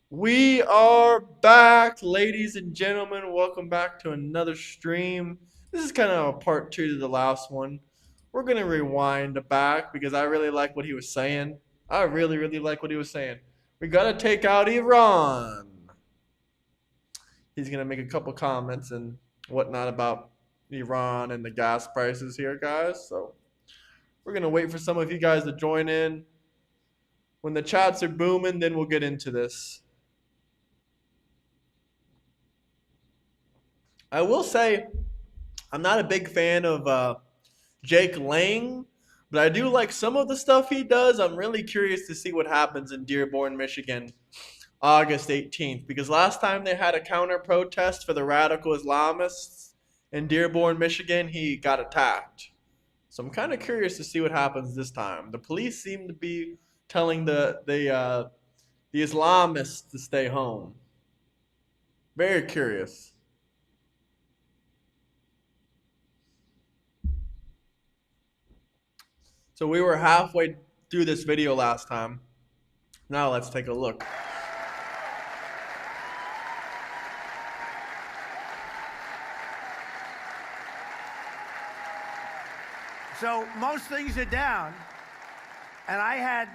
We are back, ladies and gentlemen. Welcome back to another stream. This is kind of a part two to the last one. We're going to rewind back because I really like what he was saying. I really, really like what he was saying. We got to take out Iran. He's going to make a couple comments and whatnot about Iran and the gas prices here, guys. So we're going to wait for some of you guys to join in. When the chats are booming, then we'll get into this. I will say I'm not a big fan of Jake Lang, but I do like some of the stuff he does. I'm really curious to see what happens in Dearborn, Michigan, August 18th, because last time they had a counter protest for the radical Islamists in Dearborn, Michigan, he got attacked. So I'm kind of curious to see what happens this time. The police seem to be telling the Islamists to stay home. Very curious. So we were halfway through this video last time. Now let's take a look. So most things are down. And I had,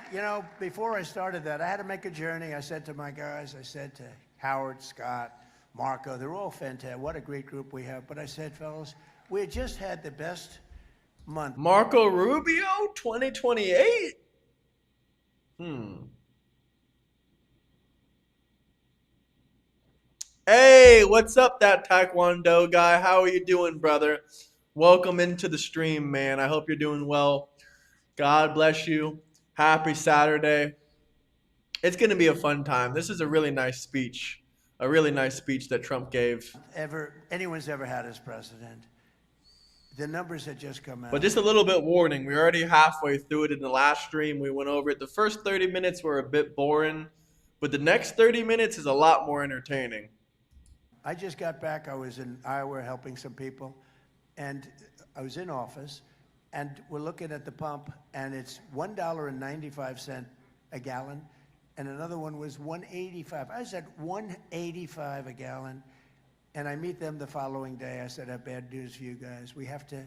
before I started that, I had to make a journey. I said to my guys, I said to Howard, Scott, Marco, they're all fantastic. What a great group we have. But I said, fellas, we had just had the best month. Marco Rubio, 2028? Hey, what's up, that Taekwondo guy? How are you doing, brother? Welcome into the stream, man. I hope you're doing well. God bless you. Happy Saturday. It's going to be a fun time. This is a really nice speech. A really nice speech that Trump gave. Anyone's ever had as president. The numbers had just come out. But just a little bit warning. We're already halfway through it in the last stream. We went over it. The first 30 minutes were a bit boring, but the next 30 minutes is a lot more entertaining. I just got back. I was in Iowa helping some people, and I was in office, and we're looking at the pump, and it's $1.95 a gallon, and another one was $1.85. I said $1.85 a gallon, and I meet them the following day. I said, I have bad news for you guys. We have to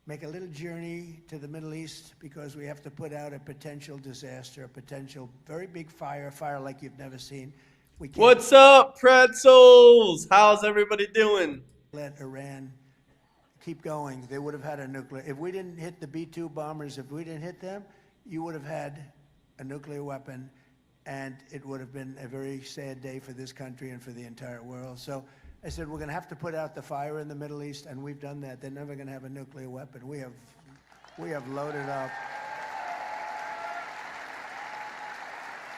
make a little journey to the Middle East because we have to put out a potential disaster, a potential very big fire like you've never seen. What's up, pretzels? How's everybody doing? Let Iran keep going. They would have had a nuclear. If we didn't hit the B-2 bombers, if we didn't hit them, you would have had a nuclear weapon, and it would have been a very sad day for this country and for the entire world. So I said, we're going to have to put out the fire in the Middle East, and we've done that. They're never going to have a nuclear weapon. We have loaded up.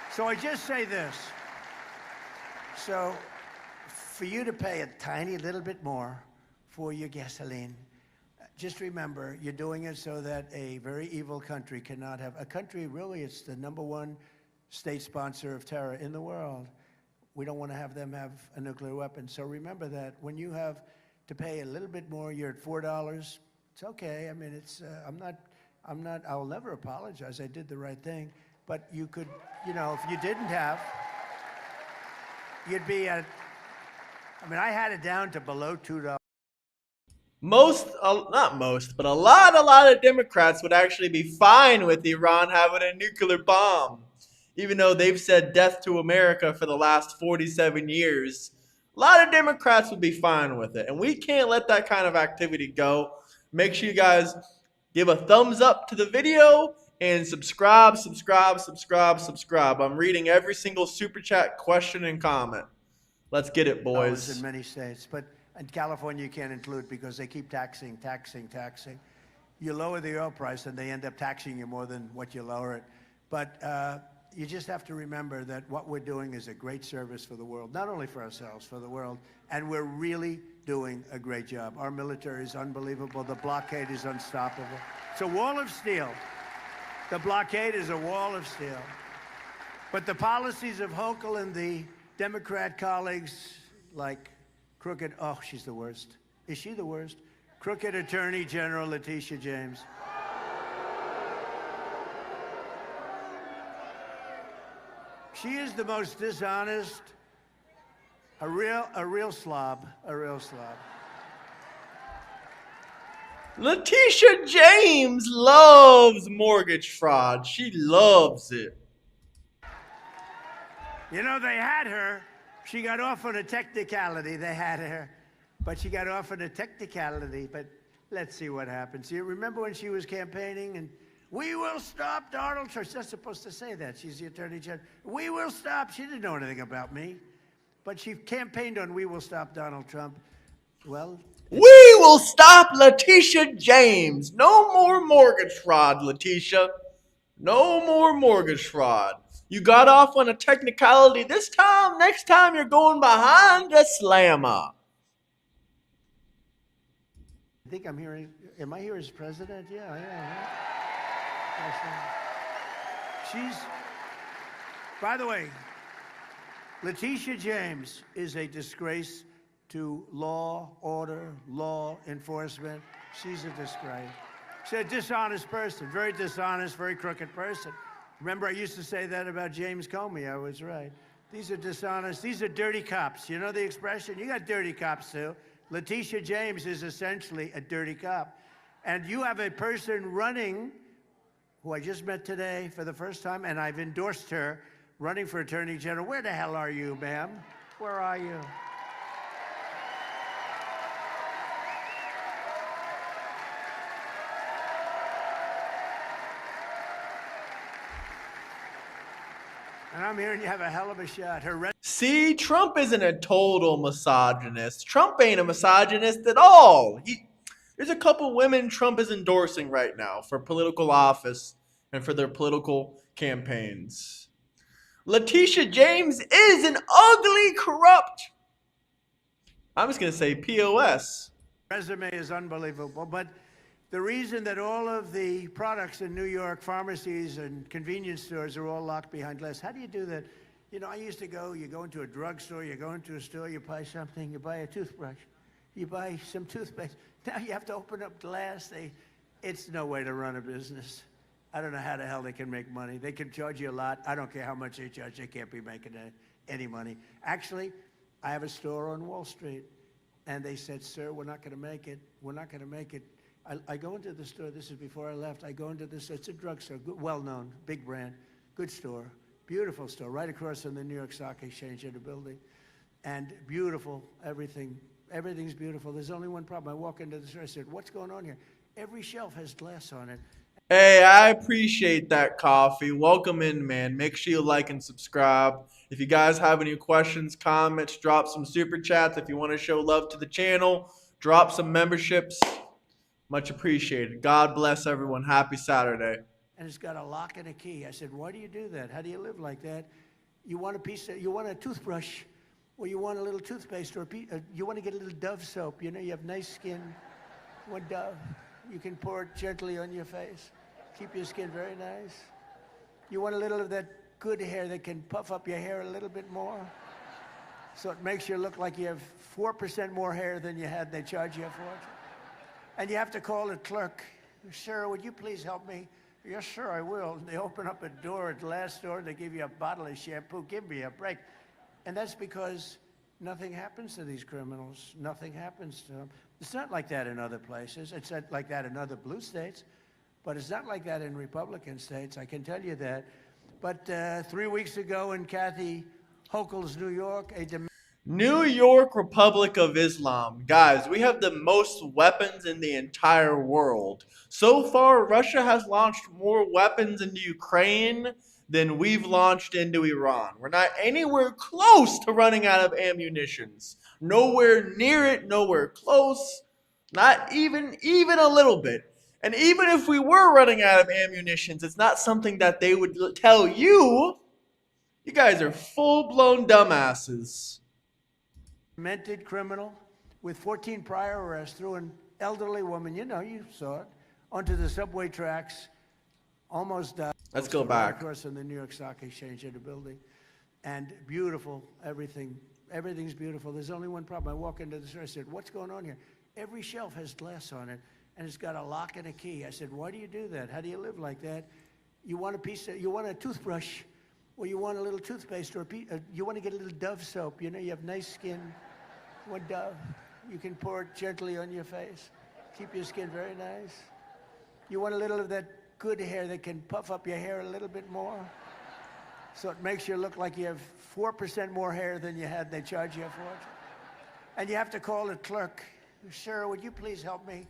So I just say this. So for you to pay a tiny little bit more for your gasoline, just remember, you're doing it so that a very evil country cannot have, a country really, it's the #1 state sponsor of terror in the world. We don't want to have them have a nuclear weapon. So remember that when you have to pay a little bit more, you're at $4. It's okay. I mean, it's, I'll never apologize. I did the right thing. But you could, if you didn't have, you'd be at, I had it down to below $2. Not most, but a lot of Democrats would actually be fine with Iran having a nuclear bomb. Even though they've said death to America for the last 47 years, a lot of Democrats would be fine with it. And we can't let that kind of activity go. Make sure you guys give a thumbs up to the video and subscribe. I'm reading every single super chat, question, and comment. Let's get it, boys. In many states, but in California you can't include because they keep taxing. You lower the oil price and they end up taxing you more than what you lower it. But you just have to remember that what we're doing is a great service for the world, not only for ourselves, for the world. And we're really doing a great job. Our military is unbelievable. The blockade is unstoppable. It's a wall of steel. The blockade is a wall of steel. But the policies of Hochul and the Democrat colleagues like crooked, oh, she's the worst. Is she the worst? Crooked Attorney General Letitia James. She is the most dishonest, a real slob, a real slob. Letitia James loves mortgage fraud. She loves it. You know, they had her. She got off on a technicality. They had her. But she got off on a technicality. But let's see what happens. You remember when she was campaigning and we will stop Donald Trump. She's not supposed to say that. She's the Attorney General. We will stop. She didn't know anything about me. But she campaigned on we will stop Donald Trump. Well, we will stop Letitia James. No more mortgage fraud, Letitia. No more mortgage fraud. You got off on a technicality this time. Next time you're going behind the slammer. I think I'm hearing, am I here as president? Yeah. She's, by the way, Letitia James is a disgrace to law, order, law enforcement. She's a disgrace. She's a dishonest person, very dishonest, very crooked person. Remember, I used to say that about James Comey. I was right. These are dishonest. These are dirty cops. You know the expression? You got dirty cops, too. Letitia James is essentially a dirty cop. And you have a person running, who I just met today for the first time, and I've endorsed her, running for Attorney General. Where the hell are you, ma'am? Where are you? And I'm hearing you have a hell of a shot. See, Trump isn't a total misogynist. Trump ain't a misogynist at all. There's a couple women Trump is endorsing right now for political office and for their political campaigns. Letitia James is an ugly, corrupt, I'm just going to say POS. Resume is unbelievable, but the reason that all of the products in New York, pharmacies and convenience stores are all locked behind glass, how do you do that? You know, I used to go, you go into a drugstore, you go into a store, you buy something, you buy a toothbrush, you buy some toothpaste. Now you have to open up glass. It's no way to run a business. I don't know how the hell they can make money. They can charge you a lot. I don't care how much they charge. They can't be making any money. Actually, I have a store on Wall Street, and they said, sir, we're not going to make it. We're not going to make it. I go into the store. This is before I left. I go into this. It's a drugstore, well-known, big brand, good store, beautiful store, right across from the New York Stock Exchange in the building. And beautiful, everything's beautiful. There's only one problem. I walk into the store. I said, what's going on here? Every shelf has glass on it. Hey, I appreciate that, Coffee. Welcome in, man. Make sure you like and subscribe. If you guys have any questions, comments, drop some super chats. If you want to show love to the channel, drop some memberships. Much appreciated. God bless everyone. Happy Saturday. And it's got a lock and a key. I said, why do you do that? How do you live like that? You want you want a toothbrush, or you want a little toothpaste, or you want to get a little Dove soap. You know, you have nice skin. One Dove. You can pour it gently on your face. Keep your skin very nice. You want a little of that good hair that can puff up your hair a little bit more, so it makes you look like you have 4% more hair than you had. They charge you a fortune. And you have to call the clerk. Sir, would you please help me? Yes, sir, I will. And they open up a door at the last door, and they give you a bottle of shampoo. Give me a break. And that's because nothing happens to these criminals. Nothing happens to them. It's not like that in other places. It's not like that in other blue states. But it's not like that in Republican states, I can tell you that. But 3 weeks ago in Kathy Hochul's New York, New York Republic of Islam. Guys, we have the most weapons in the entire world. So far, Russia has launched more weapons into Ukraine than we've launched into Iran. We're not anywhere close to running out of ammunitions. Nowhere near it, nowhere close. Not even a little bit. And even if we were running out of ammunitions, it's not something that they would tell you. You guys are full-blown dumbasses. Demented criminal with 14 prior arrests threw an elderly woman, you know, you saw it, onto the subway tracks, almost died. Let's go back. Of course, in the New York Stock Exchange in the building. And beautiful, everything's beautiful. There's only one problem. I walk into the store, I said, what's going on here? Every shelf has glass on it, and it's got a lock and a key. I said, why do you do that? How do you live like that? You want a toothbrush, Well, you want a little toothpaste or you want to get a little Dove soap. You know, you have nice skin. One Dove. You can pour it gently on your face. Keep your skin very nice. You want a little of that good hair that can puff up your hair a little bit more, so it makes you look like you have 4% more hair than you had. They charge you for it. And you have to call the clerk. Sir, would you please help me?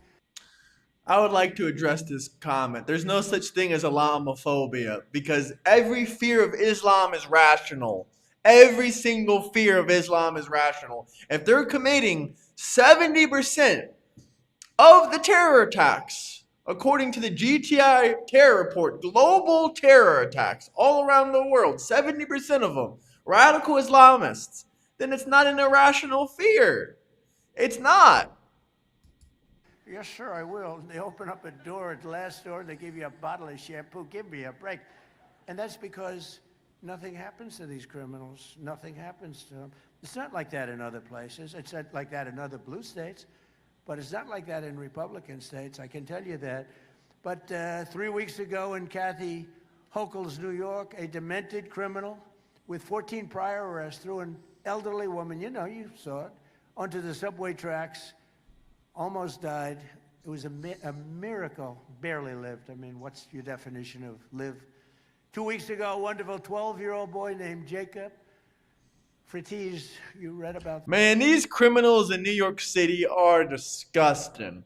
I would like to address this comment. There's no such thing as Islamophobia because every fear of Islam is rational. Every single fear of Islam is rational. If they're committing 70% of the terror attacks, according to the GTI terror report, global terror attacks all around the world, 70% of them, radical Islamists, then it's not an irrational fear. It's not. Yes, sir, I will. They open up a door at the last door and they give you a bottle of shampoo. Give me a break. And that's because nothing happens to these criminals. Nothing happens to them. It's not like that in other places. It's not like that in other blue states. But it's not like that in Republican states, I can tell you that. But 3 weeks ago in Kathy Hochul's New York, a demented criminal with 14 prior arrests threw an elderly woman, you know, you saw it, onto the subway tracks, almost died. It was a miracle, barely lived. I mean, what's your definition of live? 2 weeks ago, a wonderful 12-year-old boy named Jacob Fritiz, you read about. Man, these criminals in New York City are disgusting.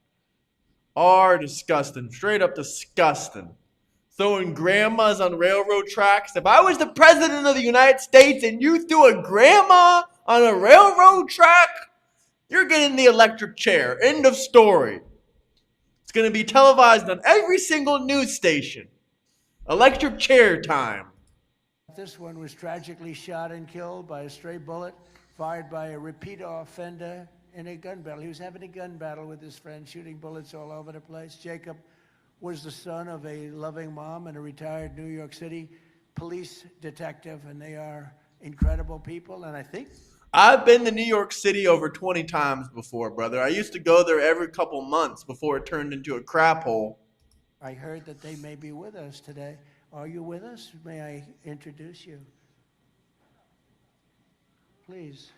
Are disgusting. Straight up disgusting. Throwing grandmas on railroad tracks. If I was the president of the United States and you threw a grandma on a railroad track, you're getting the electric chair. End of story. It's going to be televised on every single news station. Electric chair time. This one was tragically shot and killed by a stray bullet fired by a repeat offender in a gun battle. He was having a gun battle with his friend, shooting bullets all over the place. Jacob was the son of a loving mom and a retired New York City police detective, and they are incredible people. And I think I've been to New York City over 20 times before, brother. I used to go there every couple months before it turned into a crap hole. I heard that they may be with us today. Are you with us? May I introduce you? Please.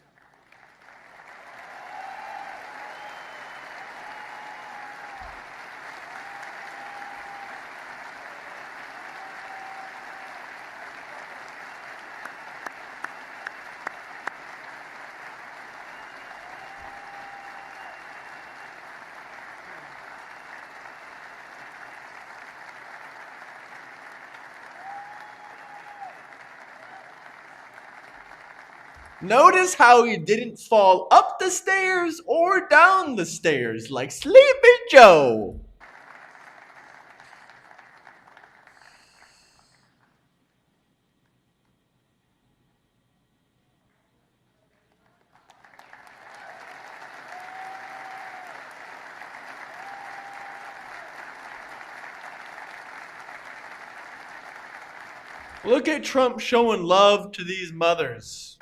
Notice how he didn't fall up the stairs or down the stairs like Sleepy Joe. Look at Trump showing love to these mothers.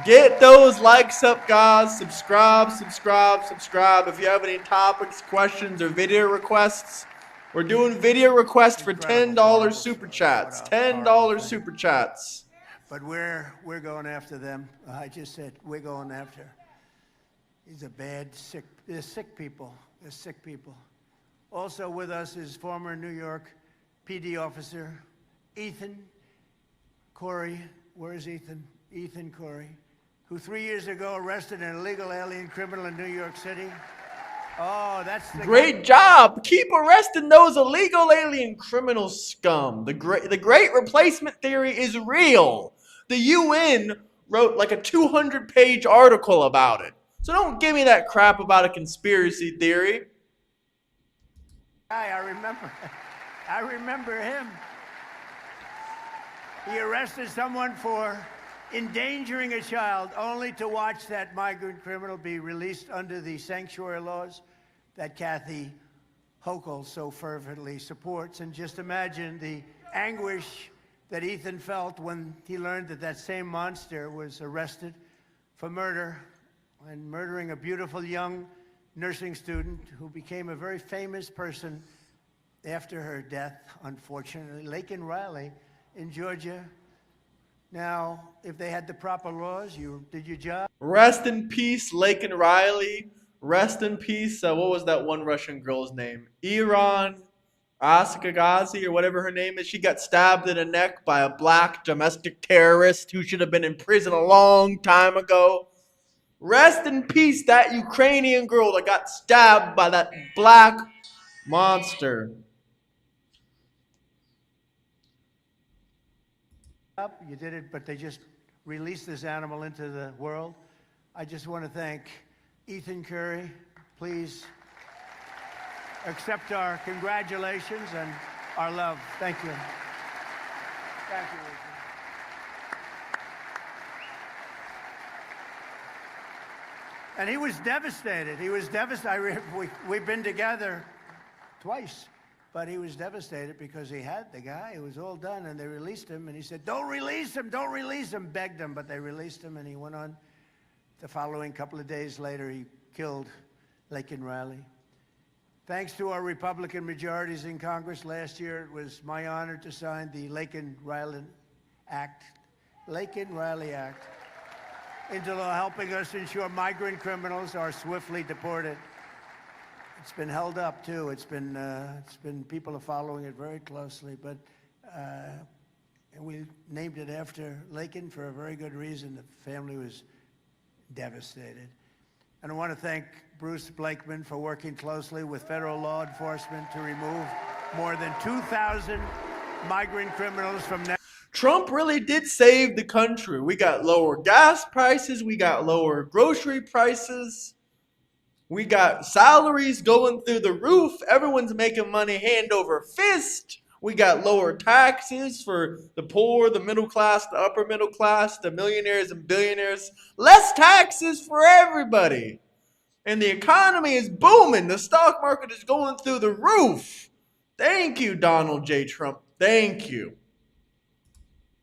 Get those likes up, guys. Subscribe. If you have any topics, questions, or video requests, we're doing video requests for $10 super chats. $10 super chats. But we're going after them. I just said we're going after. These are bad, sick. They're sick people. They're sick people. Also with us is former New York PD officer Ethan Corey. Where is Ethan? Ethan Corey, who 3 years ago arrested an illegal alien criminal in New York City. Oh, that's the great job. Keep arresting those illegal alien criminal scum. The great replacement theory is real. The UN wrote like a 200-page article about it. So don't give me that crap about a conspiracy theory. I remember him. He arrested someone for endangering a child, only to watch that migrant criminal be released under the sanctuary laws that Kathy Hochul so fervently supports. And just imagine the anguish that Ethan felt when he learned that that same monster was arrested for murder and murdering a beautiful young nursing student who became a very famous person after her death, unfortunately, Laken Riley in Georgia. Now, if they had the proper laws, you did your job. Rest in peace, Laken Riley. Rest in peace. What was that one Russian girl's name? Iran Askagazi or whatever her name is. She got stabbed in the neck by a black domestic terrorist who should have been in prison a long time ago. Rest in peace, that Ukrainian girl that got stabbed by that black monster. You did it, but they just released this animal into the world. I just want to thank Ethan Curry. Please accept our congratulations and our love. Thank you. Thank you, Ethan. And he was devastated. He was devastated. We've been together twice. But he was devastated because he had the guy. It was all done, and they released him. And he said, don't release him, don't release him, begged him. But they released him, and he went on. The following couple of days later, he killed Laken Riley. Thanks to our Republican majorities in Congress last year, it was my honor to sign the Laken Riley Act into law, helping us ensure migrant criminals are swiftly deported. It's been held up too. It's been people are following it very closely, but and we named it after Laken for a very good reason. The family was devastated. And I want to thank Bruce Blakeman for working closely with federal law enforcement to remove more than 2,000 migrant criminals from. Trump really did save the country. We got lower gas prices. We got lower grocery prices. We got salaries going through the roof. Everyone's making money hand over fist. We got lower taxes for the poor, the middle class, the upper middle class, the millionaires and billionaires. Less taxes for everybody. And the economy is booming. The stock market is going through the roof. Thank you, Donald J. Trump. Thank you.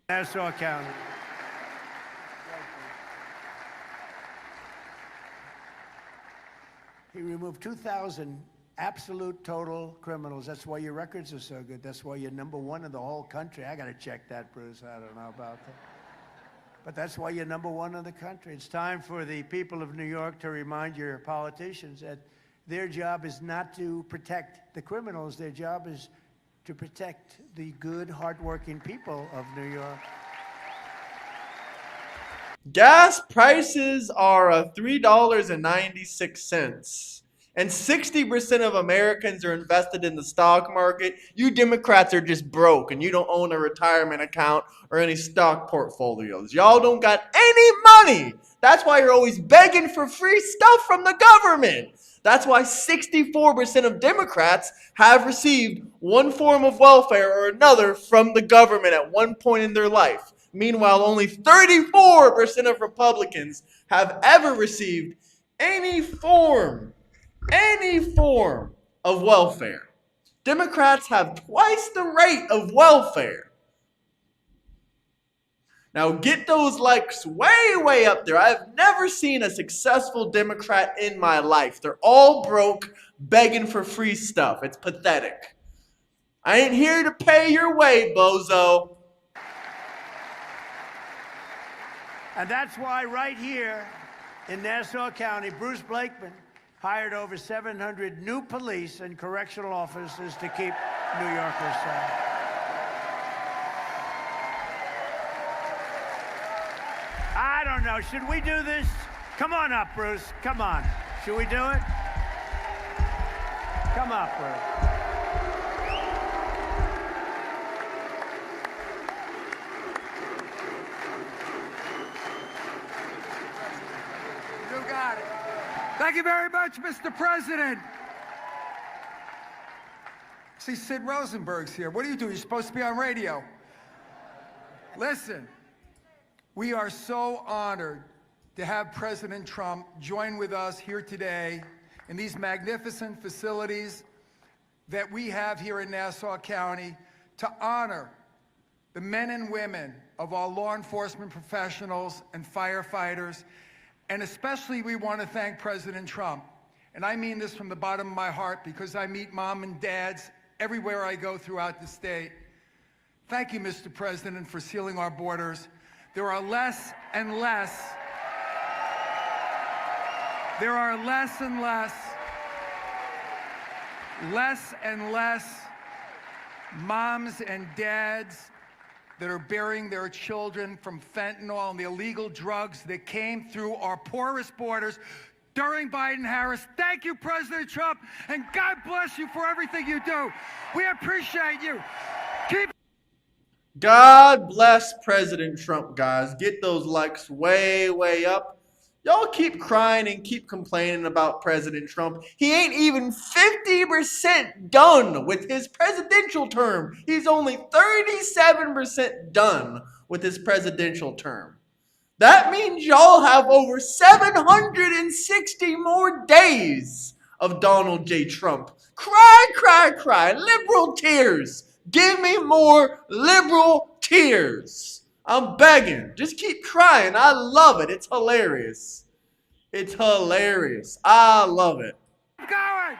Nassau County. He removed 2,000 absolute total criminals. That's why your records are so good. That's why you're number one in the whole country. I got to check that, Bruce. I don't know about that. But that's why you're number one in the country. It's time for the people of New York to remind your politicians that their job is not to protect the criminals. Their job is to protect the good, hardworking people of New York. Gas prices are $3.96. And 60% of Americans are invested in the stock market. You Democrats are just broke and you don't own a retirement account or any stock portfolios. Y'all don't got any money. That's why you're always begging for free stuff from the government. That's why 64% of Democrats have received one form of welfare or another from the government at one point in their life. Meanwhile, only 34% of Republicans have ever received any form of welfare. Democrats have twice the rate of welfare. Now get those likes way, way up there. I've never seen a successful Democrat in my life. They're all broke, begging for free stuff. It's pathetic. I ain't here to pay your way, bozo. And that's why right here in Nassau County, Bruce Blakeman hired over 700 new police and correctional officers to keep New Yorkers safe. I don't know. Should we do this? Come on up, Bruce. Come on. Should we do it? Come up, Bruce. Thank you very much, Mr. President. See, Sid Rosenberg's here. What do? You're supposed to be on radio. Listen, we are so honored to have President Trump join with us here today in these magnificent facilities that we have here in Nassau County to honor the men and women of our law enforcement professionals and firefighters And especially we want to thank President Trump. And I mean this from the bottom of my heart because I meet mom and dads everywhere I go throughout the state. Thank you, Mr. President, for sealing our borders. There are less and less moms and dads that are burying their children from fentanyl and the illegal drugs that came through our porous borders during Biden-Harris. Thank you, President Trump, and God bless you for everything you do. We appreciate you. Keep God bless President Trump, guys. Get those likes way, way up. Y'all keep crying and keep complaining about President Trump. He ain't even 50% done with his presidential term. He's only 37% done with his presidential term. That means y'all have over 760 more days of Donald J. Trump. Cry, cry, cry. Liberal tears. Give me more liberal tears. I'm begging. Just keep crying. I love it. It's hilarious. It's hilarious. I love it. going.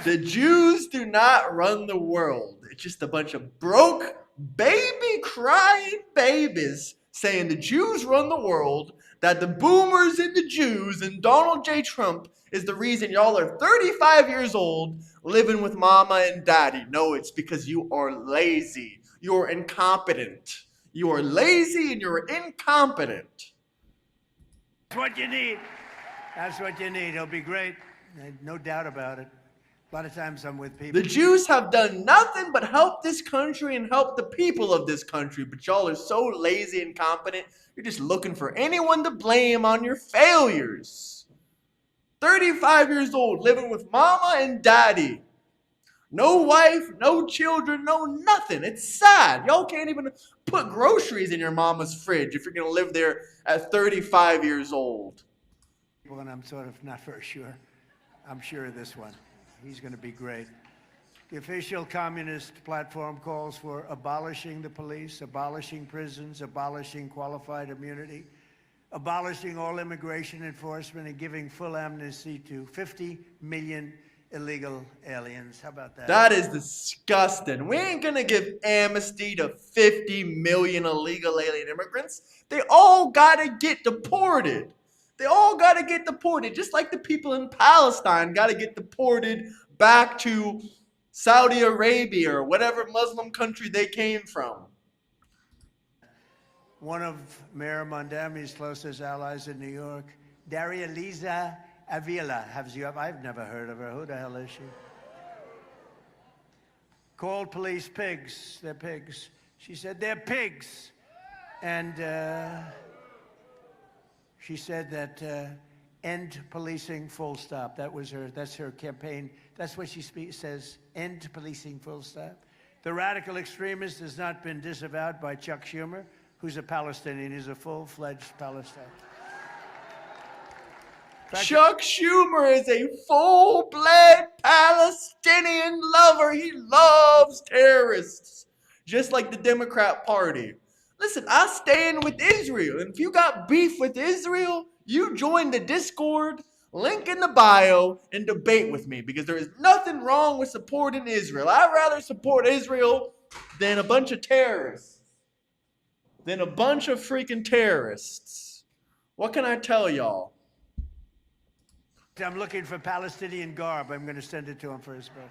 The Jews do not run the world. It's just a bunch of broke, baby crying babies saying the Jews run the world, that the boomers and the Jews and Donald J. Trump is the reason y'all are 35 years old living with mama and daddy. No, it's because you are lazy. You're incompetent. You are lazy and you're incompetent. That's what you need. That's what you need. He'll be great. No doubt about it. A lot of times I'm with people. The Jews have done nothing but help this country and help the people of this country, but y'all are so lazy and incompetent, you're just looking for anyone to blame on your failures. 35 years old, living with mama and daddy. No wife, no children, no nothing. It's sad. Y'all can't even put groceries in your mama's fridge if you're going to live there at 35 years old. And I'm sort of not very sure. I'm sure of this one. He's going to be great. The official communist platform calls for abolishing the police, abolishing prisons, abolishing qualified immunity, abolishing all immigration enforcement, and giving full amnesty to 50 million illegal aliens. How about that? That is disgusting. We ain't going to give amnesty to 50 million illegal alien immigrants. They all got to get deported. They all got to get deported, just like the people in Palestine got to get deported back to Saudi Arabia or whatever Muslim country they came from. One of Mayor Mondami's closest allies in New York, Daria Liza Avila. I've never heard of her. Who the hell is she? Called police pigs. They're pigs. She said they're pigs. And she said that end policing, full stop. That's her campaign. That's what she says, end policing, full stop. The radical extremist has not been disavowed by Chuck Schumer, who's a Palestinian. He's a full-fledged Palestinian. Chuck Schumer is a full-blood Palestinian lover. He loves terrorists, just like the Democrat Party. Listen, I stand with Israel. And if you got beef with Israel, you join the Discord, link in the bio, and debate with me, because there is nothing wrong with supporting Israel. I'd rather support Israel than a bunch of terrorists. Than a bunch of freaking terrorists. What can I tell y'all? I'm looking for Palestinian garb. I'm going to send it to him for his birthday.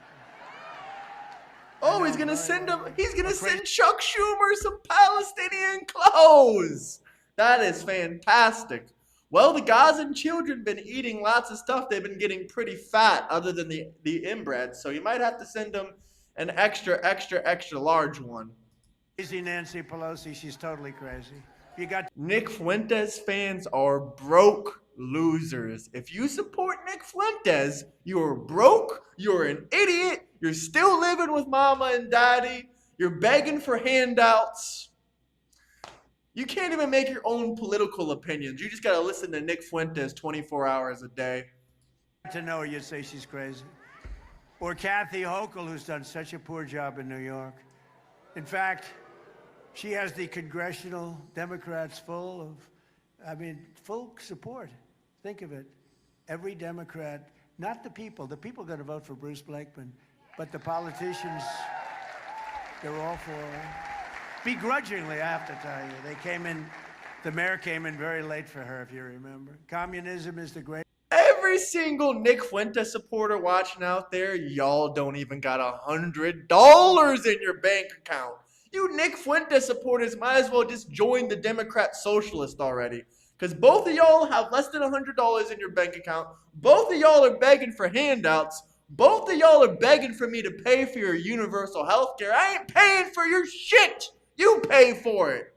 Oh, he's gonna send Chuck Schumer some Palestinian clothes. That is fantastic. Well, the Gazan children been eating lots of stuff. They've been getting pretty fat, other than the inbred. So you might have to send them an extra large one. Crazy Nancy Pelosi. She's totally crazy. You got Nick Fuentes fans are broke losers. If you support Nick Fuentes, you're broke, you're an idiot, you're still living with mama and daddy, you're begging for handouts. You can't even make your own political opinions. You just gotta listen to Nick Fuentes 24 hours a day. to know her, you'd say she's crazy. Or Kathy Hochul, who's done such a poor job in New York. In fact, she has the congressional Democrats full support. Think of it. Every Democrat, not the people are going to vote for Bruce Blakeman, but the politicians, they're all for her. Begrudgingly, I have to tell you. The mayor came in very late for her, if you remember. Communism is the great. Every single Nick Fuentes supporter watching out there, y'all don't even got $100 in your bank account. You Nick Fuentes supporters might as well just join the Democrat Socialist already. Because both of y'all have less than $100 in your bank account. Both of y'all are begging for handouts. Both of y'all are begging for me to pay for your universal health care. I ain't paying for your shit. You pay for it.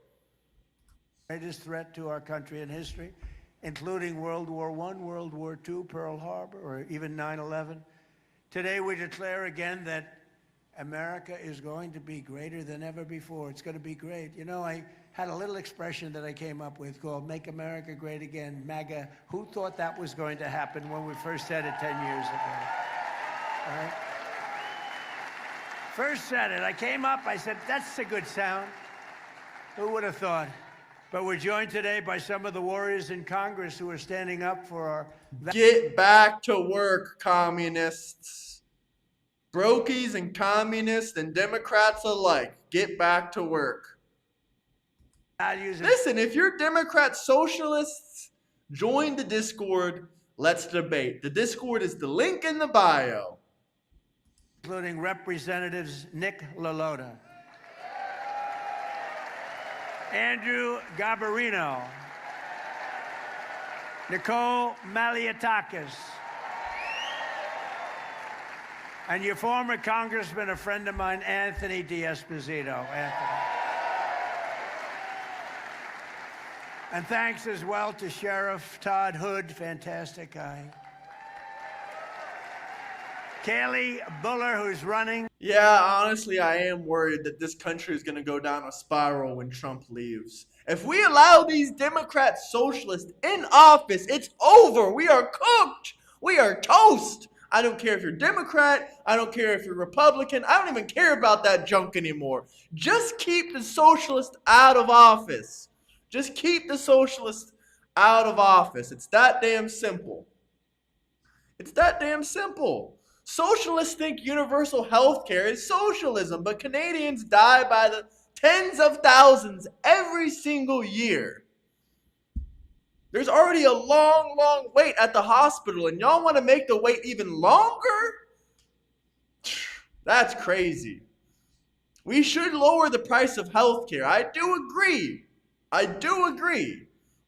Greatest threat to our country in history, including World War I, World War II, Pearl Harbor, or even 9/11. Today we declare again that America is going to be greater than ever before. It's going to be great. You know, I had a little expression that I came up with called Make America Great Again, MAGA. Who thought that was going to happen when we first said it 10 years ago? All right? First said it. I came up, I said, that's a good sound. Who would have thought? But we're joined today by some of the warriors in Congress who are standing up for our... Get back to work, communists. Brokies and communists and Democrats alike. Get back to work. Listen, if you're Democrat socialists, join the Discord. Let's debate. The Discord is the link in the bio. Including Representatives Nick LaLota, Andrew Garbarino, Nicole Malliotakis, and your former congressman, a friend of mine, Anthony D'Esposito. Anthony. And thanks as well to Sheriff Todd Hood, fantastic guy. Kaylee Buller, who's running. Yeah, honestly, I am worried that this country is going to go down a spiral when Trump leaves. If we allow these Democrat socialists in office, it's over. We are cooked. We are toast. I don't care if you're Democrat. I don't care if you're Republican. I don't even care about that junk anymore. Just keep the socialists out of office. Just keep the socialists out of office. It's that damn simple. It's that damn simple. Socialists think universal health care is socialism, but Canadians die by the tens of thousands every single year. There's already a long, long wait at the hospital, and y'all want to make the wait even longer? That's crazy. We should lower the price of health care. I do agree.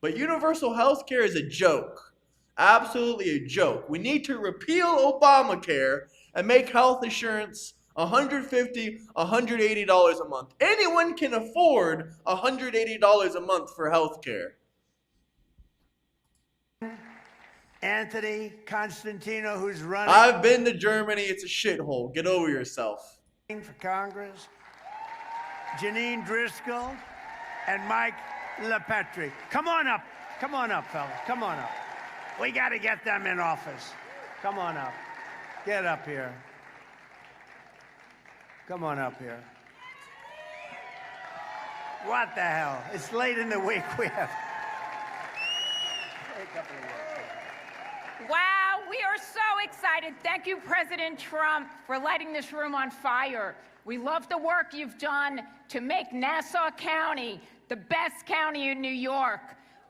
But universal health care is a joke. Absolutely a joke. We need to repeal Obamacare and make health insurance $150, $180 a month. Anyone can afford $180 a month for health care. Anthony Constantino, who's running. I've been to Germany. It's a shithole. Get over yourself. For Congress. Janine Driscoll and Mike LaPetrie. Come on up, fellas. Come on up. We got to get them in office. Come on up. Get up here. Come on up here. What the hell? It's late in the week. We have a couple of weeks. Wow, we are so excited. Thank you, President Trump, for lighting this room on fire. We love the work you've done to make Nassau County the best county in New York.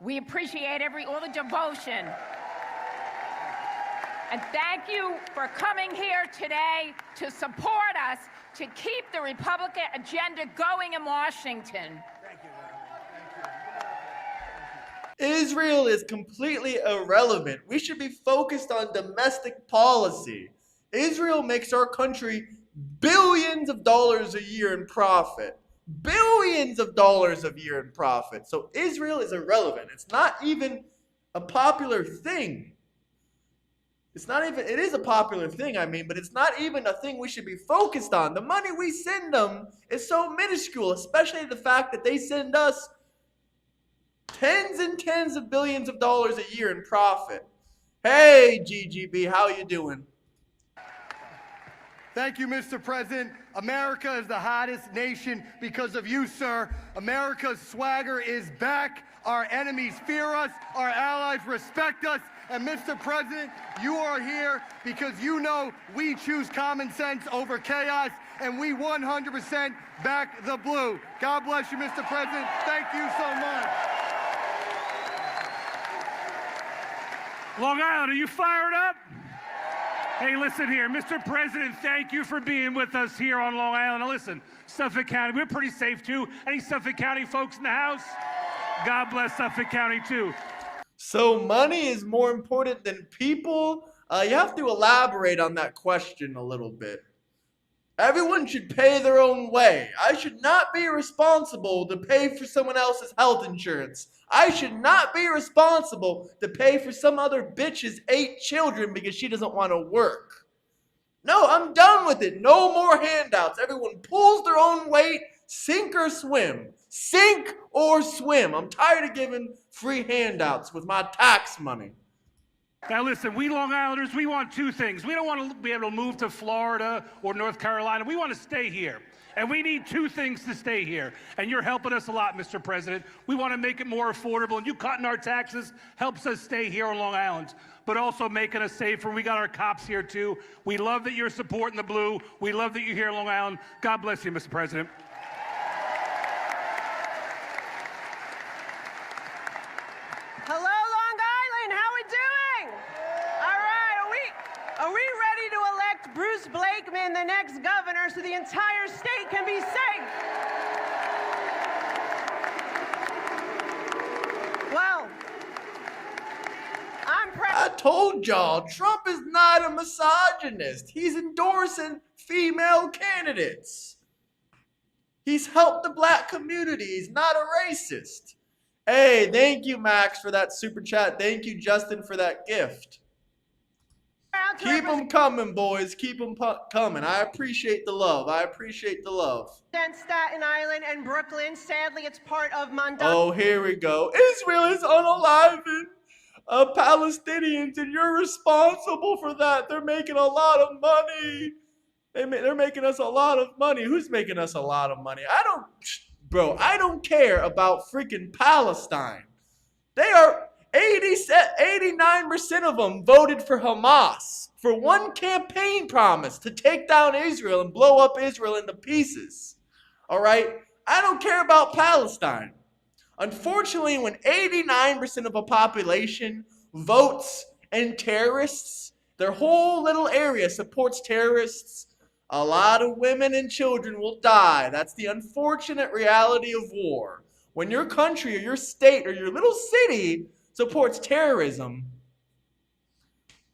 We appreciate all the devotion. And thank you for coming here today to support us to keep the Republican agenda going in Washington. Thank you very much. Israel is completely irrelevant. We should be focused on domestic policy. Israel makes our country billions of dollars a year in profit. Billions of dollars a year in profit. So Israel is irrelevant. It's not even a popular thing. It is a popular thing, but it's not even a thing we should be focused on. The money we send them is so minuscule, especially the fact that they send us tens and tens of billions of dollars a year in profit. Hey, GGB, how you doing? Thank you, Mr. President. America is the hottest nation because of you, sir. America's swagger is back. Our enemies fear us. Our allies respect us. And Mr. President, you are here because you know we choose common sense over chaos, and we 100% back the blue. God bless you, Mr. President. Thank you so much. Long Island, are you fired up? Hey, listen here, Mr. President, thank you for being with us here on Long Island. Now listen, Suffolk County, we're pretty safe too. Any Suffolk County folks in the house? God bless Suffolk County too. So money is more important than people? You have to elaborate on that question a little bit. Everyone should pay their own way. I should not be responsible to pay for someone else's health insurance. I should not be responsible to pay for some other bitch's 8 children because she doesn't want to work. No, I'm done with it. No more handouts. Everyone pulls their own weight, sink or swim. Sink or swim. I'm tired of giving free handouts with my tax money. Now listen, we Long Islanders, we want 2 things. We don't want to be able to move to Florida or North Carolina. We want to stay here. And we need 2 things to stay here. And you're helping us a lot, Mr. President. We want to make it more affordable. And you cutting our taxes helps us stay here on Long Island, but also making us safer. We got our cops here too. We love that you're supporting the blue. We love that you're here on Long Island. God bless you, Mr. President. Hello, Long Island. How we doing? All right, are we ready to elect Bruce Blakeman the next governor so the entire state can be safe? Well, I told y'all, Trump is not a misogynist. He's endorsing female candidates. He's helped the black community. He's not a racist. Hey, thank you, Max, for that super chat. Thank you, Justin, for that gift. Keep them coming, boys. Keep them coming. I appreciate the love. I appreciate the love. Staten Island and Brooklyn. Sadly, it's part of Monday. Oh, here we go. Israel is unaliving Palestinians, and you're responsible for that. They're making a lot of money. They're making us a lot of money. Who's making us a lot of money? I don't care about freaking Palestine. They are 89% of them voted for Hamas for one campaign promise to take down Israel and blow up Israel into pieces. All right? I don't care about Palestine. Unfortunately, when 89% of a population votes and terrorists, their whole little area supports terrorists, a lot of women and children will die. That's the unfortunate reality of war. When your country or your state or your little city supports terrorism,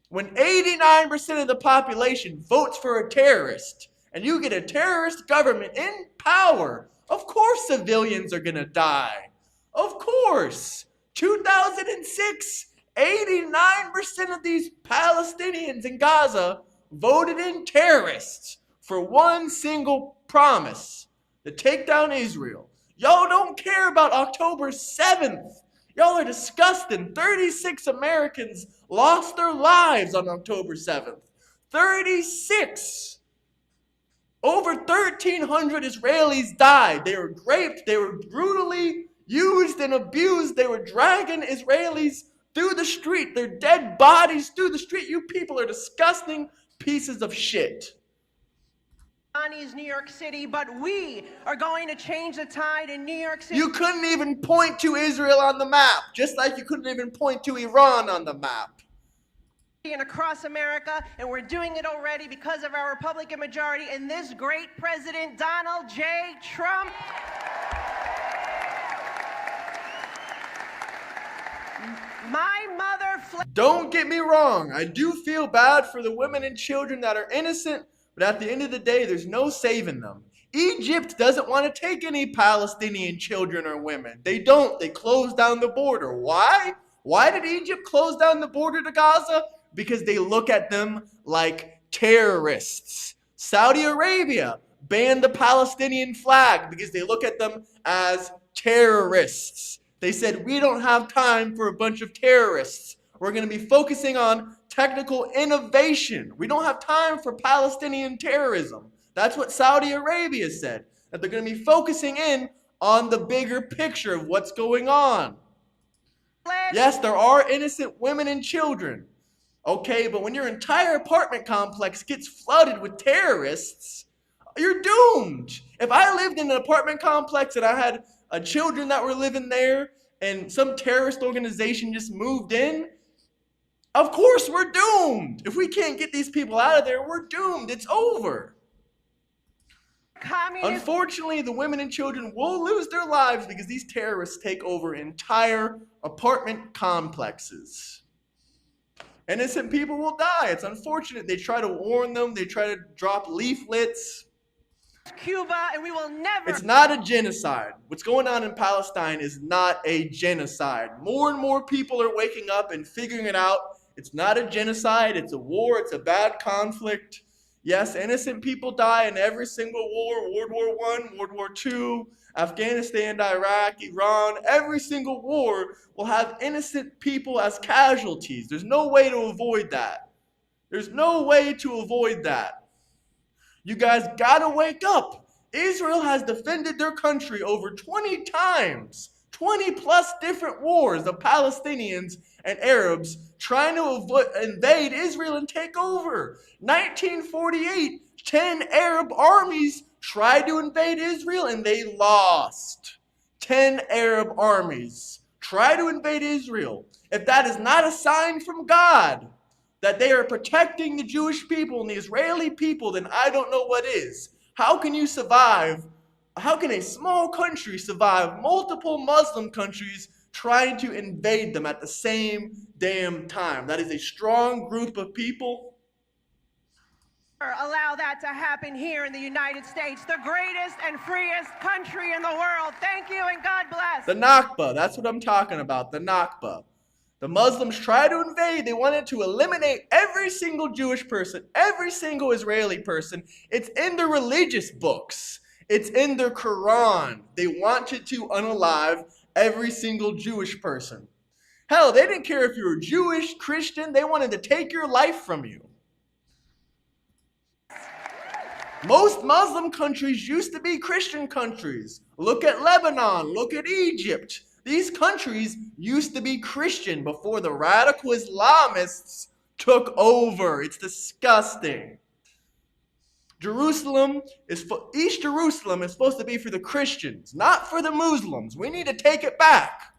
when 89% of the population votes for a terrorist and you get a terrorist government in power, of course civilians are going to die. Of course. 2006, 89% of these Palestinians in Gaza voted in terrorists for one single promise, to take down Israel. Y'all don't care about October 7th. Y'all are disgusting. 36 Americans lost their lives on October 7th. 36. Over 1,300 Israelis died. They were raped. They were brutally used and abused. They were dragging Israelis through the street. Their dead bodies through the street. You people are disgusting pieces of shit. New York City, but we are going to change the tide in New York City. You couldn't even point to Israel on the map, just like you couldn't even point to Iran on the map. And across America, and we're doing it already because of our Republican majority and this great president, Donald J. Trump. My mother... Don't get me wrong, I do feel bad for the women and children that are innocent, but at the end of the day, there's no saving them. Egypt doesn't want to take any Palestinian children or women. They don't. They closed down the border. Why? Why did Egypt close down the border to Gaza? Because they look at them like terrorists. Saudi Arabia banned the Palestinian flag because they look at them as terrorists. They said, we don't have time for a bunch of terrorists. We're going to be focusing on technical innovation. We don't have time for Palestinian terrorism. That's what Saudi Arabia said, that they're going to be focusing in on the bigger picture of what's going on. Yes, there are innocent women and children. Okay, but when your entire apartment complex gets flooded with terrorists, you're doomed. If I lived in an apartment complex and I had children that were living there and some terrorist organization just moved in, of course we're doomed. If we can't get these people out of there, we're doomed. It's over. Unfortunately, the women and children will lose their lives because these terrorists take over entire apartment complexes. Innocent people will die. It's unfortunate. They try to warn them. They try to drop leaflets. Cuba, and we will never. It's not a genocide. What's going on in Palestine is not a genocide. More and more people are waking up and figuring it out. It's not a genocide. It's a war. It's a bad conflict. Yes, innocent people die in every single war. World War I, World War II, Afghanistan, Iraq, Iran. Every single war will have innocent people as casualties. There's no way to avoid that. There's no way to avoid that. You guys gotta wake up. Israel has defended their country over 20 times. 20 plus different wars of Palestinians and Arabs trying to invade Israel and take over. 1948, 10 Arab armies tried to invade Israel and they lost. 10 Arab armies tried to invade Israel. If that is not a sign from God that they are protecting the Jewish people and the Israeli people, then I don't know what is. How can you survive? How can a small country survive multiple Muslim countries trying to invade them at the same damn time? That is a strong group of people. Allow that to happen here in the United States, the greatest and freest country in the world. Thank you and God bless. The Nakba, that's what I'm talking about, the Nakba. The Muslims tried to invade. They wanted to eliminate every single Jewish person, every single Israeli person. It's in their religious books. It's in their Quran. They wanted to unalive every single Jewish person. Hell, they didn't care if you were Jewish, Christian. They wanted to take your life from you. Most Muslim countries used to be Christian countries. Look at Lebanon. Look at Egypt. These countries used to be Christian before the radical Islamists took over. It's disgusting. East Jerusalem is supposed to be for the Christians, not for the Muslims. We need to take it back.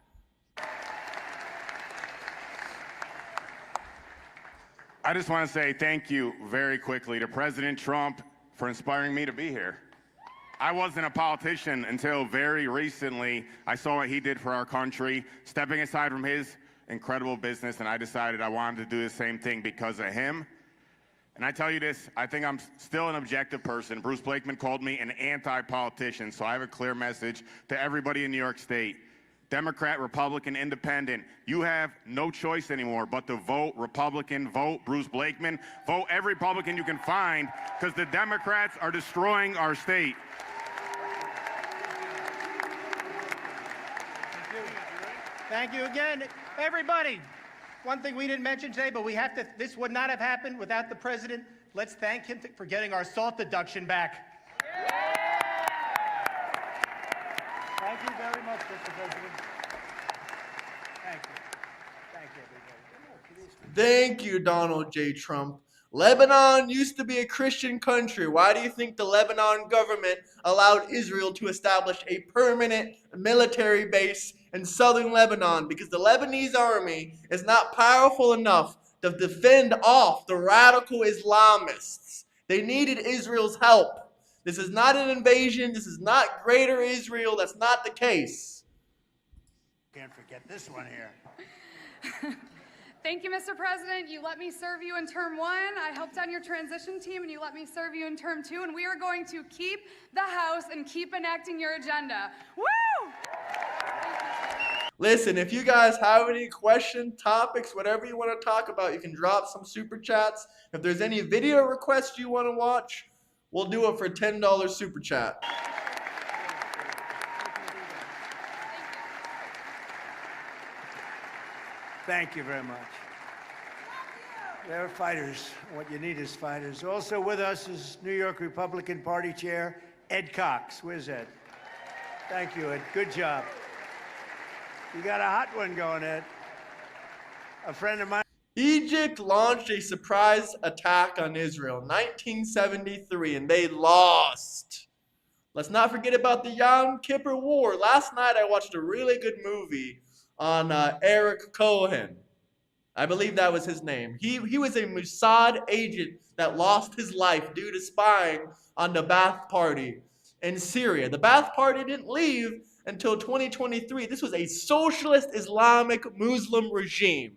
I just want to say thank you very quickly to President Trump for inspiring me to be here. I wasn't a politician until very recently. I saw what he did for our country, stepping aside from his incredible business, and I decided I wanted to do the same thing because of him. And I tell you this, I think I'm still an objective person. Bruce Blakeman called me an anti-politician, so I have a clear message to everybody in New York State. Democrat, Republican, Independent, you have no choice anymore but to vote Republican, vote Bruce Blakeman, vote every Republican you can find, because the Democrats are destroying our state. Thank you again, everybody. One thing we didn't mention today, but we have to, this would not have happened without the president. Let's thank him for getting our SALT deduction back. Thank you very much, Mr. President. Thank you. Thank you, everybody. Thank you, Donald J. Trump. Lebanon used to be a Christian country. Why do you think the Lebanon government allowed Israel to establish a permanent military base in southern Lebanon? Because the Lebanese army is not powerful enough to defend off the radical Islamists. They needed Israel's help. This is not an invasion. This is not greater Israel. That's not the case. Can't forget this one here. Thank you, Mr. President. You let me serve you in term 1. I helped on your transition team, and you let me serve you in term 2. And we are going to keep the House and keep enacting your agenda. Woo! Listen, if you guys have any questions, topics, whatever you want to talk about, you can drop some super chats. If there's any video requests you want to watch, we'll do it for $10 super chat. Thank you very much. They're fighters. What you need is fighters. Also with us is New York Republican Party Chair Ed Cox. Where's Ed? Thank you, Ed. Good job. You got a hot one going, Ed. A friend of mine. Egypt launched a surprise attack on Israel in 1973, and they lost. Let's not forget about the Yom Kippur War. Last night I watched a really good movie on Eric Cohen. I believe that was his name. He was a Mossad agent that lost his life due to spying on the Ba'ath Party in Syria. The Ba'ath Party didn't leave until 2023. This was a socialist Islamic Muslim regime.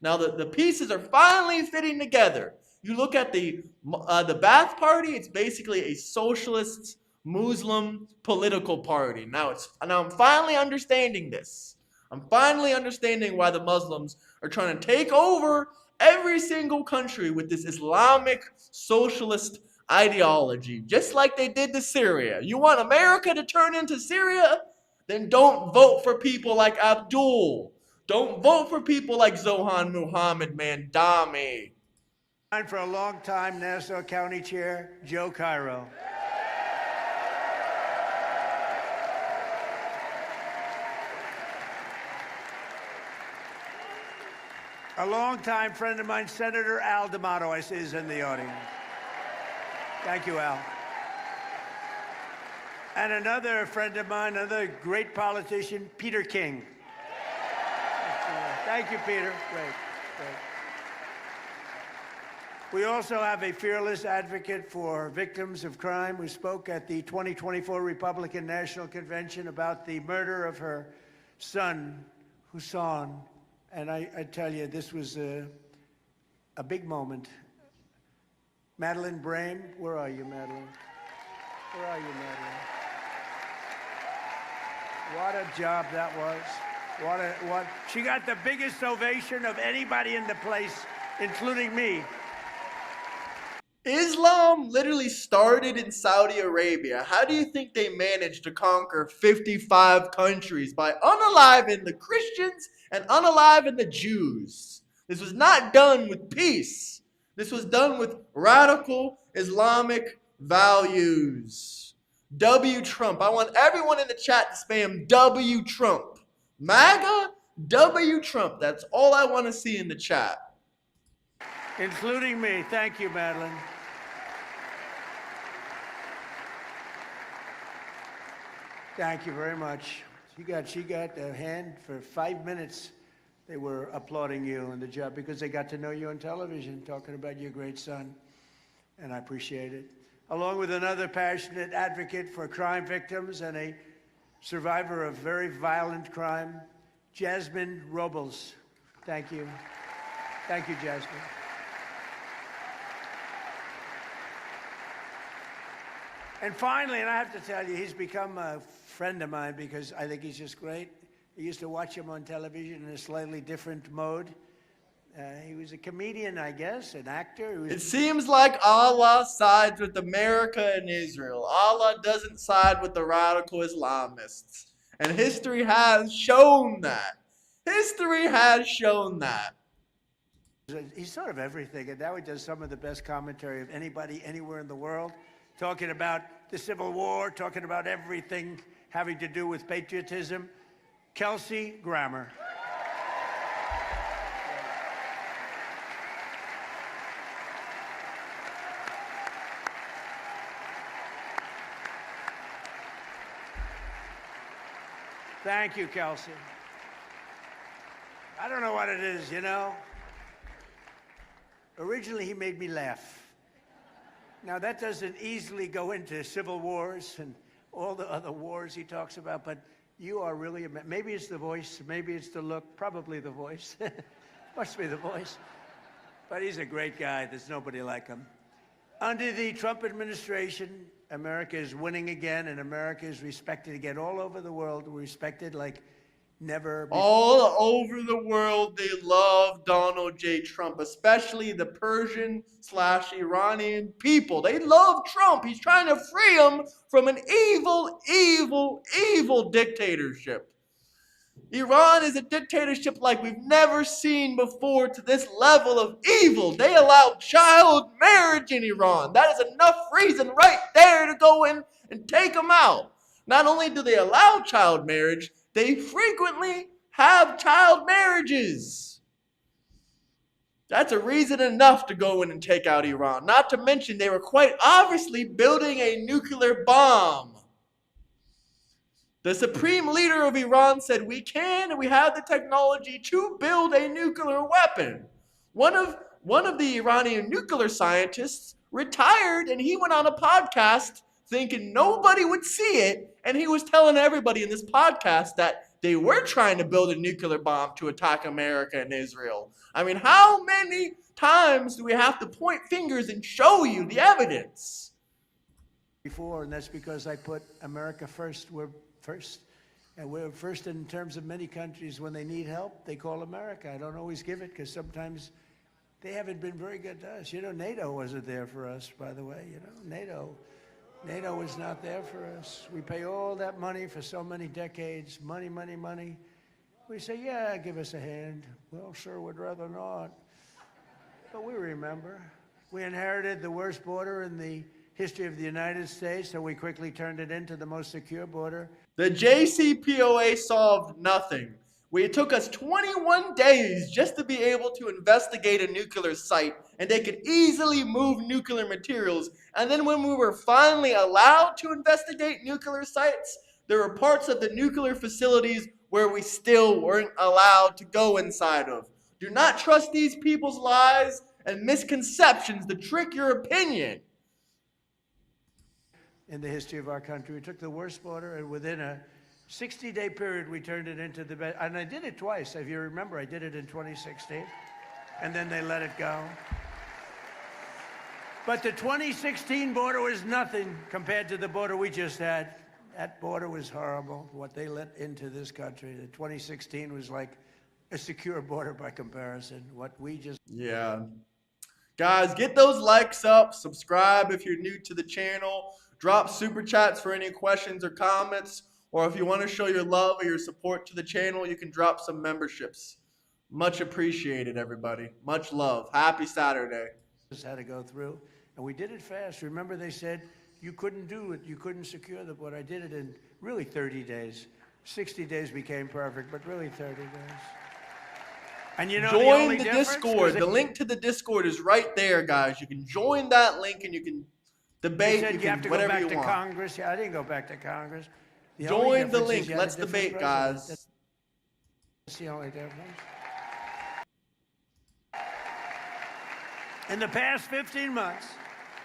Now the pieces are finally fitting together. You look at the Ba'ath Party; it's basically a socialist Muslim political party. Now I'm finally understanding this. I'm finally understanding why the Muslims are trying to take over every single country with this Islamic socialist ideology, just like they did to Syria. You want America to turn into Syria? Then don't vote for people like Abdul. Don't vote for people like Zohan Muhammad Mandami. For a long time, Nassau County Chair Joe Cairo. A longtime friend of mine, Senator Al D'Amato, I see is in the audience. Thank you, Al. And another friend of mine, another great politician, Peter King. Thank you, Peter. Great. We also have a fearless advocate for victims of crime who spoke at the 2024 Republican National Convention about the murder of her son, Husan. And I tell you, this was a big moment. Madeleine Brame, where are you, Madeleine? Where are you, Madeleine? What a job that was. She got the biggest ovation of anybody in the place, including me. Islam literally started in Saudi Arabia. How do you think they managed to conquer 55 countries by unaliving the Christians and unaliving the Jews? This was not done with peace. This was done with radical Islamic values. W Trump. I want everyone in the chat to spam W Trump. MAGA, W Trump. That's all I want to see in the chat. Including me. Thank you, Madeleine. Thank you very much. She got a hand for 5 minutes. They were applauding you on the job because they got to know you on television, talking about your great son, and I appreciate it. Along with another passionate advocate for crime victims and a survivor of very violent crime, Jasmine Robles. Thank you. Thank you, Jasmine. And finally, and I have to tell you, he's become a friend of mine because I think he's just great. I used to watch him on television in a slightly different mode. He was a comedian, I guess, an actor. It seems like Allah sides with America and Israel. Allah doesn't side with the radical Islamists. And history has shown that. History has shown that. He's sort of everything, and now he does some of the best commentary of anybody anywhere in the world, talking about the Civil War, talking about everything having to do with patriotism. Kelsey Grammer. Thank you, Kelsey. I don't know what it is, you know. Originally, he made me laugh. Now, that doesn't easily go into civil wars and all the other wars he talks about, but you are really, maybe it's the voice, maybe it's the look, probably the voice. Must be the voice. But he's a great guy. There's nobody like him. Under the Trump administration, America is winning again, and America is respected again. All over the world, we're respected like never before. All over the world, they love Donald J. Trump, especially the Persian/Iranian people. They love Trump. He's trying to free them from an evil, evil, evil dictatorship. Iran is a dictatorship like we've never seen before to this level of evil. They allow child marriage in Iran. That is enough reason right there to go in and take them out. Not only do they allow child marriage, they frequently have child marriages. That's a reason enough to go in and take out Iran. Not to mention they were quite obviously building a nuclear bomb. The supreme leader of Iran said we can and we have the technology to build a nuclear weapon. One of the Iranian nuclear scientists retired and he went on a podcast thinking nobody would see it, and he was telling everybody in this podcast that they were trying to build a nuclear bomb to attack America and Israel. I mean, how many times do we have to point fingers and show you the evidence? Before, and that's because I put America first. We're first. And we're first in terms of many countries. When they need help, they call America. I don't always give it because sometimes they haven't been very good to us. You know, NATO wasn't there for us, by the way. You know, NATO was not there for us. We pay all that money for so many decades. Money, money, money. We say, yeah, give us a hand. Well, sure, would rather not. But we remember. We inherited the worst border in the history of the United States, so we quickly turned it into the most secure border. The JCPOA solved nothing. It took us 21 days just to be able to investigate a nuclear site, and they could easily move nuclear materials. And then when we were finally allowed to investigate nuclear sites, there were parts of the nuclear facilities where we still weren't allowed to go inside of. Do not trust these people's lies and misconceptions to trick your opinion. In the history of our country, we took the worst border, and within a 60-day period, we turned it into the best. And I did it twice. If you remember, I did it in 2016, and then they let it go. But the 2016 border was nothing compared to the border we just had. That border was horrible, what they let into this country. The 2016 was like a secure border by comparison. What we just... Yeah. Guys, get those likes up. Subscribe if you're new to the channel. Drop super chats for any questions or comments. Or if you want to show your love or your support to the channel, you can drop some memberships. Much appreciated, everybody. Much love. Happy Saturday. Just had to go through, and we did it fast. Remember, they said you couldn't do it, you couldn't secure the border. I did it in really 30 days. 60 days became perfect, but really 30 days. And you know, join the Discord. The link to the Discord is right there, guys. You can join that link and you can debate. You have to go whatever back you to want. Congress. Yeah, I didn't go back to Congress. Join the link. Let's debate, guys. That's the only difference. In the past 15 months,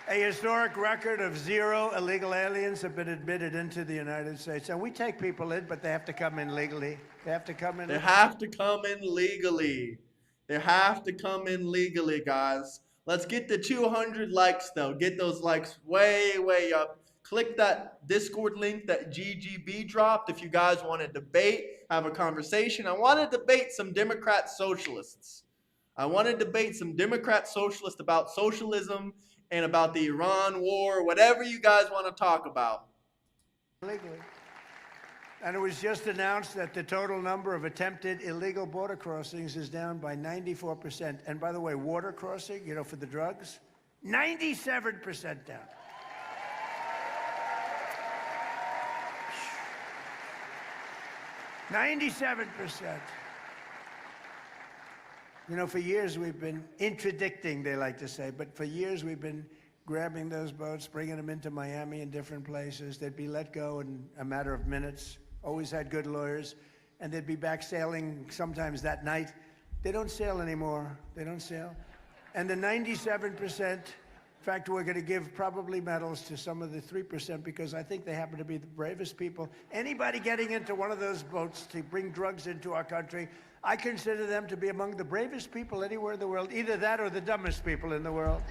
a historic record of 0 illegal aliens have been admitted into the United States. And we take people in, but they have to come in legally. They have to come in. They have to come in legally. They have to come in legally, guys. Let's get the 200 likes, though. Get those likes way, way up. Click that Discord link that GGB dropped if you guys want to debate, have a conversation. I want to debate some Democrat socialists. I want to debate some Democrat socialists about socialism and about the Iran war, whatever you guys want to talk about. Legally. And it was just announced that the total number of attempted illegal border crossings is down by 94%. And by the way, water crossing, you know, for the drugs, 97% down. 97%. You know, for years we've been interdicting, they like to say, but for years we've been grabbing those boats, bringing them into Miami and different places. They'd be let go in a matter of minutes. Always had good lawyers. And they'd be back sailing sometimes that night. They don't sail anymore. They don't sail. And the 97%, in fact, we're going to give probably medals to some of the 3% because I think they happen to be the bravest people. Anybody getting into one of those boats to bring drugs into our country, I consider them to be among the bravest people anywhere in the world, either that or the dumbest people in the world.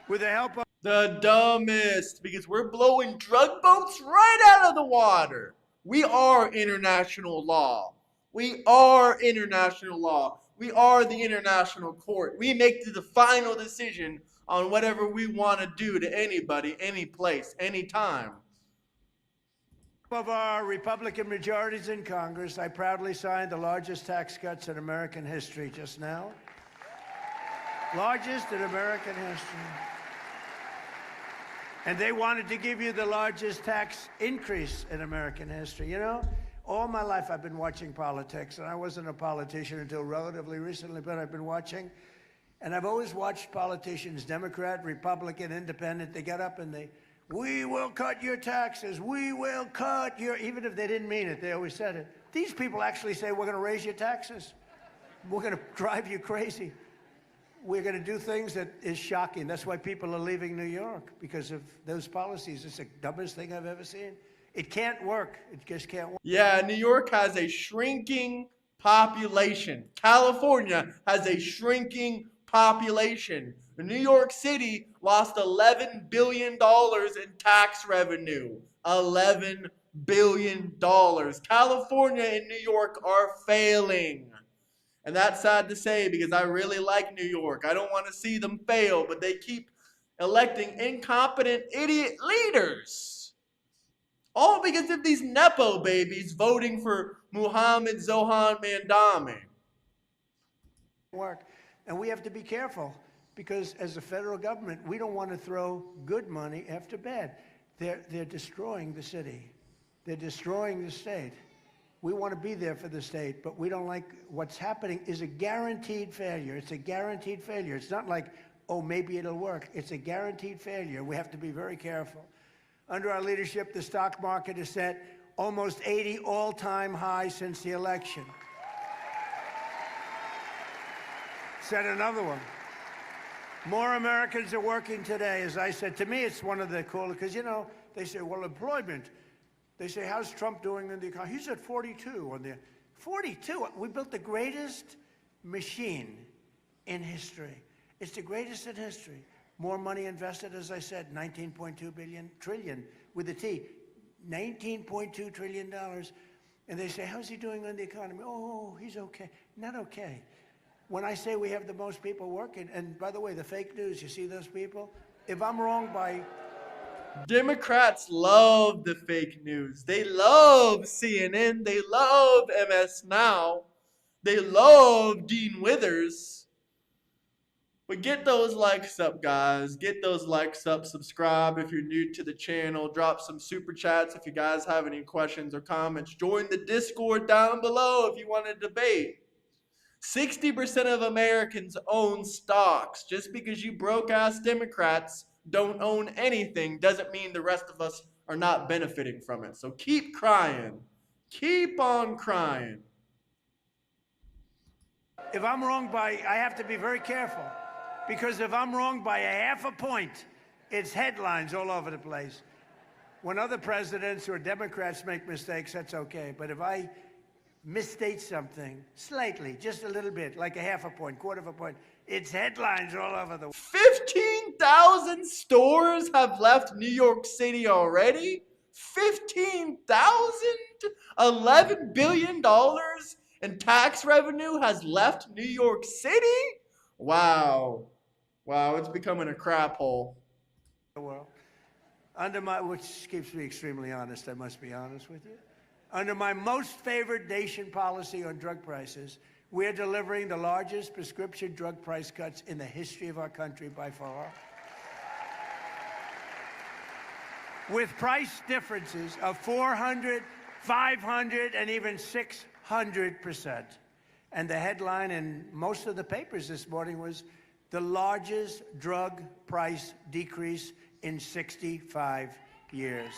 With the help of the dumbest, because we're blowing drug boats right out of the water. We are international law. We are international law. We are the international court. We make the final decision on whatever we want to do to anybody, any place, any time. Of our Republican majorities in Congress, I proudly signed the largest tax cuts in American history just now. Largest in American history. And they wanted to give you the largest tax increase in American history. You know, all my life I've been watching politics, and I wasn't a politician until relatively recently, but I've been watching. And I've always watched politicians, Democrat, Republican, Independent, they get up and we will cut your taxes, we will cut your, even if they didn't mean it, they always said it. These people actually say, we're gonna raise your taxes. We're gonna drive you crazy. We're gonna do things that is shocking. That's why people are leaving New York, because of those policies. It's the dumbest thing I've ever seen. It can't work, it just can't work. Yeah, New York has a shrinking population. California has a shrinking population. New York City lost $11 billion in tax revenue. $11 billion. California and New York are failing. And that's sad to say because I really like New York. I don't want to see them fail, but they keep electing incompetent idiot leaders. All because of these Nepo babies voting for Mohammed Zohan Mandami. Work. And we have to be careful because as a federal government, we don't want to throw good money after bad. They're destroying the city. They're destroying the state. We want to be there for the state, but we don't like what's happening is a guaranteed failure. It's a guaranteed failure. It's not like, oh, maybe it'll work. It's a guaranteed failure. We have to be very careful. Under our leadership, the stock market has set almost 80 all-time highs since the election. Set another one. More Americans are working today. As I said, to me, it's one of the cooler, because, you know, they say, well, employment. They say, how's Trump doing in the economy? He's at 42 on the 42. We built the greatest machine in history. It's the greatest in history. More money invested, as I said, 19.2 trillion with a T, $19.2 trillion. And they say, how's he doing on the economy? Oh, he's okay. Not okay. When I say we have the most people working, and by the way, the fake news, you see those people? If I'm wrong by... Democrats love the fake news. They love CNN. They love MS Now. They love Dean Withers. But get those likes up, guys. Get those likes up. Subscribe if you're new to the channel. Drop some super chats if you guys have any questions or comments. Join the Discord down below if you want to debate. 60% of Americans own stocks. Just because you broke-ass Democrats don't own anything doesn't mean the rest of us are not benefiting from it. So keep crying. Keep on crying. If I'm wrong by, I have to be very careful. Because if I'm wrong by a half a point, it's headlines all over the place. When other presidents or Democrats make mistakes, that's okay. But if I misstate something slightly, just a little bit, like a half a point, quarter of a point, it's headlines all over the world. 15,000 stores have left New York City already? 15,000? $11 billion in tax revenue has left New York City? Wow. Wow, it's becoming a crap hole. Under my, which keeps me extremely honest, I must be honest with you. Under my most favored nation policy on drug prices, we're delivering the largest prescription drug price cuts in the history of our country by far. With price differences of 400, 500, and even 600%. And the headline in most of the papers this morning was the largest drug price decrease in 65 years.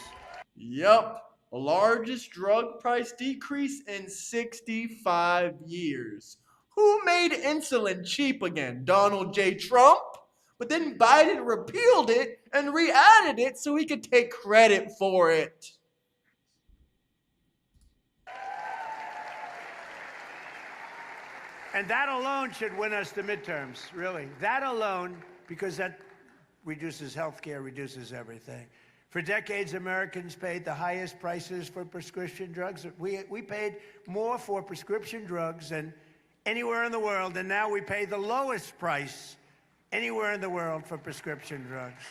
Yup. Largest drug price decrease in 65 years. Who made insulin cheap again? Donald J. Trump? But then Biden repealed it and re-added it so he could take credit for it. And that alone should win us the midterms, really. That alone, because that reduces health care, reduces everything. For decades, Americans paid the highest prices for prescription drugs. We paid more for prescription drugs than anywhere in the world, and now we pay the lowest price anywhere in the world for prescription drugs.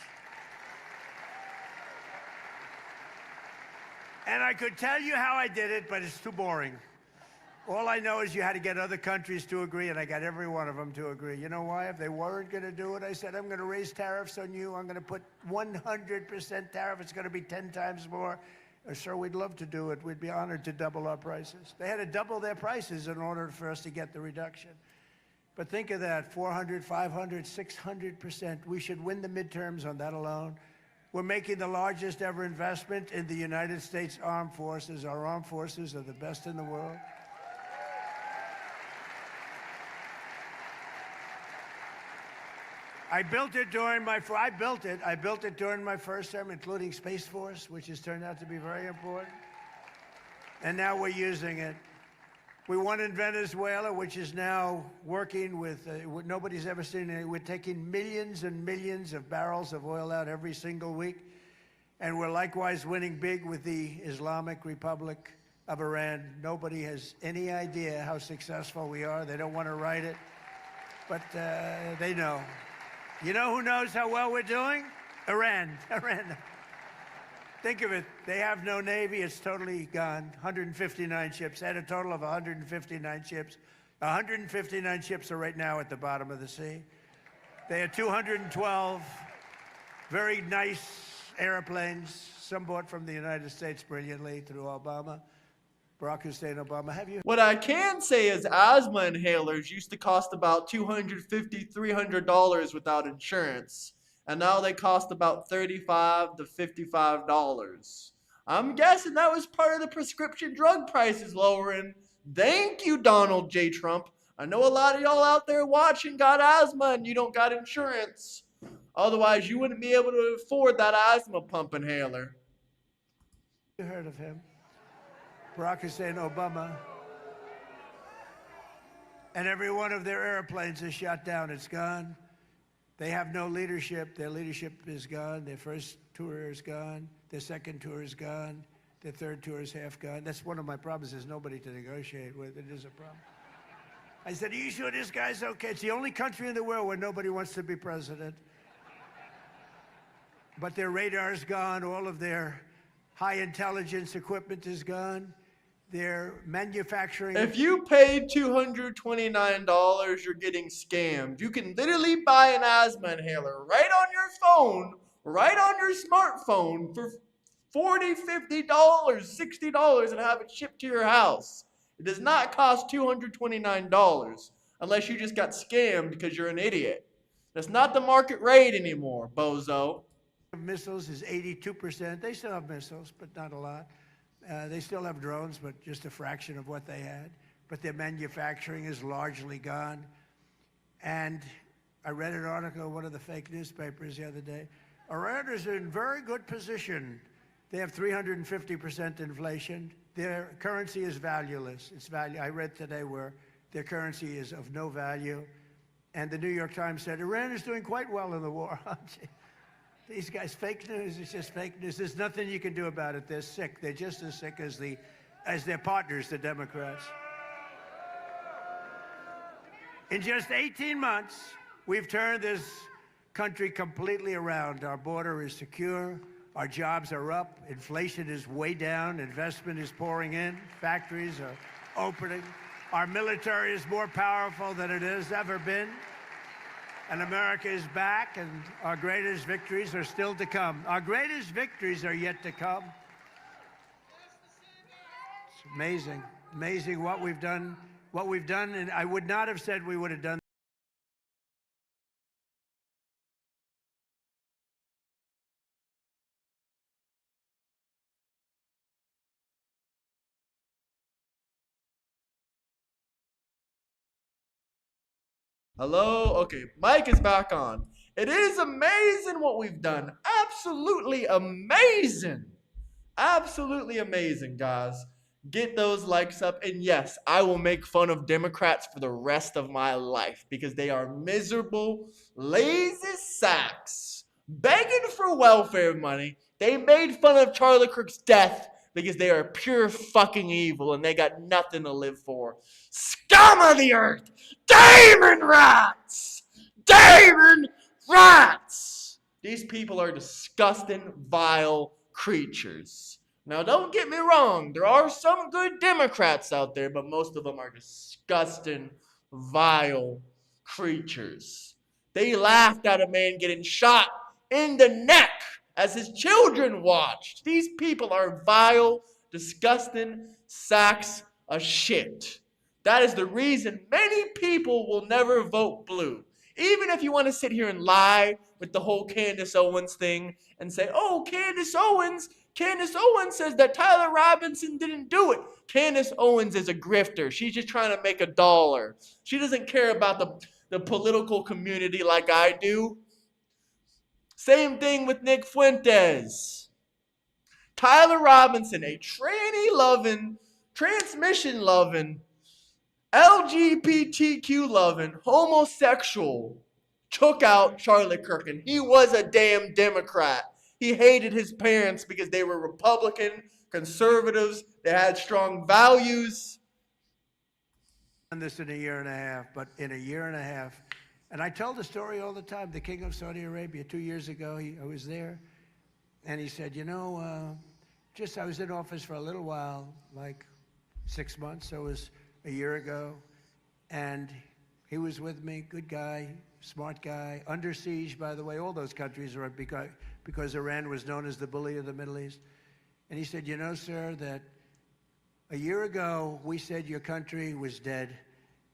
And I could tell you how I did it, but it's too boring. All I know is you had to get other countries to agree, and I got every one of them to agree. You know why? If they weren't going to do it, I said, I'm going to raise tariffs on you. I'm going to put 100% tariff. It's going to be 10 times more. Sure, we'd love to do it. We'd be honored to double our prices. They had to double their prices in order for us to get the reduction. But think of that, 400, 500, 600%. We should win the midterms on that alone. We're making the largest ever investment in the United States Armed Forces. Our armed forces are the best in the world. I built it during my first term, including Space Force, which has turned out to be very important. And now we're using it. We won in Venezuela, which is now working with what nobody's ever seen. We're taking millions and millions of barrels of oil out every single week. And we're likewise winning big with the Islamic Republic of Iran. Nobody has any idea how successful we are. They don't want to write it, but they know. You know who knows how well we're doing? Iran. Iran. Think of it. They have no Navy. It's totally gone. 159 ships. They had a total of 159 ships. 159 ships are right now at the bottom of the sea. They had 212 very nice airplanes, some bought from the United States brilliantly through Obama. Barack Hussein Obama. Have you? What I can say is asthma inhalers used to cost about $250, $300 without insurance. And now they cost about $35 to $55. I'm guessing that was part of the prescription drug prices lowering. Thank you, Donald J. Trump. I know a lot of y'all out there watching got asthma and you don't got insurance. Otherwise, you wouldn't be able to afford that asthma pump inhaler. You heard of him? Barack Hussein Obama. And every one of their airplanes is shot down. It's gone. They have no leadership. Their leadership is gone. Their first tour is gone. Their second tour is gone. Their third tour is half gone. That's one of my problems. There's nobody to negotiate with. It is a problem. I said, are you sure this guy's okay? It's the only country in the world where nobody wants to be president. But their radar's gone. All of their high intelligence equipment is gone. Their manufacturing. If you paid $229, you're getting scammed. You can literally buy an asthma inhaler right on your phone, right on your smartphone for $40, $50, $60 and have it shipped to your house. It does not cost $229 unless you just got scammed because you're an idiot. That's not the market rate anymore, bozo. Missiles is 82%. They still have missiles, but not a lot. They still have drones, but just a fraction of what they had. But their manufacturing is largely gone. And I read an article in one of the fake newspapers the other day. Iran is in very good position. They have 350% inflation. Their currency is valueless. I read today where their currency is of no value. And the New York Times said, Iran is doing quite well in the war. These guys, fake news, it's just fake news. There's nothing you can do about it. They're sick. They're just as sick as their partners, the Democrats. In just 18 months, we've turned this country completely around. Our border is secure. Our jobs are up. Inflation is way down. Investment is pouring in. Factories are opening. Our military is more powerful than it has ever been. And America is back, and our greatest victories are still to come. Our greatest victories are yet to come. It's amazing, amazing what we've done, and I would not have said we would have done. Hello? Okay, mic is back on. It is amazing what we've done. Absolutely amazing. Absolutely amazing, guys. Get those likes up. And yes, I will make fun of Democrats for the rest of my life because they are miserable, lazy sacks, begging for welfare money. They made fun of Charlie Kirk's death because they are pure fucking evil and they got nothing to live for. Scum of the earth! Demon rats! Demon rats! These people are disgusting, vile creatures. Now, don't get me wrong, there are some good Democrats out there, but most of them are disgusting, vile creatures. They laughed at a man getting shot in the neck as his children watched. These people are vile, disgusting sacks of shit. That is the reason many people will never vote blue. Even if you want to sit here and lie with the whole Candace Owens thing and say, oh, Candace Owens says that Tyler Robinson didn't do it. Candace Owens is a grifter. She's just trying to make a dollar. She doesn't care about the political community like I do. Same thing with Nick Fuentes. Tyler Robinson, a tranny-loving, transmission-loving, LGBTQ-loving, homosexual, took out Charlie Kirk, and he was a damn Democrat. He hated his parents because they were Republican, conservatives, they had strong values. Done this in a year and a half, but in a year and a half, and I tell the story all the time, the King of Saudi Arabia, 2 years ago, I was there, and he said, you know, I was in office for a little while, like 6 months, so it was a year ago, and he was with me, good guy, smart guy, under siege, by the way. All those countries are because Iran was known as the bully of the Middle East. And he said, you know, sir, that a year ago we said your country was dead,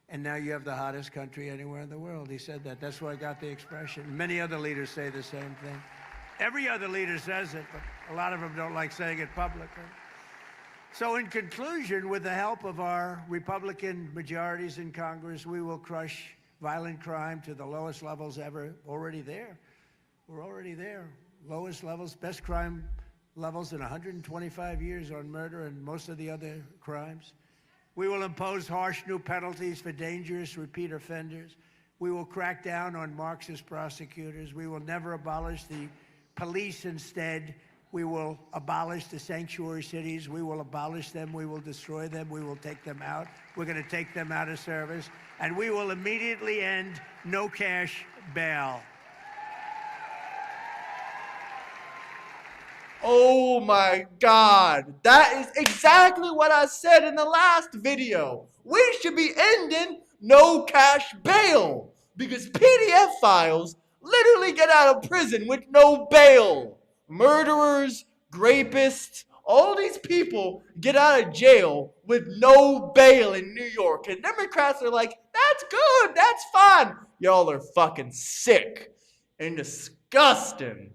and now you have the hottest country anywhere in the world. He said that. That's where I got the expression. Many other leaders say the same thing. Every other leader says it, but a lot of them don't like saying it publicly. So in conclusion, with the help of our Republican majorities in Congress, we will crush violent crime to the lowest levels ever. Already there. We're already there. Lowest levels, best crime levels in 125 years on murder and most of the other crimes. We will impose harsh new penalties for dangerous repeat offenders. We will crack down on Marxist prosecutors. We will never abolish the police. Instead, we will abolish the sanctuary cities. We will abolish them. We will destroy them. We will take them out. We're going to take them out of service. And we will immediately end no cash bail. Oh my God. That is exactly what I said in the last video. We should be ending no cash bail because PDF files literally get out of prison with no bail. Murderers, rapists, all these people get out of jail with no bail in New York. And Democrats are like, that's good, that's fine. Y'all are fucking sick and disgusting.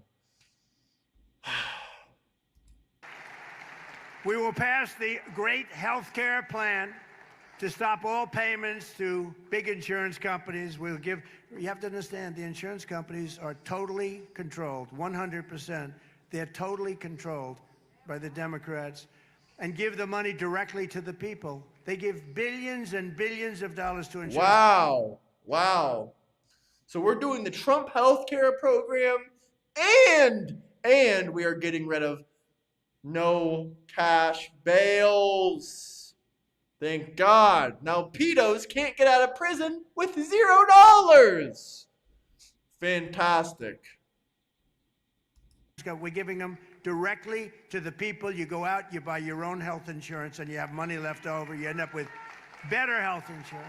We will pass the great health care plan to stop all payments to big insurance companies. We'll give, you have to understand, the insurance companies are totally controlled, 100%. They're totally controlled by the Democrats, and give the money directly to the people. They give billions and billions of dollars to insurance. Wow. Wow. So we're doing the Trump health care program, and we are getting rid of no cash bails. Thank God. Now pedos can't get out of prison with $0. Fantastic. We're giving them directly to the people. You go out, you buy your own health insurance, and you have money left over. You end up with better health insurance.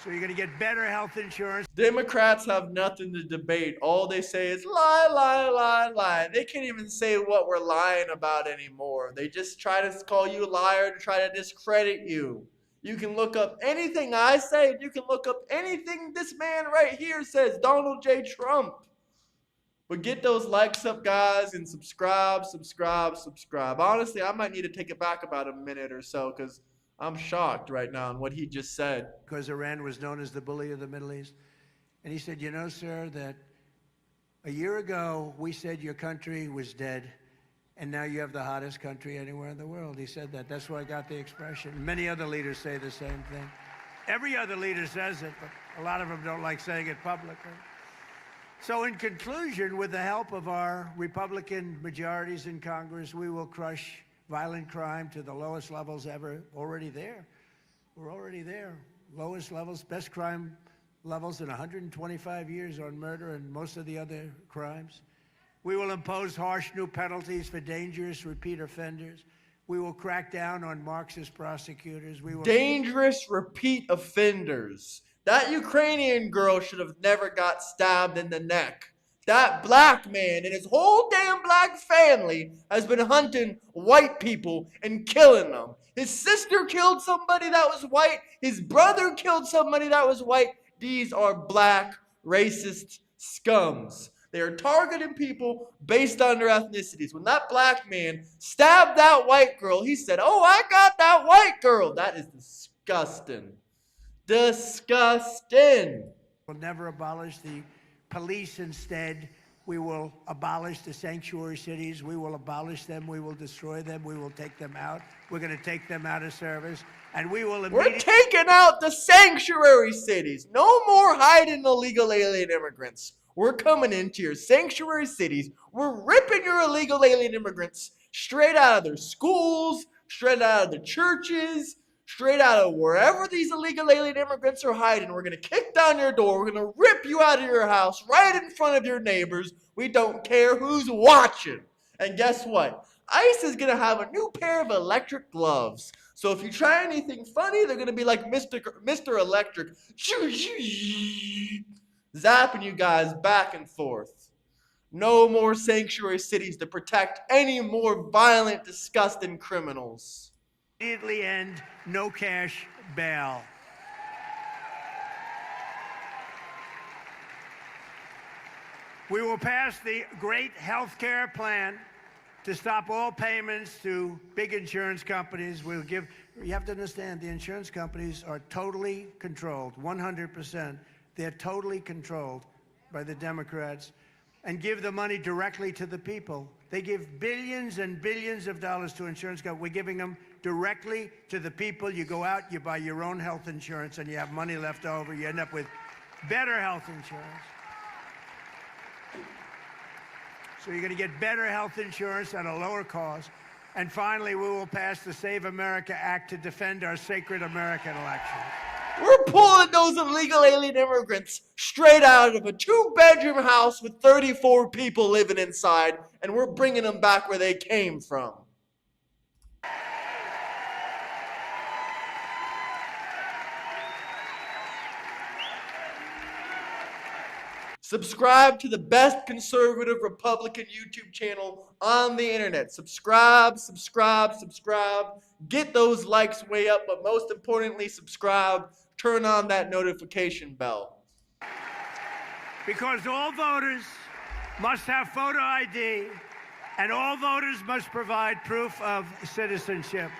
So you're going to get better health insurance. Democrats have nothing to debate. All they say is lie, lie, lie, lie. They can't even say what we're lying about anymore. They just try to call you a liar to try to discredit you. You can look up anything I say. You can look up anything this man right here says, Donald J. Trump. But get those likes up, guys, and subscribe. Honestly, I might need to take it back about a minute or so because I'm shocked right now on what he just said. Because Iran was known as the bully of the Middle East. And he said, you know, sir, that a year ago we said your country was dead, and now you have the hottest country anywhere in the world. He said that. That's where I got the expression. Many other leaders say the same thing. Every other leader says it, but a lot of them don't like saying it publicly. So in conclusion, with the help of our Republican majorities in Congress, we will crush violent crime to the lowest levels ever. Already there. We're already there. Lowest levels, best crime levels in 125 years on murder and most of the other crimes. We will impose harsh new penalties for dangerous repeat offenders. We will crack down on Marxist prosecutors. We will Dangerous repeat offenders. That Ukrainian girl should have never got stabbed in the neck. That black man and his whole damn black family has been hunting white people and killing them. His sister killed somebody that was white. His brother killed somebody that was white. These are black racist scums. They are targeting people based on their ethnicities. When that black man stabbed that white girl, he said, "Oh, I got that white girl." That is disgusting. Disgusting. We'll never abolish the police. Instead, we will abolish the sanctuary cities. We will abolish them. We will destroy them. We will take them out. We're going to take them out of service. And we will We're taking out the sanctuary cities. No more hiding illegal alien immigrants. We're coming into your sanctuary cities. We're ripping your illegal alien immigrants straight out of their schools, straight out of the churches, straight out of wherever these illegal alien immigrants are hiding. We're going to kick down your door. We're going to rip you out of your house right in front of your neighbors. We don't care who's watching. And guess what? ICE is going to have a new pair of electric gloves. So if you try anything funny, they're going to be like Mr. Electric, zapping you guys back and forth. No more sanctuary cities to protect any more violent, disgusting criminals. immediately end no cash bail. We will pass the great health care plan to stop all payments to big insurance companies. We'll give, you have to understand, the insurance companies are totally controlled, 100%. They're totally controlled by the Democrats, and give the money directly to the people. They give billions and billions of dollars to insurance companies. We're giving them directly to the people. You go out, you buy your own health insurance, and you have money left over. You end up with better health insurance. So you're going to get better health insurance at a lower cost. And finally, we will pass the Save America Act to defend our sacred American elections. We're pulling those illegal alien immigrants straight out of a 2-bedroom house with 34 people living inside, and we're bringing them back where they came from. Subscribe to the best conservative Republican YouTube channel on the internet. Subscribe, subscribe, subscribe. Get those likes way up, but most importantly, subscribe. Turn on that notification bell. Because all voters must have photo ID, and all voters must provide proof of citizenship.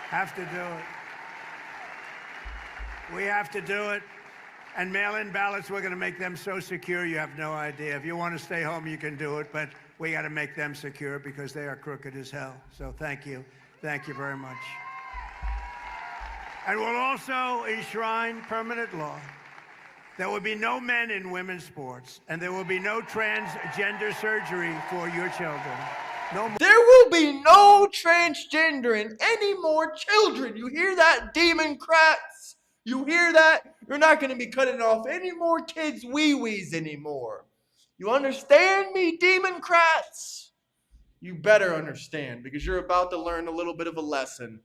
Have to do it. We have to do it. And mail-in ballots, we're going to make them so secure you have no idea. If you want to stay home, you can do it, but we got to make them secure because they are crooked as hell. So thank you. Thank you very much. And we'll also enshrine permanent law. There will be no men in women's sports, and there will be no transgender surgery for your children. No more. There will be no transgender in any more children. You hear that, Democrats? You hear that? You're not going to be cutting off any more kids' wee-wees anymore. You understand me, Democrats? You better understand, because you're about to learn a little bit of a lesson.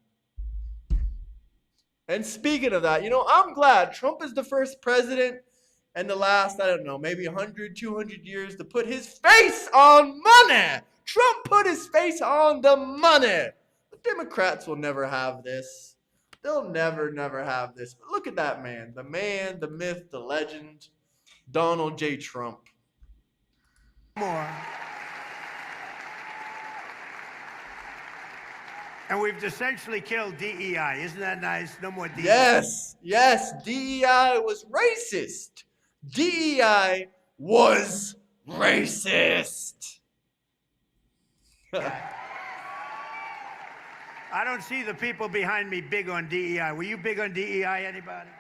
And speaking of that, you know, I'm glad Trump is the first president in the last, I don't know, maybe 100, 200 years to put his face on money. Trump put his face on the money. The Democrats will never have this. They'll never, never have this. But look at that man, the myth, the legend, Donald J. Trump. More. And we've essentially killed DEI. Isn't that nice? No more DEI. Yes, yes, DEI was racist. DEI was racist. I don't see the people behind me big on DEI. Were you big on DEI, anybody?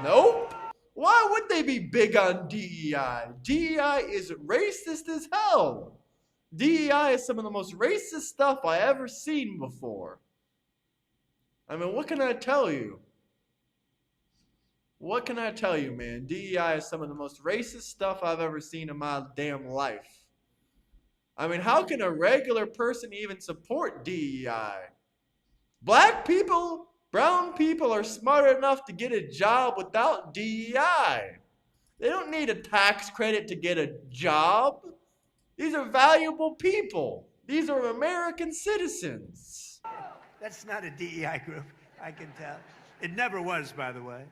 Nope. Why would they be big on DEI? DEI is racist as hell. DEI is some of the most racist stuff I ever seen before. I mean, what can I tell you? What can I tell you, man? DEI is some of the most racist stuff I've ever seen in my damn life. I mean, how can a regular person even support DEI? Black people, brown people are smart enough to get a job without DEI. They don't need a tax credit to get a job. These are valuable people. These are American citizens. That's not a DEI group, I can tell. It never was, by the way.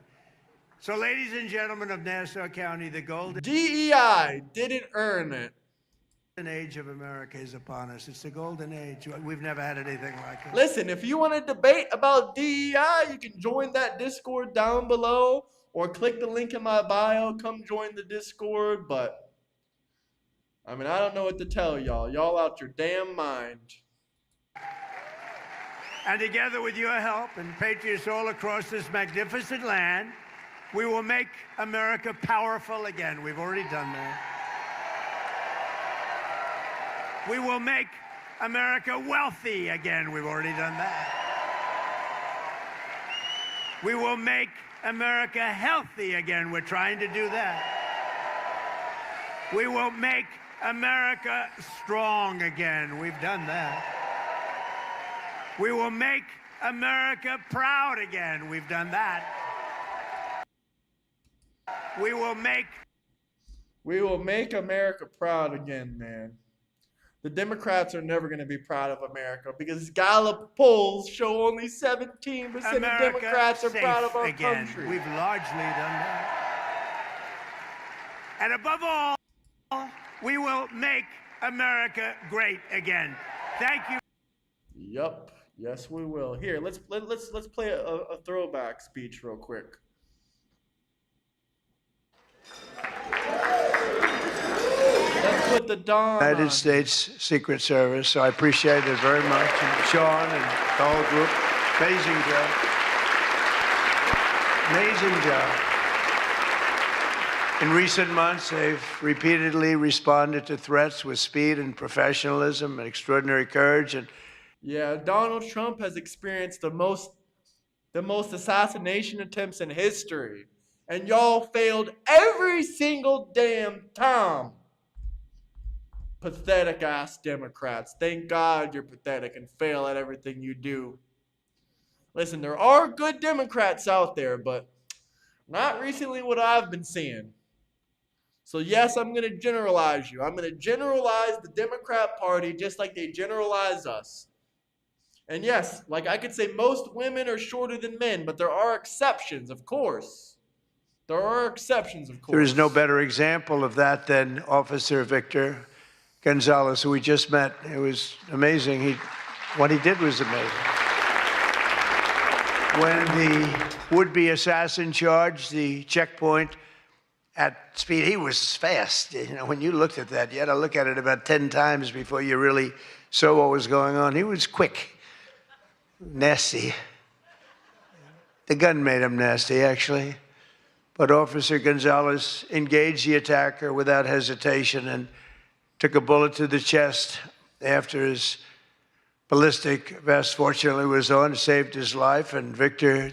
So, ladies and gentlemen of Nassau County, the golden DEI didn't earn it. age of America is upon us. It's the golden age. We've never had anything like it. Listen, if you want to debate about DEI, you can join that Discord down below or click the link in my bio. Come join the Discord. But, I mean, I don't know what to tell y'all. Y'all out your damn mind. And together with your help and patriots all across this magnificent land, we will make America powerful again. We've already done that. We will make America wealthy again. We've already done that. We will make America healthy again. We're trying to do that. We will make America strong again. We've done that. We will make America proud again. We've done that. We will make America proud again, man. The Democrats are never going to be proud of America because Gallup polls show only 17% of Democrats are proud of our country. We've largely done that. And above all, we will make America great again. Thank you. Yup. Yes, we will. Here, let's play a throwback speech real quick. Let's put the Don United on. States Secret Service, so I appreciate it very much. And Sean and the whole group, amazing job. Amazing job. In recent months, they've repeatedly responded to threats with speed and professionalism and extraordinary courage. And yeah, Donald Trump has experienced the most assassination attempts in history. And y'all failed every single damn time. Pathetic ass Democrats. Thank God you're pathetic and fail at everything you do. Listen, there are good Democrats out there, but not recently what I've been seeing. So yes, I'm going to generalize you. I'm going to generalize the Democrat Party just like they generalize us. And yes, like I could say most women are shorter than men, but there are exceptions, of course. There are exceptions, of course. there is no better example of that than Officer Victor Gonzalez, who we just met. It was amazing. What he did was amazing. When the would-be assassin charged the checkpoint at speed, he was fast. You know, when you looked at that, you had to look at it about 10 times before you really saw what was going on. He was quick. Nasty. The gun made him nasty, actually. But Officer Gonzalez engaged the attacker without hesitation and took a bullet to the chest after his ballistic vest, fortunately, was on, saved his life. And Victor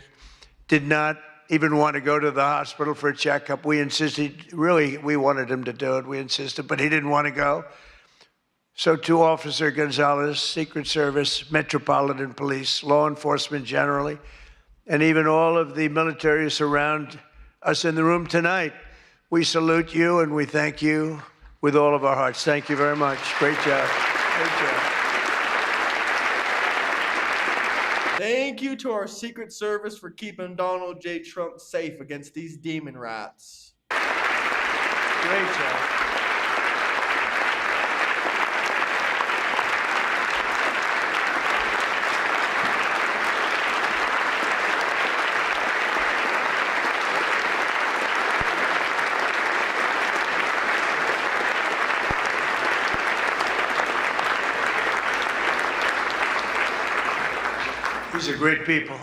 did not even want to go to the hospital for a checkup. We insisted, really, we wanted him to do it. We insisted, but he didn't want to go. So to Officer Gonzalez, Secret Service, Metropolitan Police, law enforcement generally, and even all of the military surround us in the room tonight, we salute you and we thank you with all of our hearts. Thank you very much. Great job. Great job. Thank you to our Secret Service for keeping Donald J. Trump safe against these demon rats. Great job. These are great people.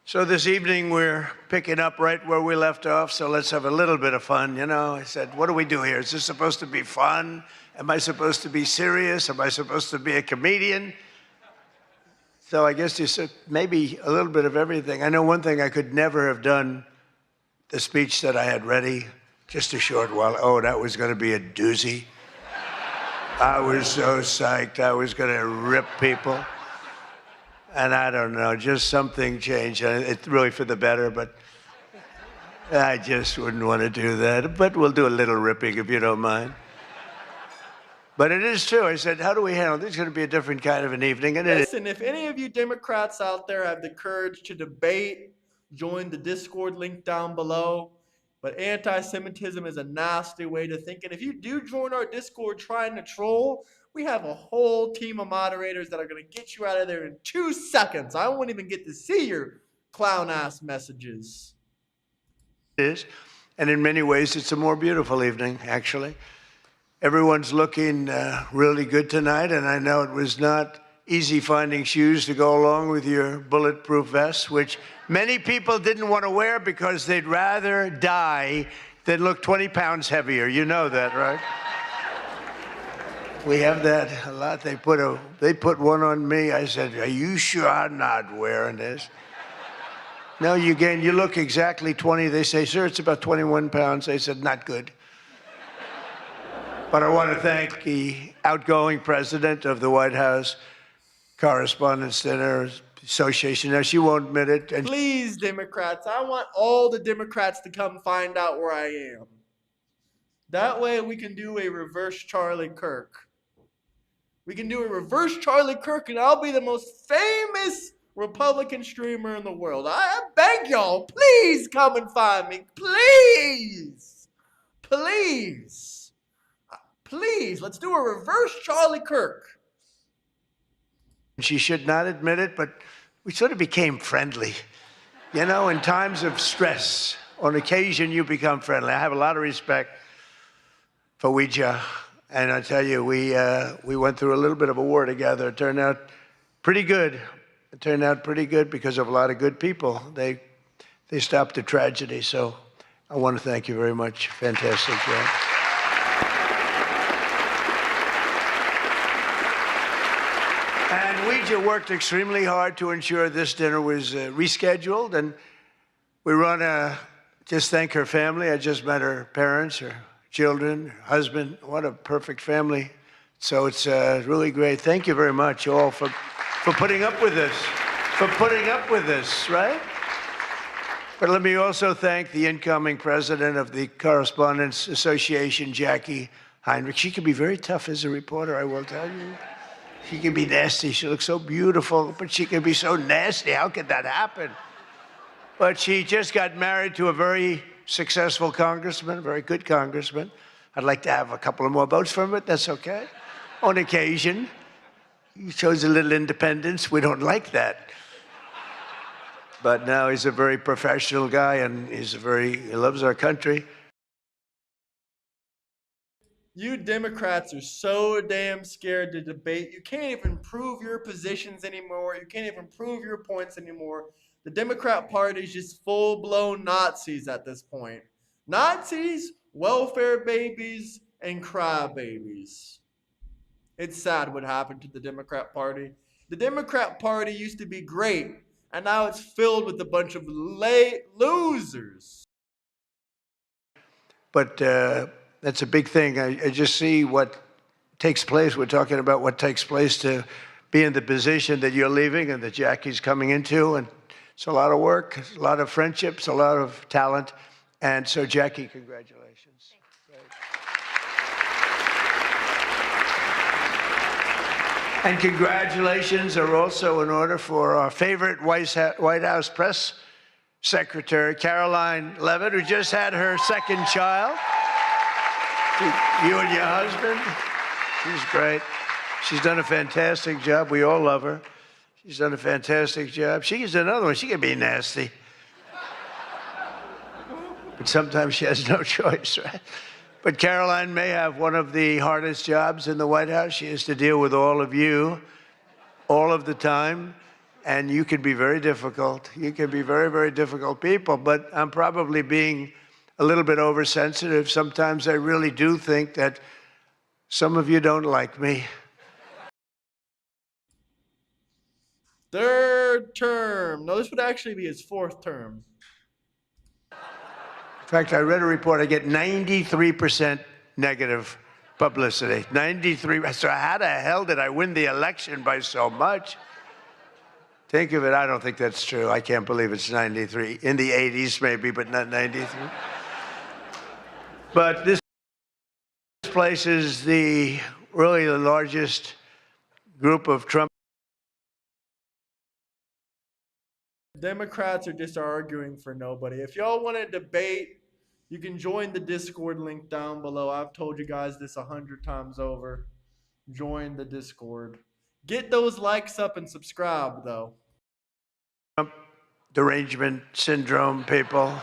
So this evening we're picking up right where we left off, so let's have a little bit of fun. You know, I said, what do we do here? Is this supposed to be fun? Am I supposed to be serious? Am I supposed to be a comedian? So I guess you said maybe a little bit of everything. I know one thing I could never have done the speech that I had ready just a short while. Oh, that was going to be a doozy. I was so psyched. I was going to rip people. And I don't know, just something changed. It's really for the better, but I just wouldn't want to do that. But we'll do a little ripping if you don't mind. But it is true. I said, how do we handle this? It's going to be a different kind of an evening. And Listen, if any of you Democrats out there have the courage to debate, join the Discord link down below. But anti-Semitism is a nasty way to think. And if you do join our Discord trying to troll, we have a whole team of moderators that are going to get you out of there in 2 seconds. I won't even get to see your clown-ass messages. it is. And in many ways, it's a more beautiful evening, actually. Everyone's looking really good tonight, and I know it was not easy finding shoes to go along with your bulletproof vests, which many people didn't want to wear because they'd rather die than look 20 pounds heavier. You know that, right? We have that a lot. They put one on me. I said, are you sure I'm not wearing this? No, you look exactly 20. They say, sir, it's about 21 pounds. They said, not good. But I want to thank the outgoing president of the White House Correspondents' Dinner Association. Now, she won't admit it. And Please, Democrats, I want all the Democrats to come find out where I am. That way we can do a reverse Charlie Kirk. We can do a reverse Charlie Kirk, and I'll be the most famous Republican streamer in the world. I beg y'all, please come and find me. Please. Please. Please, let's do a reverse Charlie Kirk. she should not admit it, but we sort of became friendly. You know, in times of stress, on occasion you become friendly. I have a lot of respect for Ouija. And I tell you, we went through a little bit of a war together. It turned out pretty good. It turned out pretty good because of a lot of good people. They stopped the tragedy. So I want to thank you very much. Fantastic job. And Ouija worked extremely hard to ensure this dinner was rescheduled. And we want to just thank her family. I just met her parents, her children, her husband. What a perfect family. So it's really great. Thank you very much, all, for putting up with this. For putting up with this, right? But let me also thank the incoming president of the Correspondents Association, Jackie Heinrich. She can be very tough as a reporter, I will tell you. She can be nasty. She looks so beautiful, but she can be so nasty. How could that happen? But she just got married to a very successful congressman, a very good congressman. I'd like to have a couple of more votes from it. That's okay. On occasion, he shows a little independence. We don't like that. But now he's a very professional guy, and he loves our country. You Democrats are so damn scared to debate. You can't even prove your positions anymore. You can't even prove your points anymore. The Democrat Party is just full-blown Nazis at this point. Nazis, welfare babies, and crybabies. It's sad what happened to the Democrat Party. The Democrat Party used to be great, and now it's filled with a bunch of losers. But that's a big thing. I just see what takes place. We're talking about what takes place to be in the position that you're leaving and that Jackie's coming into. And it's a lot of work, a lot of friendships, a lot of talent. And so, Jackie, congratulations. And congratulations are also in order for our favorite White House press secretary, Caroline Levitt, who just had her second child. You and your husband. She's great. She's done a fantastic job. We all love her. She's done a fantastic job. She's another one. She can be nasty. But sometimes she has no choice, right? But Caroline may have one of the hardest jobs in the White House. She has to deal with all of you all of the time. And you can be very difficult. You can be very, very difficult people. But I'm probably being a little bit oversensitive. Sometimes I really do think that some of you don't like me. Third term. No, this would actually be his fourth term. fact, I read a report, I get 93% negative publicity. 93. So how the hell did I win the election by so much? Think of it, I don't think that's true. I can't believe it's 93. In the 80s maybe, but not 93. But this place is really the largest group of Trump. Democrats are just arguing for nobody. If y'all want to debate, you can join the Discord link down below. I've told you guys this 100 times over. Join the Discord. Get those likes up and subscribe, though. Derangement syndrome people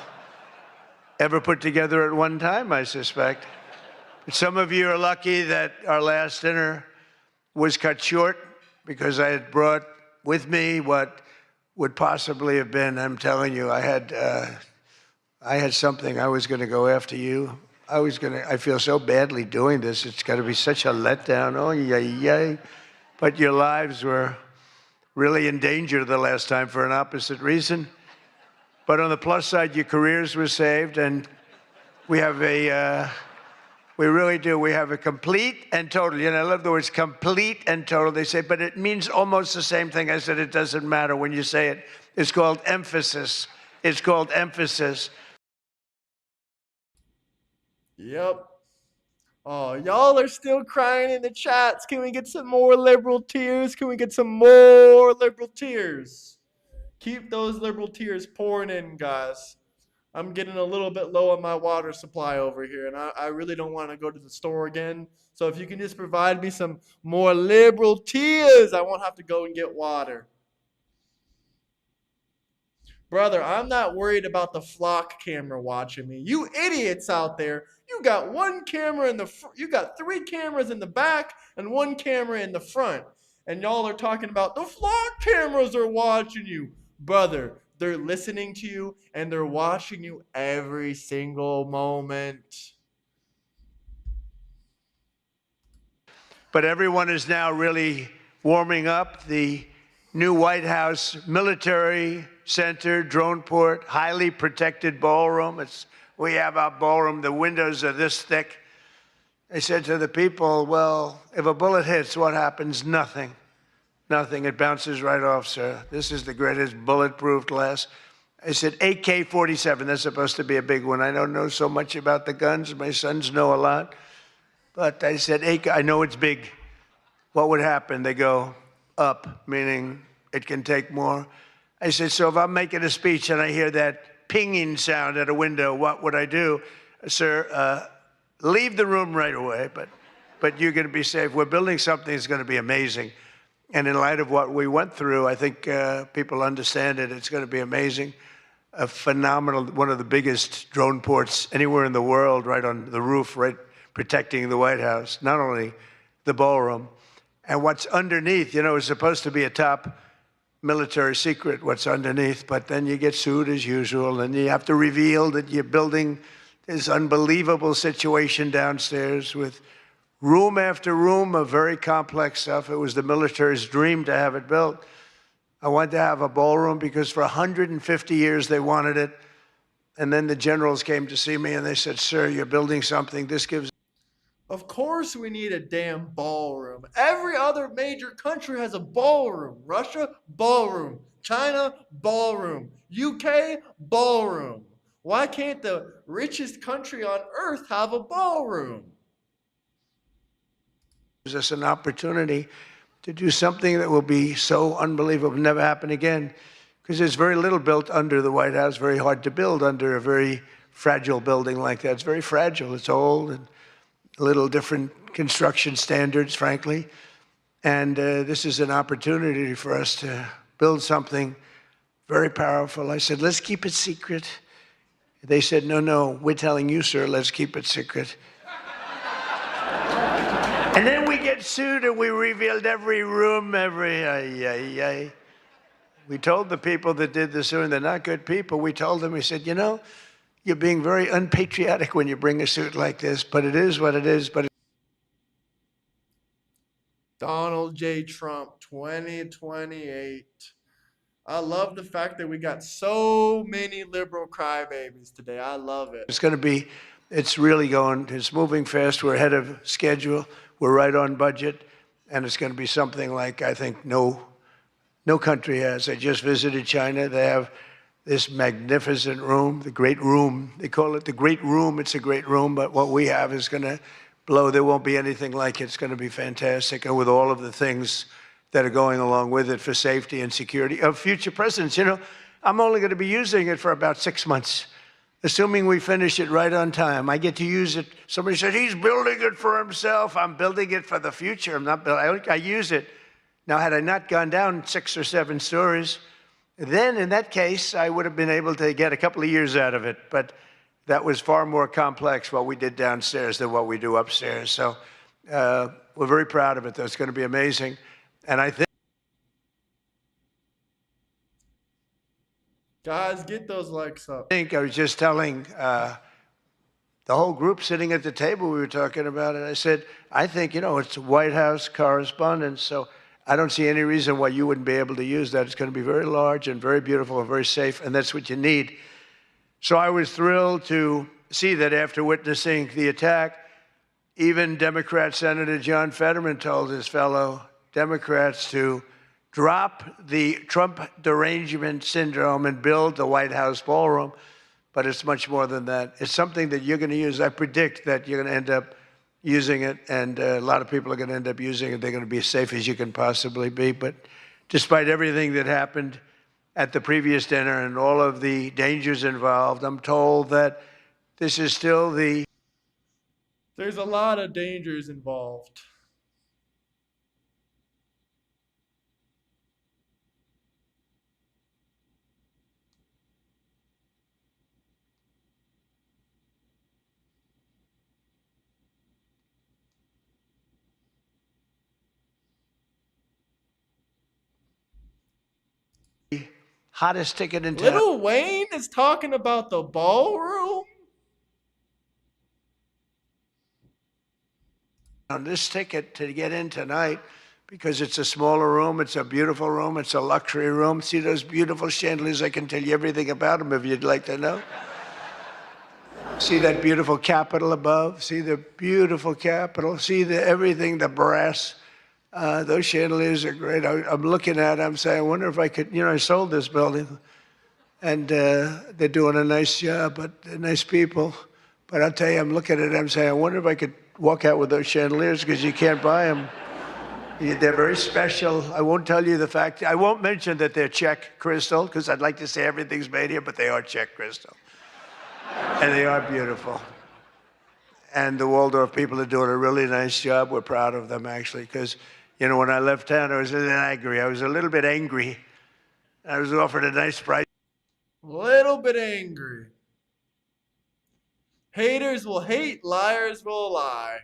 ever put together at one time, I suspect. Some of you are lucky that our last dinner was cut short because I had brought with me what would possibly have been, I'm telling you, I had something. I was going to go after you. I feel so badly doing this. It's got to be such a letdown. Oh, yay. But your lives were really in danger the last time for an opposite reason. But on the plus side, your careers were saved, and we have we really do. We have a complete and total. You know, I love the words complete and total. They say, but it means almost the same thing. I said, it doesn't matter when you say it. It's called emphasis. It's called emphasis. Yep. Oh, y'all are still crying in the chats. Can we get some more liberal tears? Can we get some more liberal tears? Keep those liberal tears pouring in, guys. I'm getting a little bit low on my water supply over here, and I really don't want to go to the store again. So if you can just provide me some more liberal tears, I won't have to go and get water. Brother, I'm not worried about the flock camera watching me. You idiots out there, you got one camera in the you got 3 cameras in the back and 1 camera in the front. And y'all are talking about the flock cameras are watching you. Brother, they're listening to you and they're watching you every single moment. But everyone is now really warming up. The new White House Military Center, drone port, highly protected ballroom. We have our ballroom, the windows are this thick. They said to the people, well, if a bullet hits, what happens? Nothing. Nothing. It bounces right off, sir. This is the greatest bulletproof glass. I said, AK-47, that's supposed to be a big one. I don't know so much about the guns. My sons know a lot. But I said, I know it's big. What would happen? They go up, meaning it can take more. I said, so if I'm making a speech and I hear that pinging sound at a window, what would I do? Sir, leave the room right away, but you're going to be safe. We're building something that's going to be amazing. And in light of what we went through, I think people understand it. It's going to be amazing. A phenomenal, one of the biggest drone ports anywhere in the world, right on the roof, right protecting the White House, not only the ballroom. And what's underneath, you know, is supposed to be a top military secret, what's underneath, but then you get sued as usual, and you have to reveal that you're building this unbelievable situation downstairs with room after room of very complex stuff. It was the military's dream to have it built. I wanted to have a ballroom because for 150 years they wanted it. And then the generals came to see me and they said, sir, you're building something. This gives... Of course we need a damn ballroom. Every other major country has a ballroom. Russia, ballroom. China, ballroom. UK, ballroom. Why can't the richest country on earth have a ballroom? Gives us an opportunity to do something that will be so unbelievable, never happen again. Because there's very little built under the White House, very hard to build under a very fragile building like that. It's very fragile, it's old, and a little different construction standards, frankly. And this is an opportunity for us to build something very powerful. I said, let's keep it secret. They said, no, we're telling you, sir, let's keep it secret. And then we get sued and we revealed every room, We told the people that did the suing, they're not good people. We told them, we said, you know, you're being very unpatriotic when you bring a suit like this, but it is what it is. But Donald J. Trump, 2028. I love the fact that we got so many liberal crybabies today. I love it. It's really going, it's moving fast. We're ahead of schedule. We're right on budget. And it's going to be something like, I think, no country has. I just visited China. They have this magnificent room, the Great Room. They call it the Great Room. It's a great room, but what we have is going to blow. There won't be anything like it. It's going to be fantastic. And with all of the things that are going along with it for safety and security of future presidents. You know, I'm only going to be using it for about 6 months, assuming we finish it right on time. I get to use it. Somebody said, he's building it for himself. I'm building it for the future. I'm not building, I use it. Now, had I not gone down 6 or 7 stories, then in that case, I would have been able to get a couple of years out of it. But that was far more complex, what we did downstairs, than what we do upstairs. So we're very proud of it, though. It's going to be amazing. And I think, Guys, get those likes up. I was just telling the whole group sitting at the table we were talking about it. I said, I think, you know, it's White House correspondence, so I don't see any reason why you wouldn't be able to use that. It's going to be very large and very beautiful and very safe, and that's what you need. So I was thrilled to see that after witnessing the attack, even Democrat Senator John Fetterman told his fellow Democrats to drop the Trump derangement syndrome and build the White House ballroom. But it's much more than that. It's something that you're going to use. I predict that you're going to end up using it, and a lot of people are going to end up using it. They're going to be as safe as you can possibly be. But despite everything that happened at the previous dinner and all of the dangers involved, I'm told that this is still the... There's a lot of dangers involved. hottest ticket in town. Lil Wayne is talking about the ballroom? On this ticket to get in tonight, because it's a smaller room, it's a beautiful room, it's a luxury room. See those beautiful chandeliers? I can tell you everything about them if you'd like to know. See that beautiful Capitol above? See the beautiful Capitol? See the everything, the brass. Those chandeliers are great. I'm looking at them, saying, I wonder if I could, you know, I sold this building, and they're doing a nice job, but they're nice people. But I'll tell you, I'm looking at them, saying, I wonder if I could walk out with those chandeliers, because you can't buy them. They're very special. I won't tell you the fact. I won't mention that they're Czech crystal, because I'd like to say everything's made here, but they are Czech crystal. And they are beautiful. And the Waldorf people are doing a really nice job. We're proud of them, actually, because, you know, when I left town, I was a little angry. I was a little bit angry. I was offered a nice price. Little bit angry. Haters will hate, liars will lie.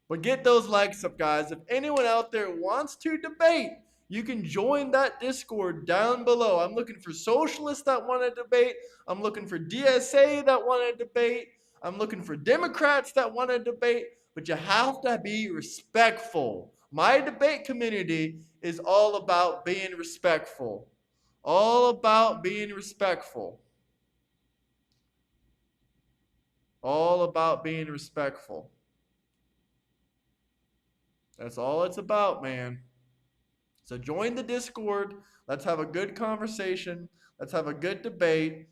But get those likes up, guys. If anyone out there wants to debate, you can join that Discord down below. I'm looking for socialists that want to debate. I'm looking for DSA that want to debate. I'm looking for Democrats that want to debate. But you have to be respectful. My debate community is all about being respectful. All about being respectful. All about being respectful. That's all it's about, man. So join the Discord. Let's have a good conversation. Let's have a good debate.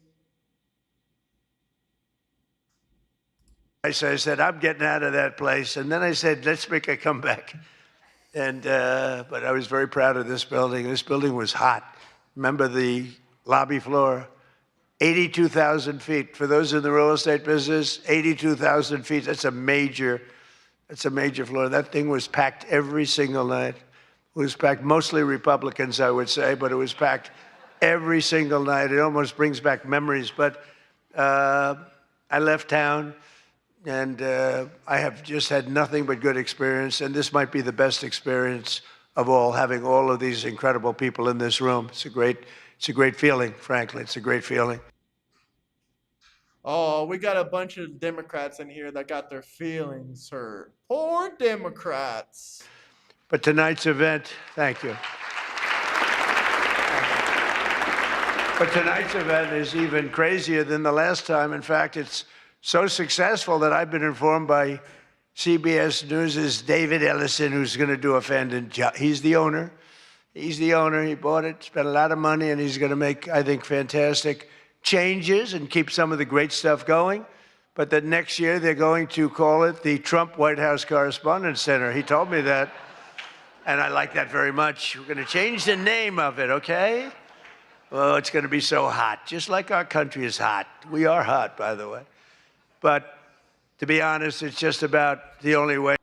I said, I'm getting out of that place. And then I said, let's make a comeback. And but I was very proud of this building. This building was hot. Remember the lobby floor? 82,000 feet. For those in the real estate business, 82,000 feet. That's a major floor. That thing was packed every single night. It was packed, mostly Republicans, I would say, but it was packed every single night. It almost brings back memories. But I left town, and I have just had nothing but good experience. And this might be the best experience of all, having all of these incredible people in this room. It's a great feeling, frankly. It's a great feeling. Oh, we got a bunch of Democrats in here that got their feelings hurt. Poor Democrats. But tonight's event, thank you. But tonight's event is even crazier than the last time. In fact, it's so successful that I've been informed by CBS News' David Ellison, who's going to do a fantastic job. He's the owner. He's the owner. He bought it, spent a lot of money, and he's going to make, I think, fantastic changes and keep some of the great stuff going. But that next year they're going to call it the Trump White House Correspondents Center. He told me that, and I like that very much. We're going to change the name of it, okay? Oh, it's going to be so hot, just like our country is hot. We are hot, by the way. But to be honest, it's just about the only way.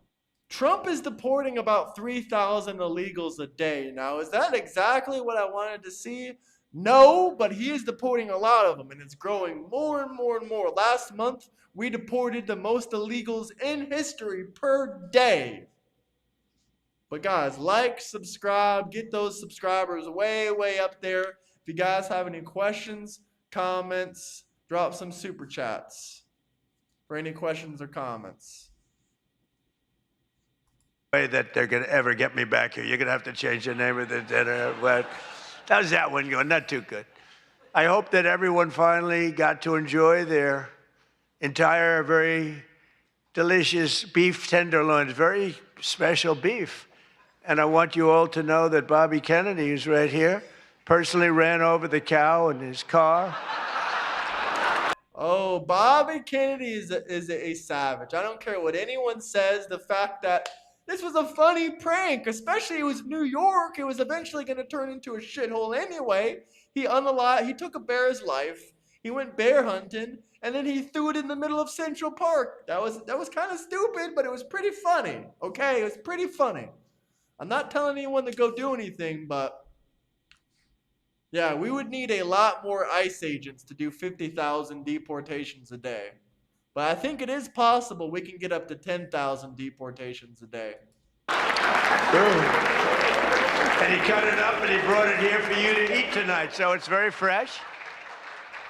Trump is deporting about 3,000 illegals a day. Now, is that exactly what I wanted to see? No, but he is deporting a lot of them, and it's growing more and more and more. Last month, we deported the most illegals in history per day. But guys, like, subscribe, get those subscribers way, way up there. If you guys have any questions, comments, drop some super chats for any questions or comments. Way that they're going to ever get me back here. You're going to have to change the name of the dinner. But how's that one going? Not too good. I hope that everyone finally got to enjoy their entire, very delicious beef tenderloins, very special beef. And I want you all to know that Bobby Kennedy, who's right here, personally ran over the cow in his car. Oh, Bobby Kennedy is a savage. I don't care what anyone says. The fact that this was a funny prank, especially it was New York. It was eventually going to turn into a shithole anyway. He took a bear's life. He went bear hunting, and then he threw it in the middle of Central Park. That was kind of stupid, but it was pretty funny. Okay, it was pretty funny. I'm not telling anyone to go do anything, but yeah, we would need a lot more ICE agents to do 50,000 deportations a day. But I think it is possible we can get up to 10,000 deportations a day. And he cut it up and he brought it here for you to eat tonight, so it's very fresh.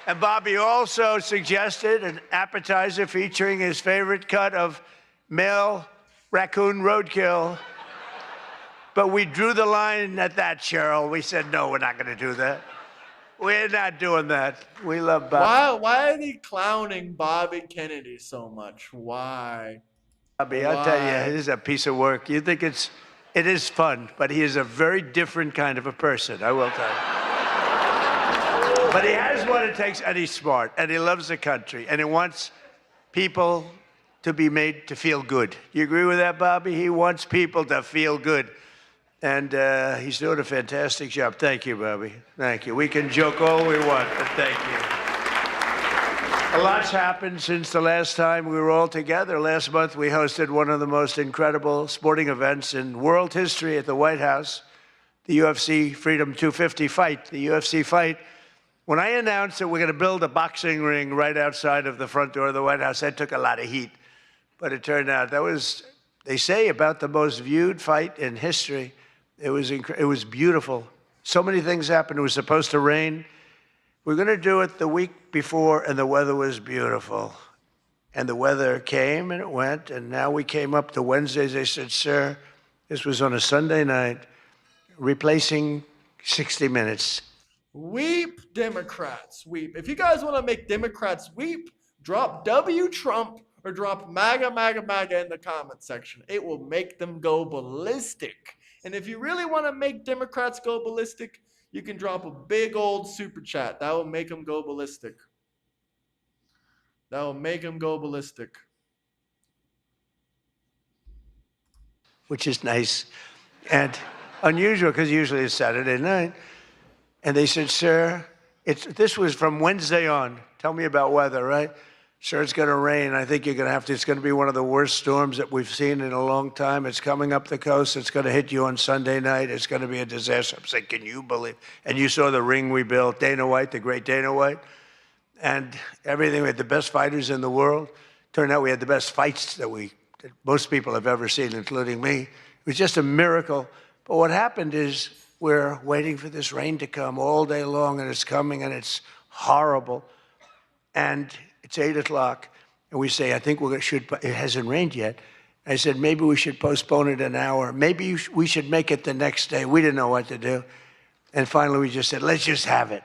And Bobby also suggested an appetizer featuring his favorite cut of male raccoon roadkill. But we drew the line at that, Cheryl. We said, no, we're not going to do that. We're not doing that. We love Bobby. Why are they clowning Bobby Kennedy so much? Why? Bobby, I'll tell you, it is a piece of work. You think it is fun, but he is a very different kind of a person, I will tell you. But he has what it takes, and he's smart, and he loves the country, and he wants people to be made to feel good. You agree with that, Bobby? He wants people to feel good. And he's doing a fantastic job. Thank you, Bobby. Thank you. We can joke all we want, but thank you. A lot's happened since the last time we were all together. Last month, we hosted one of the most incredible sporting events in world history at the White House, the UFC Freedom 250 fight. The UFC fight. When I announced that we're going to build a boxing ring right outside of the front door of the White House, that took a lot of heat. But it turned out that was, they say, about the most viewed fight in history. It was beautiful. So many things happened. It was supposed to rain. We were going to do it the week before, and the weather was beautiful. And the weather came, and it went, and now we came up to Wednesdays. They said, sir, this was on a Sunday night, replacing 60 Minutes. Weep, Democrats, weep. If you guys want to make Democrats weep, drop W Trump or drop MAGA, MAGA, MAGA in the comment section. It will make them go ballistic. And if you really want to make Democrats go ballistic, you can drop a big old super chat. That will make them go ballistic. That will make them go ballistic. Which is nice and unusual, because usually it's Saturday night. And they said, sir, this was from Wednesday on. Tell me about weather, right? Sure, it's going to rain. I think you're going to have to. It's going to be one of the worst storms that we've seen in a long time. It's coming up the coast. It's going to hit you on Sunday night. It's going to be a disaster. I'm saying, can you believe? And you saw the ring we built, Dana White, the great Dana White, and everything. We had the best fighters in the world. Turned out we had the best fights that most people have ever seen, including me. It was just a miracle. But what happened is we're waiting for this rain to come all day long, and it's coming, and it's horrible. And it's 8 o'clock, and we say, I think it hasn't rained yet. I said, maybe we should postpone it an hour. Maybe we should make it the next day. We didn't know what to do. And finally, we just said, let's just have it.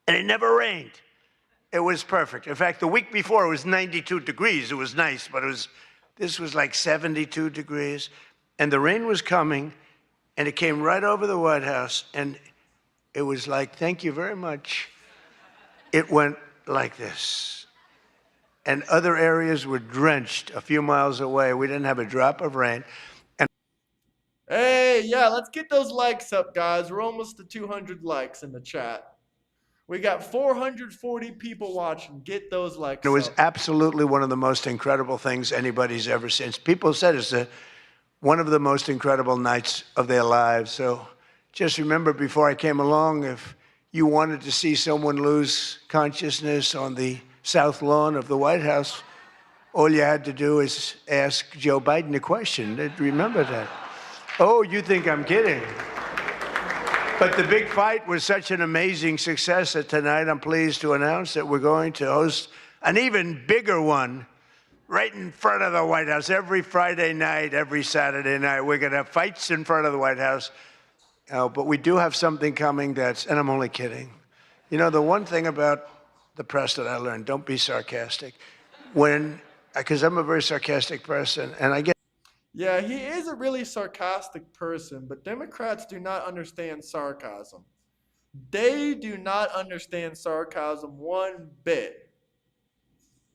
And it never rained. It was perfect. In fact, the week before, it was 92 degrees. It was nice, but this was like 72 degrees. And the rain was coming, and it came right over the White House. And it was like, thank you very much. It went like this. And other areas were drenched a few miles away. We didn't have a drop of rain. Hey, yeah, let's get those likes up, guys. We're almost to 200 likes in the chat. We got 440 people watching. Get those likes It was up. absolutely one of the most incredible things anybody's ever seen. People said it's one of the most incredible nights of their lives. So just remember, before I came along, if you wanted to see someone lose consciousness on the South Lawn of the White House, all you had to do is ask Joe Biden a question. Remember that. Oh, you think I'm kidding. But the big fight was such an amazing success that tonight I'm pleased to announce that we're going to host an even bigger one right in front of the White House. Every Friday night, every Saturday night, we're going to have fights in front of the White House. But we do have something coming and I'm only kidding. You know, the one thing about the press that I learned, don't be sarcastic. Because I'm a very sarcastic person, and I get. Yeah, he is a really sarcastic person, but Democrats do not understand sarcasm. They do not understand sarcasm one bit.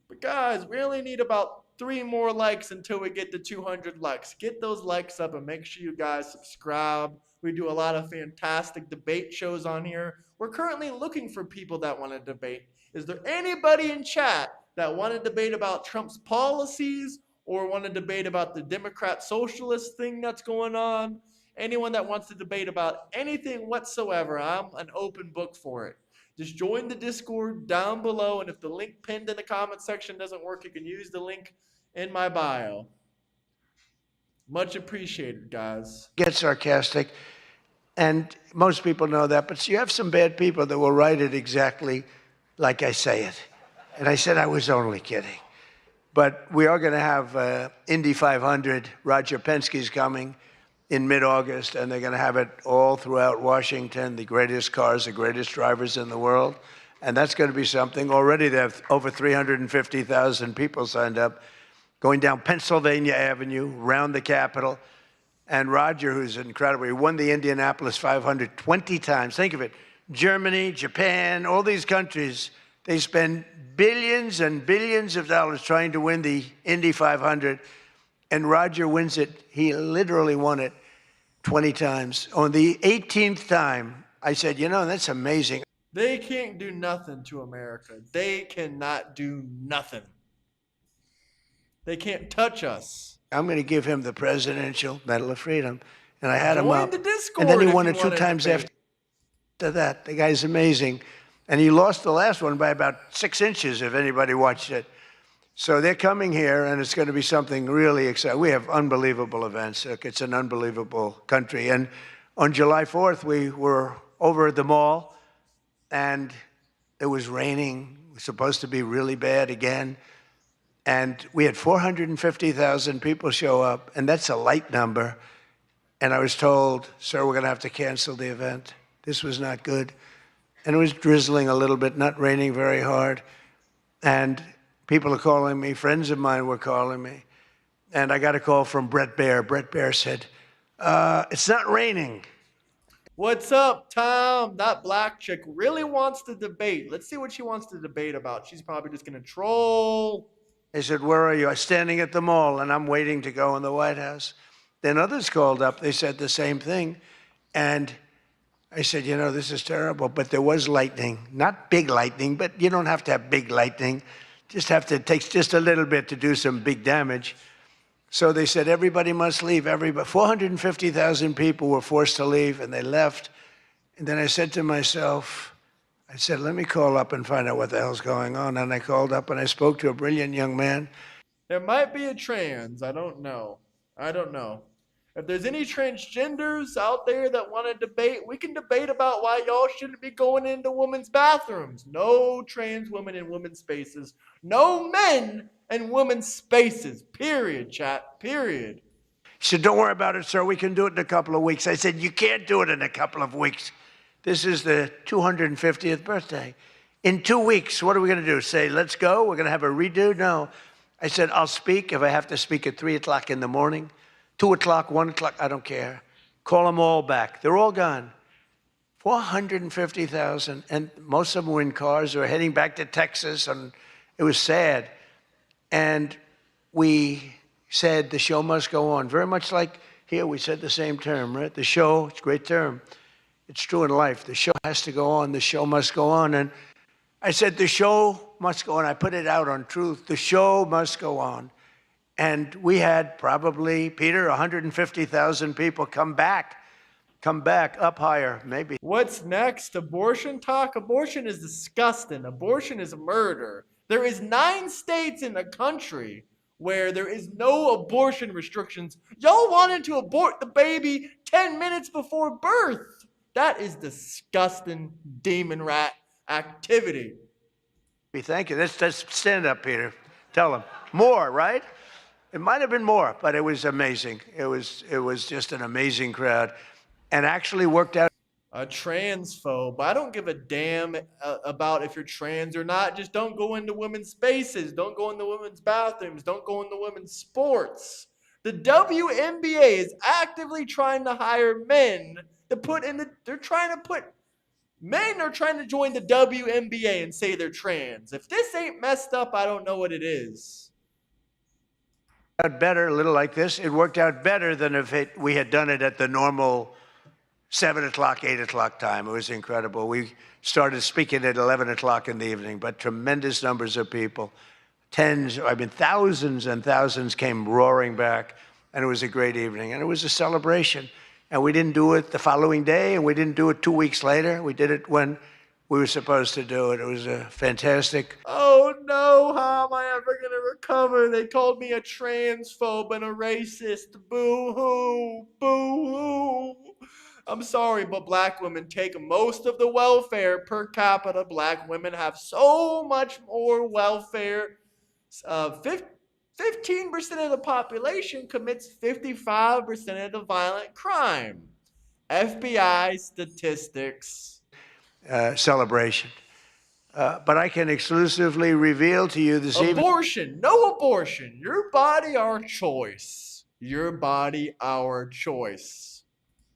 But guys, we only need about 3 more likes until we get to 200 likes. Get those likes up and make sure you guys subscribe. We do a lot of fantastic debate shows on here. We're currently looking for people that want to debate. Is there anybody in chat that want to debate about Trump's policies or want to debate about the Democrat socialist thing that's going on? Anyone that wants to debate about anything whatsoever, I'm an open book for it. Just join the Discord down below, and if the link pinned in the comment section doesn't work, you can use the link in my bio. Much appreciated, guys. Get sarcastic, and most people know that, but you have some bad people that will write it exactly like I say it. And I said I was only kidding. But we are going to have Indy 500. Roger Penske's coming in mid-August, and they're going to have it all throughout Washington, the greatest cars, the greatest drivers in the world. And that's going to be something. Already they have over 350,000 people signed up, going down Pennsylvania Avenue, around the Capitol. And Roger, who's incredible, he won the Indianapolis 500 20 times. Think of it. Germany, Japan, all these countries, they spend billions and billions of dollars trying to win the Indy 500, and Roger wins it. He literally won it 20 times. On the 18th time, I said, you know, that's amazing. They can't do nothing to America. They cannot do nothing. They can't touch us. I'm going to give him the Presidential Medal of Freedom. And I had him Join up. the Discord And then he if won you it 2 wanna times debate. after that. The guy's amazing. And he lost the last one by about 6 inches, if anybody watched it. So they're coming here, and it's going to be something really exciting. We have unbelievable events. Look, it's an unbelievable country. And on July 4th, we were over at the mall, and it was raining. It was supposed to be really bad again. And we had 450,000 people show up, and that's a light number. And I was told, sir, we're going to have to cancel the event. This was not good. And it was drizzling a little bit, not raining very hard. And people are calling me, friends of mine were calling me. And I got a call from Bret Baier. Bret Baier said, it's not raining. What's up, Tom? That black chick really wants to debate. Let's see what she wants to debate about. She's probably just going to troll. I said, where are you? I'm standing at the mall, and I'm waiting to go in the White House. Then others called up. They said the same thing. And I said, you know, this is terrible. But there was lightning. Not big lightning, but you don't have to have big lightning. It takes just a little bit to do some big damage. So they said, everybody must leave. 450,000 people were forced to leave, and they left. And then I said to myself, I said, let me call up and find out what the hell's going on. And I called up, and I spoke to a brilliant young man. There might be a trans. I don't know. If there's any transgenders out there that want to debate, we can debate about why y'all shouldn't be going into women's bathrooms. No trans women in women's spaces. No men in women's spaces. Period, chat. Period. He said, don't worry about it, sir. We can do it in a couple of weeks. I said, you can't do it in a couple of weeks. This is the 250th birthday. In 2 weeks, what are we going to do? Say, let's go? We're going to have a redo? No. I said, I'll speak if I have to speak at 3 o'clock in the morning, 2 o'clock, 1 o'clock, I don't care. Call them all back. They're all gone. 450,000, and most of them were in cars. They were heading back to Texas, and it was sad. And we said the show must go on. Very much like here, we said the same term, right? The show, it's a great term. It's true in life. The show has to go on. The show must go on. And I said, the show must go on. I put it out on Truth. The show must go on. And we had probably, Peter, 150,000 people come back up higher, maybe. What's next? Abortion talk? Abortion is disgusting. Abortion is murder. There is 9 states in the country where there is no abortion restrictions. Y'all wanted to abort the baby 10 minutes before birth. That is disgusting demon rat activity. Thank you. Let's stand up, Peter. Tell them. More, right? It might have been more, but it was amazing. It was just an amazing crowd and actually worked out. A transphobe. I don't give a damn about if you're trans or not. Just don't go into women's spaces. Don't go into women's bathrooms. Don't go into women's sports. The WNBA is actively trying to hire men to put in the, men are trying to join the WNBA and say they're trans. If this ain't messed up, I don't know what it is. Better, a little like this. It worked out better than if we had done it at the normal 7 o'clock, 8 o'clock time. It was incredible. We started speaking at 11 o'clock in the evening, but tremendous numbers of people. Thousands and thousands came roaring back, and it was a great evening, and it was a celebration. And we didn't do it the following day, and we didn't do it 2 weeks later. We did it when we were supposed to do it. It was a fantastic. Oh no, how am I ever going to recover? They called me a transphobe and a racist. Boo-hoo, boo-hoo. I'm sorry, but black women take most of the welfare per capita. Black women have so much more welfare. 15% of the population commits 55% of the violent crime. FBI statistics. Celebration. But I can exclusively reveal to you this evening. Abortion. No abortion. Your body, our choice. Your body, our choice.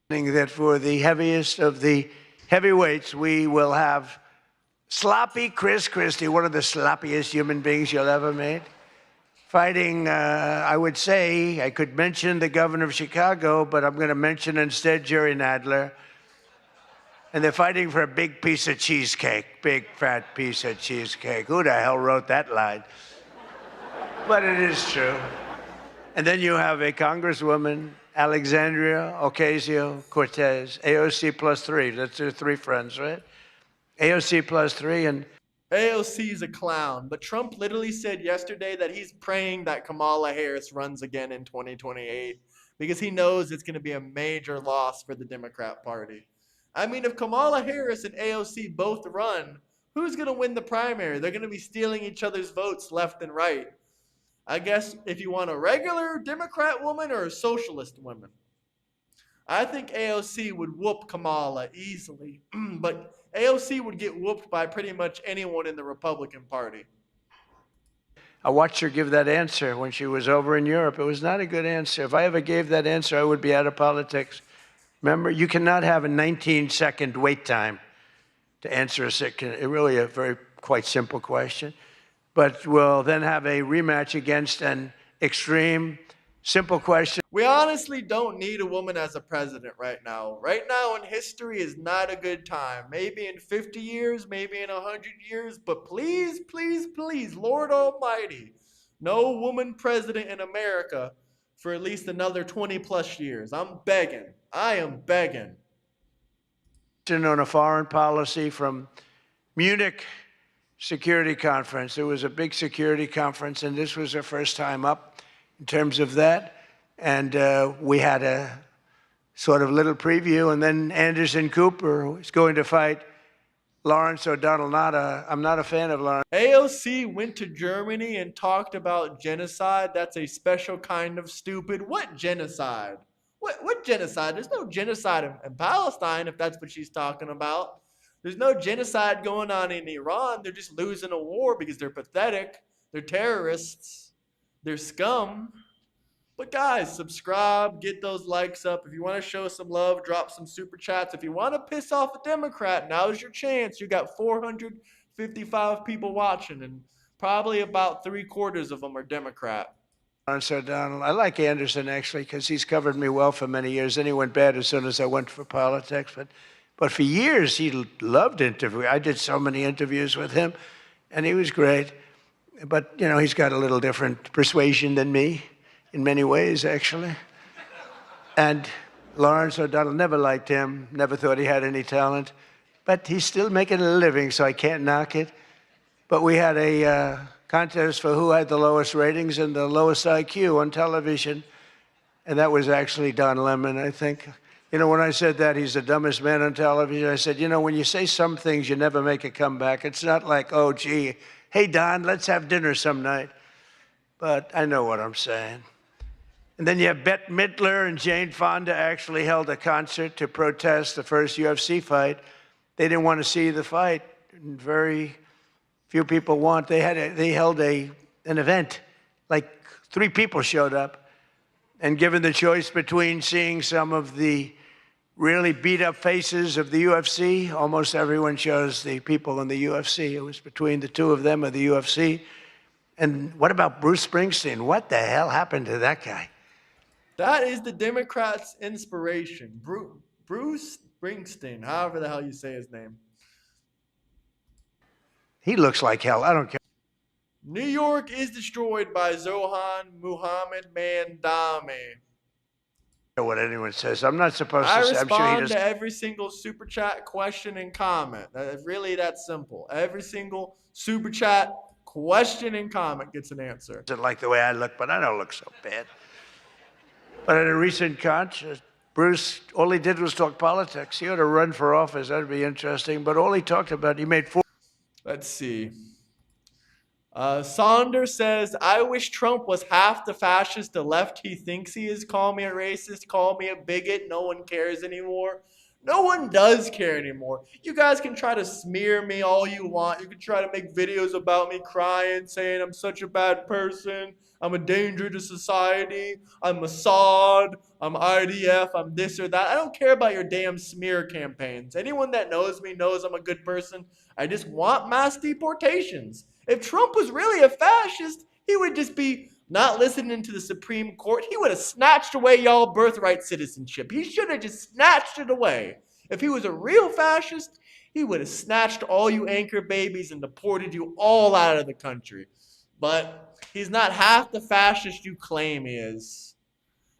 That for the heaviest of the heavyweights, we will have sloppy Chris Christie, one of the sloppiest human beings you'll ever meet, fighting, I would say, I could mention the governor of Chicago, but I'm going to mention instead Jerry Nadler. And they're fighting for a big piece of cheesecake, big fat piece of cheesecake. Who the hell wrote that line? But it is true. And then you have a Congresswoman, Alexandria Ocasio-Cortez, AOC plus 3. That's their 3 friends, right? AOC plus 3 and... AOC is a clown, but Trump literally said yesterday that he's praying that Kamala Harris runs again in 2028 because he knows it's going to be a major loss for the Democrat Party. I mean, if Kamala Harris and AOC both run, who's going to win the primary? They're going to be stealing each other's votes left and right. I guess if you want a regular Democrat woman or a socialist woman. I think AOC would whoop Kamala easily, but AOC would get whooped by pretty much anyone in the Republican Party. I watched her give that answer when she was over in Europe. It was not a good answer. If I ever gave that answer, I would be out of politics. Remember, you cannot have a 19-second wait time to answer really a very quite simple question. But we'll then have a rematch against an extreme, simple question. We honestly don't need a woman as a president right now. Right now in history is not a good time. Maybe in 50 years, maybe in 100 years, but please, please, please, Lord Almighty, no woman president in America for at least another 20 plus years. I'm begging. I am begging. On a foreign policy from Munich Security Conference. It was a big security conference, and this was our first time up in terms of that. And we had a sort of little preview, and then Anderson Cooper was going to fight Lawrence O'Donnell. I'm not a fan of Lawrence. AOC went to Germany and talked about genocide. That's a special kind of stupid. What genocide? What genocide? There's no genocide in Palestine, if that's what she's talking about. There's no genocide going on in Iran. They're just losing a war because they're pathetic. They're terrorists. They're scum. But guys, subscribe, get those likes up. If you want to show some love, drop some super chats. If you want to piss off a Democrat, now's your chance. You got 455 people watching, and probably about 3/4 of them are Democrat. Lawrence O'Donnell. I like Anderson, actually, because he's covered me well for many years. Then he went bad as soon as I went for politics. But for years, he loved interviewing. I did so many interviews with him, and he was great. But, you know, he's got a little different persuasion than me in many ways, actually. And Lawrence O'Donnell, never liked him, never thought he had any talent. But he's still making a living, so I can't knock it. But we had a contest for who had the lowest ratings and the lowest IQ on television. And that was actually Don Lemon, I think. You know, when I said that he's the dumbest man on television, I said, you know, when you say some things, you never make a comeback. It's not like, oh, gee, hey, Don, let's have dinner some night. But I know what I'm saying. And then you have Bette Midler and Jane Fonda actually held a concert to protest the first UFC fight. They didn't want to see the fight. Very few people want. They held an event. Like 3 people showed up. And given the choice between seeing some of the really beat-up faces of the UFC, almost everyone chose the people in the UFC. It was between the 2 of them or the UFC. And what about Bruce Springsteen? What the hell happened to that guy? That is the Democrats' inspiration. Bruce Springsteen, however the hell you say his name. He looks like hell. I don't care. New York is destroyed by Zohan Muhammad Mandami. What anyone says. I'm not supposed I to say. I'm sure he respond doesn't. to every single super chat, question, and comment. That's really that simple. Every single super chat, question, and comment gets an answer. Doesn't like the way I look, but I don't look so bad. But at a recent concert, Bruce, all he did was talk politics. He ought to run for office. That'd be interesting. But all he talked about, he made 4. Let's see. Saunders says, I wish Trump was half the fascist the left he thinks he is. Call me a racist, call me a bigot. No one cares anymore. No one does care anymore. You guys can try to smear me all you want. You can try to make videos about me crying, saying I'm such a bad person. I'm a danger to society. I'm Mossad. I'm IDF. I'm this or that. I don't care about your damn smear campaigns. Anyone that knows me knows I'm a good person. I just want mass deportations. If Trump was really a fascist, he would just be not listening to the Supreme Court. He would have snatched away y'all birthright citizenship. He should have just snatched it away. If he was a real fascist, he would have snatched all you anchor babies and deported you all out of the country. But he's not half the fascist you claim he is.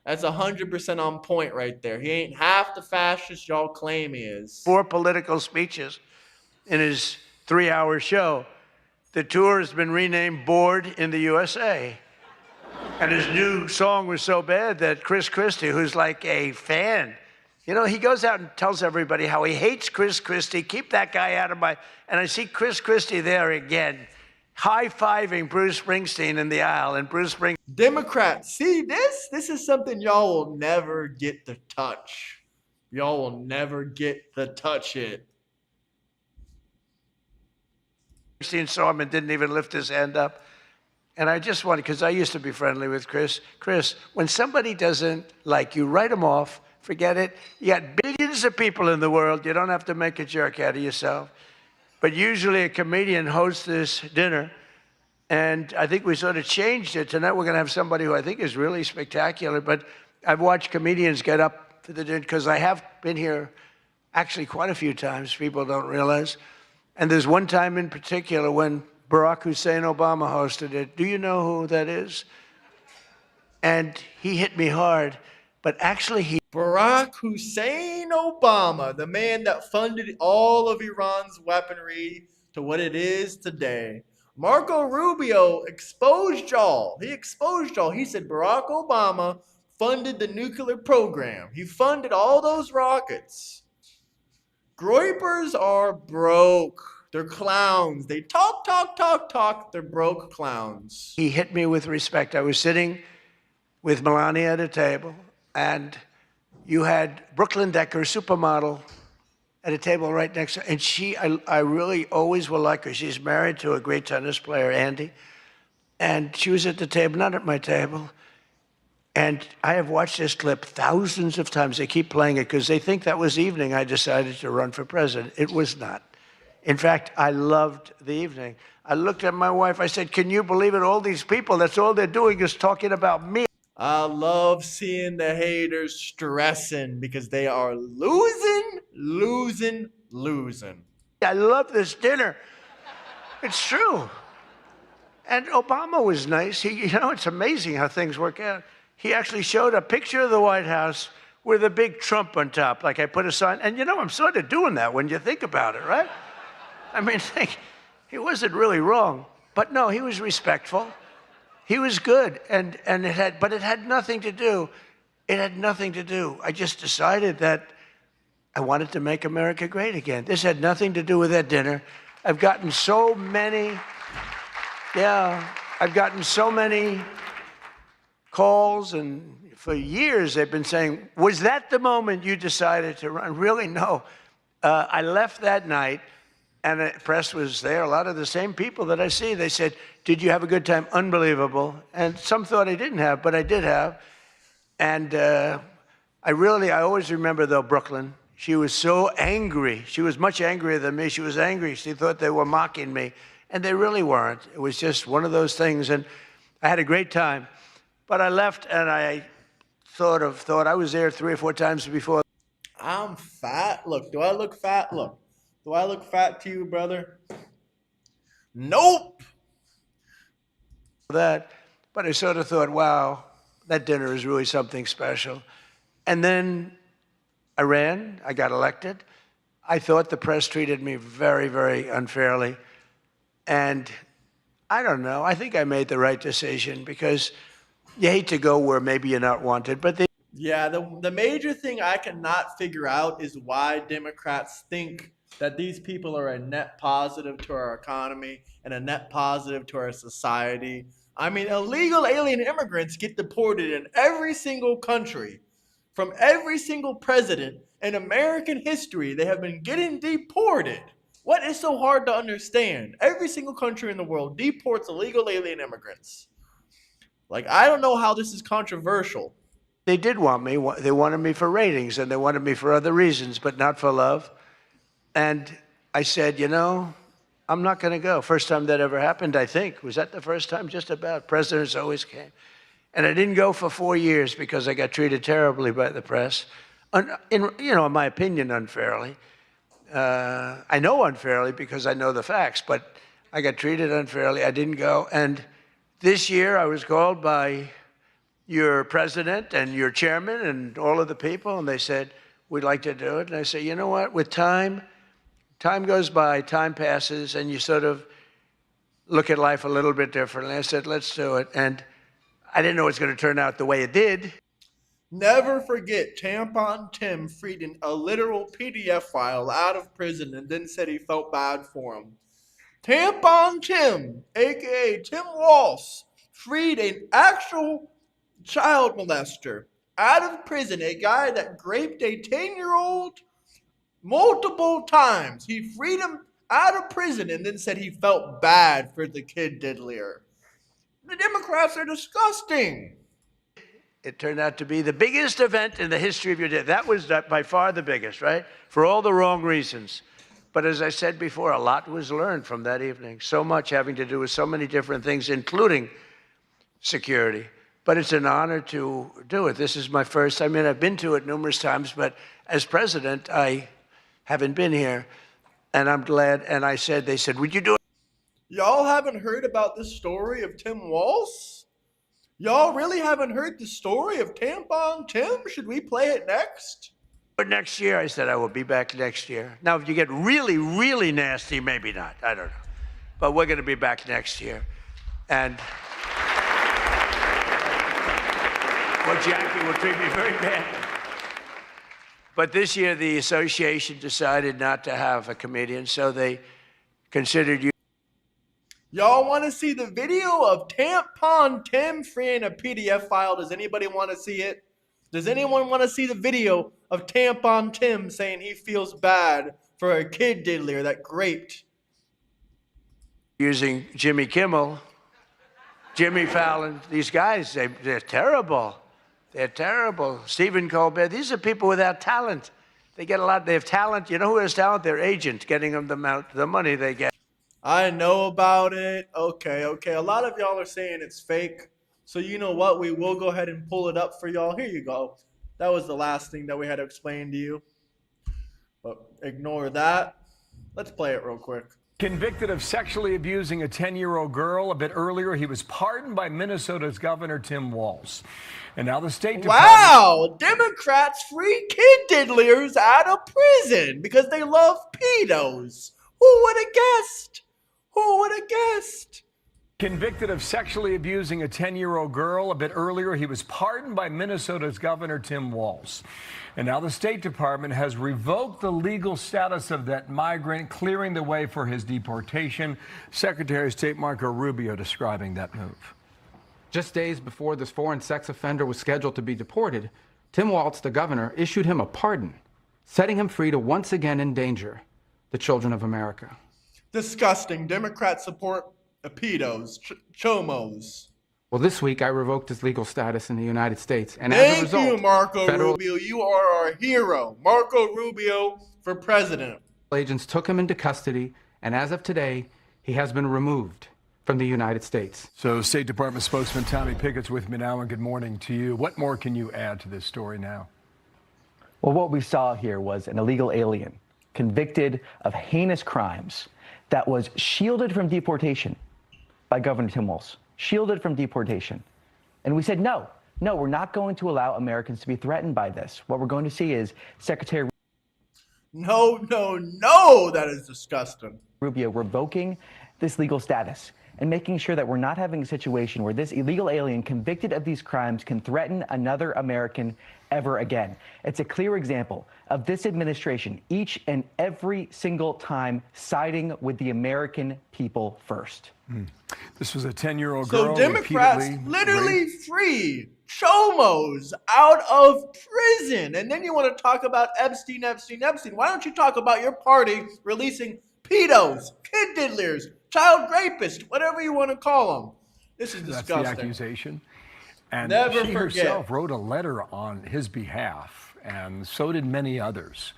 That's 100% on point right there. He ain't half the fascist y'all claim he is. 4 political speeches in his 3-hour show. The tour has been renamed Bored in the USA. And his new song was so bad that Chris Christie, who's like a fan, you know, he goes out and tells everybody how he hates Chris Christie. Keep that guy out of my... And I see Chris Christie there again, high-fiving Bruce Springsteen in the aisle. And Bruce Springsteen... Democrats, see this? This is something y'all will never get to touch. Y'all will never get to touch it. Springsteen saw him and didn't even lift his hand up. And I just wanted, because I used to be friendly with Chris. Chris, when somebody doesn't like you, write them off. Forget it. You got billions of people in the world. You don't have to make a jerk out of yourself. But usually a comedian hosts this dinner. And I think we sort of changed it. Tonight we're going to have somebody who I think is really spectacular. But I've watched comedians get up to the dinner, because I have been here actually quite a few times. People don't realize. And there's one time in particular when Barack Hussein Obama hosted it. Do you know who that is? And he hit me hard, but actually Barack Hussein Obama, the man that funded all of Iran's weaponry to what it is today. Marco Rubio exposed y'all. He exposed y'all. He said Barack Obama funded the nuclear program. He funded all those rockets. Groypers are broke. They're clowns. They talk. They're broke clowns. He hit me with respect. I was sitting with Melania at a table, and you had Brooklyn Decker, supermodel, at a table right next to her. And I really always will like her. She's married to a great tennis player, Andy. And she was at the table, not at my table. And I have watched this clip thousands of times. They keep playing it because they think that was the evening I decided to run for president. It was not. In fact, I loved the evening. I looked at my wife. I said, can you believe it? All these people, that's all they're doing is talking about me. I love seeing the haters stressing because they are losing. I love this dinner. It's true. And Obama was nice. It's amazing how things work out. He actually showed a picture of the White House with a big Trump on top. Like I put a sign, and I'm sort of doing that when you think about it, right? I mean, he wasn't really wrong. But no, he was respectful. He was good, but it had nothing to do. It had nothing to do. I just decided that I wanted to make America great again. This had nothing to do with that dinner. I've gotten so many calls, and for years they've been saying, was that the moment you decided to run? Really, no. I left that night, and the press was there. A lot of the same people that I see, they said, did you have a good time? Unbelievable. And some thought I didn't have, but I did have. And I always remember, though, Brooklyn. She was so angry. She was much angrier than me. She was angry. She thought they were mocking me. And they really weren't. It was just one of those things. And I had a great time. But I left, and I sort of thought I was there 3 or 4 times before. I'm fat. Look, do I look fat? Look. Do I look fat to you, brother? Nope. But I sort of thought, wow, that dinner is really something special. And then I ran. I got elected. I thought the press treated me very, very unfairly. And I don't know. I think I made the right decision because you hate to go where maybe you're not wanted, but Yeah, the major thing I cannot figure out is why Democrats think that these people are a net positive to our economy and a net positive to our society. I mean, illegal alien immigrants get deported in every single country. From every single president in American history, they have been getting deported. What is so hard to understand? Every single country in the world deports illegal alien immigrants. Like, I don't know how this is controversial. they did want me. They wanted me for ratings, and they wanted me for other reasons, but not for love. And I said, you know, I'm not going to go. First time that ever happened, I think. Was that the first time? Just about. Presidents always came. And I didn't go for 4 years because I got treated terribly by the press. In my opinion, unfairly. I know unfairly because I know the facts, but I got treated unfairly. I didn't go. And this year I was called by your president and your chairman and all of the people, and they said, we'd like to do it. And I said, you know what? With time goes by, time passes, and you sort of look at life a little bit differently. I said, let's do it. And I didn't know it was going to turn out the way it did. Never forget, Tampon Tim freed a literal PDF file out of prison and then said he felt bad for him. Tampon Tim, a.k.a. Tim Walsh, freed an actual child molester out of prison, a guy that raped a 10-year-old multiple times. He freed him out of prison and then said he felt bad for the kid diddlier. The Democrats are disgusting. It turned out to be the biggest event in the history of your day. That was by far the biggest, right? For all the wrong reasons. But as I said before, a lot was learned from that evening. So much having to do with so many different things, including security. But it's an honor to do it. This is my first. I mean, I've been to it numerous times, but as president, I haven't been here. And I'm glad. And they said, would you do it? Y'all haven't heard about this story of Tim Walsh? Y'all really haven't heard the story of Tampon Tim? Should we play it next? Next year, I said, I will be back next year. Now, if you get really, really nasty, maybe not. I don't know. But we're going to be back next year. And Well, Jackie will treat me very bad. But this year, the association decided not to have a comedian, so they considered you. Y'all want to see the video of Tampon Tim freeing a PDF file? Does anybody want to see it? Does anyone want to see the video of Tampon Tim saying he feels bad for a kid diddler that graped? Using Jimmy Kimmel, Jimmy Fallon, these guys, they're terrible. They're terrible. Stephen Colbert, these are people without talent. They get a lot, they have talent. You know who has talent? Their agent, getting them the money they get. I know about it. Okay. A lot of y'all are saying it's fake. So you know what? We will go ahead and pull it up for y'all. Here you go. That was the last thing that we had to explain to you. But ignore that. Let's play it real quick. Convicted of sexually abusing a 10-year-old girl. A bit earlier, he was pardoned by Minnesota's Governor Tim Walz. And now the State Department... Wow! Democrats free kid diddlers out of prison because they love pedos. Who would have guessed? Who would have guessed? Convicted of sexually abusing a 10-year-old girl. A bit earlier, he was pardoned by Minnesota's Governor Tim Walz. And now the State Department has revoked the legal status of that migrant, clearing the way for his deportation. Secretary of State Marco Rubio describing that move. Just days before this foreign sex offender was scheduled to be deported, Tim Walz, the governor, issued him a pardon, setting him free to once again endanger the children of America. Disgusting. Democrats support pedos, chomos. Well, this week I revoked his legal status in the United States, and as a result, thank you, Marco Rubio. You are our hero. Marco Rubio for president. Agents took him into custody, and as of today, he has been removed from the United States. So State Department spokesman Tommy Pickett's with me now, and good morning to you. What more can you add to this story now? Well, what we saw here was an illegal alien convicted of heinous crimes that was shielded from deportation by Governor Tim Walz. Shielded from deportation. And we said, no, we're not going to allow Americans to be threatened by this. What we're going to see is Secretary... No, that is disgusting. Rubio revoking this legal status and making sure that we're not having a situation where this illegal alien convicted of these crimes can threaten another American ever again. It's a clear example of this administration each and every single time siding with the American people first. This was a 10-year-old girl. So Democrats literally free chomos out of prison. And then you want to talk about Epstein. Why don't you talk about your party releasing pedos, kid diddlers, child rapists, whatever you want to call them? This is disgusting. That's the accusation. And Never she forget. herself wrote a letter on his behalf, and so did many others.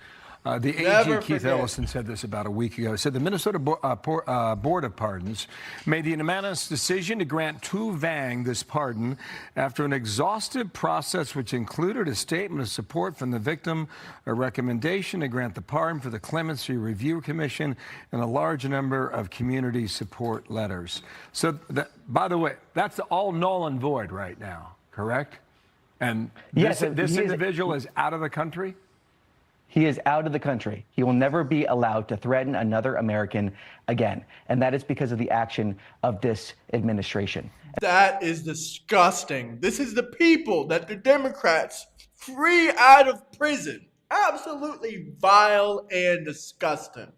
The Never AG Keith forget. Ellison said this about a week ago. He said the Minnesota Board of Pardons made the unanimous decision to grant Tu Vang this pardon after an exhaustive process which included a statement of support from the victim, a recommendation to grant the pardon for the Clemency Review Commission, and a large number of community support letters. So, by the way, that's all null and void right now, correct? And Yes, this individual is out of the country? He is out of the country. He will never be allowed to threaten another American again. And that is because of the action of this administration. That is disgusting. This is the people that the Democrats free out of prison. Absolutely vile and disgusting.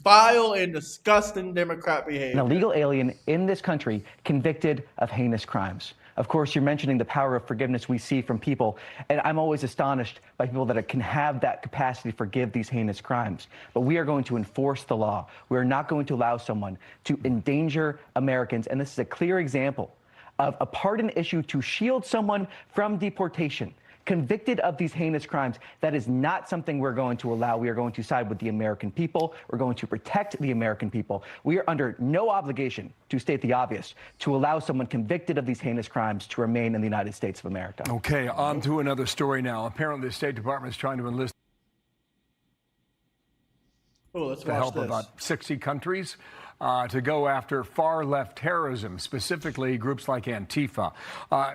Vile and disgusting Democrat behavior. An illegal alien in this country convicted of heinous crimes. Of course, you're mentioning the power of forgiveness we see from people, and I'm always astonished by people that can have that capacity to forgive these heinous crimes. But we are going to enforce the law. We are not going to allow someone to endanger Americans, and this is a clear example of a pardon issue to shield someone from deportation. Convicted of these heinous crimes, that is not something we're going to allow. We are going to side with the American people. We're going to protect the American people. We are under no obligation, to state the obvious, to allow someone convicted of these heinous crimes to remain in the United States of America. Okay, on to another story now. Apparently, the State Department is trying to enlist let's the watch help this. of about 60 countries to go after far-left terrorism, specifically groups like Antifa.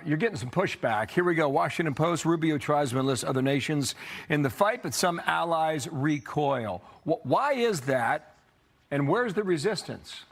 You're getting some pushback. Here we go. Washington Post, Rubio tries to enlist other nations in the fight, but some allies recoil. Why is that, and where's the resistance?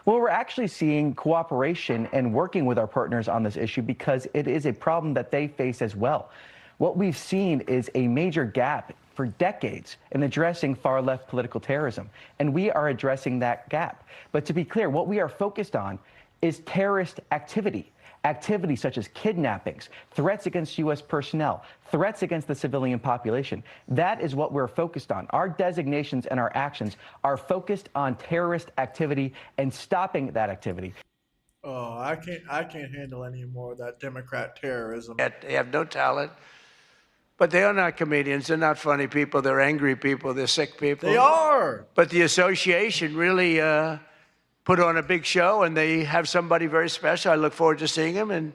Well, we're actually seeing cooperation and working with our partners on this issue because it is a problem that they face as well. What we've seen is a major gap for decades in addressing far-left political terrorism, and we are addressing that gap. But to be clear, what we are focused on is terrorist activity. Activities such as kidnappings, threats against U.S. personnel, threats against the civilian population. That is what we're focused on. Our designations and our actions are focused on terrorist activity and stopping that activity. Oh, I can't handle any more of that Democrat terrorism. They have no talent, but they are not comedians. They're not funny people. They're angry people. They're sick people. They are. But the association really put on a big show, and they have somebody very special. I look forward to seeing him. And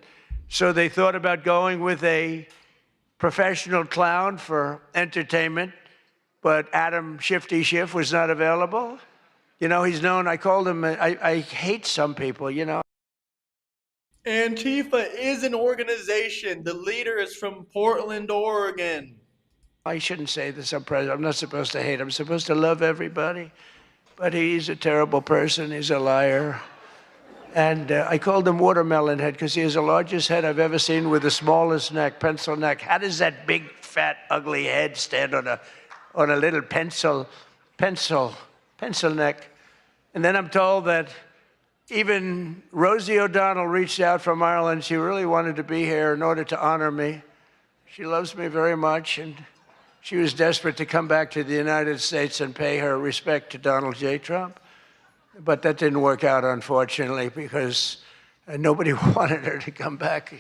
so they thought about going with a professional clown for entertainment, but Adam Shifty Schiff was not available. You know, he's known, I called him, I hate some people, you know. Antifa is an organization. The leader is from Portland, Oregon. I shouldn't say this, I'm president. I'm not supposed to hate. I'm supposed to love everybody. But he's a terrible person. He's a liar. And I called him Watermelon Head because he has the largest head I've ever seen with the smallest neck, pencil neck. How does that big, fat, ugly head stand on a little pencil neck? And then I'm told that even Rosie O'Donnell reached out from Ireland. She really wanted to be here in order to honor me. She loves me very much, and she was desperate to come back to the United States and pay her respect to Donald J. Trump. But that didn't work out, unfortunately, because nobody wanted her to come back.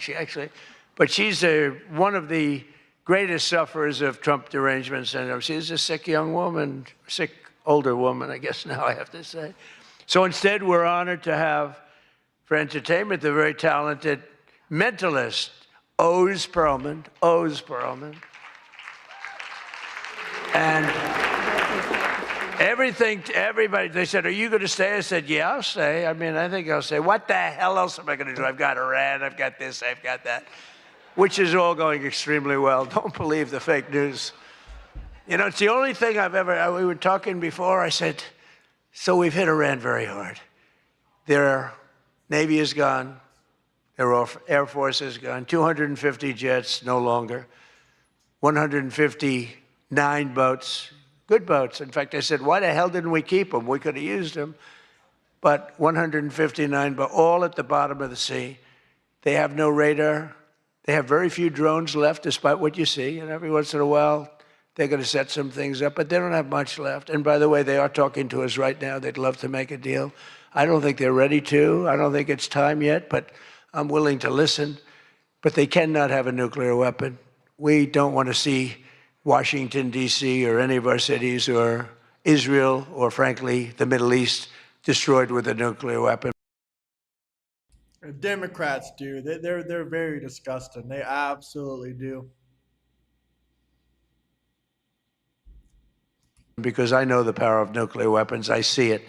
But she's one of the greatest sufferers of Trump derangement syndrome. She's a sick young woman, sick older woman, I guess now I have to say. So instead, we're honored to have, for entertainment, the very talented mentalist, Oz Perlman. And everybody, they said, are you going to stay? I said, yeah, I'll stay. I mean, I think I'll stay. What the hell else am I going to do? I've got Iran, I've got this, I've got that, which is all going extremely well. Don't believe the fake news. You know, it's the only thing we were talking before, I said, so we've hit Iran very hard. Their Navy is gone. Their Air Force is gone. 250 jets, no longer. 159 boats, good boats. In fact, I said, why the hell didn't we keep them? We could have used them. But 159, but all at the bottom of the sea. They have no radar. They have very few drones left, despite what you see. And every once in a while, they're going to set some things up, but they don't have much left. And by the way, they are talking to us right now. They'd love to make a deal. I don't think they're ready to. I don't think it's time yet, but I'm willing to listen. But they cannot have a nuclear weapon. We don't want to see Washington, D.C., or any of our cities, or Israel, or frankly, the Middle East, destroyed with a nuclear weapon. Democrats do. They're very disgusting. They absolutely do. Because I know the power of nuclear weapons. I see it.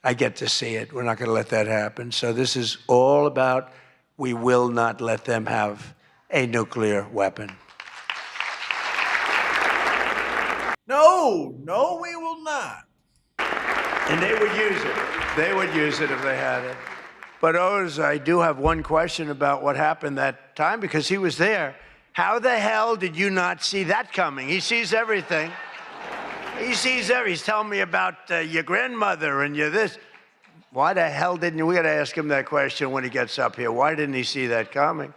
I get to see it. We're not going to let that happen. So this is all about we will not let them have a nuclear weapon. No, we will not. And they would use it. They would use it if they had it. But Oz, I do have one question about what happened that time, because he was there. How the hell did you not see that coming? He sees everything. He sees everything. He's telling me about your grandmother and your this. Why the hell didn't you? We got to ask him that question when he gets up here. Why didn't he see that coming?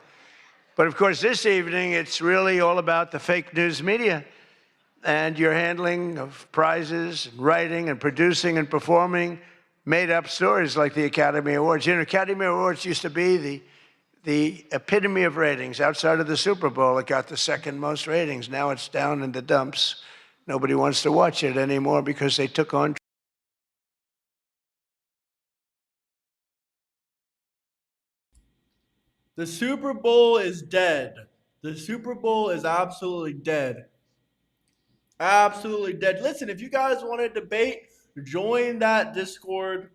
But of course, this evening, it's really all about the fake news media and your handling of prizes, and writing and producing and performing made-up stories like the Academy Awards. You know, Academy Awards used to be the epitome of ratings. Outside of the Super Bowl, it got the second most ratings. Now it's down in the dumps. Nobody wants to watch it anymore because they took on. The Super Bowl is dead. The Super Bowl is absolutely dead. Absolutely dead. Listen, if you guys want to debate, join that Discord.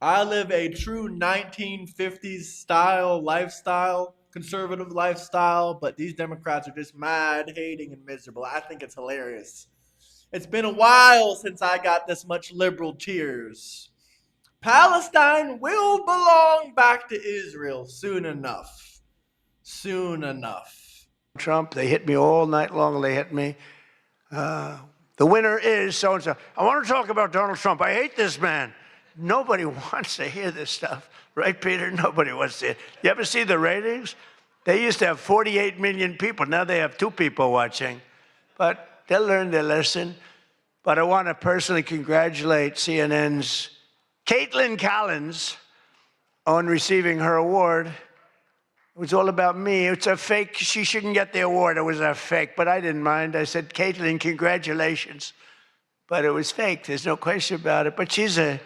I live a true 1950s style lifestyle, conservative lifestyle, but these Democrats are just mad, hating, and miserable. I think it's hilarious. It's been a while since I got this much liberal tears. Palestine will belong back to Israel soon enough. Soon enough. Trump, they hit me all night long. They hit me. The winner is so-and-so. I want to talk about Donald Trump. I hate this man. Nobody wants to hear this stuff. Right, Peter? Nobody wants to hear. You ever see the ratings? They used to have 48 million people. Now they have 2 people watching. But they'll learn their lesson. But I want to personally congratulate CNN's Caitlin Collins on receiving her award. It was all about me. It's a fake. She shouldn't get the award. It was a fake. But I didn't mind. I said, Caitlin, congratulations. But it was fake. There's no question about it. But she's a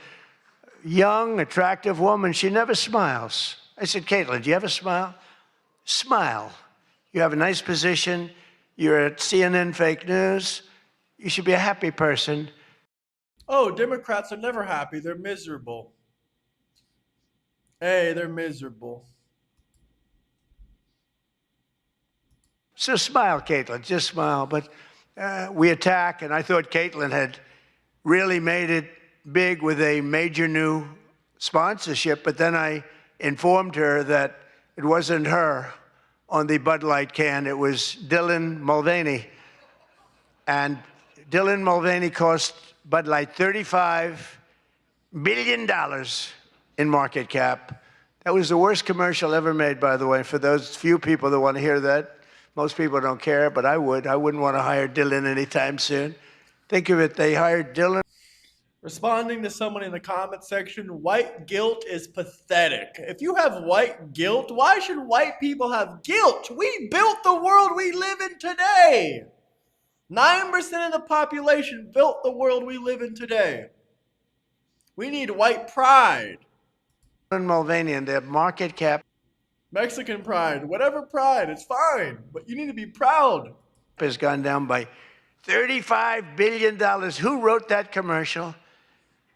young, attractive woman. She never smiles. I said, Caitlin, do you ever smile? Smile. You have a nice position. You're at CNN Fake News. You should be a happy person. Oh, Democrats are never happy. They're miserable. Hey, they're miserable. So smile, Caitlin. Just smile. But we attack, and I thought Caitlin had really made it big with a major new sponsorship, but then I informed her that it wasn't her on the Bud Light can. It was Dylan Mulvaney. And Dylan Mulvaney cost Bud Light $35 billion in market cap. That was the worst commercial ever made, by the way, for those few people that want to hear that. Most people don't care, but I would. I wouldn't want to hire Dylan anytime soon. Think of it, they hired Dylan. Responding to someone in the comment section, white guilt is pathetic. If you have white guilt, why should white people have guilt? We built the world we live in today. 9% of the population built the world we live in today. We need white pride. Mulvaney and their market cap. Mexican pride, whatever pride, it's fine. But you need to be proud. Has gone down by $35 billion. Who wrote that commercial?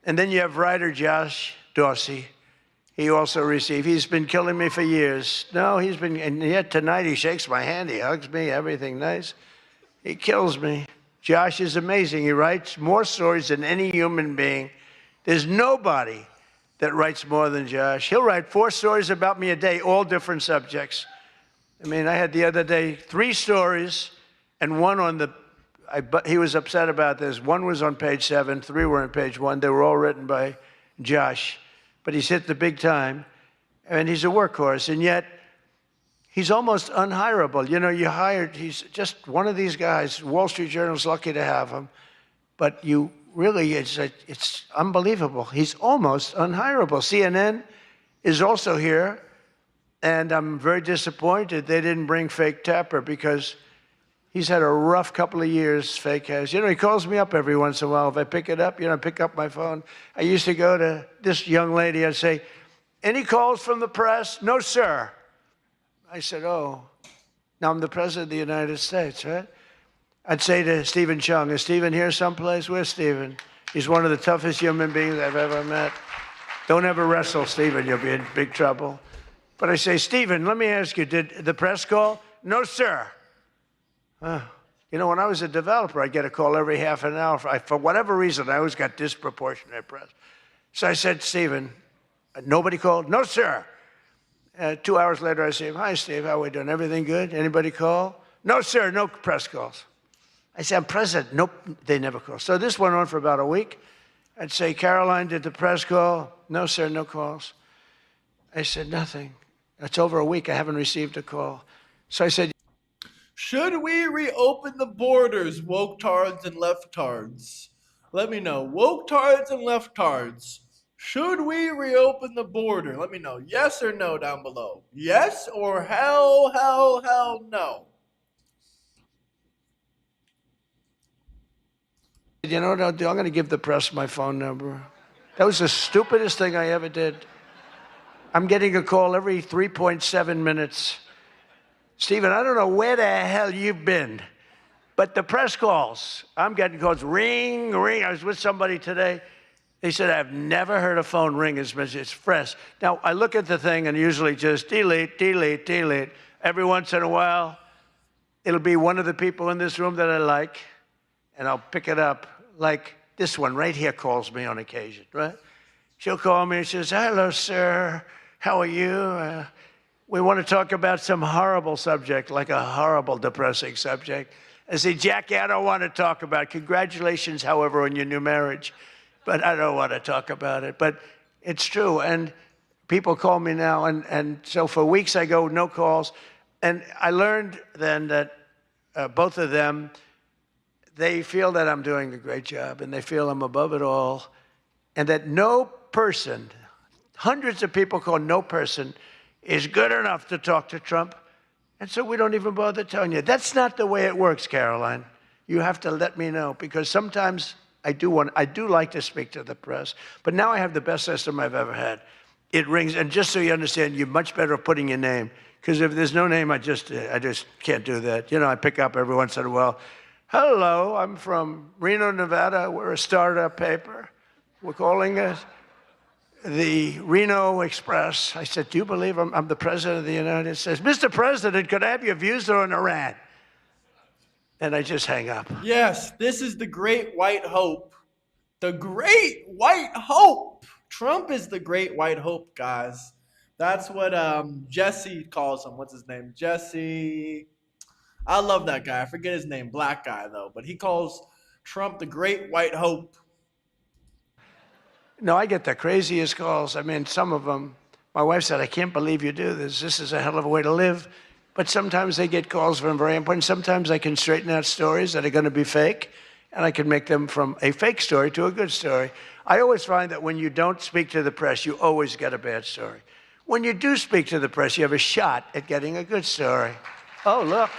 And then you have writer Josh Dorsey. He also received, he's been killing me for years. No, he's been, and yet tonight he shakes my hand, he hugs me, everything nice. He kills me. Josh is amazing. He writes more stories than any human being. There's nobody that writes more than Josh. He'll write 4 stories about me a day, all different subjects. I mean, I had the other day 3 stories and one on the, he was upset about this. 1 was on page 7, 3 were on page 1. They were all written by Josh. But he's hit the big time, and he's a workhorse, and yet he's almost unhirable. You know, he's just one of these guys. Wall Street Journal's lucky to have him, but you really, it's unbelievable. He's almost unhirable. CNN is also here, and I'm very disappointed they didn't bring Fake Tapper because he's had a rough couple of years, Fake has. You know, he calls me up every once in a while. If I pick it up, I pick up my phone. I used to go to this young lady. I'd say, any calls from the press? No, sir. I said, oh, now I'm the president of the United States, right? I'd say to Stephen Chung, is Stephen here someplace? Where's Stephen? He's one of the toughest human beings I've ever met. Don't ever wrestle Stephen, you'll be in big trouble. But I say, Stephen, let me ask you, did the press call? No, sir. You know, when I was a developer, I'd get a call every half an hour. For whatever reason, I always got disproportionate press. So I said, Stephen, nobody called? No, sir. 2 hours later, I say, hi, Steve, how are we doing? Everything good? Anybody call? No, sir, no press calls. I say, I'm president. Nope, they never call. So this went on for about a week. I'd say, Caroline, did the press call? No, sir, no calls. I said, nothing. It's over a week. I haven't received a call. So I said, should we reopen the borders, woke-tards and left-tards? Let me know. Woke-tards and left-tards. Should we reopen the border? Let me know. Yes or no down below. Yes or hell no. You know what I'll do? I'm going to give the press my phone number. That was the stupidest thing I ever did. I'm getting a call every 3.7 minutes. Stephen, I don't know where the hell you've been, but the press calls, I'm getting calls, ring, ring. I was with somebody today. They said, I've never heard a phone ring as much as it's fresh. Now, I look at the thing and usually just delete, delete, delete. Every once in a while, it'll be one of the people in this room that I like, and I'll pick it up. Like this one right here calls me on occasion, right? She'll call me and she says, hello, sir. How are you? We want to talk about some horrible subject, like a horrible, depressing subject. I say, Jackie, I don't want to talk about it. Congratulations, however, on your new marriage. But I don't want to talk about it. But it's true. And people call me now. And so for weeks I go, no calls. And I learned then that both of them, they feel that I'm doing a great job. And they feel I'm above it all. And that no person, hundreds of people call no person, is good enough to talk to Trump. And so we don't even bother telling you. That's not the way it works, Caroline. You have to let me know, because sometimes I do like to speak to the press, but now I have the best system I've ever had. It rings, and just so you understand, you're much better at putting your name, because if there's no name, I just can't do that. You know, I pick up every once in a while. Hello, I'm from Reno, Nevada. We're a startup paper. We're calling it the Reno Express. I said, do you believe I'm the president of the United States? Mr. President, could I have your views on Iran? And I just hang up. Yes, this is the great white hope. The great white hope. Trump is the great white hope, guys. That's what Jesse calls him. What's his name? Jesse. I love that guy. I forget his name. Black guy, though. But he calls Trump the great white hope. No, I get the craziest calls. I mean, some of them, my wife said, I can't believe you do this. This is a hell of a way to live. But sometimes they get calls from very important. Sometimes I can straighten out stories that are going to be fake, and I can make them from a fake story to a good story. I always find that when you don't speak to the press, you always get a bad story. When you do speak to the press, you have a shot at getting a good story. Oh, look.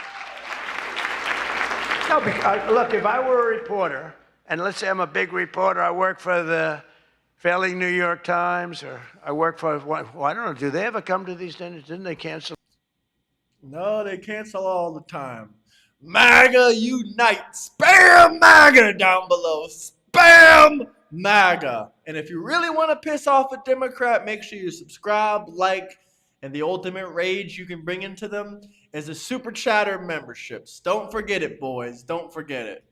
No, look, if I were a reporter, and let's say I'm a big reporter, I work for the failing New York Times, or I work for, well, I don't know, do they ever come to these dinners? Didn't they cancel? No, they cancel all the time. MAGA unite. Spam MAGA down below. Spam MAGA. And if you really want to piss off a Democrat, make sure you subscribe, like, and the ultimate rage you can bring into them is a Super Chatter memberships. Don't forget it, boys. Don't forget it.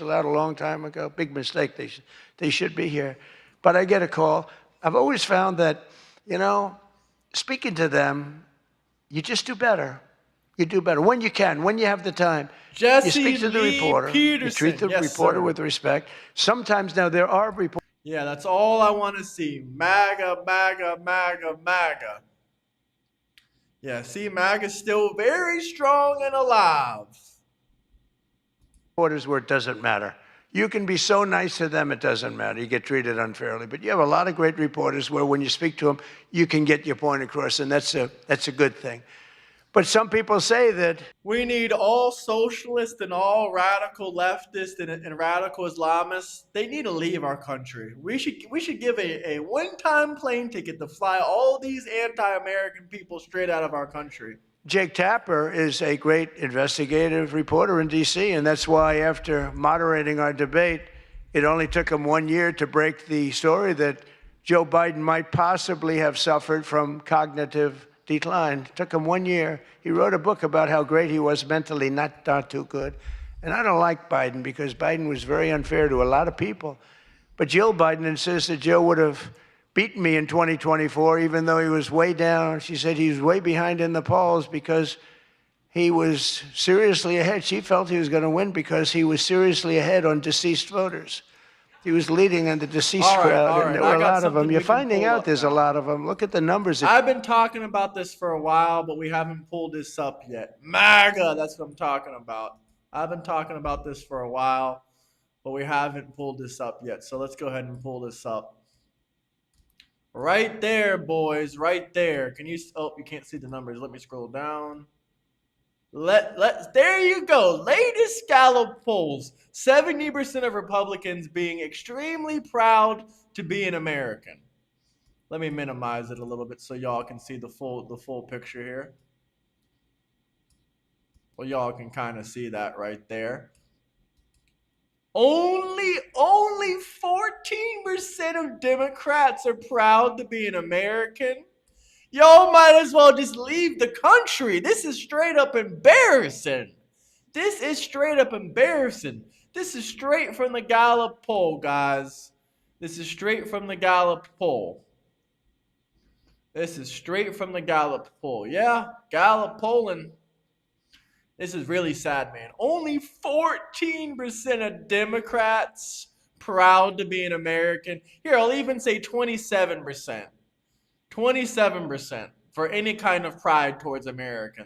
Out a long time ago. Big mistake. They should be here. But I get a call. I've always found that, you know, speaking to them, you just do better. You do better when you can, when you have the time. Jesse you speak to the Lee reporter. Peterson. You treat the Yes, reporter sir. with respect. Sometimes now there are reporters. Yeah, that's all I want to see. MAGA, MAGA, MAGA, MAGA. Yeah, see, MAGA's still very strong and alive. Reporters where it doesn't matter. You can be so nice to them, it doesn't matter. You get treated unfairly. But you have a lot of great reporters where when you speak to them, you can get your point across, and that's a good thing. But some people say that we need all socialists and all radical leftists and radical Islamists. They need to leave our country. We should give a one-time plane ticket to fly all these anti-American people straight out of our country. Jake Tapper is a great investigative reporter in D.C., and that's why after moderating our debate, it only took him 1 year to break the story that Joe Biden might possibly have suffered from cognitive decline. It took him 1 year. He wrote a book about how great he was mentally, not too good. And I don't like Biden because Biden was very unfair to a lot of people. But Jill Biden insists that Joe would have beaten me in 2024, even though he was way down. She said he was way behind in the polls because he was seriously ahead. She felt he was going to win because he was seriously ahead on deceased voters. He was leading in the deceased crowd, and there were a lot of them. You're finding out there's a lot of them. Look at the numbers. I've been talking about this for a while, but we haven't pulled this up yet. MAGA, that's what I'm talking about. I've been talking about this for a while, but we haven't pulled this up yet. So let's go ahead and pull this up. Right there, boys, right there. Can you? Oh, you can't see the numbers. Let me scroll down. There you go. Latest Gallup polls: 70% of Republicans being extremely proud to be an American. Let me minimize it a little bit so y'all can see the full picture here. Well, y'all can kind of see that right there. Only 14% of Democrats are proud to be an American. Y'all might as well just leave the country. This is straight up embarrassing. This is straight up embarrassing. This is straight from the Gallup poll, guys. This is straight from the Gallup poll. This is straight from the Gallup poll. Yeah, Gallup polling. This is really sad, man. Only 14% of Democrats proud to be an American. Here, I'll even say 27%. 27% for any kind of pride towards America.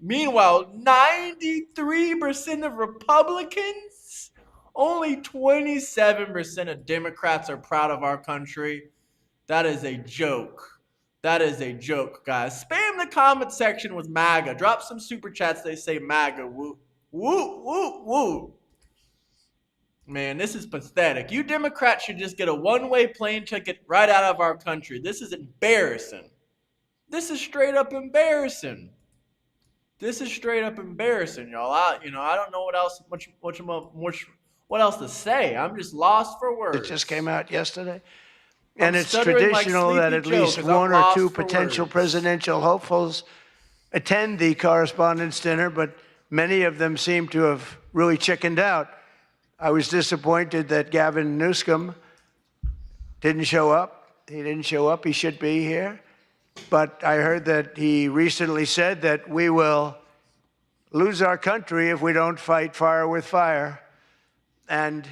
Meanwhile, 93% of Republicans, only 27% of Democrats are proud of our country. That is a joke. That is a joke, guys. Spam the comment section with MAGA. Drop some super chats. They say MAGA. Woo, woo, woo, woo. Man, this is pathetic. You Democrats should just get a one-way plane ticket right out of our country. This is embarrassing. This is straight up embarrassing. This is straight up embarrassing, y'all. I don't know what else what else to say. I'm just lost for words. It just came out yesterday. And I'm it's stuttering like traditional that at Sleepy Joe least 'cause I'm one or lost two for potential words. presidential hopefuls attend the Correspondents' Dinner, but many of them seem to have really chickened out. I was disappointed that Gavin Newsom didn't show up. He didn't show up. He should be here. But I heard that he recently said that we will lose our country if we don't fight fire with fire. And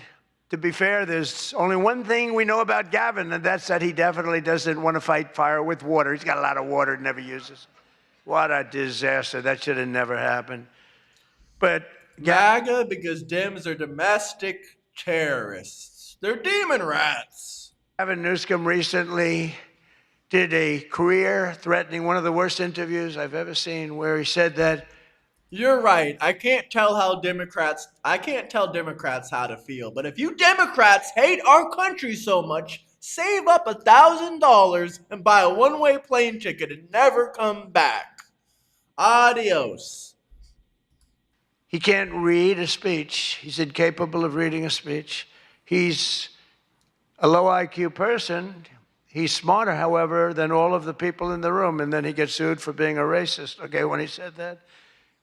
to be fair, there's only one thing we know about Gavin, and that's that he definitely doesn't want to fight fire with water. He's got a lot of water he never uses. What a disaster. That should have never happened. But MAGA because Dems are domestic terrorists. They're demon rats. Gavin Newsom recently did a career-threatening, one of the worst interviews I've ever seen, where he said that You're right. I can't tell Democrats how to feel. But if you Democrats hate our country so much, save up $1,000 and buy a one-way plane ticket and never come back. Adios. he can't read a speech. He's incapable of reading a speech. He's a low IQ person. He's smarter, however, than all of the people in the room. And then he gets sued for being a racist, okay, when he said that.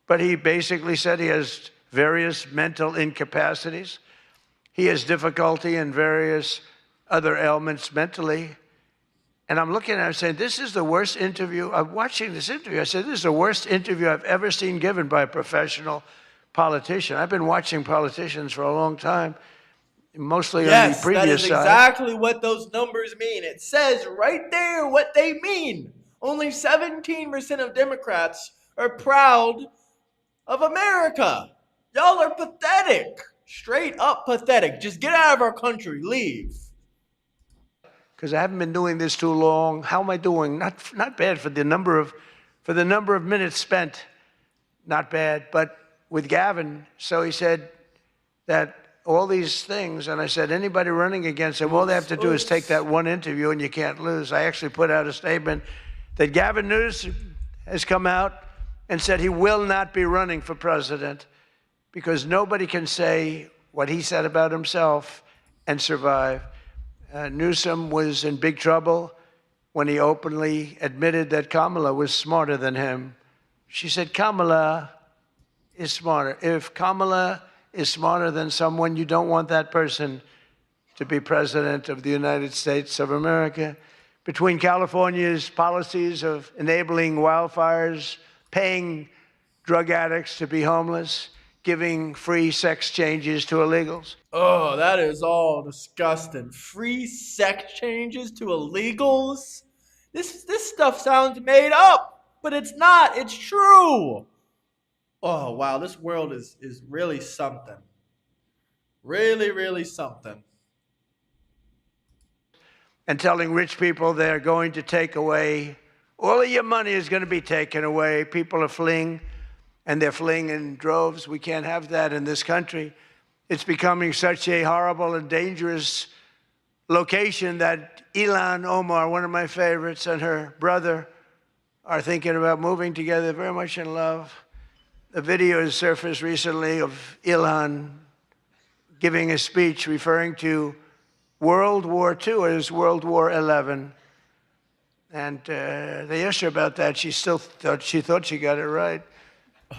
But he basically said he has various mental incapacities. He has difficulty in various other ailments mentally. And I'm looking at him saying, this is the worst interview. I'm watching this interview. I said, this is the worst interview I've ever seen given by a professional politician. I've been watching politicians for a long time, mostly on the previous that is side. exactly what those numbers mean. It says right there what they mean. Only 17% of Democrats are proud of America. Y'all are pathetic. Straight up pathetic. Just get out of our country. Leave. Because I haven't been doing this too long. How am I doing? Not bad for the number of minutes spent. Not bad. But with Gavin, so he said that all these things, and I said, anybody running against him, all they have to do is take that one interview and you can't lose. I actually put out a statement that Gavin Newsom has come out and said he will not be running for president because nobody can say what he said about himself and survive. Newsom was in big trouble when he openly admitted that Kamala was smarter than him. She said, Kamala is smarter. If Kamala is smarter than someone, you don't want that person to be president of the United States of America. Between California's policies of enabling wildfires, paying drug addicts to be homeless, giving free sex changes to illegals. Oh, that is all disgusting. Free sex changes to illegals? This stuff sounds made up, but it's not. It's true. Oh, wow, this world is really something. Really, really something. And telling rich people they're going to take away, all of your money is going to be taken away. People are fleeing, and they're fleeing in droves. We can't have that in this country. It's becoming such a horrible and dangerous location that Ilhan Omar, one of my favorites, and her brother are thinking about moving together, very much in love. A video has surfaced recently of Ilhan giving a speech referring to World War II as World War XI. And they asked her about that. She thought she got it right.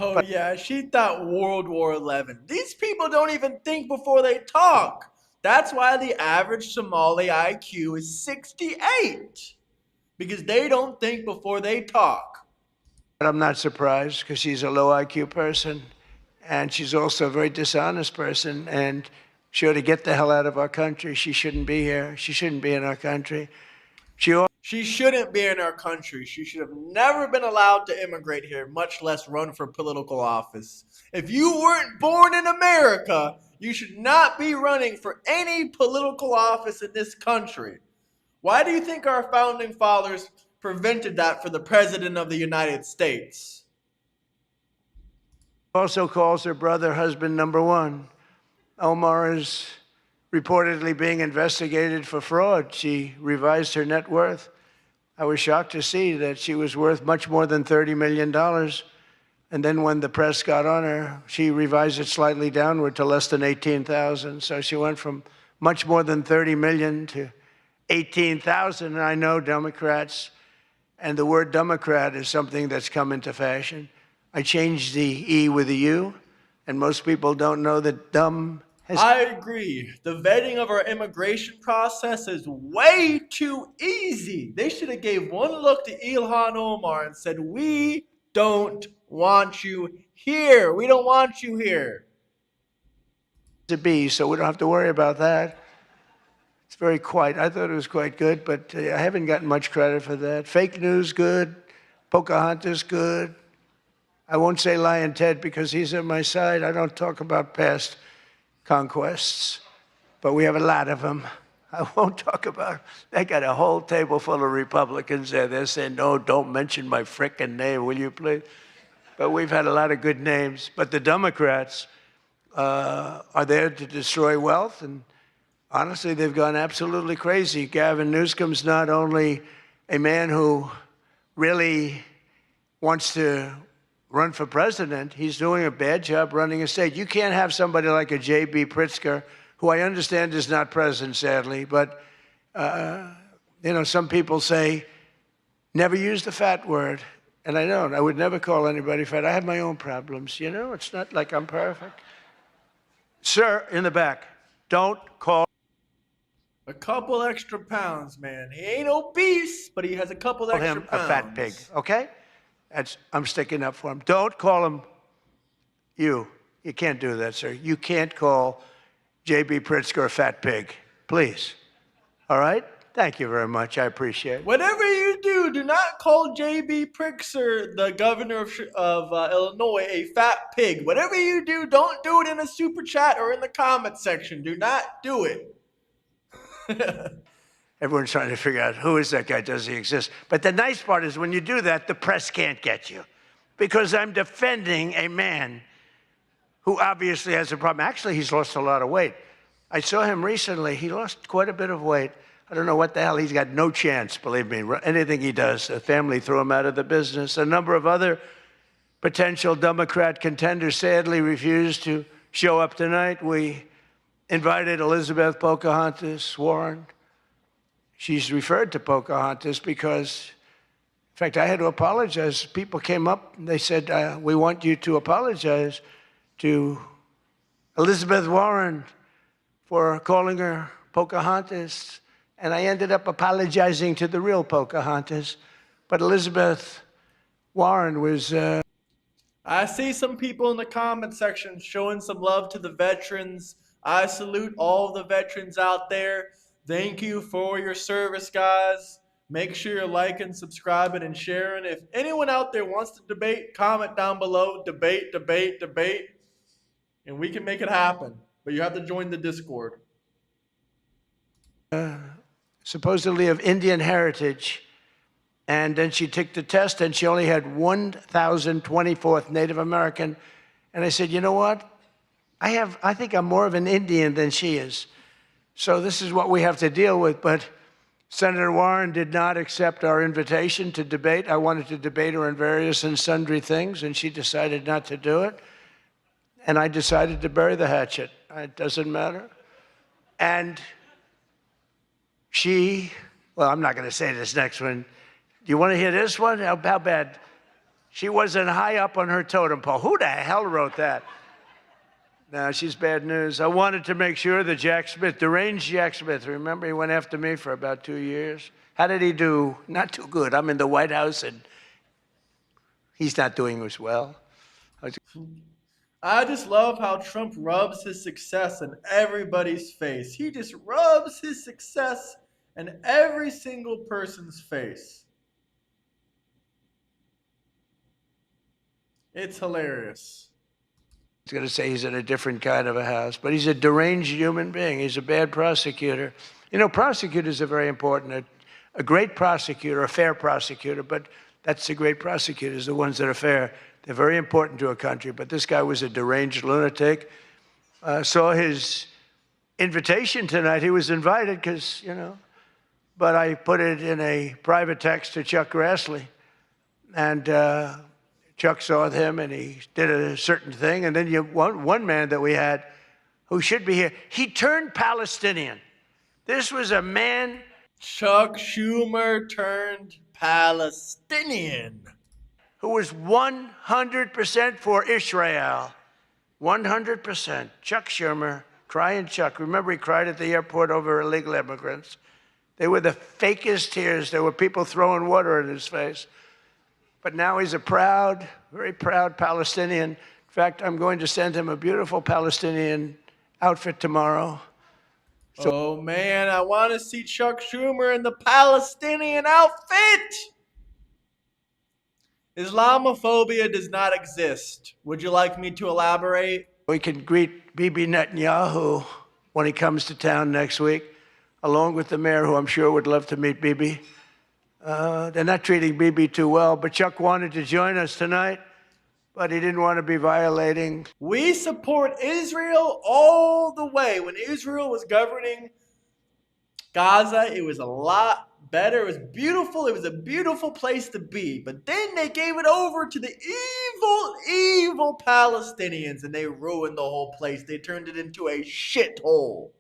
Oh, yeah, she thought World War XI. These people don't even think before they talk. That's why the average Somali IQ is 68. Because they don't think before they talk. But I'm not surprised because she's a low IQ person. And she's also a very dishonest person. And she ought to get the hell out of our country. She shouldn't be here. She shouldn't be in our country. She shouldn't be in our country. She should have never been allowed to immigrate here, much less run for political office. If you weren't born in America, you should not be running for any political office in this country. Why do you think our founding fathers prevented that for the President of the United States? Also calls her brother husband number one. Omar is reportedly being investigated for fraud. She revised her net worth. I was shocked to see that she was worth much more than $30 million. And then when the press got on her, she revised it slightly downward to less than 18,000. So she went from much more than 30 million to 18,000. And I know Democrats, and the word Democrat is something that's come into fashion. I changed the E with a U, and most people don't know that dumb has... I agree. The vetting of our immigration process is way too easy. They should have gave one look to Ilhan Omar and said, we don't want you here. We don't want you here. To be, so we don't have to worry about that. It's very quiet. I thought it was quite good, but I haven't gotten much credit for that. Fake news, good. Pocahontas, good. I won't say Lion Ted because he's on my side. I don't talk about past conquests, but we have a lot of them. I won't talk about. They got a whole table full of Republicans there. They're saying, no, don't mention my frickin' name, will you please? But we've had a lot of good names. But the Democrats are there to destroy wealth, and honestly, they've gone absolutely crazy. Gavin Newsom's not only a man who really wants to run for president, he's doing a bad job running a state. You can't have somebody like a J.B. Pritzker, who I understand is not president, sadly, but, some people say, never use the fat word. And I don't. I would never call anybody fat. I have my own problems, It's not like I'm perfect. Sir, in the back, don't call... A couple extra pounds, man. He ain't obese, but he has a couple extra him pounds. A fat pig, okay? I'm sticking up for him. Don't call him you. You can't do that, sir. You can't call J.B. Pritzker a fat pig. Please. All right? Thank you very much. I appreciate it. Whatever you do not call J.B. Pritzker, the governor of Illinois, a fat pig. Whatever you do, don't do it in a super chat or in the comment section. Do not do it. Everyone's trying to figure out who is that guy, does he exist? But the nice part is when you do that, the press can't get you. Because I'm defending a man who obviously has a problem. Actually, he's lost a lot of weight. I saw him recently. He lost quite a bit of weight. I don't know what the hell. He's got no chance, believe me. Anything he does, the family threw him out of the business. A number of other potential Democrat contenders sadly refused to show up tonight. We invited Elizabeth Pocahontas Warren. She's referred to Pocahontas because, in fact, I had to apologize. People came up and they said, we want you to apologize to Elizabeth Warren for calling her Pocahontas. And I ended up apologizing to the real Pocahontas. But Elizabeth Warren was... I see some people in the comment section showing some love to the veterans. I salute all the veterans out there. Thank you for your service, guys. Make sure you're liking, subscribing, and sharing. If anyone out there wants to debate, comment down below. Debate, debate, debate. And we can make it happen. But you have to join the Discord. Supposedly of Indian heritage. And then she took the test, and she only had 1,024th Native American. And I said, you know what? I think I'm more of an Indian than she is. So this is what we have to deal with. But Senator Warren did not accept our invitation to debate. I wanted to debate her on various and sundry things, and she decided not to do it. And I decided to bury the hatchet. It doesn't matter. And she, well, I'm not going to say this next one. Do you want to hear this one? How bad? She wasn't high up on her totem pole. Who the hell wrote that? No, she's bad news. I wanted to make sure that Jack Smith, deranged Jack Smith, remember he went after me for about 2 years? How did he do? Not too good. I'm in the White House and he's not doing as well. I just love how Trump rubs his success in everybody's face. He just rubs his success in every single person's face. It's hilarious. I was going to say he's in a different kind of a house, but he's a deranged human being. He's a bad prosecutor. You know, prosecutors are very important. A great prosecutor, a fair prosecutor, but that's the great prosecutors, the ones that are fair. They're very important to a country, but this guy was a deranged lunatic. Saw his invitation tonight. He was invited because, you know, but I put it in a private text to Chuck Grassley. And Chuck saw him and he did a certain thing. And then one man that we had who should be here, he turned Palestinian. This was a man. Chuck Schumer turned Palestinian. Who was 100% for Israel. 100%. Chuck Schumer, crying Chuck. Remember he cried at the airport over illegal immigrants. They were the fakest tears. There were people throwing water in his face. But now he's a proud, very proud Palestinian. In fact, I'm going to send him a beautiful Palestinian outfit tomorrow. Oh man, I want to see Chuck Schumer in the Palestinian outfit. Islamophobia does not exist. Would you like me to elaborate? We can greet Bibi Netanyahu when he comes to town next week, along with the mayor, who I'm sure would love to meet Bibi. They're not treating Bibi too well, but Chuck wanted to join us tonight, but he didn't want to be violating. We support Israel all the way. When Israel was governing Gaza, it was a lot better. It was beautiful. It was a beautiful place to be. But then they gave it over to the evil Palestinians, and they ruined the whole place. They turned it into a shithole.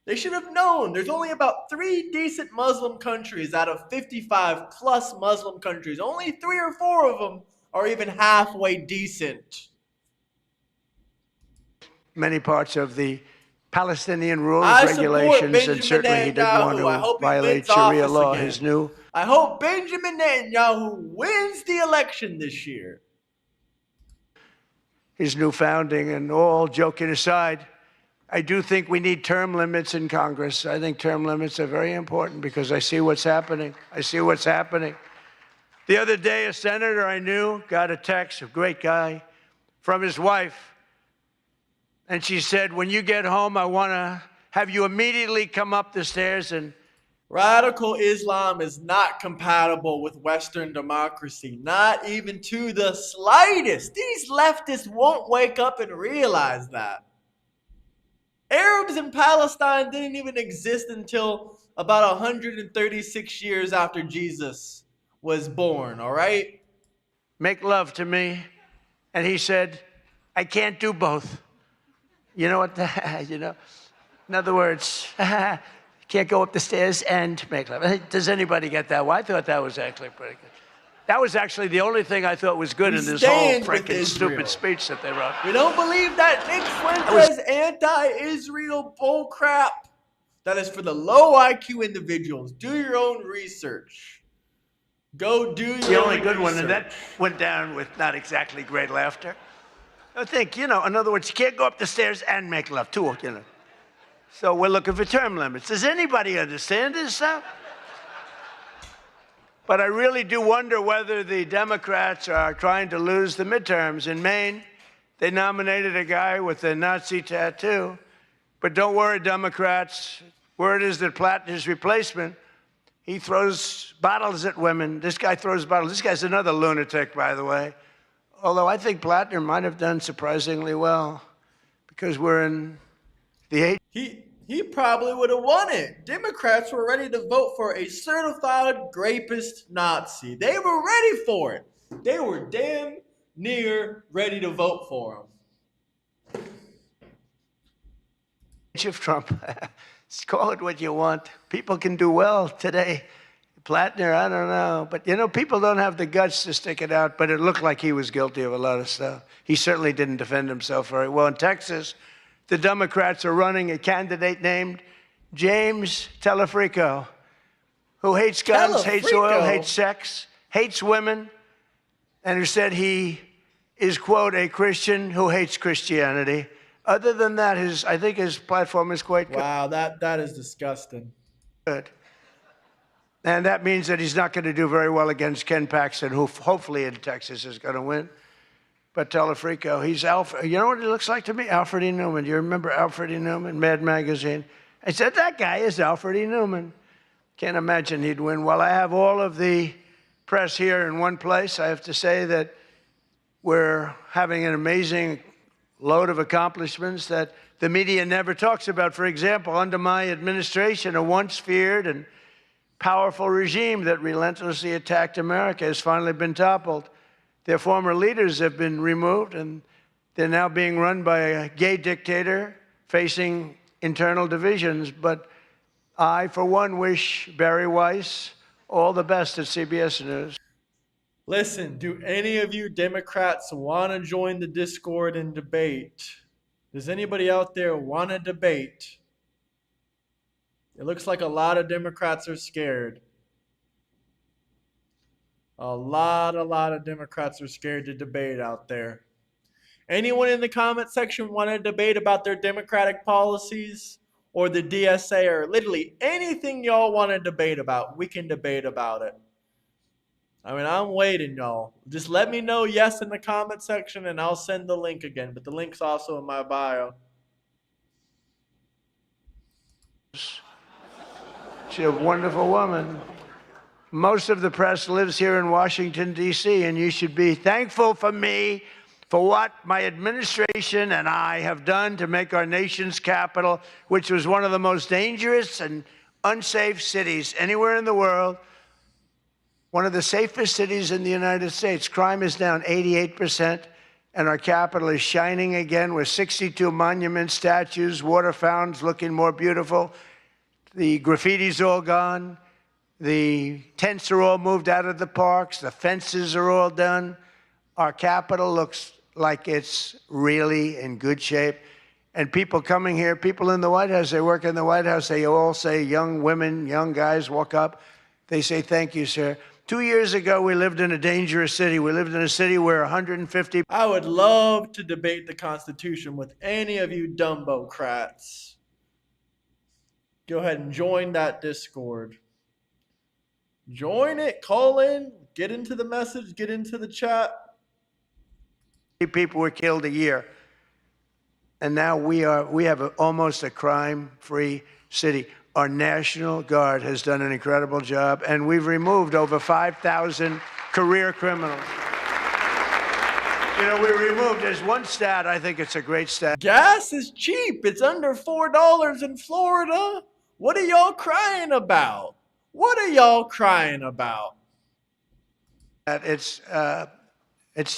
They should have known. There's only about 3 decent Muslim countries out of 55 plus Muslim countries. Only 3 or 4 of them are even halfway decent. Many parts of the Palestinian rules, regulations, and certainly he didn't want to violate Sharia law. I hope Benjamin Netanyahu wins the election this year. His new founding, and all joking aside, I do think we need term limits in Congress. I think term limits are very important because I see what's happening. I see what's happening. The other day, a senator I knew got a text, a great guy, from his wife. And she said, when you get home, I want to have you immediately come up the stairs and... Radical Islam is not compatible with Western democracy, not even to the slightest. These leftists won't wake up and realize that. Arabs in Palestine didn't even exist until about 136 years after Jesus was born, all right? Make love to me. And he said, I can't do both. You know what? You know, in other words, can't go up the stairs and make love. Does anybody get that? Well, I thought that was actually pretty good. That was actually the only thing I thought was good in this whole freaking stupid speech that they wrote. We don't believe that Nick Fuentes anti-Israel bullcrap. That is for the low IQ individuals. Do your own research. Go do your own research. The only good one, and that went down with not exactly great laughter. I think, you know, in other words, you can't go up the stairs and make love, too, you know. So we're looking for term limits. Does anybody understand this stuff? But I really do wonder whether the Democrats are trying to lose the midterms. In Maine, they nominated a guy with a Nazi tattoo. But don't worry, Democrats. Word is that Plattner's replacement, he throws bottles at women. This guy throws bottles. This guy's another lunatic, by the way. Although I think Plattner might have done surprisingly well because we're in the 80s. He probably would have won it. Democrats were ready to vote for a certified rapist Nazi. They were ready for it. They were damn near ready to vote for him. Of Trump. Call it what you want. People can do well today. Platner, I don't know. But, you know, people don't have the guts to stick it out, but it looked like he was guilty of a lot of stuff. He certainly didn't defend himself very well. In Texas, the Democrats are running a candidate named James Telefrico, who hates guns, hates oil, hates sex, hates women, and who said he is, quote, a Christian who hates Christianity. Other than that, I think his platform is quite good. Wow, that is disgusting. Good. And that means that he's not going to do very well against Ken Paxton, who hopefully in Texas is going to win. But Telefrico, he's Alfred. You know what he looks like to me? Alfred E. Newman. Do you remember Alfred E. Newman, Mad Magazine? I said, that guy is Alfred E. Newman. Can't imagine he'd win. Well, I have all of the press here in one place. I have to say that we're having an amazing load of accomplishments that the media never talks about. For example, under my administration, a once feared and powerful regime that relentlessly attacked America has finally been toppled. Their former leaders have been removed, and they're now being run by a gay dictator facing internal divisions. But I, for one, wish Barry Weiss all the best at CBS News. Listen, do any of you Democrats want to join the Discord and debate? Does anybody out there want to debate? It looks like a lot of Democrats are scared. A lot of Democrats are scared to debate out there. Anyone in the comment section want to debate about their Democratic policies or the DSA or literally anything y'all want to debate about? We can debate about it. I mean, I'm waiting, y'all. Just let me know yes in the comment section and I'll send the link again. But the link's also in my bio. She's a wonderful woman. Most of the press lives here in Washington, D.C., and you should be thankful for me for what my administration and I have done to make our nation's capital, which was one of the most dangerous and unsafe cities anywhere in the world, one of the safest cities in the United States. Crime is down 88%, and our capital is shining again with 62 monuments, statues, water fountains looking more beautiful. The graffiti's all gone. The tents are all moved out of the parks. The fences are all done. Our capital looks like it's really in good shape. And people coming here, people in the White House, they work in the White House, they all say, young women, young guys walk up. They say, thank you, sir. 2 years ago, we lived in a dangerous city. We lived in a city where 150... I would love to debate the Constitution with any of you Dumbocrats. Go ahead and join that Discord. Join it, call in, get into the message, get into the chat. People were killed a year. And now we have almost a crime-free city. Our National Guard has done an incredible job, and we've removed over 5,000 career criminals. You know, we removed, there's one stat, I think it's a great stat. Gas is cheap. It's under $4 in Florida. What are y'all crying about? What are y'all crying about? It's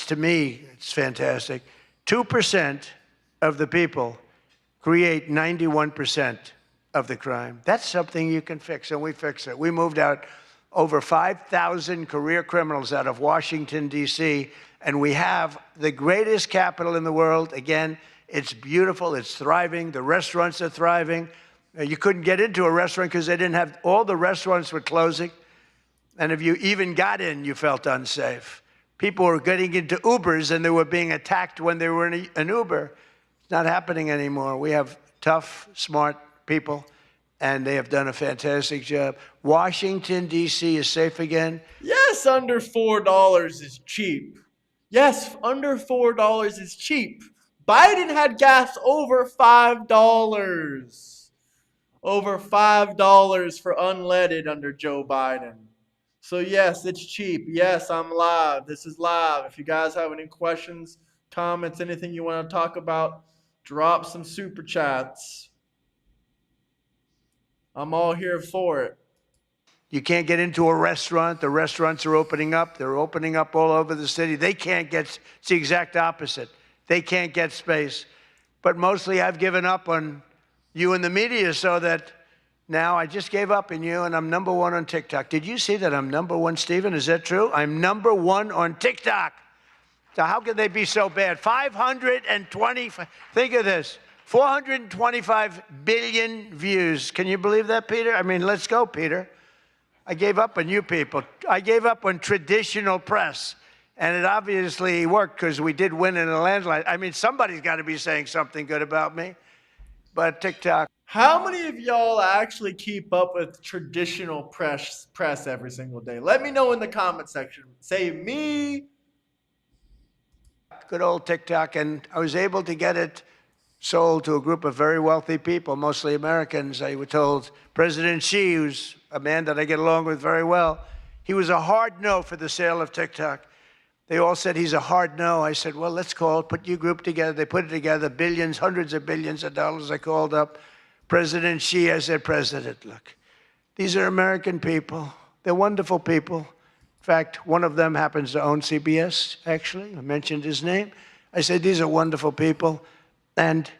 to me, it's fantastic. 2% of the people create 91% of the crime. That's something you can fix, and we fix it. We moved out over 5,000 career criminals out of Washington, D.C., and we have the greatest capital in the world. Again, it's beautiful, it's thriving, the restaurants are thriving. You couldn't get into a restaurant because they didn't have, all the restaurants were closing. And if you even got in, you felt unsafe. People were getting into Ubers and they were being attacked when they were in an Uber. It's not happening anymore. We have tough, smart people, and they have done a fantastic job. Washington, D.C. is safe again. Yes, under $4 is cheap. Yes, under $4 is cheap. Biden had gas over $5. Over $5 for unleaded under Joe Biden. So yes, it's cheap. Yes, I'm live. This is live. If you guys have any questions, comments, anything you want to talk about, drop some super chats. I'm all here for it. You can't get into a restaurant. The restaurants are opening up. They're opening up all over the city. They can't get, it's the exact opposite. They can't get space. But mostly I've given up on you and the media so that Now I just gave up on you, and I'm #1 on TikTok. Did you see that I'm #1, Stephen? Is that true? I'm #1 on TikTok. So how could they be so bad? 520, think of this, 425 billion views. Can you believe that, Peter? I mean, let's go, Peter. I gave up on you people. I gave up on traditional press. And it obviously worked because we did win in a landslide. I mean, somebody's got to be saying something good about me. But TikTok. How many of y'all actually keep up with traditional press every single day? Let me know in the comment section. Say me. Good old TikTok. And I was able to get it sold to a group of very wealthy people, mostly Americans. I was told President Xi, who's a man that I get along with very well, he was a hard no for the sale of TikTok. They all said he's a hard no. I said, well, let's call it, put your group together. They put it together, billions, hundreds of billions of dollars. I called up President Xi. I said, President, look, these are American people. They're wonderful people. In fact, one of them happens to own CBS, actually. I mentioned his name. I said, these are wonderful people, and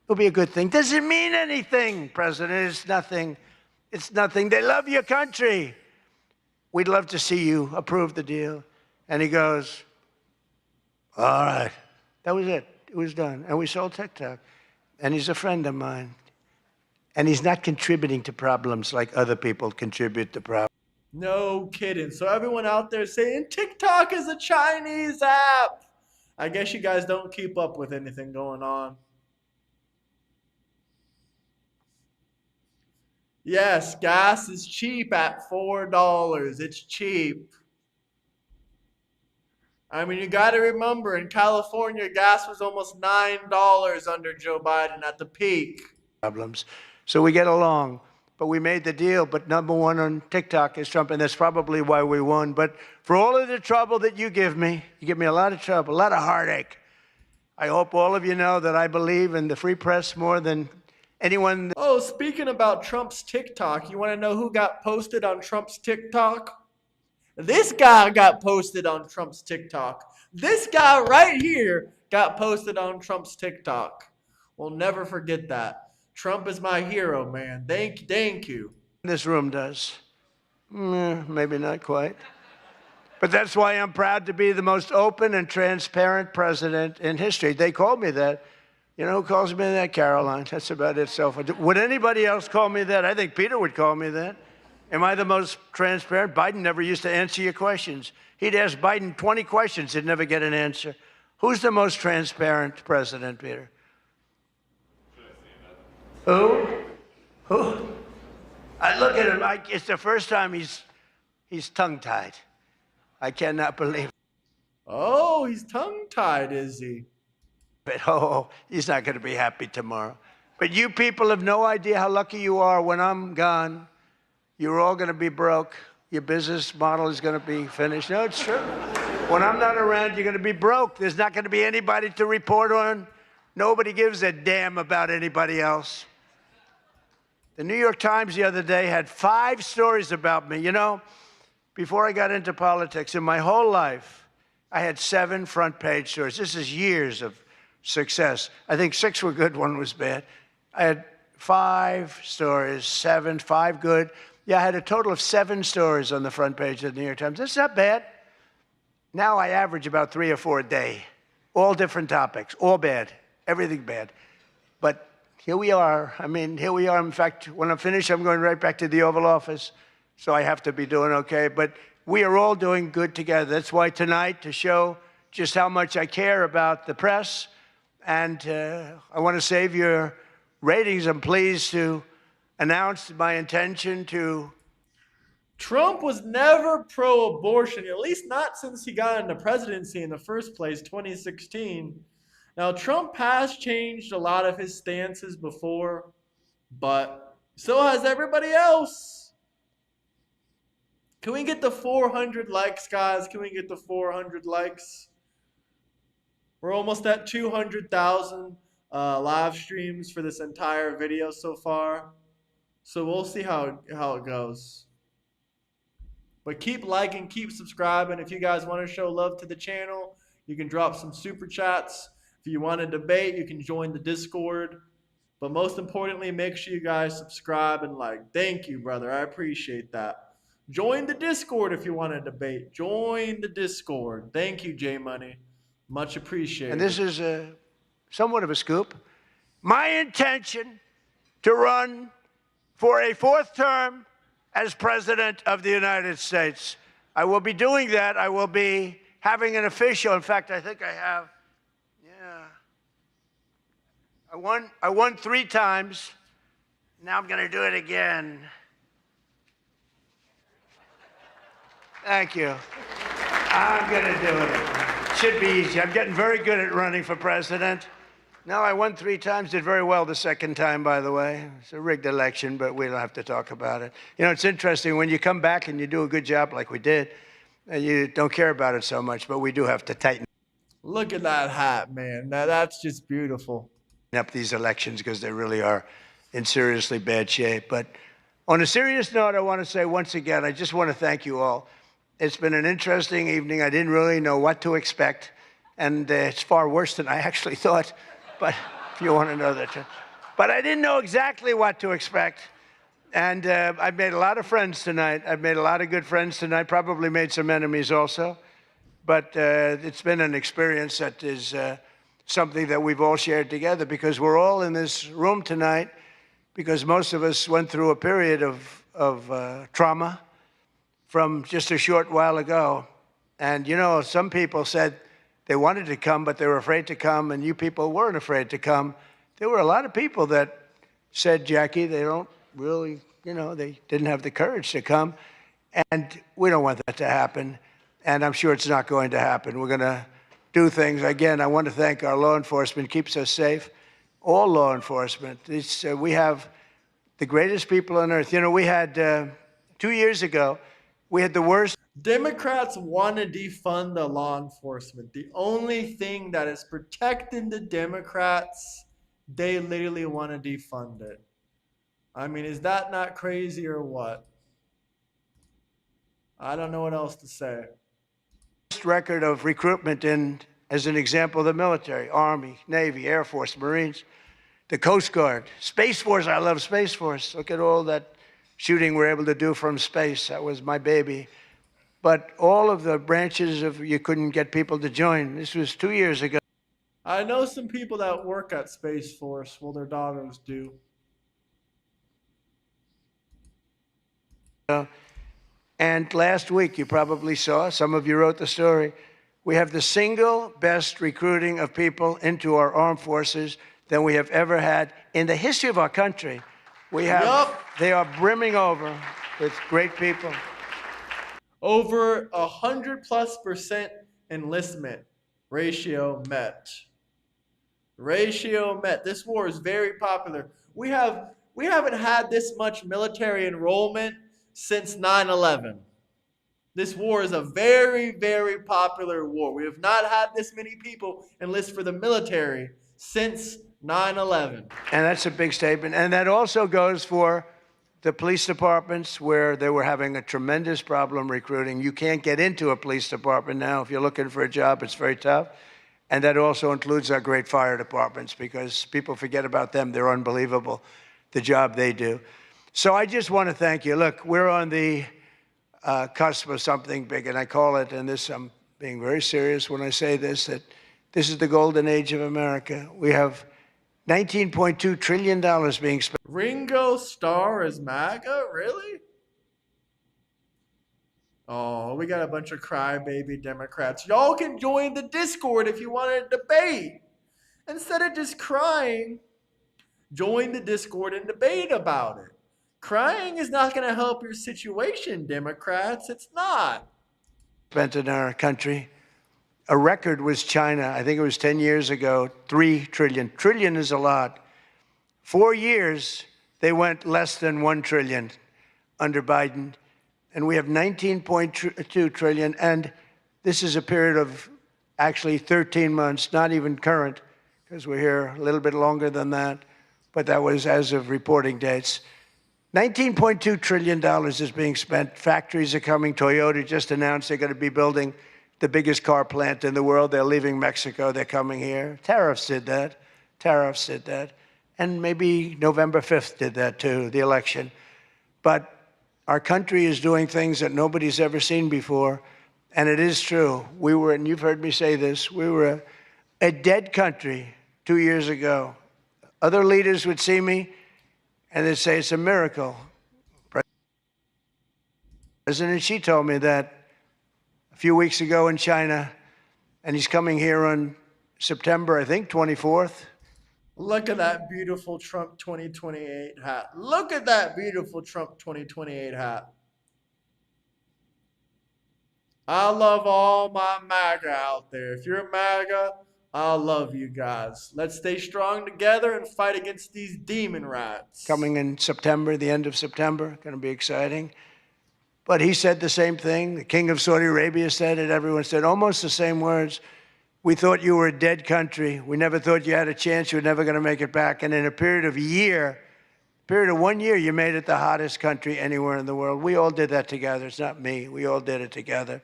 it'll be a good thing. Does it mean anything, President? It's nothing. It's nothing. They love your country. We'd love to see you approve the deal. And he goes, all right. That was it. It was done. And we sold TikTok. And he's a friend of mine. And he's not contributing to problems like other people contribute to problems. No kidding. So everyone out there saying TikTok is a Chinese app. I guess you guys don't keep up with anything going on. Yes, gas is cheap at $4. It's cheap. I mean, you got to remember, in California, gas was almost $9 under Joe Biden at the peak. Problems. So we get along. But we made the deal. But #1 on TikTok is Trump, and that's probably why we won. But for all of the trouble that you give me a lot of trouble, a lot of heartache. I hope all of you know that I believe in the free press more than anyone. Oh, speaking about Trump's TikTok, you want to know who got posted on Trump's TikTok? This guy got posted on Trump's TikTok. This guy right here got posted on Trump's TikTok. We'll never forget that. Trump is my hero, man. Thank you. This room does. Maybe not quite. But that's why I'm proud to be the most open and transparent president in history. They called me that. You know who calls me that? Caroline. That's about it. So would anybody else call me that? I think Peter would call me that. Am I the most transparent? Biden never used to answer your questions. He'd ask Biden 20 questions. He'd never get an answer. Who's the most transparent president, Peter? Who? I look at him. It's the first time he's tongue-tied. I cannot believe it. Oh, he's tongue-tied, is he? But he's not going to be happy tomorrow. But you people have no idea how lucky you are. When I'm gone, you're all going to be broke. Your business model is going to be finished. No, it's true. When I'm not around, you're going to be broke. There's not going to be anybody to report on. Nobody gives a damn about anybody else. The New York Times the other day had 5 stories about me. You know, before I got into politics, in my whole life, I had 7 front-page stories. This is years of success. I think 6 were good, 1 was bad. I had 5 stories, 7, 5 good. Yeah, I had a total of 7 stories on the front page of the New York Times. That's not bad. Now I average about 3 or 4 a day. All different topics, all bad, everything bad. But here we are. I mean, here we are. In fact, when I'm finished, I'm going right back to the Oval Office. So I have to be doing okay. But we are all doing good together. That's why tonight, to show just how much I care about the press, and I want to save your ratings, I'm pleased to announce my intention to. Trump was never pro-abortion, at least not since he got into presidency in the first place, 2016. Now, Trump has changed a lot of his stances before, but so has everybody else. Can we get the 400 likes, guys? Can we get the 400 likes? We're almost at 200,000 live streams for this entire video so far. So we'll see how it goes. But keep liking, keep subscribing. If you guys want to show love to the channel, you can drop some super chats. If you want to debate, you can join the Discord. But most importantly, make sure you guys subscribe and like. Thank you, brother. I appreciate that. Join the Discord if you want to debate. Join the Discord. Thank you, J Money. Much appreciated. And this is somewhat of a scoop. My intention to run for a 4th term as President of the United States. I will be doing that. I will be having an official. In fact, I think I have. Yeah. I won 3 times. Now I'm going to do it again. Thank you. I'm going to do it. Should be easy. I'm getting very good at running for president. No, I won 3 times, did very well the 2nd time, by the way. It's a rigged election, but we don't have to talk about it. You know, it's interesting, when you come back and you do a good job like we did, you don't care about it so much, but we do have to tighten Look at that hat, man. Now that's just beautiful. up these elections because they really are in seriously bad shape. But on a serious note, I want to say once again, I just want to thank you all. It's been an interesting evening. I didn't really know what to expect, and it's far worse than I actually thought. But if you want to know that. But I didn't know exactly what to expect. And I've made a lot of friends tonight. I've made a lot of good friends tonight, probably made some enemies also. But it's been an experience that is something that we've all shared together, because we're all in this room tonight because most of us went through a period of trauma from just a short while ago. And, you know, some people said they wanted to come, but they were afraid to come, and you people weren't afraid to come. There were a lot of people that said, Jackie, they don't really, you know, they didn't have the courage to come. And we don't want that to happen. And I'm sure it's not going to happen. We're going to do things. Again, I want to thank our law enforcement, keeps us safe. All law enforcement. We have the greatest people on earth. You know, we had 2 years ago, we had the worst. Democrats want to defund the law enforcement. The only thing that is protecting the Democrats, they literally want to defund it. I mean, is that not crazy or what? I don't know what else to say. Record of recruitment in, as an example, the military, Army, Navy, Air Force, Marines, the Coast Guard, Space Force. I love Space Force. Look at all that shooting we're able to do from space. That was my baby. But all of the branches of, you couldn't get people to join. This was 2 years ago. I know some people that work at Space Force. Well, their daughters do. And last week, you probably saw, some of you wrote the story, we have the single best recruiting of people into our armed forces than we have ever had in the history of our country. We have, They are brimming over with great people. Over 100+% enlistment ratio met. Ratio met. This war is very popular. We haven't had this much military enrollment since 9/11. This war is a very, very popular war. We have not had this many people enlist for the military since 9/11. And that's a big statement. And that also goes for the police departments, where they were having a tremendous problem recruiting. You can't get into a police department now. If you're looking for a job, it's very tough. And that also includes our great fire departments, because people forget about them. They're unbelievable, the job they do. So I just want to thank you. Look, we're on the cusp of something big, and I call it, and this, I'm being very serious when I say this, that this is the golden age of America. We have $19.2 trillion being spent. Ringo Starr is MAGA? Really? Oh, we got a bunch of crybaby Democrats. Y'all can join the Discord if you want to debate. Instead of just crying, join the Discord and debate about it. Crying is not going to help your situation, Democrats. It's not. Spent in our country. A record was China. I think it was 10 years ago, 3 trillion. Trillion is a lot. 4 years, they went less than 1 trillion under Biden. And we have 19.2 trillion. And this is a period of actually 13 months, not even current, because we're here a little bit longer than that. But that was as of reporting dates. $19.2 trillion is being spent. Factories are coming. Toyota just announced they're going to be building the biggest car plant in the world. They're leaving Mexico. They're coming here. Tariffs did that. Tariffs did that. and maybe November 5th did that too, the election. But our country is doing things that nobody's ever seen before. And it is true. We were, and you've heard me say this, we were a dead country 2 years ago. Other leaders would see me and they'd say, it's a miracle. President Xi told me that a few weeks ago in China, and he's coming here on September, I think, 24th. Look at that beautiful Trump 2028 hat. Look at that beautiful Trump 2028 hat. I love all my MAGA out there. If you're a MAGA, I love you guys. Let's stay strong together and fight against these demon rats. Coming in September, the end of September, going to be exciting. But he said the same thing. The king of Saudi Arabia said it. Everyone said almost the same words. We thought you were a dead country. We never thought you had a chance. You were never going to make it back. And in a period of 1 year, you made it the hottest country anywhere in the world. We all did that together. It's not me. We all did it together.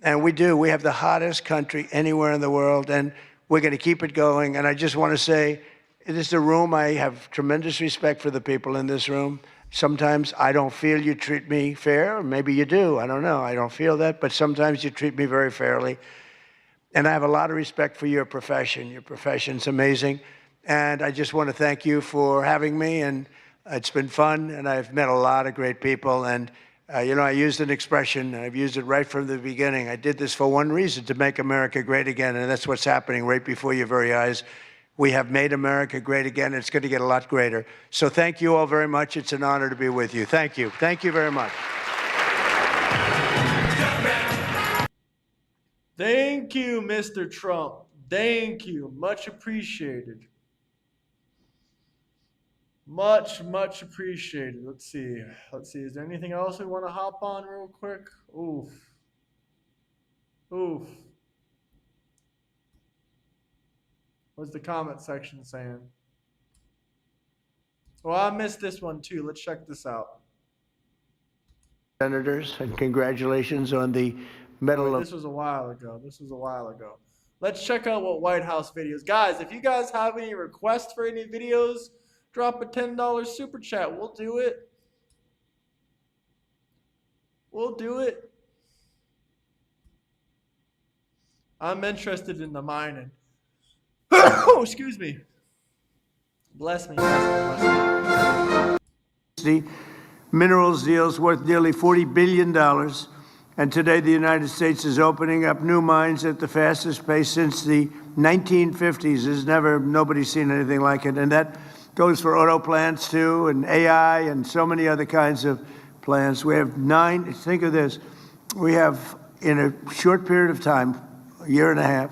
And we do. We have the hottest country anywhere in the world, and we're going to keep it going. And I just want to say, it is a room. I have tremendous respect for the people in this room. Sometimes I don't feel you treat me fair, or maybe you do. I don't know. I don't feel that, but sometimes you treat me very fairly. And I have a lot of respect for your profession. Your profession's amazing. And I just want to thank you for having me, and it's been fun, and I've met a lot of great people. And, you know, I used an expression, and I've used it right from the beginning. I did this for one reason, to make America great again, and that's what's happening right before your very eyes. We have made America great again. It's going to get a lot greater. So thank you all very much. It's an honor to be with you. Thank you. Thank you very much. Thank you, Mr. Trump. Thank you. Much appreciated. Much, much appreciated. Let's see. Is there anything else we want to hop on real quick? Oof. What's the comment section saying? Well, I missed this one too. Let's check this out. Senators, and congratulations on the Medal of... This was a while ago. Let's check out what White House videos. Guys, if you guys have any requests for any videos, drop a $10 super chat. We'll do it. I'm interested in the mining. Oh, excuse me. Bless me. The minerals deals worth nearly $40 billion. And today the United States is opening up new mines at the fastest pace since the 1950s. Nobody's seen anything like it. And that goes for auto plants too, and AI, and so many other kinds of plants. We have 9, think of this. We have, in a short period of time, a year and a half,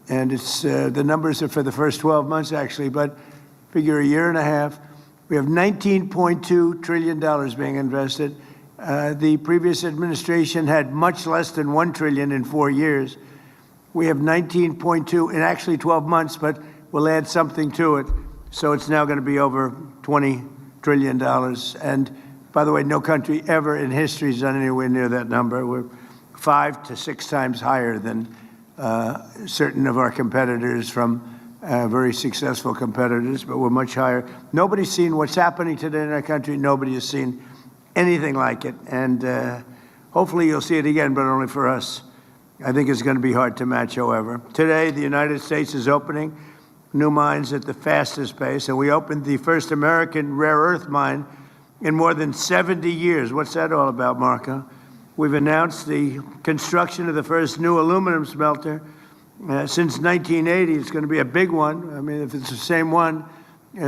and it's the numbers are for the first 12 months actually, but figure a year and a half, we have $19.2 trillion being invested. The previous administration had much less than $1 trillion in 4 years. We have 19.2 in actually 12 months, but we'll add something to it. So it's now going to be over $20 trillion. And by the way, no country ever in history has done anywhere near that number. We're 5 to 6 times higher than certain of our competitors, from very successful competitors, but we're much higher. Nobody's seen what's happening today in our country. Nobody has seen anything like it. And hopefully you'll see it again, but only for us. I think it's going to be hard to match, however. Today, the United States is opening new mines at the fastest pace, and we opened the first American rare earth mine in more than 70 years. What's that all about, Marco? We've announced the construction of the first new aluminum smelter since 1980. It's going to be a big one. I mean, if it's the same one,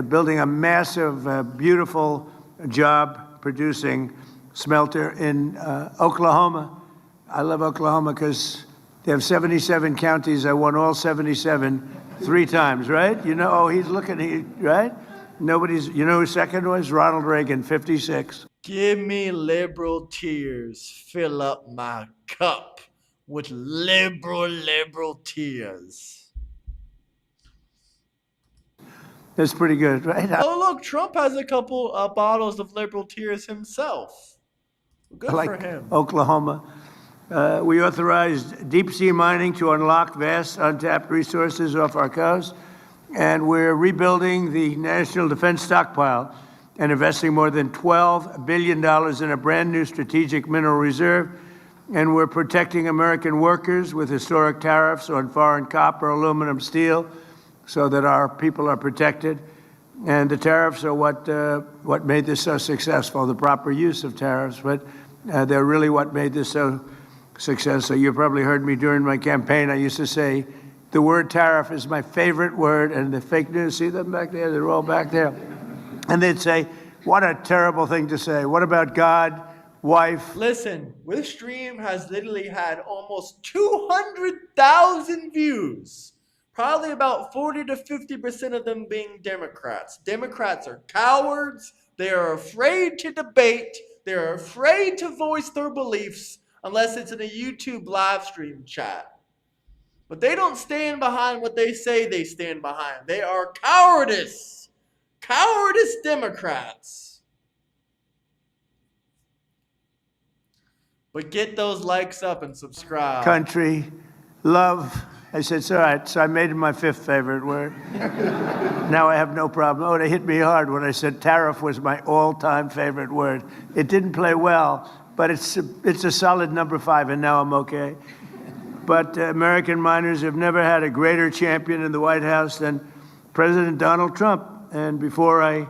building a massive, beautiful job producing smelter in Oklahoma. I love Oklahoma because they have 77 counties. I won all 77 3 times, right? You know, oh, he's looking, right? You know who second was? Ronald Reagan, 56. Give me liberal tears. Fill up my cup with liberal tears. That's pretty good, right? Oh, look, Trump has a couple bottles of liberal tears himself. Good for him. Oklahoma. We authorized deep sea mining to unlock vast untapped resources off our coast. And we're rebuilding the national defense stockpile and investing more than $12 billion in a brand new strategic mineral reserve. And we're protecting American workers with historic tariffs on foreign copper, aluminum, steel, so that our people are protected. And the tariffs are what made this so successful, the proper use of tariffs, but they're really what made this so successful. You probably heard me during my campaign. I used to say, the word tariff is my favorite word, and the fake news, see them back there? They're all back there. And they'd say, what a terrible thing to say. What about God, wife? Listen, this stream has literally had almost 200,000 views. Probably about 40 to 50% of them being Democrats. Democrats are cowards. They are afraid to debate. They're afraid to voice their beliefs unless it's in a YouTube live stream chat. But they don't stand behind what they say they stand behind. They are cowardice. Cowardice Democrats. But get those likes up and subscribe. Country, love. I said, it's all right. So I made it my fifth favorite word. Now I have no problem. Oh, they hit me hard when I said tariff was my all-time favorite word. It didn't play well, but it's a solid number 5, and now I'm okay. But American miners have never had a greater champion in the White House than President Donald Trump. And before I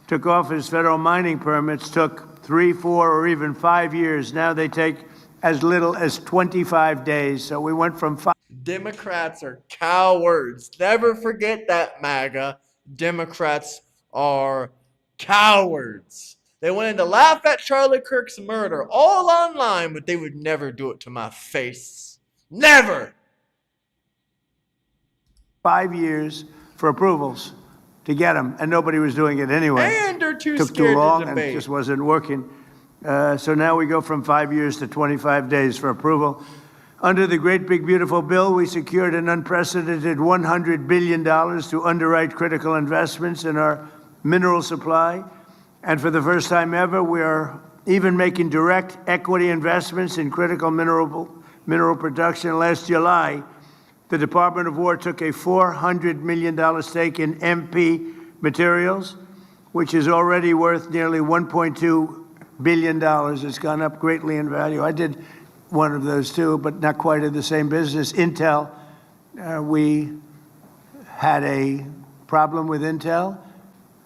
took office, federal mining permits took 3, 4, or even 5 years. Now they take as little as 25 days. So we went from 5. Democrats are cowards. Never forget that, MAGA. Democrats are cowards. They wanted to laugh at Charlie Kirk's murder all online, but they would never do it to my face. Never. 5 years for approvals to get them, and nobody was doing it anyway. And they're too Took scared too long to and debate. it just wasn't working. So now we go from 5 years to 25 days for approval. Under the Great Big Beautiful Bill, we secured an unprecedented $100 billion to underwrite critical investments in our mineral supply. And for the first time ever, we are even making direct equity investments in critical mineral production. Last July, the Department of War took a $400 million stake in MP Materials, which is already worth nearly $1.2 billion. It's gone up greatly in value. I did one of those too, but not quite in the same business. Intel, we had a problem with Intel,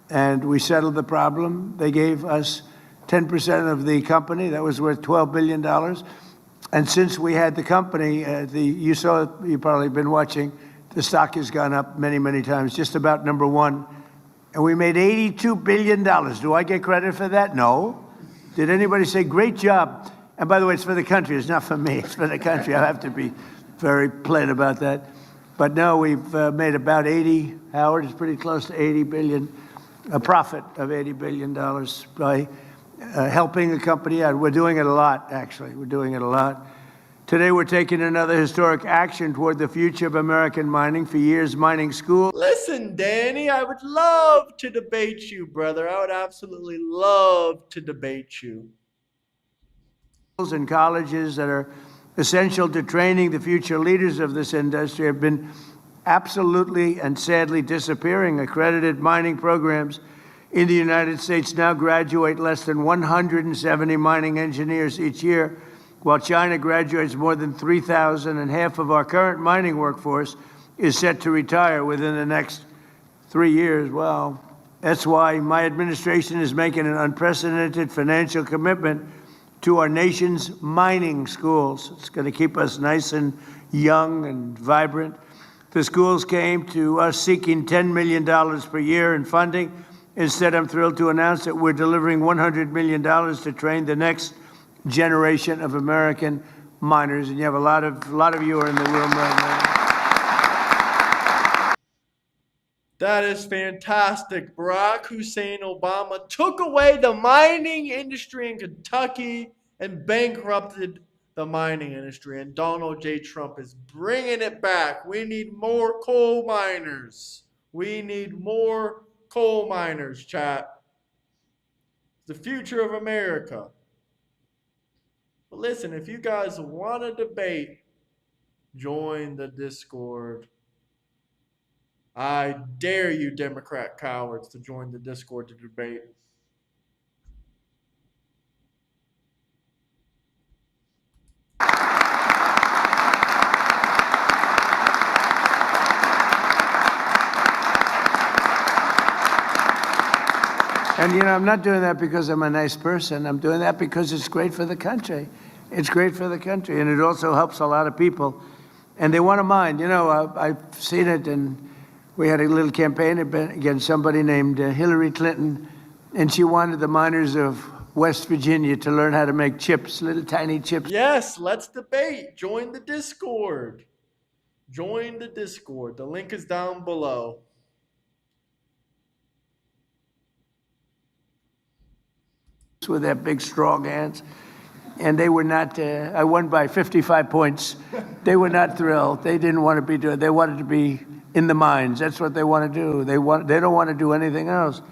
and we settled the problem. They gave us 10% of the company. That was worth $12 billion. And since we had the company, you've probably been watching, the stock has gone up many, many times, just about number 1. And we made $82 billion. Do I get credit for that? No. Did anybody say, great job? And by the way, it's for the country. It's not for me. It's for the country. I have to be very plain about that. But no, we've made about 80, Howard, it's pretty close to 80 billion, a profit of $80 billion by helping the company out. We're doing it a lot, actually. We're doing it a lot. Today, we're taking another historic action toward the future of American mining. For years, mining schools. Listen, Danny, I would love to debate you, brother. I would absolutely love to debate you. And colleges that are essential to training the future leaders of this industry have been absolutely and sadly disappearing. Accredited mining programs in the United States now graduate less than 170 mining engineers each year, while China graduates more than 3,000, and half of our current mining workforce is set to retire within the next 3 years. Well, that's why my administration is making an unprecedented financial commitment to our nation's mining schools. It's going to keep us nice and young and vibrant. The schools came to us seeking $10 million per year in funding. Instead, I'm thrilled to announce that we're delivering $100 million to train the next generation of American miners. And you have a lot of you are in the room right now. That is fantastic. Barack Hussein Obama took away the mining industry in Kentucky and bankrupted the mining industry. And Donald J. Trump is bringing it back. We need more coal miners. We need more coal miners, chat. The future of America. But listen, if you guys want to debate, join the Discord. I dare you, Democrat cowards, to join the Discord to debate. And, you know, I'm not doing that because I'm a nice person. I'm doing that because it's great for the country. It's great for the country, and it also helps a lot of people. And they want to mine. You know, I've seen it, and we had a little campaign against somebody named Hillary Clinton, and she wanted the miners of West Virginia to learn how to make chips, little tiny chips. Yes, let's debate. Join the Discord. Join the Discord. The link is down below. With their big, strong hands. And they were not, I won by 55 points. They were not thrilled. They didn't want to be doing, they wanted to be in the mines. That's what they want to do. They don't want to do anything else.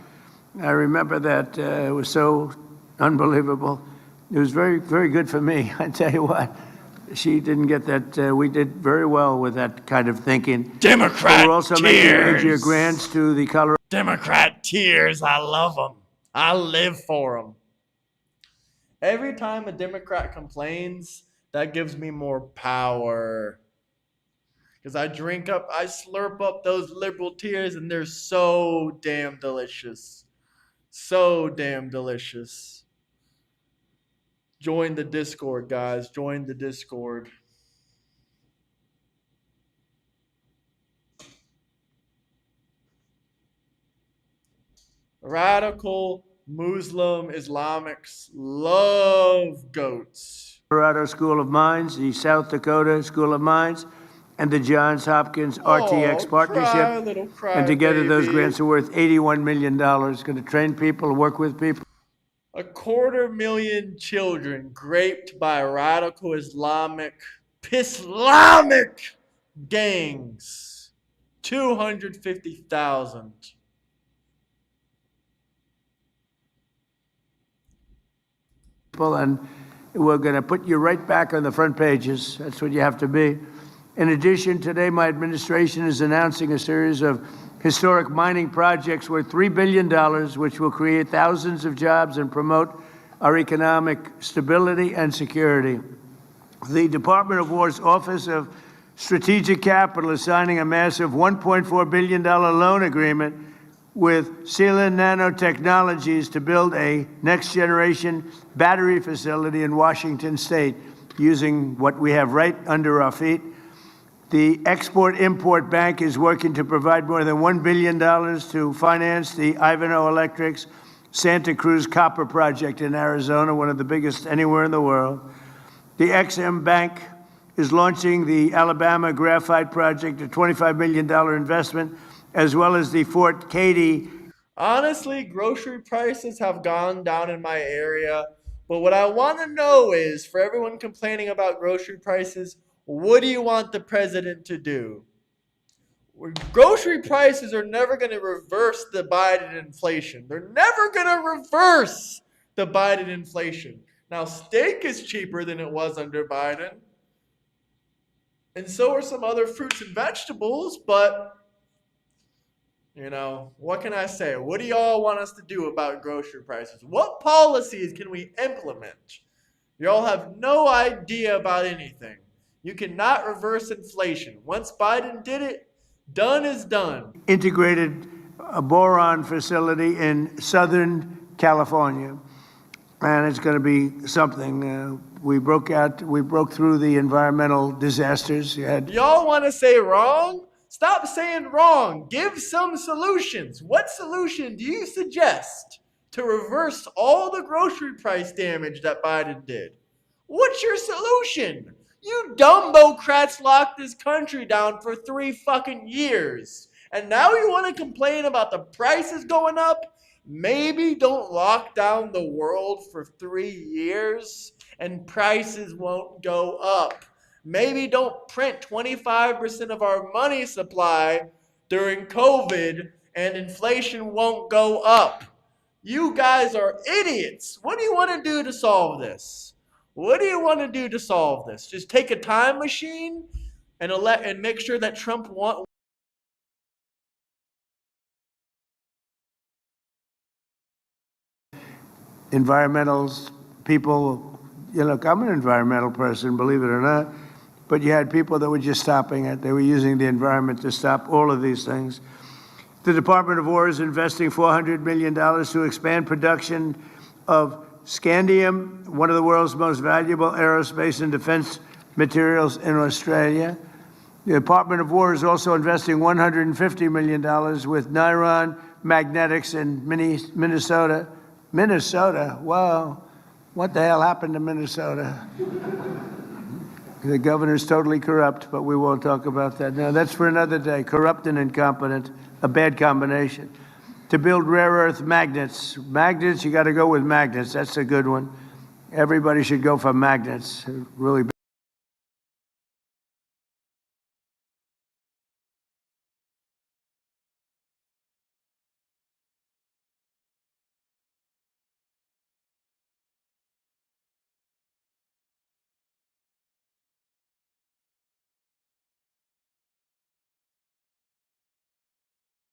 I remember that. It was so unbelievable. It was very, very good for me. I tell you what, she didn't get that. We did very well with that kind of thinking. Democrat We're also making major grants to the Colorado. Democrat tears. I love them. I live for them. Every time a Democrat complains, that gives me more power. Because I slurp up those liberal tears, and they're so damn delicious. So damn delicious. Join the Discord, guys. Join the Discord. Radical Muslim Islamics love goats. Colorado School of Mines, the South Dakota School of Mines, and the Johns Hopkins RTX partnership. And together those grants are worth $81 million. Going to train people, work with people. 250,000 children raped by radical Islamic gangs. 250,000. And we're going to put you right back on the front pages. That's what you have to be. In addition, today my administration is announcing a series of historic mining projects worth $3 billion, which will create thousands of jobs and promote our economic stability and security. The Department of War's Office of Strategic Capital is signing a massive $1.4 billion loan agreement with Sealand Nanotechnologies to build a next-generation battery facility in Washington State using what we have right under our feet. The Export-Import Bank is working to provide more than $1 billion to finance the Ivanhoe Electric's Santa Cruz Copper Project in Arizona, one of the biggest anywhere in the world. The Ex-Im Bank is launching the Alabama Graphite Project, a $25 million investment, as well as the Fort Cady. Honestly, grocery prices have gone down in my area. But what I want to know is, for everyone complaining about grocery prices, what do you want the president to do? Grocery prices are never going to reverse the Biden inflation. They're never going to reverse the Biden inflation. Now, steak is cheaper than it was under Biden. And so are some other fruits and vegetables, but you know, what can I say? What do y'all want us to do about grocery prices? What policies can we implement? Y'all have no idea about anything. You cannot reverse inflation. Once Biden did it, done is done. Integrated boron facility in Southern California. And it's going to be something. We broke through the environmental disasters. Y'all want to say wrong? Stop saying wrong. Give some solutions. What solution do you suggest to reverse all the grocery price damage that Biden did? What's your solution? You dumbocrats locked this country down for 3 fucking years. And now you want to complain about the prices going up? Maybe don't lock down the world for 3 years and prices won't go up. Maybe don't print 25% of our money supply during COVID and inflation won't go up. You guys are idiots. What do you want to do to solve this? What do you want to do to solve this? Just take a time machine and make sure that Trump environmental people. Look, I'm an environmental person, believe it or not, but you had people that were just stopping it. They were using the environment to stop all of these things. The Department of War is investing $400 million to expand production of scandium, one of the world's most valuable aerospace and defense materials, in Australia. The Department of War is also investing $150 million with Niron Magnetics in Minnesota. Minnesota? Wow. What the hell happened to Minnesota? The governor's totally corrupt, but we won't talk about that. No, that's for another day. Corrupt and incompetent, a bad combination. To build rare earth magnets. Magnets, you got to go with magnets. That's a good one. Everybody should go for magnets. Really.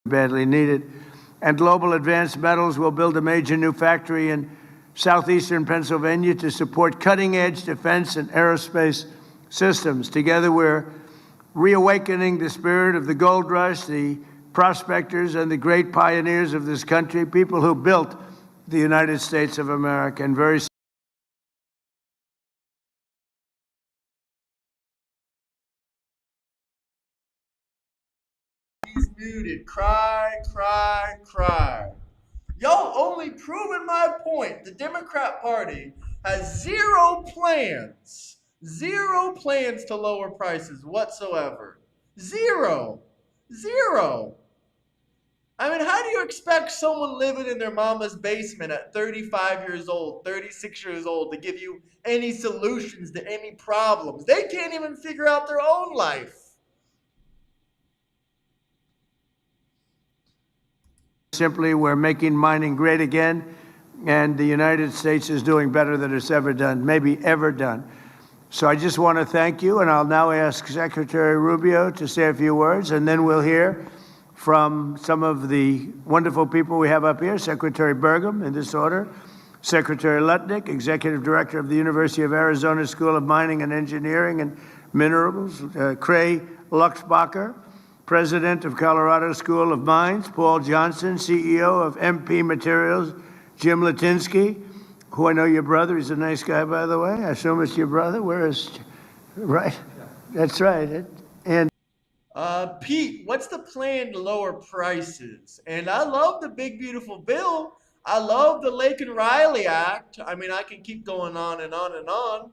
Badly needed. And Global Advanced Metals will build a major new factory in southeastern Pennsylvania to support cutting-edge defense and aerospace systems. Together, we're reawakening the spirit of the gold rush, the prospectors and the great pioneers of this country, people who built the United States of America, and very muted. Cry, cry, cry. Y'all only proving my point. The Democrat Party has zero plans to lower prices whatsoever. Zero. I mean, how do you expect someone living in their mama's basement at 35 years old, 36 years old to give you any solutions to any problems? They can't even figure out their own life. Simply, we're making mining great again, and the United States is doing better than it's ever done, maybe ever done. So I just want to thank you, and I'll now ask Secretary Rubio to say a few words, and then we'll hear from some of the wonderful people we have up here. Secretary Burgum, in this order. Secretary Lutnick, Executive Director of the University of Arizona School of Mining and Engineering and Minerals. Cray Luxbacher, President of Colorado School of Mines. Paul Johnson, CEO of MP Materials. Jim Litinsky, who I know your brother. He's a nice guy, by the way. I assume it's your brother. Where is, right? That's right. And Pete, what's the plan to lower prices? And I love the big, beautiful bill. I love the Lake and Riley Act. I mean, I can keep going on and on and on.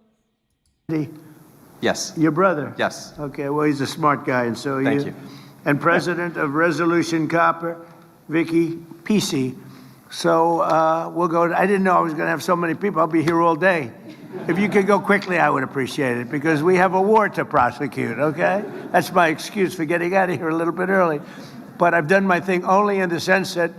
Yes. Your brother? Yes. Okay, well, he's a smart guy, and so Thank you. And President of Resolution Copper, Vicky Pesce. So we'll go. I didn't know I was going to have so many people. I'll be here all day. If you could go quickly, I would appreciate it, because we have a war to prosecute, okay? That's my excuse for getting out of here a little bit early. But I've done my thing only in the sense that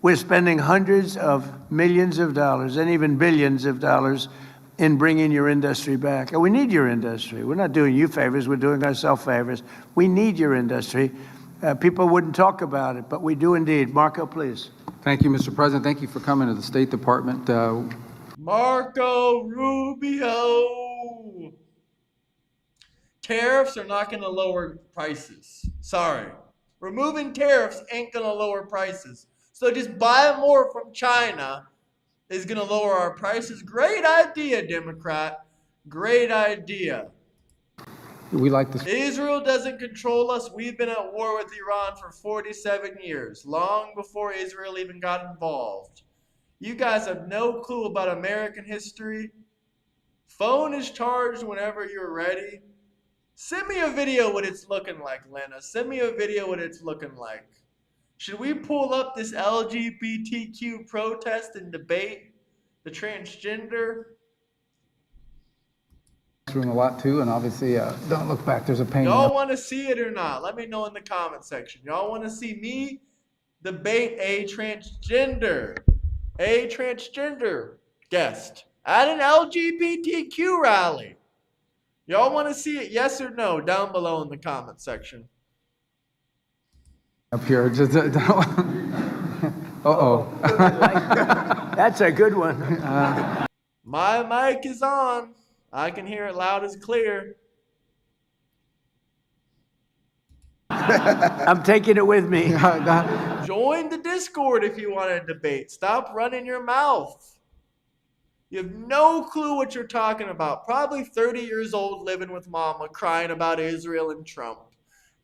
we're spending hundreds of millions of dollars and even billions of dollars in bringing your industry back. And we need your industry. We're not doing you favors, we're doing ourselves favors. We need your industry. People wouldn't talk about it, but we do indeed. Marco, please. Thank you, Mr. President. Thank you for coming to the State Department. Marco Rubio. Tariffs are not going to lower prices. Sorry. Removing tariffs ain't going to lower prices. So just buy more from China is going to lower our prices. Great idea, Democrat. Great idea. We like this. Israel doesn't control us. We've been at war with Iran for 47 years, long before Israel even got involved. You guys have no clue about American history. Phone is charged whenever you're ready. Send me a video what it's looking like, Lena. Send me a video what it's looking like. Should we pull up this LGBTQ protest and debate the transgender? Room a lot too, and obviously don't look back. There's a pain. Y'all want to see it or not? Let me know in the comment section. Y'all want to see me debate a transgender guest at an LGBTQ rally? Y'all want to see it? Yes or no? Down below in the comment section. Up here, just uh-oh. That's a good one. My mic is on. I can hear it loud as clear. I'm taking it with me. Join the Discord if you want to debate. Stop running your mouth. You have no clue what you're talking about. Probably 30 years old living with mama crying about Israel and Trump.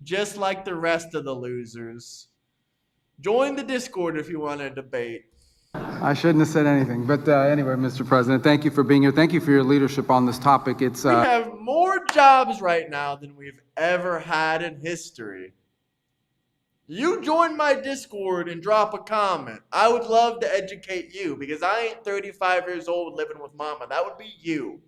Just like the rest of the losers. Join the Discord if you want to debate. I shouldn't have said anything. But anyway, Mr. President, thank you for being here. Thank you for your leadership on this topic. We have more jobs right now than we've ever had in history. You join my Discord and drop a comment. I would love to educate you because I ain't 35 years old living with mama. That would be you.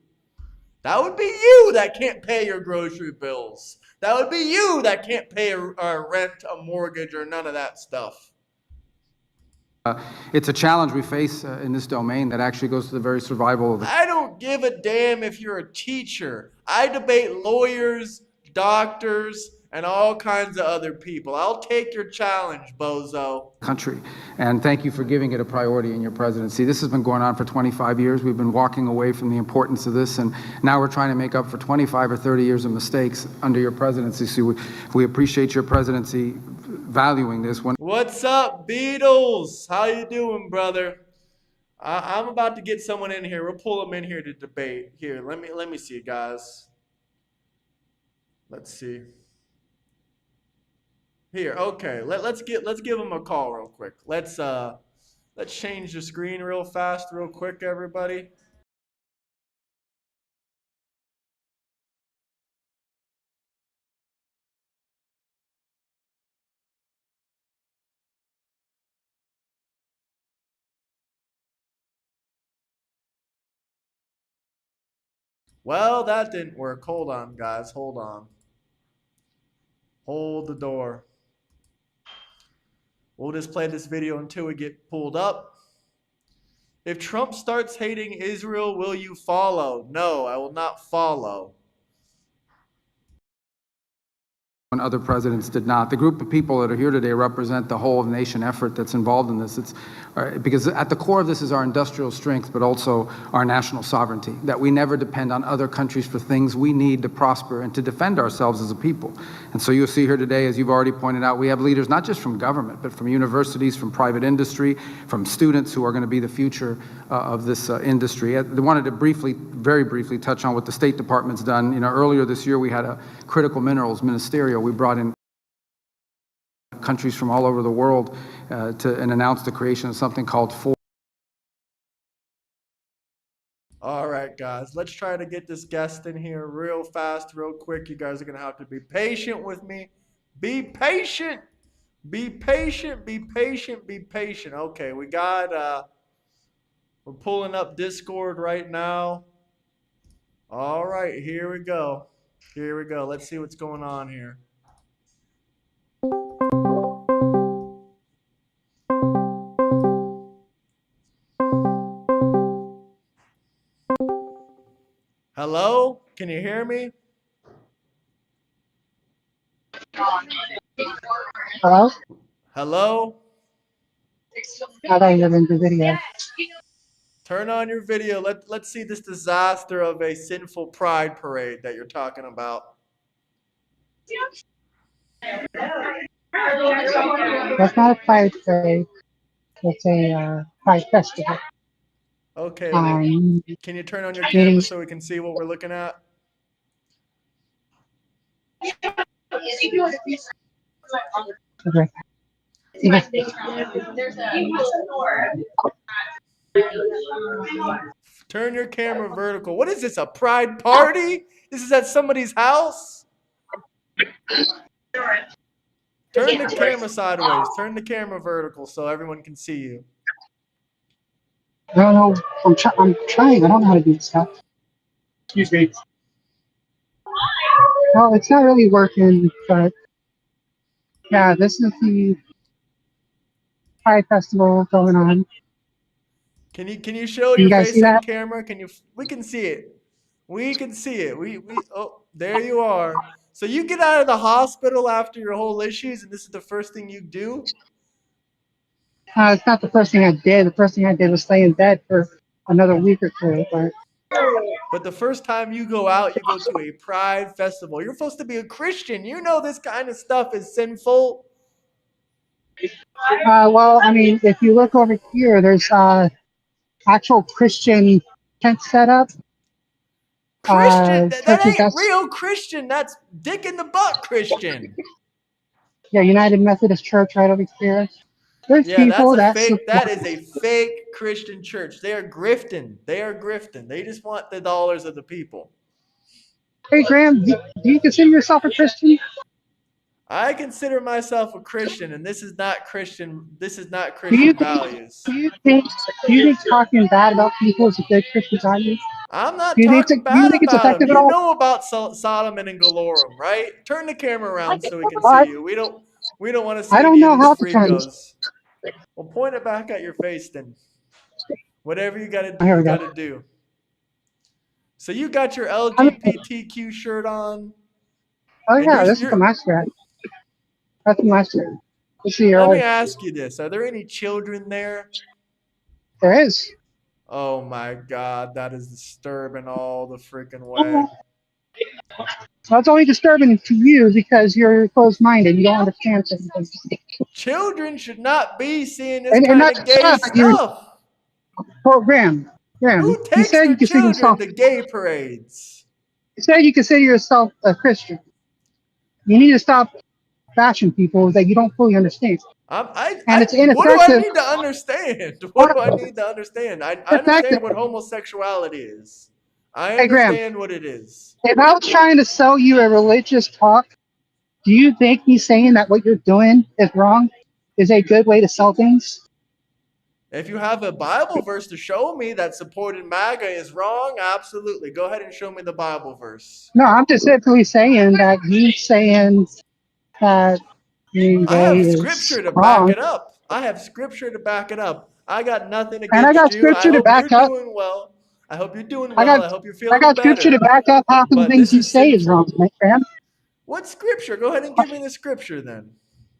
That would be you that can't pay your grocery bills. That would be you that can't pay a rent, a mortgage, or none of that stuff. It's a challenge we face in this domain that actually goes to the very survival of the... I don't give a damn if you're a teacher. I debate lawyers, doctors, and all kinds of other people. I'll take your challenge, bozo. country. And thank you for giving it a priority in your presidency. This has been going on for 25 years. We've been walking away from the importance of this, and now we're trying to make up for 25 or 30 years of mistakes under your presidency. So we appreciate your presidency valuing this one. What's up, Beatles? How you doing, brother? I'm about to get someone in here. We'll pull them in here to debate. Here, let me see, guys. Let's see. Here, okay. Let's give them a call real quick. Let's change the screen real fast, real quick, everybody. Well, that didn't work. Hold on, guys. Hold on. Hold the door. We'll just play this video until we get pulled up. If Trump starts hating Israel, will you follow? No, I will not follow. When other presidents did not. The group of people that are here today represent the whole nation effort that's involved in this. It's because at the core of this is our industrial strength, but also our national sovereignty, that we never depend on other countries for things we need to prosper and to defend ourselves as a people. And so you'll see here today, as you've already pointed out, we have leaders not just from government, but from universities, from private industry, from students who are going to be the future of this industry. I wanted to very briefly touch on what the State Department's done. You know, earlier this year we had a critical minerals ministerial. We brought in countries from all over the world and announced the creation of something called All right, guys, let's try to get this guest in here real fast, real quick. You guys are going to have to be patient with me. Be patient. Be patient. Be patient. Be patient. Okay, we got, we're pulling up Discord right now. All right, here we go. Here we go. Let's see what's going on here. Hello? Can you hear me? Hello? Hello? How do I live in the video? Turn on your video. Let's see this disaster of a sinful pride parade that you're talking about. That's not a pride parade. It's a pride festival. Okay, can you turn on your meeting- camera so we can see what we're looking at? Okay. Turn your camera vertical. What is this, a pride party? This is at somebody's house? Turn the camera sideways. Turn the camera vertical so everyone can see you. I don't know. I'm trying. I don't know how to do this stuff. Excuse me. Well, it's not really working, but yeah, this is the Pride Festival going on. Can you show Can you your guys face see on that? camera? We can see it. We can see it. Oh, there you are. So you get out of the hospital after your whole issues, and this is the first thing you do? It's not the first thing I did. The first thing I did was stay in bed for another week or two. But the first time you go out, you go to a pride festival. You're supposed to be a Christian. You know this kind of stuff is sinful. Well, I mean, if you look over here, there's actual Christian tent set up. Christian, that churches ain't that's- real Christian. That's dick in the butt Christian. Yeah, United Methodist Church right over here. There's Yeah, people that's a that fake. That is a fake Christian church. They are grifting. They are grifting. They just want the dollars of the people. Hey, Graham, do you consider yourself a Christian? I consider myself a Christian, and this is not Christian. This is not Do you Christian values. Do you think talking bad about people is a good Christian value? I'm not Do you think talking do you bad think it's about them. effective at You all? know about Solomon and Galorum, right? Turn the camera around so we can I- see you. We don't want to see I don't any know of the how to turn. freakos. Well, point it back at your face then. Whatever you gotta do, Here you we go. gotta do. So you got your LGBTQ shirt on. Oh And yeah, you're- this is the master. That's the master. This is your Let me old. ask you this: are there any children there? There is. Oh my God, that is disturbing all the freaking way. Well, it's only disturbing to you because you're closed-minded. You don't understand things. Children should not be seeing this And kind not of gay just that, you're- stuff. Well, Graham, Who you takes said their you consider children yourself. to gay parades? You said you consider yourself a Christian. You need to stop bashing people that you don't fully understand. And it's What do I ineffective. need to understand? What do I need to understand? I understand what homosexuality is. I Hey, Graham. understand what it is. If I was trying to sell you a religious talk, do you think me saying that what you're doing is wrong is a good way to sell things? If you have a Bible verse to show me that supporting MAGA is wrong, absolutely. Go ahead and show me the Bible verse. No, I'm just simply saying that you saying that being I have gay is scripture to wrong. back it up. I have scripture to back it up. I got nothing against And I got you. scripture I to hope back you're up. doing well. I hope you're doing I well. got I hope you're feeling I got better. scripture to back up half of the But things this you is say is sinful. wrong, man. What scripture? Go ahead and give me the scripture then.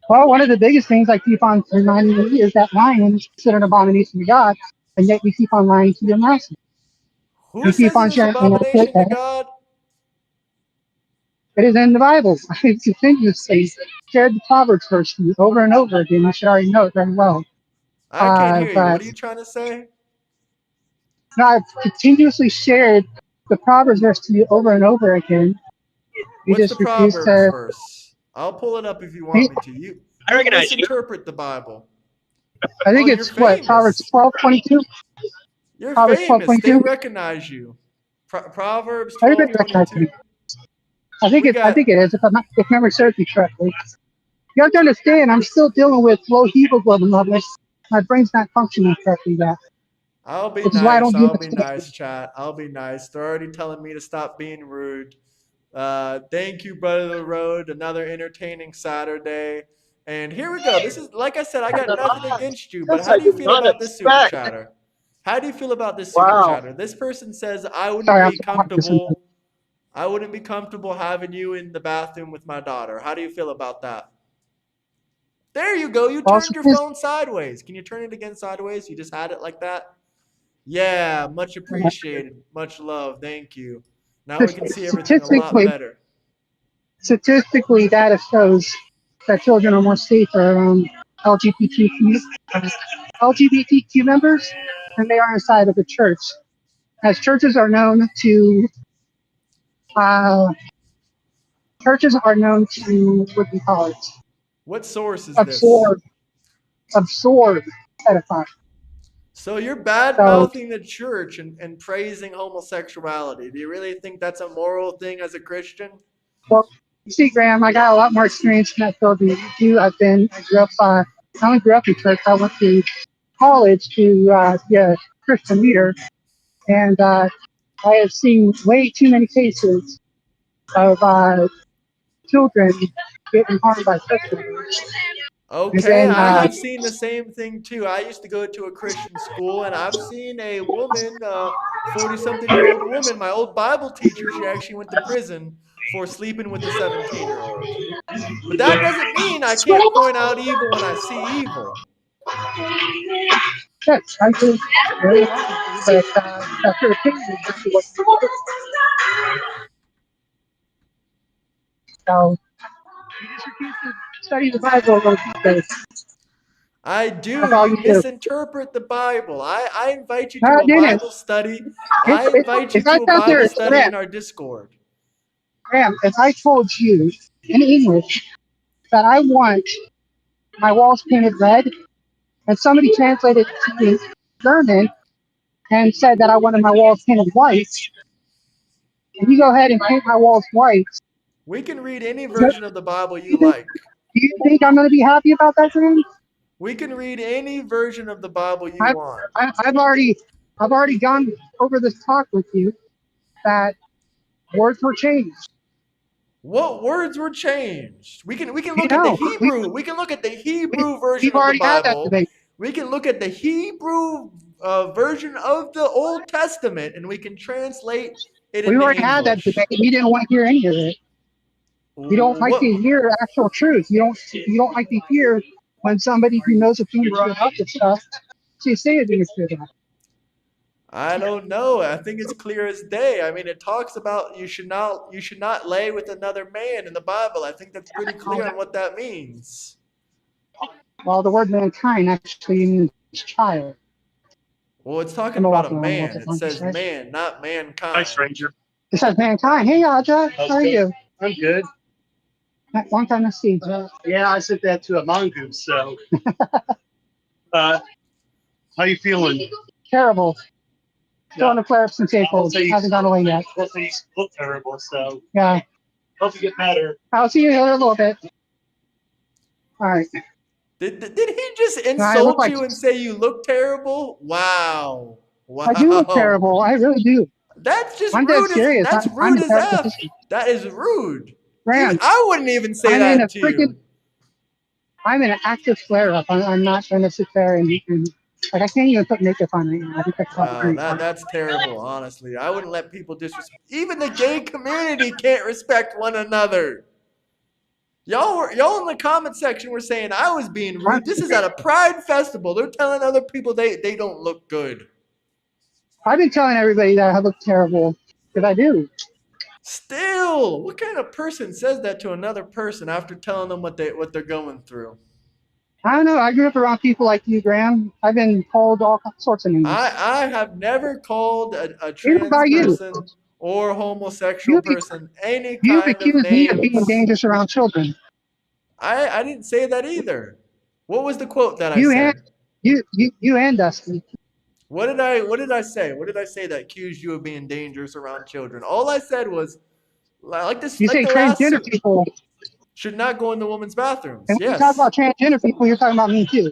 Well, one of the biggest things I keep on reminding you is that lying is considered an abomination to God, and yet you keep on lying to your master. Who You says keep on it's sharing abomination to God? It is in the Bible. It continuously shared the Proverbs verse to you over and over again. You should already know it very well. I can't hear you. but- What are you trying to say? No, I've continuously shared the Proverbs verse to you over and over again. You What's just the refuse Proverbs to. verse? I'll pull it up if you want me to. You misinterpret the Bible. I think Oh, it's you're what famous. Proverbs 12:22. You're Proverbs famous. They 12:22. recognize you. Proverbs Everybody recognizes 12:22. me. I think it is. If memory serves me correctly. You have to understand, I'm still dealing with low hemoglobin levels. My brain's not functioning correctly yet. I'll be Which is why I nice. don't do I'll it be today. nice, chat. I'll be nice. They're already telling me to stop being rude. Thank you, Brother of the Road. Another entertaining Saturday. And here we go. This is, like I said, I got nothing against you. But how do you feel about this super chatter? How do you feel about this super chatter? This person says, I wouldn't Sorry, be I'm comfortable. I wouldn't be comfortable having you in the bathroom with my daughter. How do you feel about that? There you go. You Well, turned your suppose- phone sideways. Can you turn it again sideways? You just had it like that? Yeah, much appreciated. Much love. Thank you. Now we can see everything a lot Statistically- better. Statistically, data shows that children are more safer around LGBTQ members than they are inside of a church, as churches are known to what do you call it? What source is this? Absorb pedophiles. So you're bad mouthing the church and praising homosexuality. Do you really think that's a moral thing as a Christian? Well, you see, Graham, I got a lot more experience in that field than you do. I only grew up in church. I went to college to be a Christian leader, and I have seen way too many cases of children getting harmed by sex offenders. Okay, And then, I have seen the same thing too. I used to go to a Christian school, and I've seen a woman, 40-something-year-old woman, my old Bible teacher, she actually went to prison for sleeping with a 17-year-old. But that doesn't mean I can't point out evil when I see evil. Yes, I do. Very welcome, but that's your opinion is exactly what you do. So you just refuse to study the Bible a little bit. I do. That's all You you do. misinterpret the Bible. I invite you No, to I a didn't. Bible study. I If, invite you if I to a sat there, Bible study Graham, in our Discord. If I told you in English that I want my walls painted red, and somebody translated it to German and said that I wanted my walls painted white, and you go ahead and paint my walls white, We can read any do version of the Bible you you think, like. do you think I'm going to be happy about that, Graham? We can read any version of the Bible you I've, want. I've already gone over this talk with you that words were changed. What words were changed? We can You look at the know, Hebrew. We can look at the Hebrew version we've of the already had that Bible. debate. We can look at the Hebrew version of the Old Testament, and we can translate it We've into already had that English. debate. You didn't want to hear any of it. You don't like What? to hear actual truth. You don't like to hear when somebody who knows a thing or two about this stuff to say a thing or two about it. I don't know. I think it's clear as day. I mean, it talks about you should not lay with another man in the Bible. I think that's pretty clear on what that means. Well, the word mankind actually means child. Well, it's talking I'm about a walking around man. with It it, says like, man, not mankind. stranger. it says mankind. Hey, Aja, how are you? I'm good. Long time no see. Yeah, I said that to a mongoose. So, how you feeling? Terrible. Still on the flare ups and staples. Hasn't gone away yet. Well, you look terrible. So, Yeah. hope you get better. I'll see you in a little bit. All right. Did he just I look insult like- you and say you look terrible? Wow. Wow. I do look terrible. I really do. That's just I'm dead rude. serious. That's I'm rude in as terrible F. position. That is rude. Graham, I wouldn't even say I'm in that a to you. I'm in an active flare up. I'm not going to sit there and like I can't even put makeup on right now. I think that's Wow, that's terrible, honestly. I wouldn't let people disrespect. Even the gay community can't respect one another. Y'all in the comment section were saying I was being rude. This is at a pride festival. They're telling other people they don't look good. I've been telling everybody that I look terrible because I do. Still, what kind of person says that to another person after telling them what they're going through? I don't know. I grew up around people like you, Graham. I've been called all sorts of names. I have never called a Even trans by you. person or homosexual person any You've kind of accused me of being names. dangerous around children. I didn't say that either. What was the quote that I You said? and you and Dusty. What did I say? What did I say that accused you of being dangerous around children? All I said was like this. You like say the last transgender people. should not go in the women's bathrooms. And when you Yes. talk about transgender people, you're talking about me too.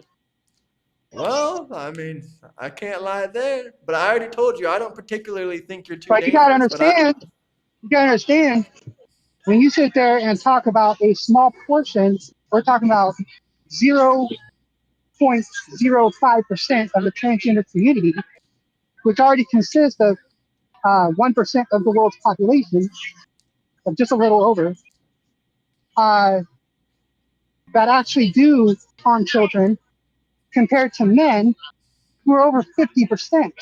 Well, I mean, I can't lie there, but I already told you I don't particularly think you're too But dangerous. you gotta understand. You gotta understand. When you sit there and talk about a small portion, we're talking about 0.05% of the transgender community, which already consists of 1% of the world's population, of just a little over, that actually do harm children, compared to men who are over 50%,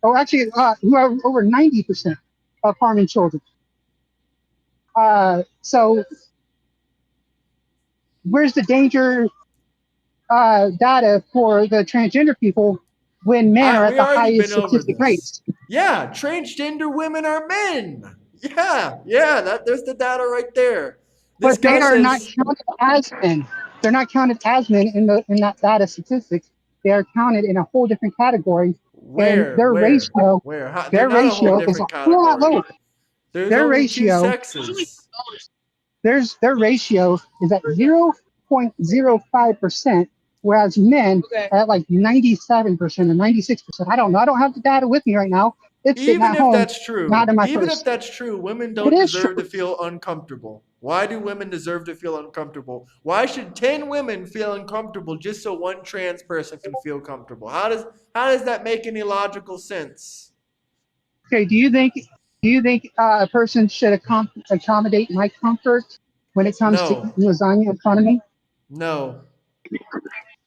or actually who are over 90% of harming children. So where's the danger data for the transgender people when men are at the highest statistic rates? Yeah, transgender women are men. Yeah, there's the data right there. This But they guy are says, not counted as men. They're not counted as men in that data statistics. They are counted in a whole different category. Where? And their Where? ratio, Where? How, their they're not a whole ratio is a different whole lot category. lower. There's Their only ratio, two sexes. their ratio is at 0.05%, whereas men are at like 97% or 96%. I don't know. I don't have the data with me right now. It's sitting Even at if home, that's true, not in my even purse. if that's true, women don't It is deserve true. to feel uncomfortable. Why do women deserve to feel uncomfortable? Why should 10 women feel uncomfortable just so one trans person can feel comfortable? How does that make any logical sense? Okay, do you think a person should accommodate my comfort when it comes to No. eating lasagna in front of me? No.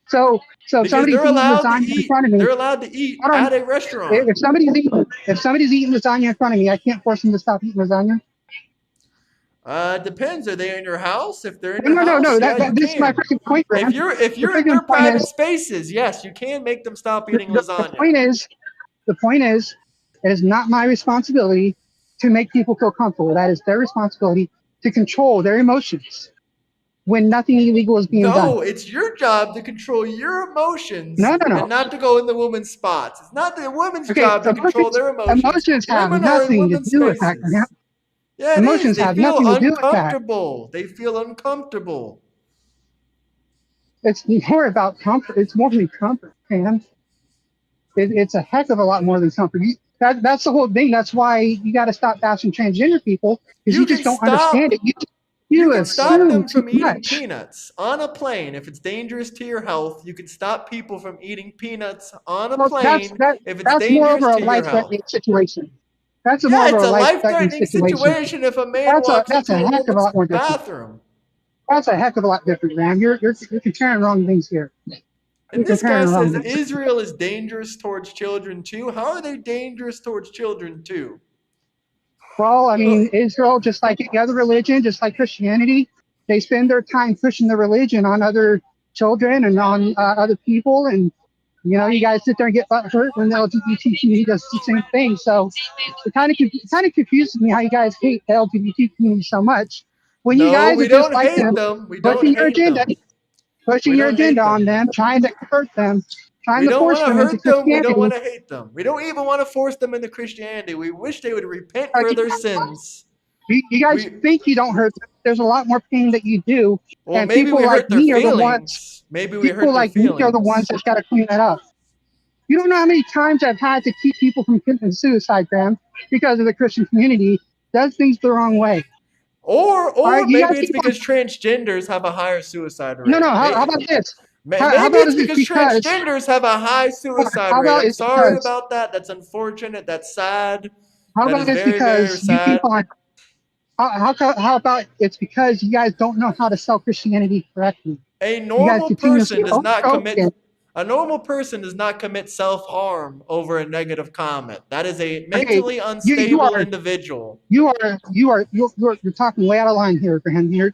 So if Because somebody's they're eating allowed to lasagna in eat. front of me, They're allowed to eat hold on. at a restaurant. If somebody's eating lasagna in front of me, I can't force them to stop eating lasagna. Depends. Are they in your house? If they're in No, your no, house, no. yeah, you This is my can. freaking point, Graham. If you're in freaking their point private is- spaces, yes, you can make them stop eating The lasagna. point is, it is not my responsibility to make people feel comfortable. That is their responsibility to control their emotions when nothing illegal is being done. No, it's your job to control your emotions No. and not to go in the woman's spots. It's not the woman's Okay, job to control their emotions. Emotions have Women are in nothing to women's do with that, spaces. Graham. Yeah, it Emotions is. They have feel nothing to do with that. uncomfortable. They feel uncomfortable. It's more about comfort. It's more than comfort, man. It's a heck of a lot more than comfort. That's the whole thing. That's why you got to stop bashing transgender people because you just can don't stop- understand it. You You can stop assume them too from eating much. peanuts on a plane if it's dangerous to your health. You can stop people from eating peanuts on a Well, plane if it's that's more dangerous over a to your health. life-threatening situation. That's Yeah, more it's over a a life-threatening situation if a man walks that's into a a heck of a woman's lot more different. bathroom. That's a heck of a lot different, man. You're comparing wrong things here. And You're this guy comparing wrong says things. Israel is dangerous towards children too. How are they dangerous towards children too? Well, I mean, Israel, just like any other religion, just like Christianity, they spend their time pushing the religion on other children and on other people. And, you know, you guys sit there and get hurt when the LGBT community does the same thing. So it kind of confuses me how you guys hate the LGBT community so much. When you No, guys we are just don't like hate them, them. We don't pushing your hate agenda, them. pushing We your don't hate agenda them. on them, trying to hurt them, trying We to don't force want to them into hurt them. We Christianity. don't want to hate them. We don't even want to force them into Christianity. We wish they would repent for their sins. You guys think you don't hurt them. There's a lot more pain that you do. Well, and maybe people we like hurt their me are the ones. feelings. Maybe we hurt People their like me are the feelings. ones that's got to clean that up. You don't know how many times I've had to keep people from committing suicide, Graham, because of the Christian community does things the wrong way. Or right, you maybe guys it's keep on- because transgenders have a higher suicide rate. No. How Maybe- about this? Maybe How about it's it's because transgenders have a high suicide How rate. about I'm it's sorry because- about that. That's unfortunate. That's sad. How That about is it's very, very because you sad. keep on? How about it's because you guys don't know how to sell Christianity correctly? A guys normal continuously person does not over commit. again. A normal person does not commit self-harm over a negative comment. That is a mentally you unstable are- individual. You're talking way out of line here, Graham. You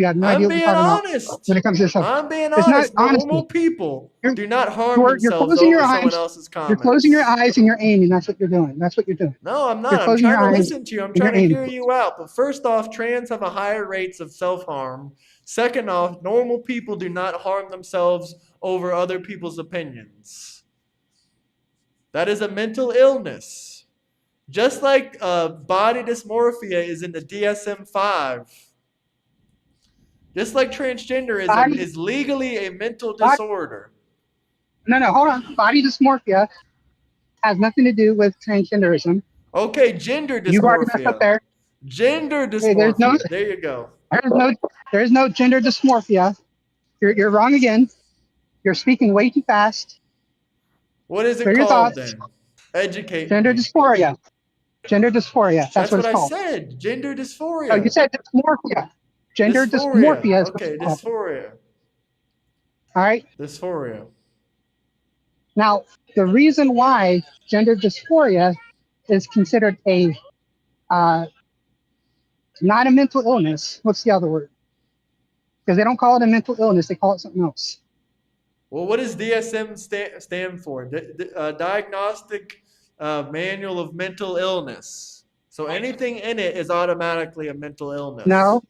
have no idea I'm what being you're talking honest. about when it comes to this subject. I'm being It's not honest. Normal honesty. people do not harm You're themselves closing over your someone eyes. else's You're comments. closing your eyes and you're aiming. That's what you're doing. That's what you're doing. No, I'm You're not. I'm closing trying your to eyes listen to you. I'm and you're trying to hear aiming. you out. But first off, trans have a higher rates of self-harm. Second off, normal people do not harm themselves over other people's opinions. That is a mental illness. Just like body dysmorphia is in the DSM-5. Just like transgenderism is legally a mental disorder. No, hold on. Body dysmorphia has nothing to do with transgenderism. Okay, gender You've already messed up dysmorphia. there. Gender Hey, there's dysmorphia. no- There you go. There's no gender dysmorphia. You're wrong again. You're speaking way too fast. What is it Clear your called thoughts. then? Educate Gender me. dysphoria. Gender dysphoria. That's what what it's called. I said. Gender dysphoria. Oh, you said dysmorphia. Gender dysmorphia is what Okay, it's called. dysphoria. All right. Dysphoria. Now, the reason why gender dysphoria is considered a not a mental illness. What's the other word? Because they don't call it a mental illness. They call it something else. Well, what does DSM stand for? Diagnostic Manual of Mental Illness. So anything in it is automatically a mental illness. No.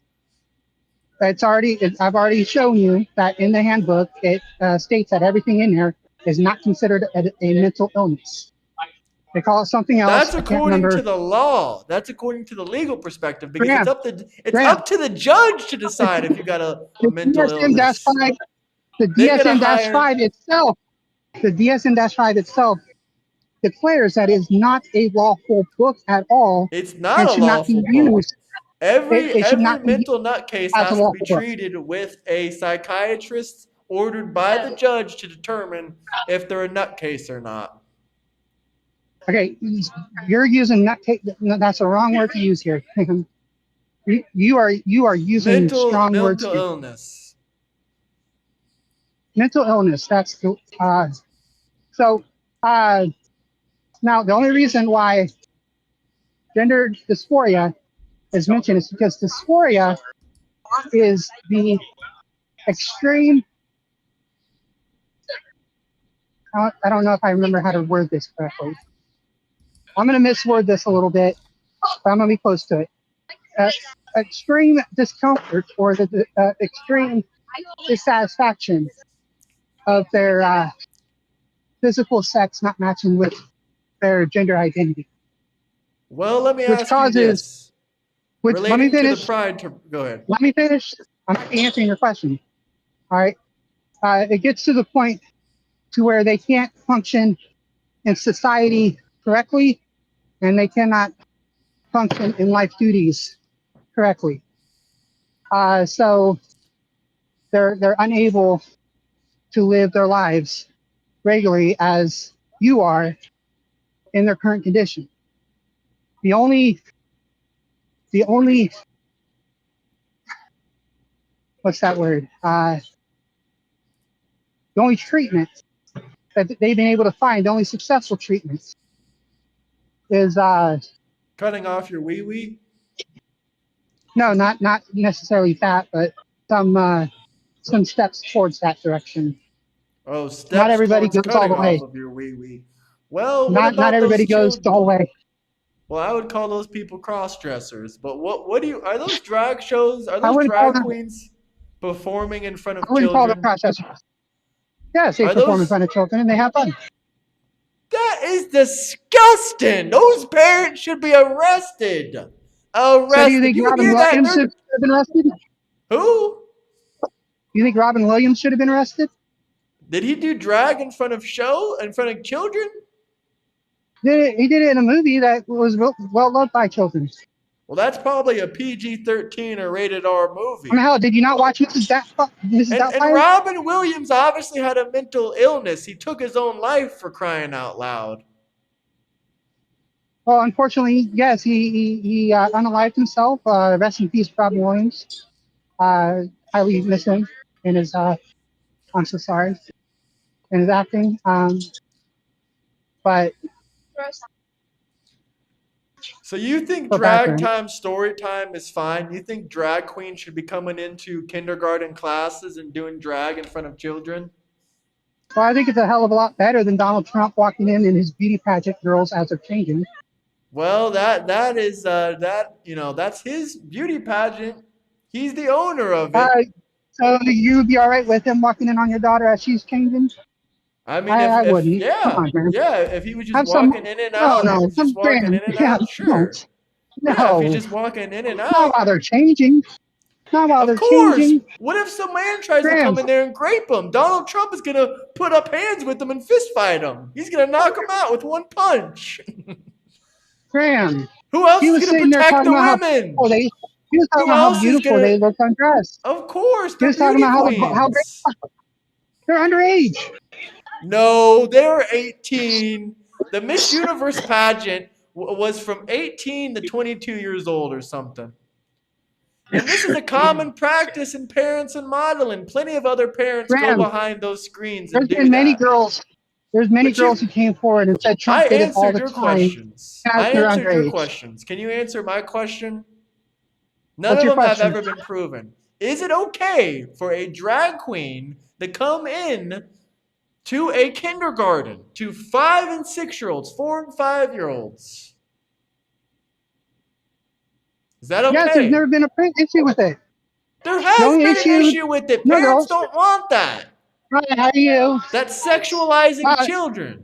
I've already shown you that in the handbook, it states that everything in there is not considered a mental illness. They call it something else. That's I can't according remember. to the law. That's according to the legal perspective because Graham, it's Graham. up to the judge to decide if you got a mental illness. The They get a DSM-5 itself, the DSM-5 itself declares that it's not a lawful book at all. It's not and a should not be lawful book. used. Every It should not be mental nutcase as a has to be lawful book. treated with a psychiatrist ordered by the judge to determine if they're a nutcase or not. Okay, you're using nutcase. No, that's the wrong word to use here. You are using strong words Mental here. illness. mental illness. That's the so. Now the only reason why gender dysphoria is mentioned is because dysphoria is the extreme. I don't know if I remember how to word this correctly. I'm going to misword this a little bit, but I'm going to be close to it. Extreme discomfort or the extreme dissatisfaction of their physical sex not matching with their gender identity. Well, let me Which ask causes, you this. let me Relating to finish. the pride, go ahead. Let me finish. I'm not answering your question. All right. It gets to the point to where they can't function in society correctly, and they cannot function in life duties correctly. So they're unable to live their lives regularly as you are in their current condition. The only what's that word? The only treatment that they've been able to find, the only successful treatment is Cutting off your wee-wee? no, not necessarily that, but some steps towards that direction. Oh, steps Not everybody towards goes all cutting the way. off of your wee-wee. Well, what Not about everybody those goes all the way. Well, I would call those people cross-dressers. But what do you, are those drag shows, are I those wouldn't call drag them. queens performing in front of I wouldn't call them children? processors. Yes, they Are perform in those- front of children and they have fun. That is disgusting. Those parents should be arrested. So do you think You Robin hear that? Williams should have been arrested? Who? You think Robin Williams should have been arrested? Did he do drag in front of children? He did it in a movie that was well loved by children. Well, that's probably a PG-13 or rated R movie. I mean, hell, did you not watch Mrs. And Doubtfire? Robin Williams obviously had a mental illness. He took his own life, for crying out loud. Well, unfortunately, yes, he unalived himself. Rest in peace, Robin Williams. Highly miss him in his. I'm so sorry. In his acting, but. So you think Go drag back, time, story time is fine? You think drag queens should be coming into kindergarten classes and doing drag in front of children? Well, I think it's a hell of a lot better than Donald Trump walking in his beauty pageant girls as they're changing. Well, that's his beauty pageant. He's the owner of it. So you'd be all right with him walking in on your daughter as she's changing? I mean, I if wouldn't. yeah, Come on, man. yeah, if he was just Have some- walking in and out, No, if he was just walking in and out, sure. No. Yeah, if he's just walking in and Not out. while they're changing. Not while Of they're course. changing. What if some man tries to Graham. come in there and grape him? Donald Trump is gonna put up hands with him and fist fight him. He's gonna knock him out with one punch. Graham. Who else He was is gonna sitting there protect the talking about women? He was talking Who about else how is beautiful gonna- they looked undressed. Of course, He they're was talking beauty about how queens. they're underage. No, they're 18. The Miss Universe pageant was from 18 to 22 years old or something. And this is a common practice in parents and modeling. Plenty of other parents go Graham, behind those screens There's and do been many that. girls. There's many But you- girls who came forward and said Trump I did it all answered the your time. questions. as I they're answered your underage. questions. Can you answer my question? None What's of your them have question? ever been proven. Is it okay for a drag queen to come in to a kindergarten to 5 and 6-year-olds, 4 and 5-year-olds? Is that okay? Yes, there's never been a issue with it. There has The only been issue- an issue with it. No, Parents no. don't want that. Right, how do you? That's sexualizing Uh, children.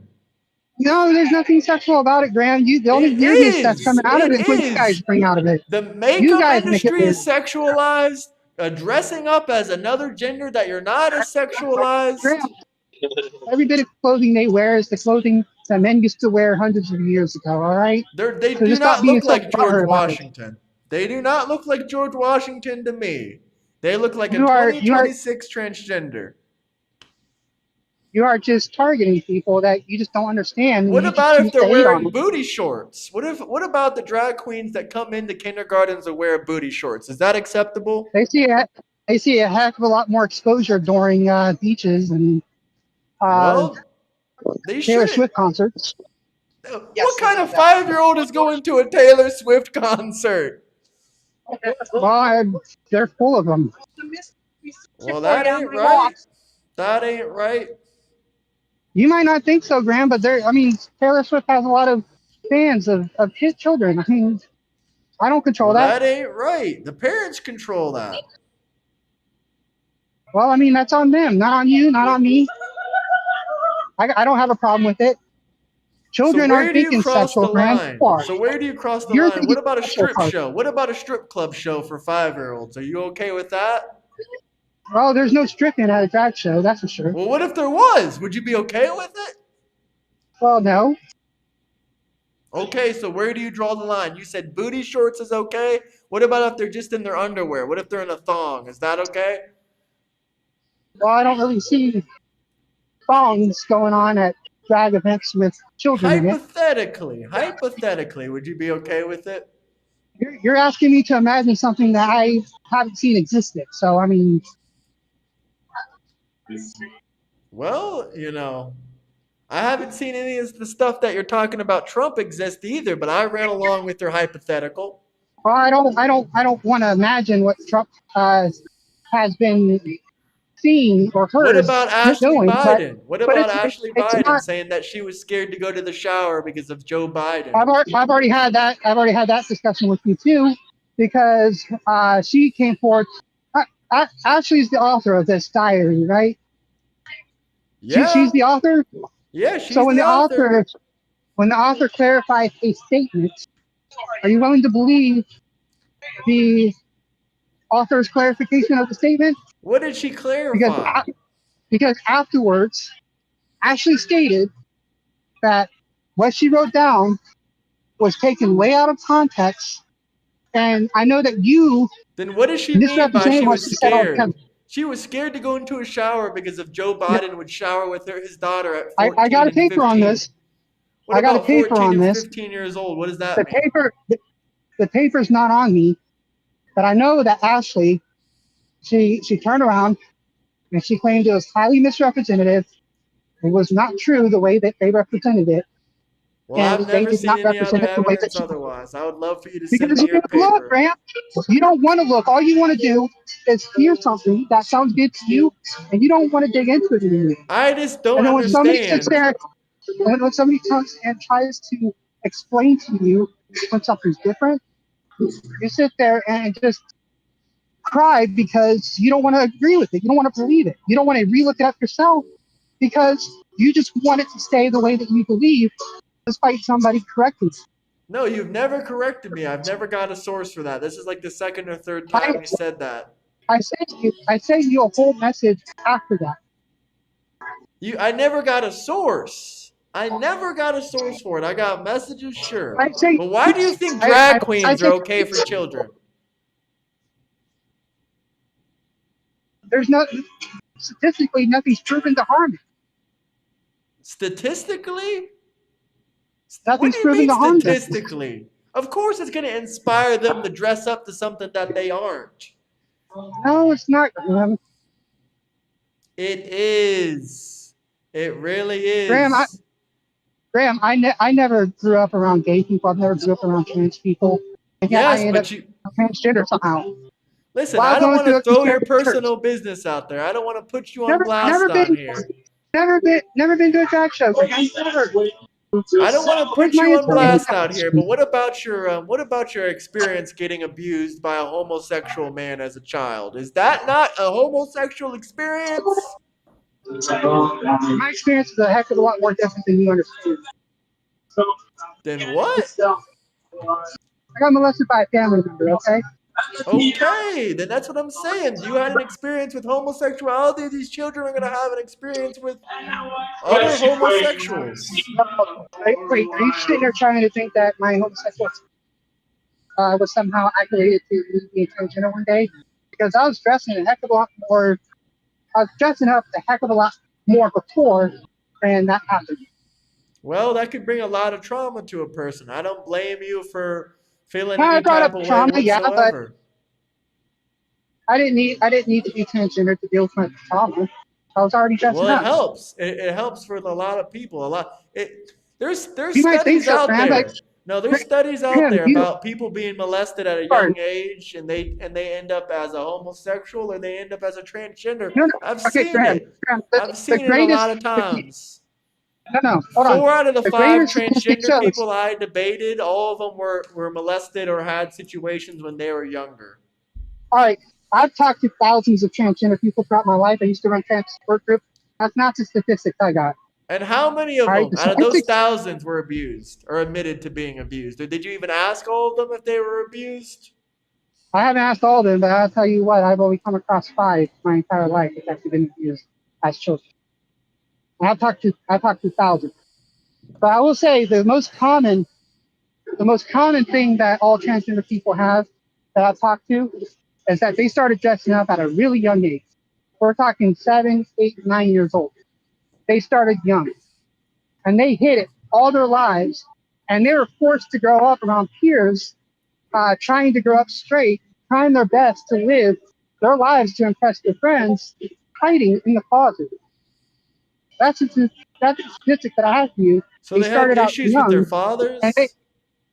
No, there's nothing sexual about it, Graham. The only It weirdness is. that's coming out of It it is what you is. guys bring out of it. The You makeup guys make it industry is weird. sexualized. Dressing up as another gender that you're not is sexualized. Graham, every bit of clothing they wear is the clothing that men used to wear hundreds of years ago, all right? They So do just stop not being look so like butthurt George about it. Washington. They do not look like George Washington to me. They look like a You are- 2026 transgender. You are just targeting people that you just don't understand. and What you just about if choose they're to hate on wearing them. booty shorts? What about the drag queens that come into kindergartens and wear booty shorts? Is that acceptable? They see it. I see a heck of a lot more exposure during beaches and Well, they Taylor shouldn't. Swift concerts. What kind of 5-year-old is going to a Taylor Swift concert? Well, they're full of them. Well, that ain't right. That ain't right. You might not think so, Graham, but Taylor Swift has a lot of fans of his children. I mean, I don't control Well, that. that ain't right. The parents control that. Well, I mean, that's on them, not on you, not on me. I don't have a problem with it. Children So where aren't do you thinking cross the sexual, Graham. line? You are. So where do you cross the You're line? What thinking about a sexual strip part. show? What about a strip club show for 5-year-olds? Are you okay with that? Well, there's no stripping at a drag show, that's for sure. Well, what if there was? Would you be okay with it? Well, no. Okay, so where do you draw the line? You said booty shorts is okay. What about if they're just in their underwear? What if they're in a thong? Is that okay? Well, I don't really see thongs going on at drag events with children in it. Hypothetically, would you be okay with it? You're asking me to imagine something that I haven't seen existed. So, I mean, Well, I haven't seen any of the stuff that you're talking about Trump exist either, but I ran along with your hypothetical. well, I don't want to imagine what Trump has been seen or heard. What about Ashley doing, Biden? What but about it's Ashley Biden not- saying that she was scared to go to the shower because of Joe Biden? I've already had that. I've already had that discussion with you too, because she came forward. Ashley's the author of this diary, right? Yeah. She's the author. Yeah, she's So when the the author clarifies a statement, are you willing to believe the author's clarification of the statement? What did she clarify? Because afterwards, Ashley stated that what she wrote down was taken way out of context, and I know that you Then what does she mean by misrepresented she what was she said on scared? camera. She was scared to go into a shower because of Joe Biden would shower with his daughter at 14 I got a and paper 15. on this. What I got a about paper 14 on and this. 15 years old? What does that The mean? the paper's not on me, but I know that Ashley, she turned around and she claimed it was highly misrepresentative. It was not true the way that they represented it. Well, and I've they never did seen not any other represent it the way that evidence she otherwise. I would love for you to send Because me you your don't look, paper. Graham. You don't want to look. All you want to do is hear something that sounds good to you, and you don't want to dig into it anymore. I just don't And then when somebody understand. sits there, when somebody comes and tries to explain to you when something's different, you sit there and just cry because you don't want to agree with it. You don't want to believe it. You don't want to relook it up yourself because you just want it to stay the way that you believe, despite somebody correcting you. No, you've never corrected me. I've never got a source for that. This is like the second or third time you said that. I sent you a whole message after that. I never got a source. I never got a source for it. I got messages, sure. But why do you think drag queens are okay for children? There's statistically nothing's proven to harm it. Statistically? Nothing's What do you proven mean to harm them. statistically? Of course it's going to inspire them to dress up to something that they aren't. No, it's not. It is. It really is. Graham, I never grew up around gay people. I've never grew up around trans people. And yet I ended up transgender somehow. Listen, Well, I don't want to throw your church. personal business out there. I don't want to put you on blast never out been, here. Never been to a drag show. Graham. Never. I don't want to put Where's my you on information? blast out here, but what about your experience getting abused by a homosexual man as a child? Is that not a homosexual experience? My experience is a heck of a lot more different than you understand. Then what? I got molested by a family member, okay? Okay, then that's what I'm saying. You had an experience with homosexuality. These children are going to have an experience with other homosexuals. Wait, are you sitting there trying to think that my homosexuality was somehow activated to be transgender one day? Because I was dressing a heck of a lot more. I was dressing up a heck of a lot more before, and that happened. Well, that could bring a lot of trauma to a person. I don't blame you for feeling I any brought type up of way trauma, yeah, but whatsoever. I didn't need to be transgender to deal with my trauma. I was already dressed Well, up. it helps. It helps for a lot of people. There's You might think studies so, out Graham, there. but No, there's studies out Graham, there you about people being molested at a sorry. young age, and they end up as a homosexual or they end up as a transgender. No, no. I've Okay, seen it. Graham, I've seen it a lot of times. no, hold on. 4 out of the The 5 greatest statistic transgender shows. people I debated, all of them were molested or had situations when they were younger. All right, I've talked to thousands of transgender people throughout my life. I used to run trans support group. That's not the statistics I got. And how many of All right, them the out of those statistics. thousands were abused or admitted to being abused? Or did you even ask all of them if they were abused? I haven't asked all of them, but I'll tell you what, I've only come across 5 my entire life that's actually been abused as children. And I've talked to thousands. But I will say the most common thing that all transgender people have that I've talked to is that they started dressing up at a really young age. We're talking 7, 8, 9 years old. They started young. And they hid it all their lives. And they were forced to grow up around peers, trying to grow up straight, trying their best to live their lives to impress their friends, hiding in the closet. That's a statistic that I have for you. So they had started out issues young, with their fathers? and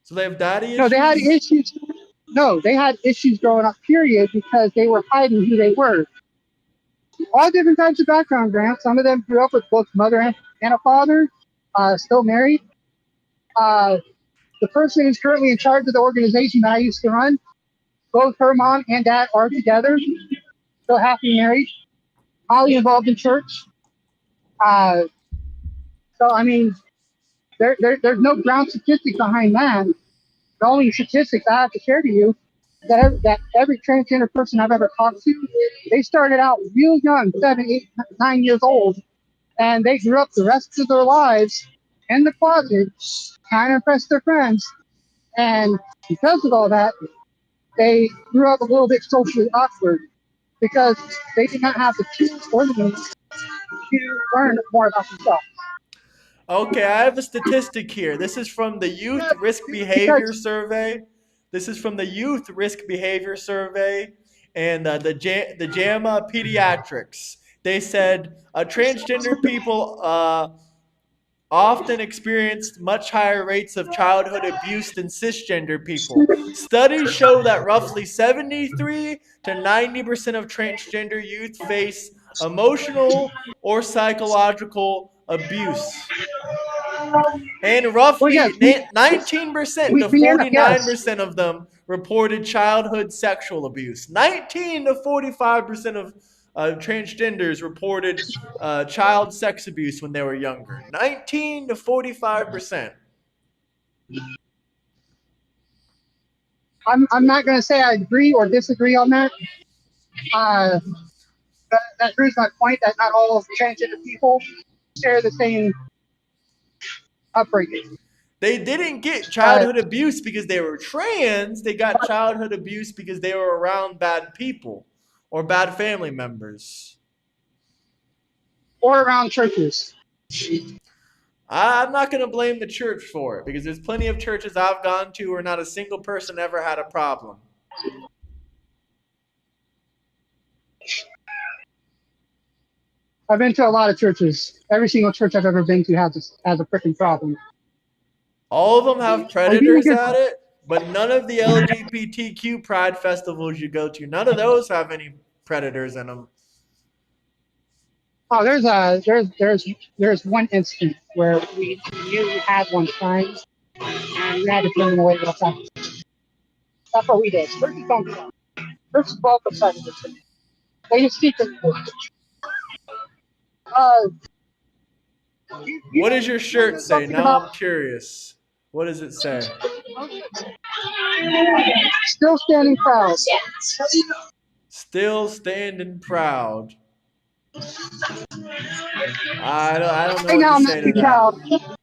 So they have daddy issues? no, they had issues. No, they had issues growing up, period, because they were hiding who they were. All different types of background, Grant. Some of them grew up with both mother and a father, still married. The person who's currently in charge of the organization that I used to run, both her mom and dad are together, still happily married, highly involved in church. So, I mean, there's no ground statistic behind that. The only statistics I have to share to you is that every transgender person I've ever talked to, they started out real young, 7, 8, 9 years old, and they grew up the rest of their lives in the closet, trying to impress their friends. And because of all that, they grew up a little bit socially awkward because they did not have the tools or the means to learn more about themselves. Okay, I have a statistic here. This is from the Youth Risk Behavior Survey. This is from the Youth Risk Behavior Survey and the JAMA Pediatrics. They said transgender people often experienced much higher rates of childhood abuse than cisgender people. Studies show that roughly 73 to 90% of transgender youth face emotional or psychological abuse. And roughly 19% to 49% of them reported childhood sexual abuse. 19 to 45% of transgenders reported child sex abuse when they were younger. 19 to 45%. I'm not going to say I agree or disagree on that. That proves my point that not all of transgender people share the same upbringing. They didn't get childhood abuse because they were trans. They got childhood abuse because they were around bad people or bad family members. Or around churches. I'm not going to blame the church for it because there's plenty of churches I've gone to where not a single person ever had a problem. I've been to a lot of churches. Every single church I've ever been to has a freaking problem. All of them have predators at it, but none of the LGBTQ pride festivals you go to, none of those have any predators in them. Oh, there's one instance where we knew we had one signed and we had to turn them away real fast. That's what we did. Churches don't do that. Churches welcome predators. They just secretly do it. What does your shirt say? Now I'm curious. What does it say? Still standing proud. Still standing proud. I don't know Right now, what I'm to not say too to proud. that.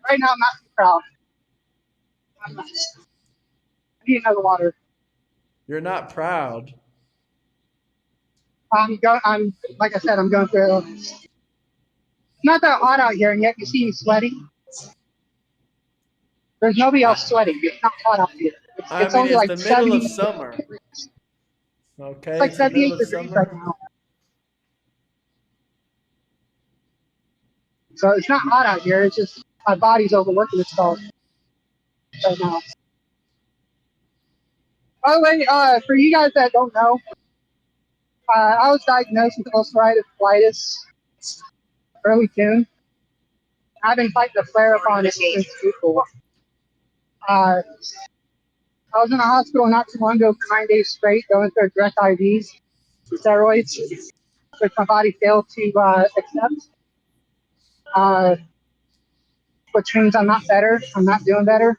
Right now, I'm not too proud. I need another water. You're not proud. I'm like I said, I'm going through. It's not that hot out here, and yet you see me sweating. There's nobody else sweating. It's not hot out here. It's only like the middle 70 of summer. Okay. It's like it's the middle 78 of degrees summer. right now. So it's not hot out here. It's just my body's overworking itself right now. By the way, for you guys that don't know, I was diagnosed with ulcerative colitis early June. I've been fighting a flare up on it since April. I was in the hospital not too long ago for 9 days straight, going through direct IVs, steroids, which my body failed to accept. Which means I'm not better. I'm not doing better.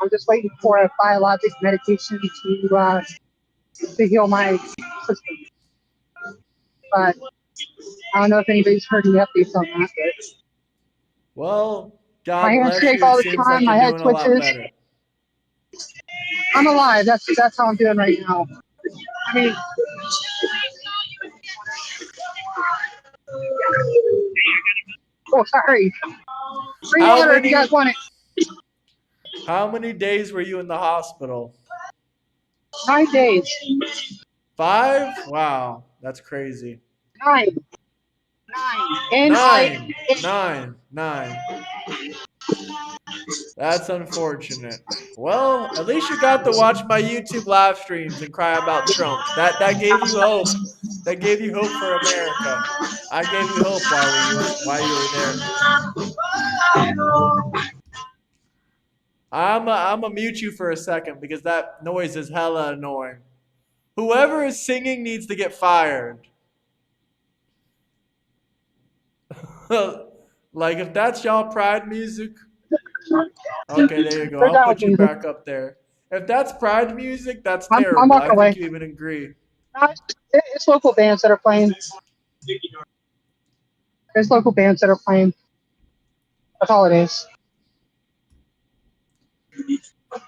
I'm just waiting for a biologic medication to heal my system. But I don't know if anybody's heard any updates on that. But Well, my God hands bless shake you. all It the seems time. like My you're head doing a lot twitches. better. I'm alive. That's how I'm doing right now. I mean, oh, sorry. Free How water if you many guys want it. how many days were you in the hospital? 9 days. 5? Wow, that's crazy. 9. 9. Nine. 9. That's unfortunate. Well, at least you got to watch my YouTube live streams and cry about Trump. That gave you hope. That gave you hope for America. I gave you hope while you were there. I'm a mute you for a second because that noise is hella annoying. Whoever is singing needs to get fired. Like if that's y'all pride music. Okay, there you go. They're I'll down put with you music. back up there. If that's pride music, that's I'm terrible. walking I away. think you even agree. It's local bands that are playing. There's local bands that are playing. That's all it is.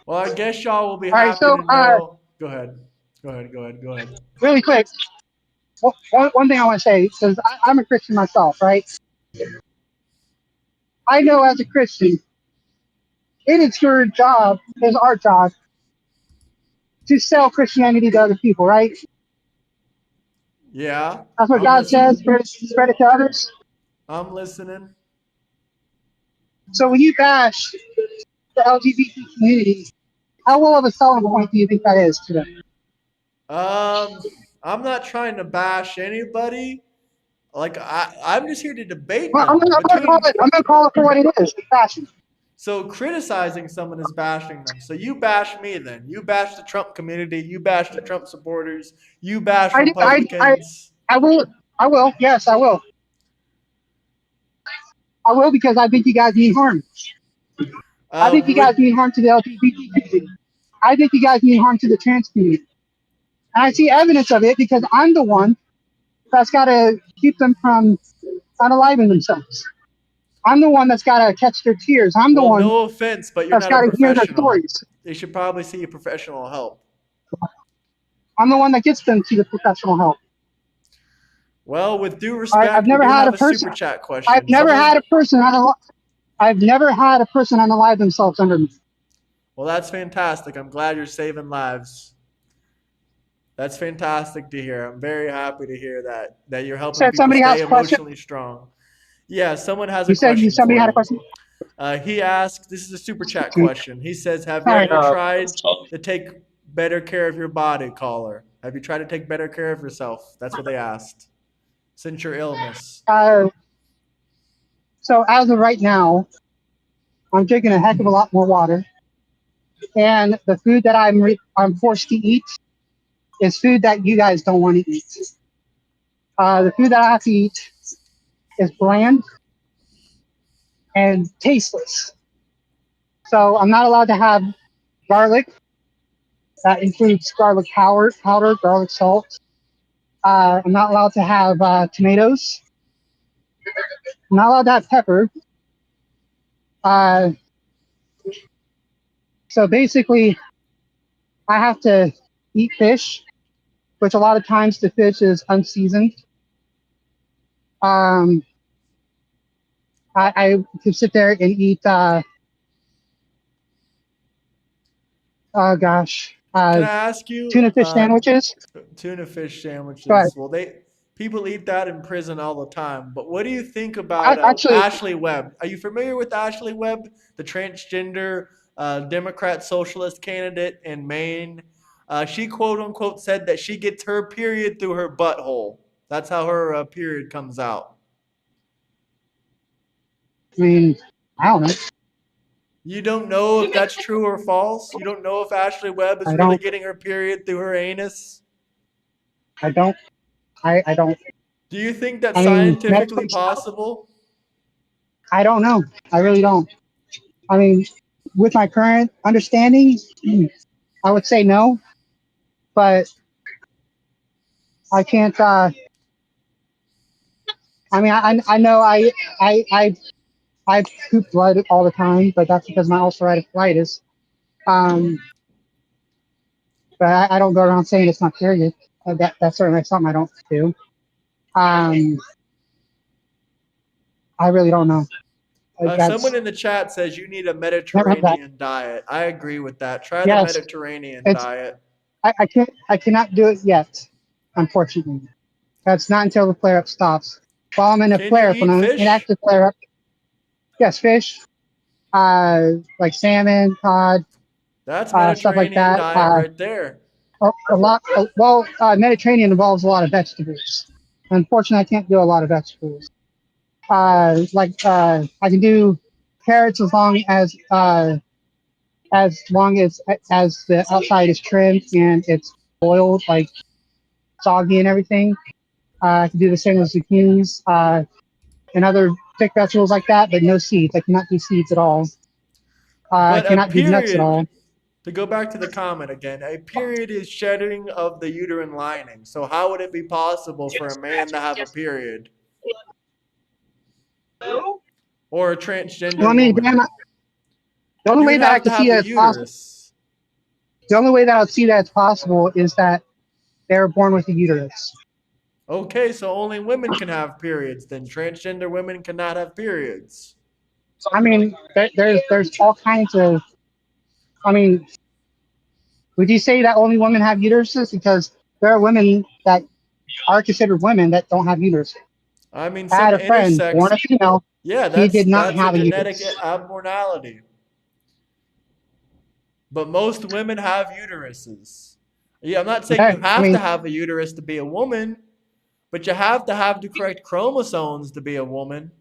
Well, I guess y'all will be All right, happy so to know. Go ahead. Go ahead. really quick, one thing I want to say, because I'm a Christian myself, right? I know as a Christian, it is your job, it's our job, to sell Christianity to other people, right? Yeah. That's what I'm God listening. says, spread it to others. I'm listening. So when you bash the LGBT community, how well of a selling point do you think that is to them? I'm not trying to bash anybody. Like I'm just here to debate Well, them. I'm gonna call it for what it is, fashion. So criticizing someone is bashing them. So you bash me then. You bash the Trump community. You bash the Trump supporters. You bash Republicans. I will. Yes, I will. I will because I think you guys mean harm. I think you guys mean harm to the LGBT community. I think you guys mean harm to the trans community. And I see evidence of it because I'm the one that's got to keep them from unaliving themselves. I'm the one that's got to catch their tears. I'm the one No offense, but you're that's not got a to hear their professional. stories. They should probably see professional help. I'm the one that gets them to the professional help. Well, with due respect, I've never we do had have a person. super chat question. I've never had a person unalive themselves under me. Well, that's fantastic. I'm glad you're saving lives. That's fantastic to hear. I'm very happy to hear that you're helping people somebody has stay a question? emotionally strong. Yeah, someone has You a said question. somebody for had a you. question? He asked, this is a super chat question. He says, have you All right. ever tried to take better care of your body, caller? Have you tried to take better care of yourself? That's what they asked. Since your illness. So as of right now, I'm drinking a heck of a lot more water. And the food that I'm forced to eat is food that you guys don't want to eat. The food that I have to eat is bland and tasteless. So I'm not allowed to have garlic. That includes garlic powder, garlic salt. I'm not allowed to have tomatoes. I'm not allowed to have pepper. So basically, I have to eat fish, which a lot of times the fish is unseasoned. I could sit there and eat. Oh gosh, Can I ask you? Tuna fish sandwiches. Tuna fish sandwiches. Go ahead. Well, people eat that in prison all the time. But what do you think about Actually, Ashley Webb? Are you familiar with Ashley Webb, the transgender Democrat socialist candidate in Maine? She quote unquote said that she gets her period through her butthole. That's how her period comes out. I mean, I don't know. You don't know if that's true or false? You don't know if Ashley Webb is really getting her period through her anus? I don't. I don't. Do you think that's I mean, scientifically possible? I don't know. I really don't. I mean, with my current understanding, I would say no, but I can't. I mean, I know I poop blood all the time, but that's because of my ulcerative colitis. But I don't go around saying it's my period. That's certainly something I don't do. I really don't know. Someone in the chat says you need a Mediterranean diet. I agree with that. Try the Mediterranean diet. I cannot do it yet, unfortunately. That's not until the flare-up stops. While I'm in a flare-up, when I'm in an active flare-up, yes, fish, like salmon, cod, that's Mediterranean stuff like that. Diet right there. Mediterranean involves a lot of vegetables. Unfortunately, I can't do a lot of vegetables. I can do carrots as long as the outside is trimmed and it's boiled, like soggy and everything. I can do the same with zucchinis and other thick vegetables like that, but no seeds. I cannot do seeds at all. I cannot do nuts at all. To go back to the comment again, a period is shedding of the uterine lining. So how would it be possible for a man to have a period? Or a transgender woman? The only way that I can see that it's possible. The only way that I would see that it's possible is that they're born with a uterus. Okay, so only women can have periods. Then transgender women cannot have periods. I mean, there's all kinds of. I mean, would you say that only women have uteruses? Because there are women that are considered women that don't have uteruses. I mean, I had a friend born a female. Yeah, he did not that's have a a genetic uterus. abnormality. But most women have uteruses. Yeah, I'm not saying you have to have a uterus to be a woman, but you have to have the correct chromosomes to be a woman.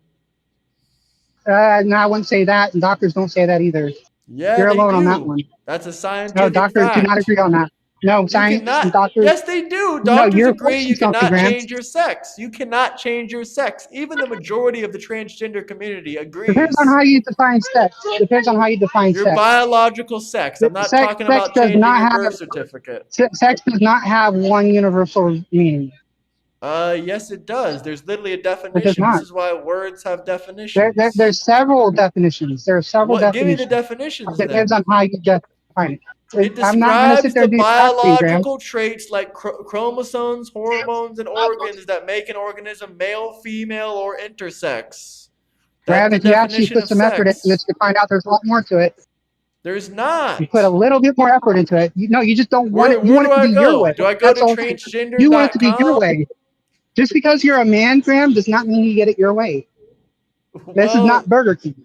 No, I wouldn't say that, and doctors don't say that either. Yeah, you're they alone on do. that one. That's a scientific No, doctors fact. do not agree on that. No, science and doctors. Yes, they do. No, Doctors you're agree you pushing cannot something, Grant. change your sex. You cannot change your sex. Even the majority of the transgender community agrees. Depends on how you define sex. Depends on how you define Your sex. biological sex. I'm not talking about does changing not your have- birth certificate. Sex does not have one universal meaning. Yes, it does. There's literally a does definition. not. This is why words have definitions. There's several definitions. There are several Well, give me definitions. the definitions It depends then. on how you define it. It I'm not going to sit describes there the and do that to you, Graham. biological traits like chromosomes, hormones, and organs that make an organism male, female, or intersex. Graham, That's if the you actually definition put some effort sex. into this, you find out there's a lot more to it. There's not. You put a little bit more effort into it. You just don't want it. You Where want it do to I be your go? way. Do I go That's to all. transgender.com? You want it to be your way. Just because you're a man, Graham, does not mean you get it your way. This is Well, not Burger King.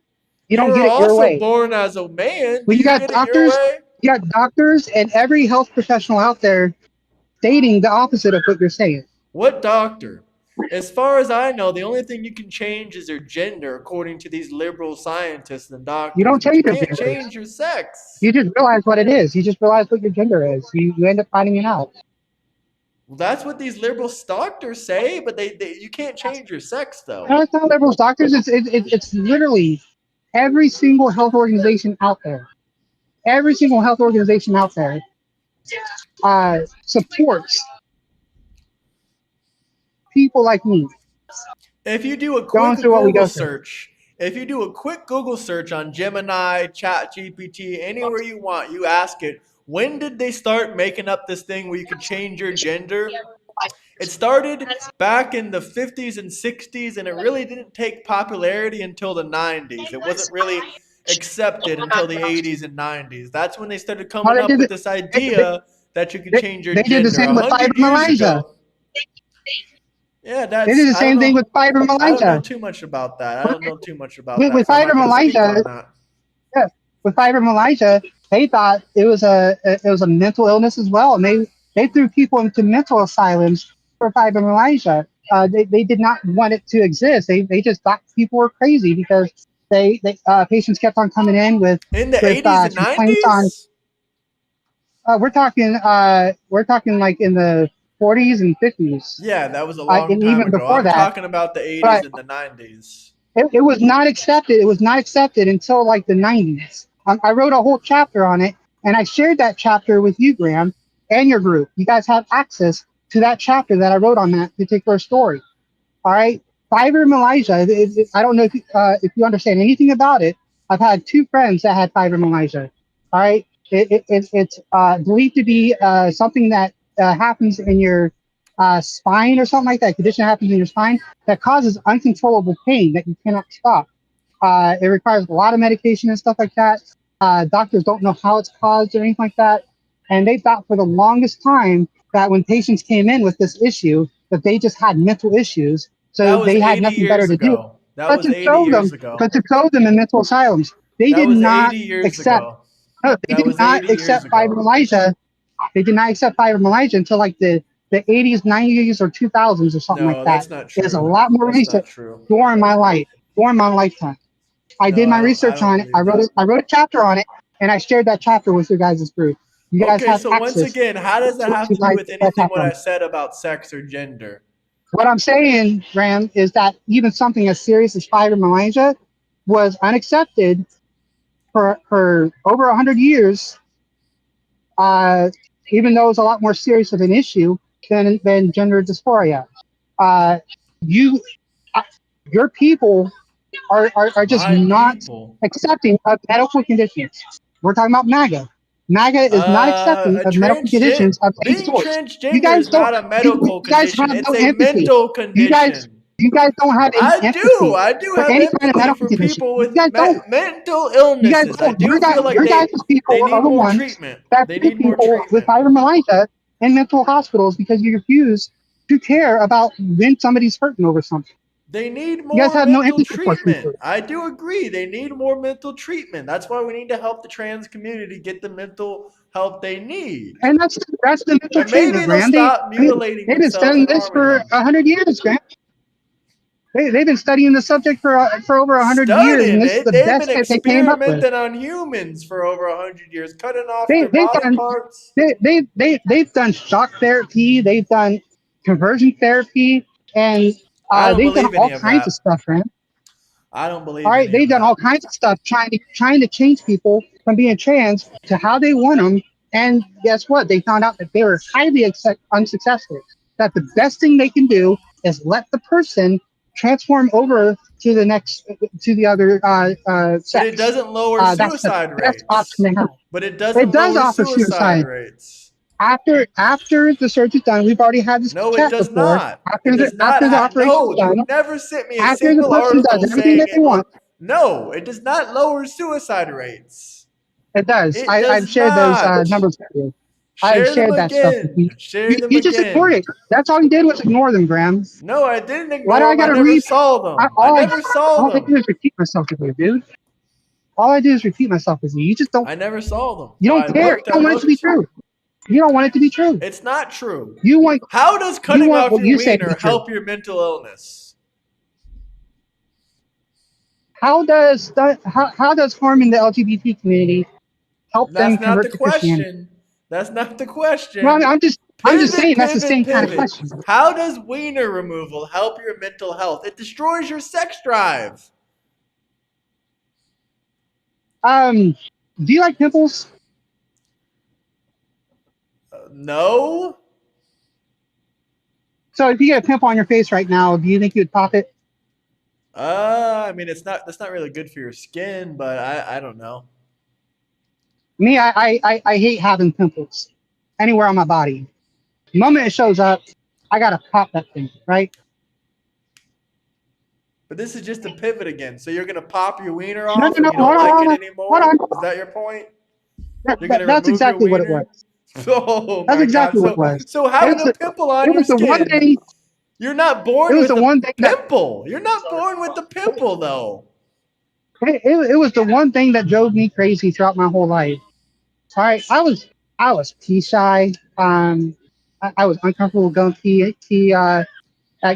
You don't get You're it your also way. born as a man. Well, Do you got get it your doctors. way? You got doctors and every health professional out there stating the opposite of what you're saying. What doctor? As far as I know, the only thing you can change is your gender, according to these liberal scientists and doctors. You don't But change your can't gender. change your sex. You just realize what it is. You just realize what your gender is. You end up finding it out. Well, that's what these liberal doctors say, but you can't change your sex though. No, it's not liberals, doctors. It's literally every single health organization out there. Every single health organization out there supports people like me. If you do a Going quick through what we Google go through. search, if you do a quick Google search on Gemini, ChatGPT, anywhere you want, you ask it, when did they start making up this thing where you could change your gender? It started back in the 50s and 60s, and it really didn't take popularity until the 90s. It wasn't really accepted until the 80s and 90s. That's when they started Well, coming they up did with the- this idea that you could they- change your they did the gender. same with 100 years fibromyalgia. ago. Yeah, They did the same thing with I don't know fibromyalgia. too much about that. I don't know too much about With that, so I'm not going to speak fibromyalgia, on that. yeah, with fibromyalgia, they thought it was a mental illness as well, and they threw people into mental asylums for fibromyalgia. They did not want it to exist. They just thought people were crazy because patients kept on coming in with In the with 80s and complaints on. 90s? We're talking like in the 40s and 50s, Yeah, that was a long and time even ago. before I'm that. talking about the 80s But and the 90s. it was not accepted. It was not accepted until like the 90s. I wrote a whole chapter on it, and I shared that chapter with you, Graham, and your group. You guys have access to that chapter that I wrote on that particular story. All right, fibromyalgia. I don't know if you understand anything about it. I've had 2 friends that had fibromyalgia. All right, it's believed to be something that happens in your spine or something like that. Condition happens in your spine that causes uncontrollable pain that you cannot stop. It requires a lot of medication and stuff like that. Doctors don't know how it's caused or anything like that. And they thought for the longest time that when patients came in with this issue, that they just had mental issues. That So was they had 80 nothing better years to do ago. That but was to 80 throw them, years ago. but to throw them in mental asylums. They That did was not 80 years accept. ago. No, they That did was not 80 years accept ago. fibromyalgia. They did not accept fibromyalgia until like the 80s, 90s, or 2000s or something No, like that. that's not There's a true. lot more That's not research true. during my lifetime. I No, did my I research don't on it. believe that. I wrote a chapter on it, and I shared that chapter with your guys' group. You guys Okay, have so once access again, how does that to have to do like with that anything chapter what on I said about sex or gender? What I'm saying, Graham, is that even something as serious as fibromyalgia was unaccepted for over 100 years, even though it's a lot more serious of an issue than gender dysphoria. Uh, you, your people are just My not people. accepting of medical conditions. We're talking about MAGA. MAGA is not accepting of medical conditions of any Being sort. You transgender guys is not don't. a medical You guys condition. have It's no a empathy. mental You guys, condition. you guys don't have any I empathy do for have any kind of empathy medical for condition. people You with guys don't. mental You guys illnesses. I don't. do feel like Your guys' people they are need the more ones treatment. that They put need more people with treatment. fibromyalgia in mental hospitals because you refuse to care about when somebody's hurting over something. They need You guys more have no mental empathy for people. treatment. I do agree. They need more mental treatment. That's why we need to help the trans community get the mental help they need. And that's the mental And maybe treatment, they'll Graham. stop mutilating They've been themselves studying and this harming for them. 100 years, Graham. They've been studying the subject for over 100 years, and Studying this is it, the they've best been that they came up with. experimenting on humans for over 100 years, cutting off their They've body done parts. they've done shock therapy, they've done conversion therapy, and I don't they've done believe any all of kinds that. of stuff, man. I don't believe All right, any they've of done that. all kinds of stuff trying to change people from being trans to how they want them. And guess what? They found out that they were highly unsuccessful. That the best thing they can do is let the person transform over to the other sex. But it doesn't lower That's the suicide best rates. option they have. But it It doesn't does lower offer suicide suicide. rates. After the surgery is done, we've already had this No, it chat does before. not. After It does not. the operation No, is done, you never sent me a after the single person article does everything saying that they it. want, No, it does not lower suicide rates. it does. It I've does shared those not. numbers with you. Share I've them shared that stuff with you. again. Share them You just ignored again. it. That's all you did was ignore them, Graham. No, I didn't Why do ignore I them. I gotta never read? saw them. I never saw All I do them. is repeat myself with you, dude. All I do is repeat myself with you. You just don't. I never saw them. You So don't I care. looked. You don't want it to be true. You don't want it to be true. It's not true. You want. How does You cutting want off what your you say to be wiener true. help your mental illness? How does harming the LGBT community help them That's not the convert to Christianity? question. That's not the question. No, I'm just saying that's the same kind of question. How does wiener removal help your mental health? It destroys your sex drive. Do you like pimples? No. So if you get a pimple on your face right now, do you think you would pop it? I mean, that's not really good for your skin, but I don't know. Me, I hate having pimples anywhere on my body. The moment it shows up, I gotta pop that thing, right? But this is just a pivot again. So you're gonna pop your wiener No, off no, and no, you don't hold on, like hold it on, anymore? hold on. Is that your point? That- You're gonna that's remove your exactly what it wiener? was. Oh That's my exactly God. what it was. So It having was a the, pimple on it your was the one skin, thing. you're not It born was with the a one thing that pimple. You're not born with the pimple though. it was the one thing that drove me crazy throughout my whole life. All right, I was pee shy. I was uncomfortable going pee at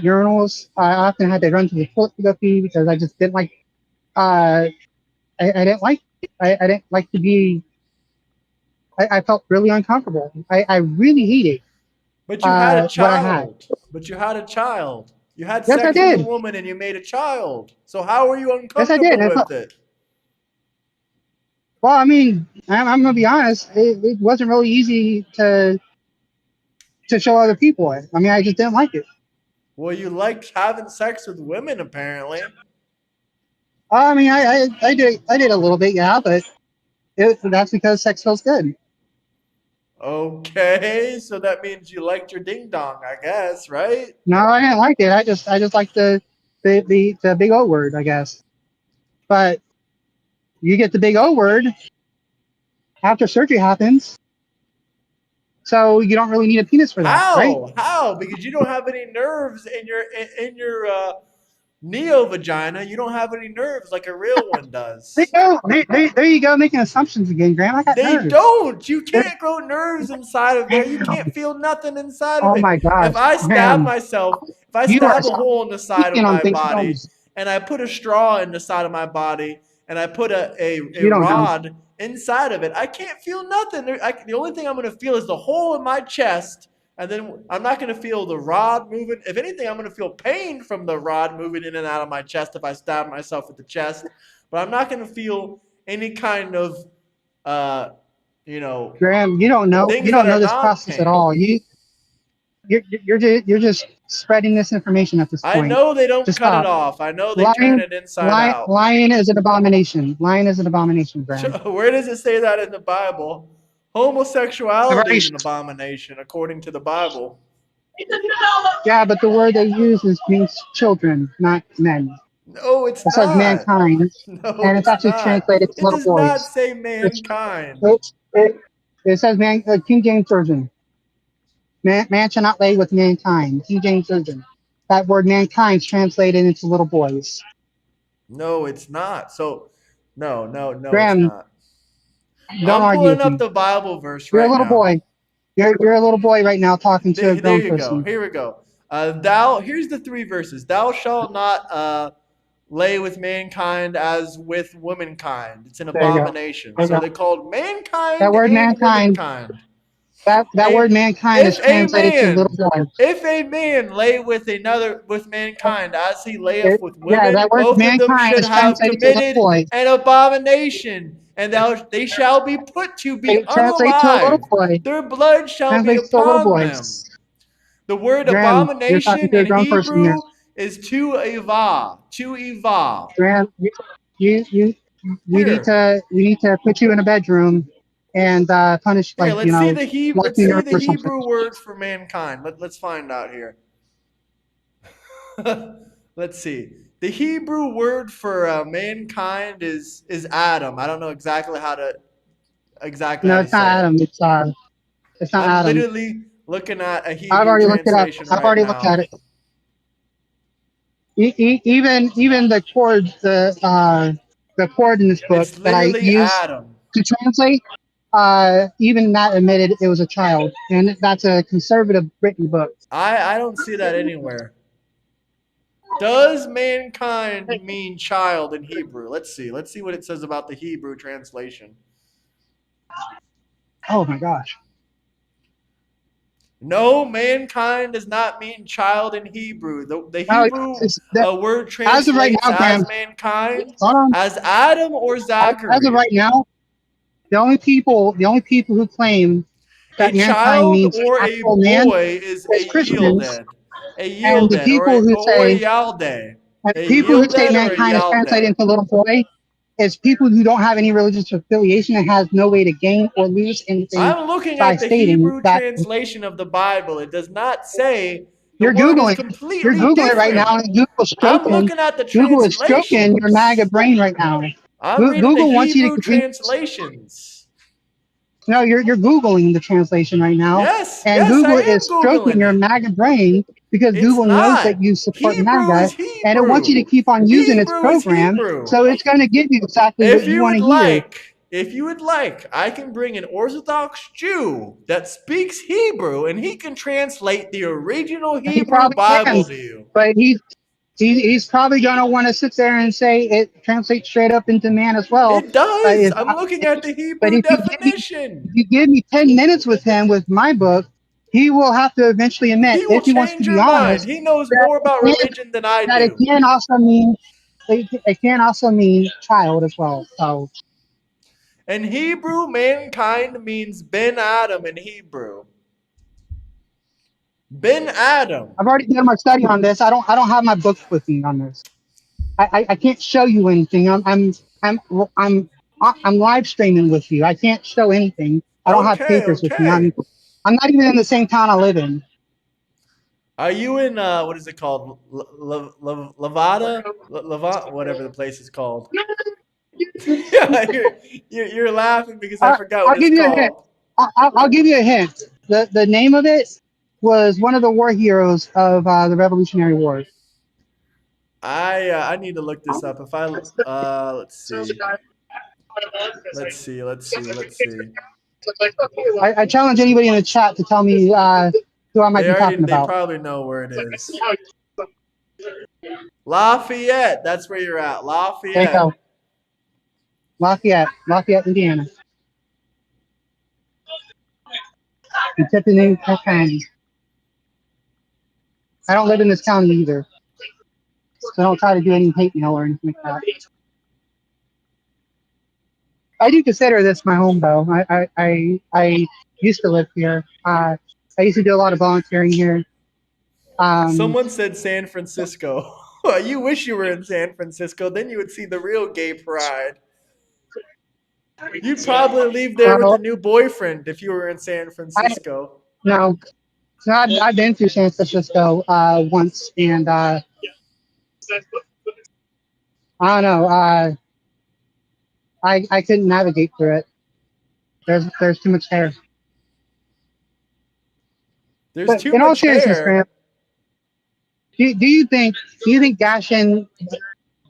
urinals. I often had to run to the toilet to go pee because I just didn't like. I didn't like. I didn't like to be. I felt really uncomfortable. I really hated But you had a what I had. child. But you had a child. You had Yes, I sex with a did. woman and you made a child. So how are you Yes, I did. uncomfortable with it? Well, I mean, I'm gonna be honest. It wasn't really easy to show other people it. I mean, I just didn't like it. Well, you liked having sex with women apparently. I mean, I did a little bit, yeah, but that's because sex feels good. Okay, so that means you liked your ding dong, I guess, right? No, I didn't like it. I just like the big O word, I guess. But you get the big O word after surgery happens, so you don't really need a penis for that, right? How? How? Because you don't have any nerves in your neo vagina. You don't have any nerves like a real one does. There you go, making assumptions again, Graham. I got They nerves. don't. You can't grow nerves inside of there. You can't feel nothing inside of Oh it. my gosh, If I stab Graham, myself, if I you are stab a hole in the side of speaking on my things you body don't. and I put a straw in the side of my body and I put a You don't know. rod inside of it, I can't feel nothing. The only thing I'm going to feel is the hole in my chest. And then I'm not going to feel the rod moving. If anything, I'm going to feel pain from the rod moving in and out of my chest if I stab myself with the chest. But I'm not going to feel any kind of, Graham, you don't know things that are this process at non-pain. all. You're just spreading this information at this I point. know they don't Just cut it stop. off. I know they turn it inside out. Lying is an abomination. Lying is an abomination, Graham. Where does it say that in the Bible? Homosexuality is an abomination according to the Bible. Yeah, but the word they use means children, not men. No, it's It says not. mankind, No, and it's actually not. translated to It little does boys. not say mankind. It says King James Version. Man shall not lay with mankind. King James Version. That word mankind is translated into little boys. No, it's not. So, no, Graham, it's not. don't I'm argue pulling with up me. the Bible verse You're right a little now. boy. You're a little boy right now talking to a There grown you person. go. Here we go. Here's the 3 verses. Thou shalt not lay with mankind as with womankind. It's an There you go. abomination. There you So go. they called mankind That word and mankind. womankind. That word mankind is If translated to little boys. if a man lay with mankind as he layeth with Yeah, women, that word both of them mankind should is have translated to little committed boy. an abomination, and they shall be put to be It translates to a little unalive. boy. Their blood shall be Translates to a little upon boy. them. The word Graham, you're talking abomination to a in grown person here. Hebrew is to eva. Graham, you need to put you in a bedroom and punish, Here, like, let's see the locking you up or something. Hebrew word for mankind. Let's find out here. Let's see. The Hebrew word for mankind is Adam. I don't know exactly how to No, how it's to not say it. Adam. It's not I'm Adam. literally looking at a Hebrew I've already looked it up. translation I've right already now. looked at it. Even the chord in this book It's that I literally used Adam. to translate, even that admitted it was a child, and that's a conservative written book. I don't see that anywhere. Does mankind mean child in Hebrew? Let's see. Let's see what it says about the Hebrew translation. Oh my gosh. No, mankind does not mean child in Hebrew. The No, Hebrew word as of right translates now, Graham, as mankind, hold on. as Adam or Zachary. As of right now, the only people who claim A that mankind child means or a actual man boy is is a Christians, yielded. A and the yielded people who or a say yalde. and A people who say yielded or a mankind is translated yalde. into little boy is people who don't have any religious affiliation and has no way to gain or lose anything I'm looking by at the stating Hebrew that. translation of the Bible. It does not say You're word is Googling. completely You're Googling it right different. now, and Google's I'm stroking. looking at the Google is stroking your MAGA brain right now. I'm reading Google the wants you to Hebrew continue. translations. No, you're Googling the translation right now. Yes, And yes, I Google am is stroking Googling your it. MAGA brain because It's Google knows not. that you support Hebrew MAGA, is and it wants you to Hebrew. keep on using its Hebrew is program. Hebrew. So it's going to give you exactly what If you you want would to hear. like, I can bring an Orthodox Jew that speaks Hebrew, and he can translate the original He Hebrew probably Bible can, to you. but he's probably going to want to sit there and say it translates straight up into man as well. It does. If, I'm looking at the but Hebrew definition. if you give me 10 minutes with him with my book, he will have to eventually admit, He will if he wants to change be your mind. honest, He knows that more about religion than I that it do. can also mean it can also mean child as well. So In Hebrew, mankind means Ben Adam in Hebrew. Ben Adam. I've already done my study on this. I don't have my books with me on this. I can't show you anything. I'm live streaming with you. I can't show anything. I don't have papers with me. I'm not even in the same town I live in. Are you in what is it called? Levada? Whatever the place is called. Yeah, you're laughing because I forgot what I'll give it's you a hint. called. I'll give you a hint. The name of it was one of the war heroes of the Revolutionary War. I need to look this up. If I let's see. I challenge anybody in the chat to tell me who I might be talking They about. probably know where it is. Lafayette. That's where you're at. There you go. Lafayette, Indiana. In Tiffany County. I don't live in this county either, so don't try to do any hate mail or anything like that. I do consider this my home, though. I used to live here. I used to do a lot of volunteering here. Someone said San Francisco. You wish you were in San Francisco, then you would see the real gay pride. You'd probably leave there with a new boyfriend if you were in San Francisco. No, I've been through San Francisco once, and I don't know. I couldn't navigate through it. There's too much hair. There's too in all much seriousness, hair. Graham, do you think bashing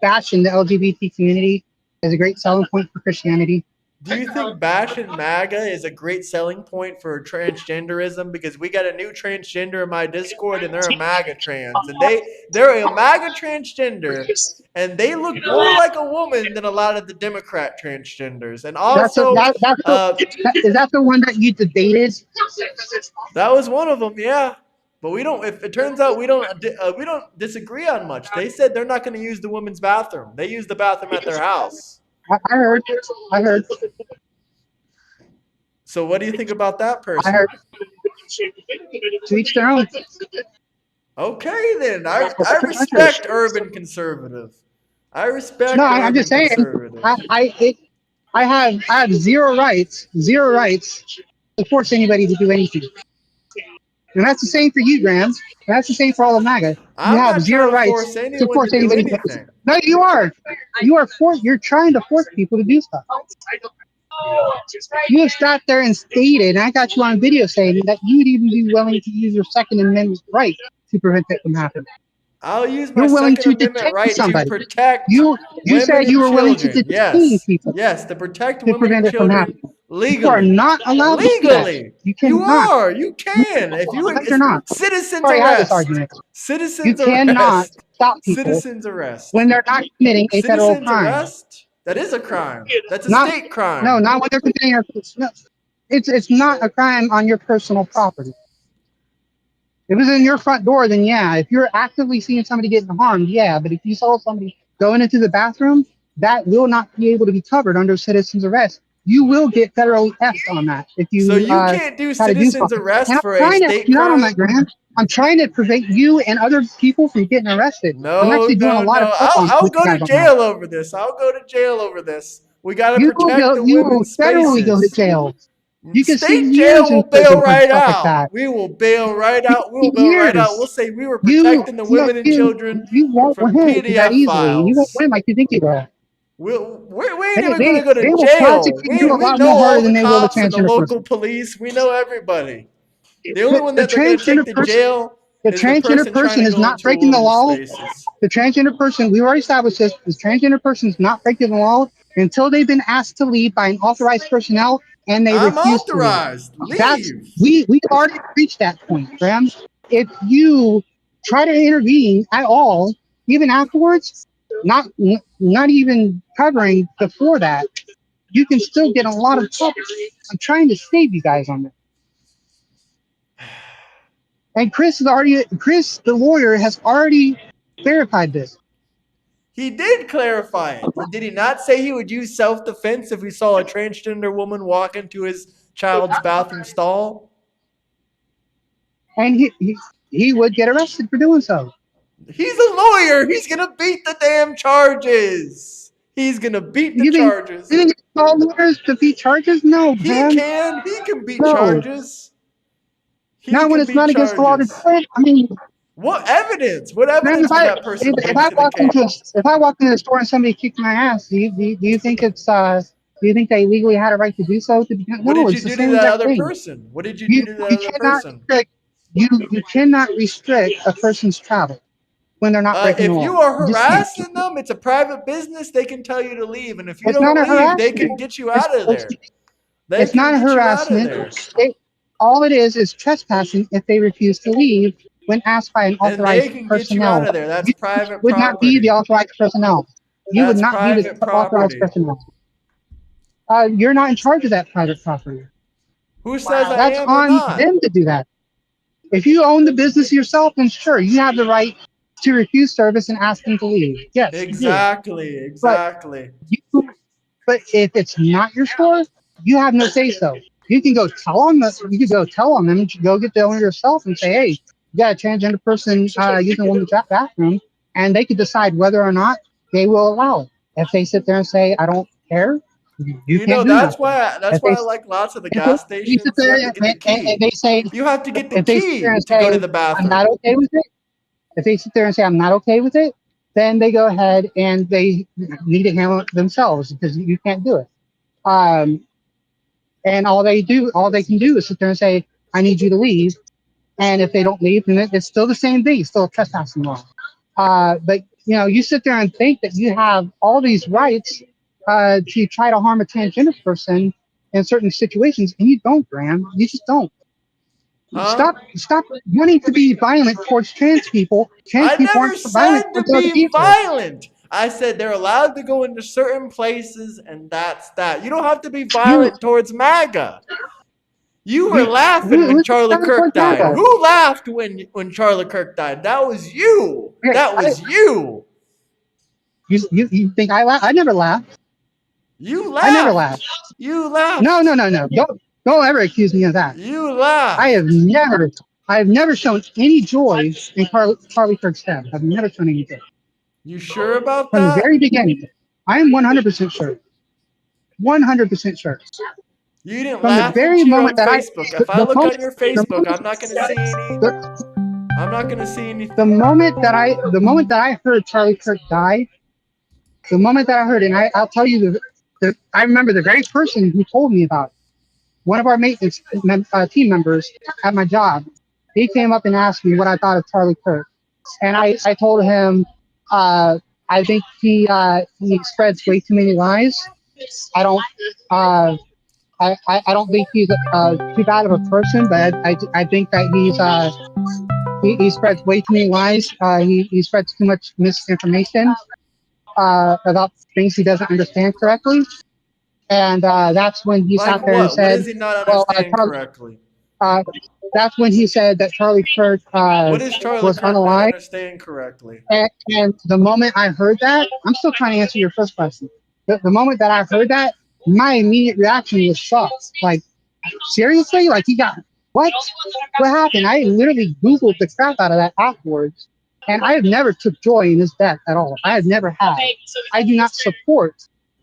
the LGBT community is a great selling point for Christianity? Do you think bashing MAGA is a great selling point for transgenderism? Because we got a new transgender in my Discord, and they're a MAGA trans, and they're a MAGA transgender, and they look more like a woman than a lot of the Democrat transgenders. And also, is that the one that you debated? That was one of them, yeah. But we don't. If it turns out we don't disagree on much. They said they're not going to use the women's bathroom. They use the bathroom at their house. I heard. So what do you think about that person? I heard. To each their own. Okay, then. I respect urban conservative. I respect. No, I'm just saying. I have zero rights to force anybody to do anything. And that's the same for you, Graham. That's the same for all of MAGA. You have zero rights to force anybody to do anything. No, you are. You're trying to force people to do stuff. You have sat there and stated, and I got you on video saying that you would even be willing to use your Second Amendment right to prevent it from happening. I'll use my Second Amendment right to protect You said you were willing to detain people. Yes, to protect to women prevent and it from children happening. legally. You are not allowed to do that. legally. You cannot. are. You can. If you You're not. citizens Sorry, I had this arrest. argument. Citizens You cannot arrest. stop people Citizens arrest. when they're not committing a federal Citizens crime. arrest. That is a crime. That's a Not- state crime. No, not when they're committing a. No, it's not a crime on your personal property. If it was in your front door, then yeah. If you're actively seeing somebody getting harmed, yeah. But if you saw somebody going into the bathroom, that will not be able to be covered under citizen's arrest. You will get federally effed on that if you. So you can't do try to citizens something. arrest And I'm for a trying to state help you out crime? on that, Grant. I'm trying to prevent you and other people from getting arrested. No, I'm actually doing a lot of stuff on I'll with go you to guys on jail over this. I'll go to jail over this. We got to that. protect the You will women's federally spaces. go to jail. You can see State years jail in will prison bail for right stuff like out. that. We will bail right out. We will bail right out. Years. We'll say we were protecting the women and children You won't from win that PDF easily. You won't files. win like you think you will. We ain't They, even they, gonna go to they will jail. prosecute you a We lot know more harder all than the they will a cops and the transgender local person. police. We know everybody. The only one The that they're gonna take to transgender person, jail the is the transgender person trying person to is go not into a breaking the woman's law. spaces. The transgender person, we already established this. The transgender person is not breaking the law until they've been asked to leave by an authorized personnel and they I'm refuse to leave. authorized. That's Leave. we already reached that point, Graham. If you try to intervene at all, even afterwards, not even covering before that, you can still get a lot of trouble. I'm trying to save you guys on this. And Chris, the lawyer, has already verified this. He did clarify it. Did he not say he would use self-defense if he saw a transgender woman walk into his child's bathroom stall? And he would get arrested for doing so. He's a lawyer. He's gonna beat the damn charges. He's gonna beat the charges. You think all lawyers to beat charges? No, He man. can. He can beat No. charges. Not when it's not against the law to do it. I mean, what evidence? What man, evidence would that person bring to the table? if I walked into the store and somebody kicked my ass, do you think it's do you think they legally had a right to do so? What did you do to that other person? What did you do to that other person? You cannot restrict a person's travel when they're not breaking the law. If you are You just can't. harassing them, it's a private business. They can tell you to leave, and if you It's don't not a leave, they harassment. can get you out of there. It's not a harassment. All it is trespassing if they refuse to leave when asked by an And they authorized can personnel. get you out of there. That's private You would not be the authorized personnel. You would That's not be the private authorized property. personnel. You're not in charge of that private property. Who says I That's am or on not? them to do that. If you own the business yourself, then sure, you have the right to refuse service and ask them to leave. Yes, Exactly. But if it's not your store, you have no say so. You can go tell on them. You can go tell on them. You can go get the owner yourself and say, "Hey, you got a transgender person using a woman's bathroom," and they could decide whether or not they will allow it. If they sit there and say, "I don't care," you can't know do that's nothing. why I like lots of the gas stations. Sit there and they say, You have to get the if they key sit there and to go say, to the bathroom. I'm not okay with it. If they sit there and say, I'm not okay with it, then they go ahead and they need to handle it themselves because you can't do it. And all they can do is sit there and say, I need you to leave. And if they don't leave, then it's still the same thing. It's still a trespassing law. But you sit there and think that you have all these rights to try to harm a transgender person in certain situations, and you don't, Graham. You just don't. Stop wanting to be violent towards trans people. Trans I people never aren't violent said to towards other be people. violent. I said they're allowed to go into certain places, and that's that. You don't have to be violent towards MAGA. You were laughing when Charlie Kirk died. Who laughed when Charlie Kirk died? That was you. That was you. You think I laugh? I never laughed. You laughed. I never laughed. You laughed. No. Don't ever accuse me of that. You laughed. I have never shown any joy in Charlie Kirk's death. I've never shown any joy. You sure about From that? the very beginning. I am 100% sure. 100% sure. You didn't From laugh the very at you moment on that Facebook. If I look on your Facebook, I'm not gonna see any. I'm not gonna see anything. The moment that I heard Charlie Kirk die, the moment that I heard, and I'll tell you I remember the very person who told me about it. One of our maintenance team members at my job, he came up and asked me what I thought of Charlie Kirk, and I told him I think he spreads way too many lies. I don't think he's too bad of a person, but I think that he spreads way too many lies. He spreads too much misinformation about things he doesn't understand correctly. And that's when he sat there and said, what does he not understand correctly? That's when he said that Charlie Kirk What does Charlie was Kirk not unalive. understand correctly? And the moment I heard that, I'm still trying to answer your first question. The moment that I heard that, my immediate reaction was shock. Like, seriously? Like, he got, what? What happened? I literally Googled the crap out of that afterwards. And I have never took joy in his death at all. I have never had. I do not support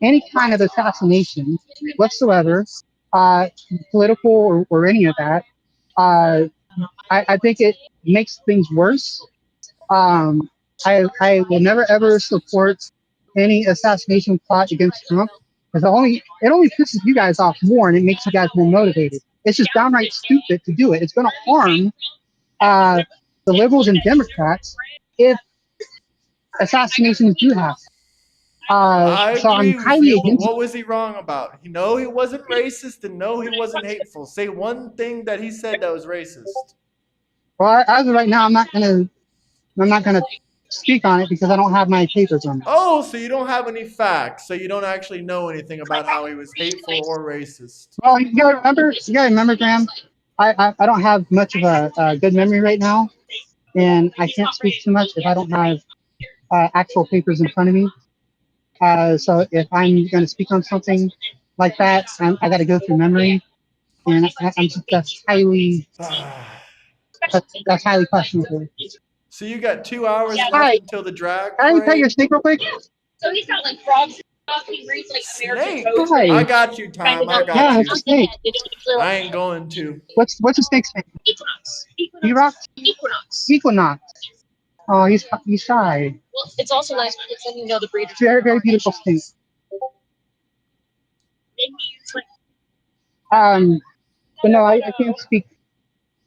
any kind of assassination whatsoever. political or any of that. I think it makes things worse. I will never ever support any assassination plot against Trump because it only pisses you guys off more and it makes you guys more motivated. It's just downright stupid to do it. It's going to harm the liberals and Democrats if assassinations do happen. I So I'm agree with highly you, but against what was he wrong about? No, he wasn't racist, and no, he wasn't hateful. Say one thing that he said that was racist. Well, as of right now, I'm not gonna speak on it because I don't have my papers on it. Oh, so you don't have any facts, so you don't actually know anything about how he was hateful or racist. Well, you gotta remember, Graham. I don't have much of a good memory right now, and I can't speak too much if I don't have actual papers in front of me. So if I'm going to speak on something like that, I got to go through memory, and that's highly questionable. So you got 2 hours left Hi. until the drag Can I tell parade? your snake real quick? So he's got like frogs and stuff. He reads like American Snake? poetry. Hi. I got you, Tom. I Yeah, got it's a you. snake. I ain't going to. What's a snake's name? Equinox. Erox? Equinox. Equinox. Oh, he's shy. Well, it's also nice because then you know the breed. Very, very beautiful snake. But no, I can't speak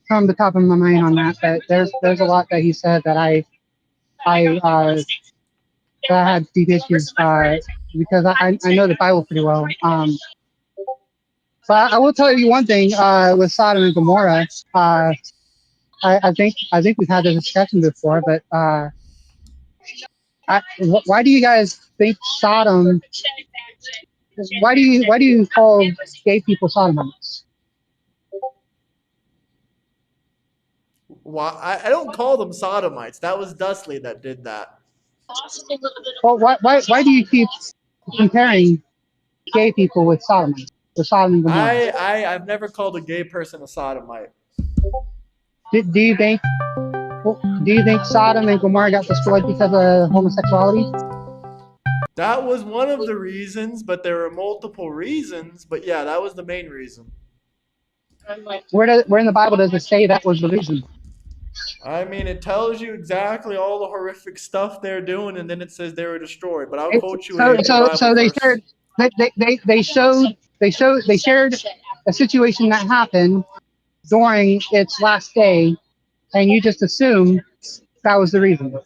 from the top of my mind on that. But there's a lot that he said that I had deep issues because I know the Bible pretty well. But I will tell you one thing with Sodom and Gomorrah. I think we've had this discussion before, but why do you guys think Sodom? Why do you call gay people sodomites? Why? I don't call them sodomites. That was Dustley that did that. Well, why do you keep comparing gay people with sodomites? With Sodom and Gomorrah? I've never called a gay person a sodomite. Do you think Sodom and Gomorrah got destroyed because of homosexuality? That was one of the reasons, but there were multiple reasons. But yeah, that was the main reason. Where in the Bible does it say that was the reason? I mean, it tells you exactly all the horrific stuff they're doing, and then it says they were destroyed. But I'll quote you. So they shared a situation that happened during its last day, and you just assumed that was the reason.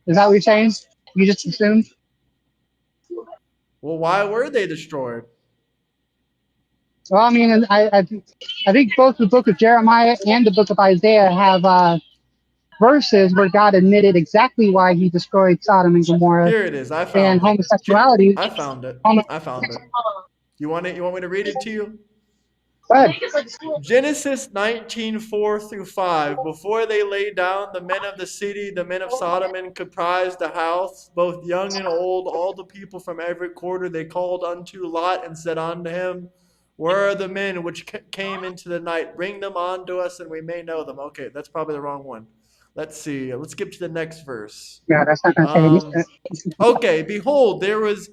Is that what you're saying? You just assumed? Well, why were they destroyed? Well, I mean, I think both the book of Jeremiah and the book of Isaiah have verses where God admitted exactly why he destroyed Sodom and Gomorrah. Here it is. I found and it. homosexuality. I found it. I found it. You want it? You want me to read it to you? Go ahead. Genesis 19:4-5. Before they lay down, the men of the city, the men of Sodom, and comprised the house, both young and old, all the people from every quarter. They called unto Lot and said unto him, where are the men which came into the night? Bring them on to us, and we may know them. Okay, that's probably the wrong one. Let's see. Let's skip to the next verse. Yeah, that's not going to say Okay, behold, there was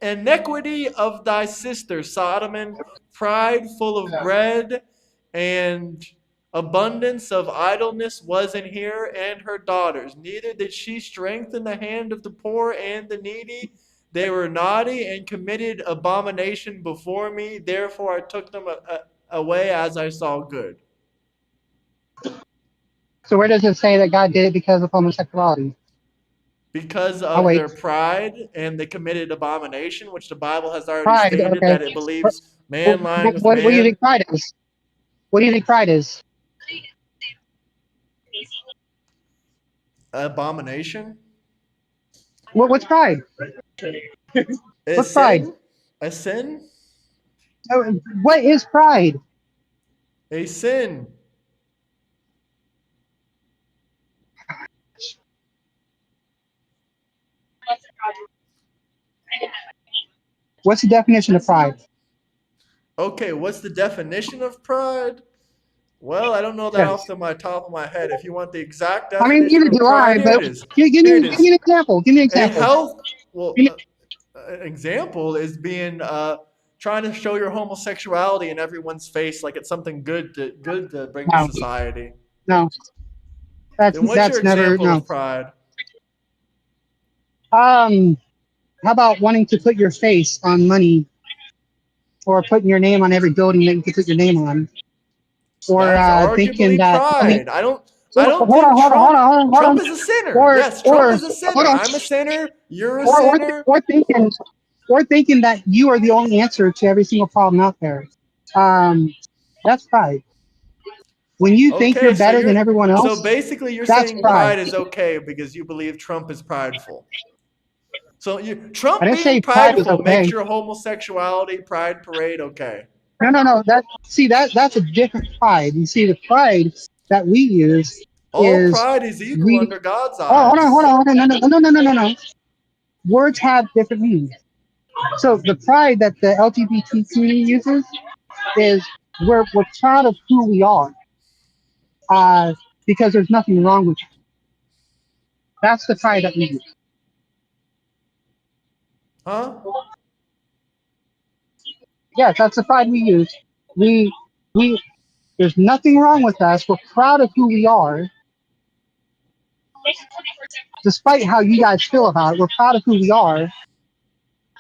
iniquity of thy sister Sodom, pride full of bread, and abundance of idleness was in her and her daughters. Neither did she strengthen the hand of the poor and the needy. They were naughty and committed abomination before me. Therefore I took them away as I saw good. So where does it say that God did it because of homosexuality? Because of their pride, and they committed abomination, which the Bible has already stated that it believes man lying with man. What do you think pride is? What do you think pride is? Abomination? What's pride? What's pride? A sin? What is pride? A sin. What's the definition of pride? Okay, what's the definition of pride? Well, I don't know that off the top of my head. If you want the exact definition, I mean, neither do I, but give me an example. Give me an example. An example is being trying to show your homosexuality in everyone's face like it's something good to bring No. to society. No. That's Then what's your never example no. of pride? How about wanting to put your face on money, or putting your name on every building that you can put your name on, or That's thinking arguably that pride. I don't hold think on. Trump is a sinner. Or- Yes, or- Trump is a sinner. hold on. I'm a sinner. You're a or sinner. thinking that you are the only answer to every single problem out there. That's pride. When you think you're better than everyone else, So basically, you're that's saying pride. pride is okay because you believe Trump is prideful. So Trump I didn't say being pride was prideful okay. makes your homosexuality pride parade okay. No. That's a different pride. You see, the pride that we use All is pride is equal under God's eyes. hold on. No. Words have different meanings. So the pride that the LGBT community uses is we're proud of who we are, because there's nothing wrong with it. That's the pride that we use. Huh? Yes, that's the pride we use. We there's nothing wrong with us. We're proud of who we are. Despite how you guys feel about it, we're proud of who we are.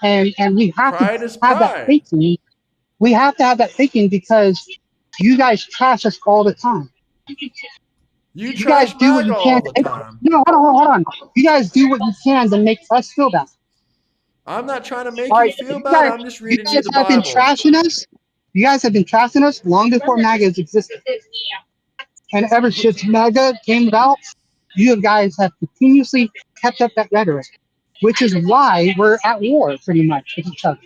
And we have Pride to is have that pride. thinking. We have to have that thinking because you guys trash us all the time. You guys trash do what MAGA you can. all the time. No, hold on. You guys do what you can to make us feel bad. I'm not trying to make All you right, feel you bad. guys- I'm just reading you guys the have Bible. been trashing us. You guys have been trashing us long before MAGA existed. And ever since MAGA came about, you guys have continuously kept up that rhetoric, which is why we're at war pretty much with each other.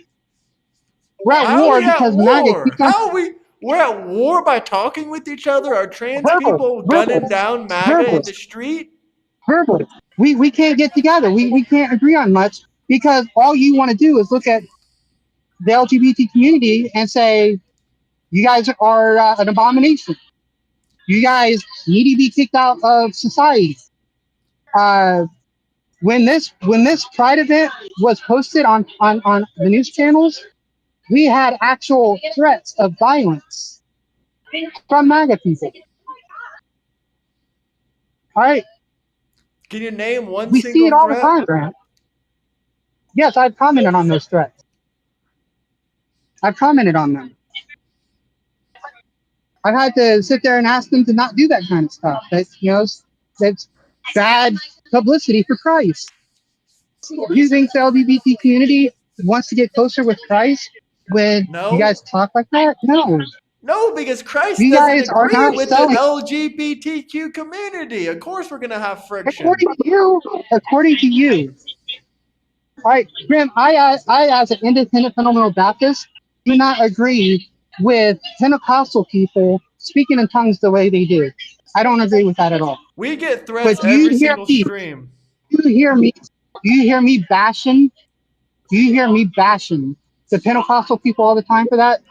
We're at How war are we at because MAGA war? keeps on How are we? We're at war by talking with each other. Are trans people verbal, gunning down MAGA verbal. in the street? verbal. We can't get together. We can't agree on much because all you want to do is look at the LGBT community and say, you guys are an abomination. You guys need to be kicked out of society. When this Pride event was posted on the news channels, we had actual threats of violence from MAGA people. All right, Can you name one we see single it all the threat? time, Grant. Yes, I've commented on those threats. I've commented on them. I've had to sit there and ask them to not do that kind of stuff. That's bad publicity for Christ. You think the LGBT community wants to get closer with Christ when No. you guys talk like that? No. No, because Christ You doesn't guys are agree not with selling- the LGBTQ community. Of course, we're gonna have friction. According to you. All right, Grim, I as an independent fundamental Baptist do not agree with Pentecostal people speaking in tongues the way they do. I don't agree with that at all. We get threats But you every hear single me. stream. You hear me bashing the Pentecostal people all the time for that?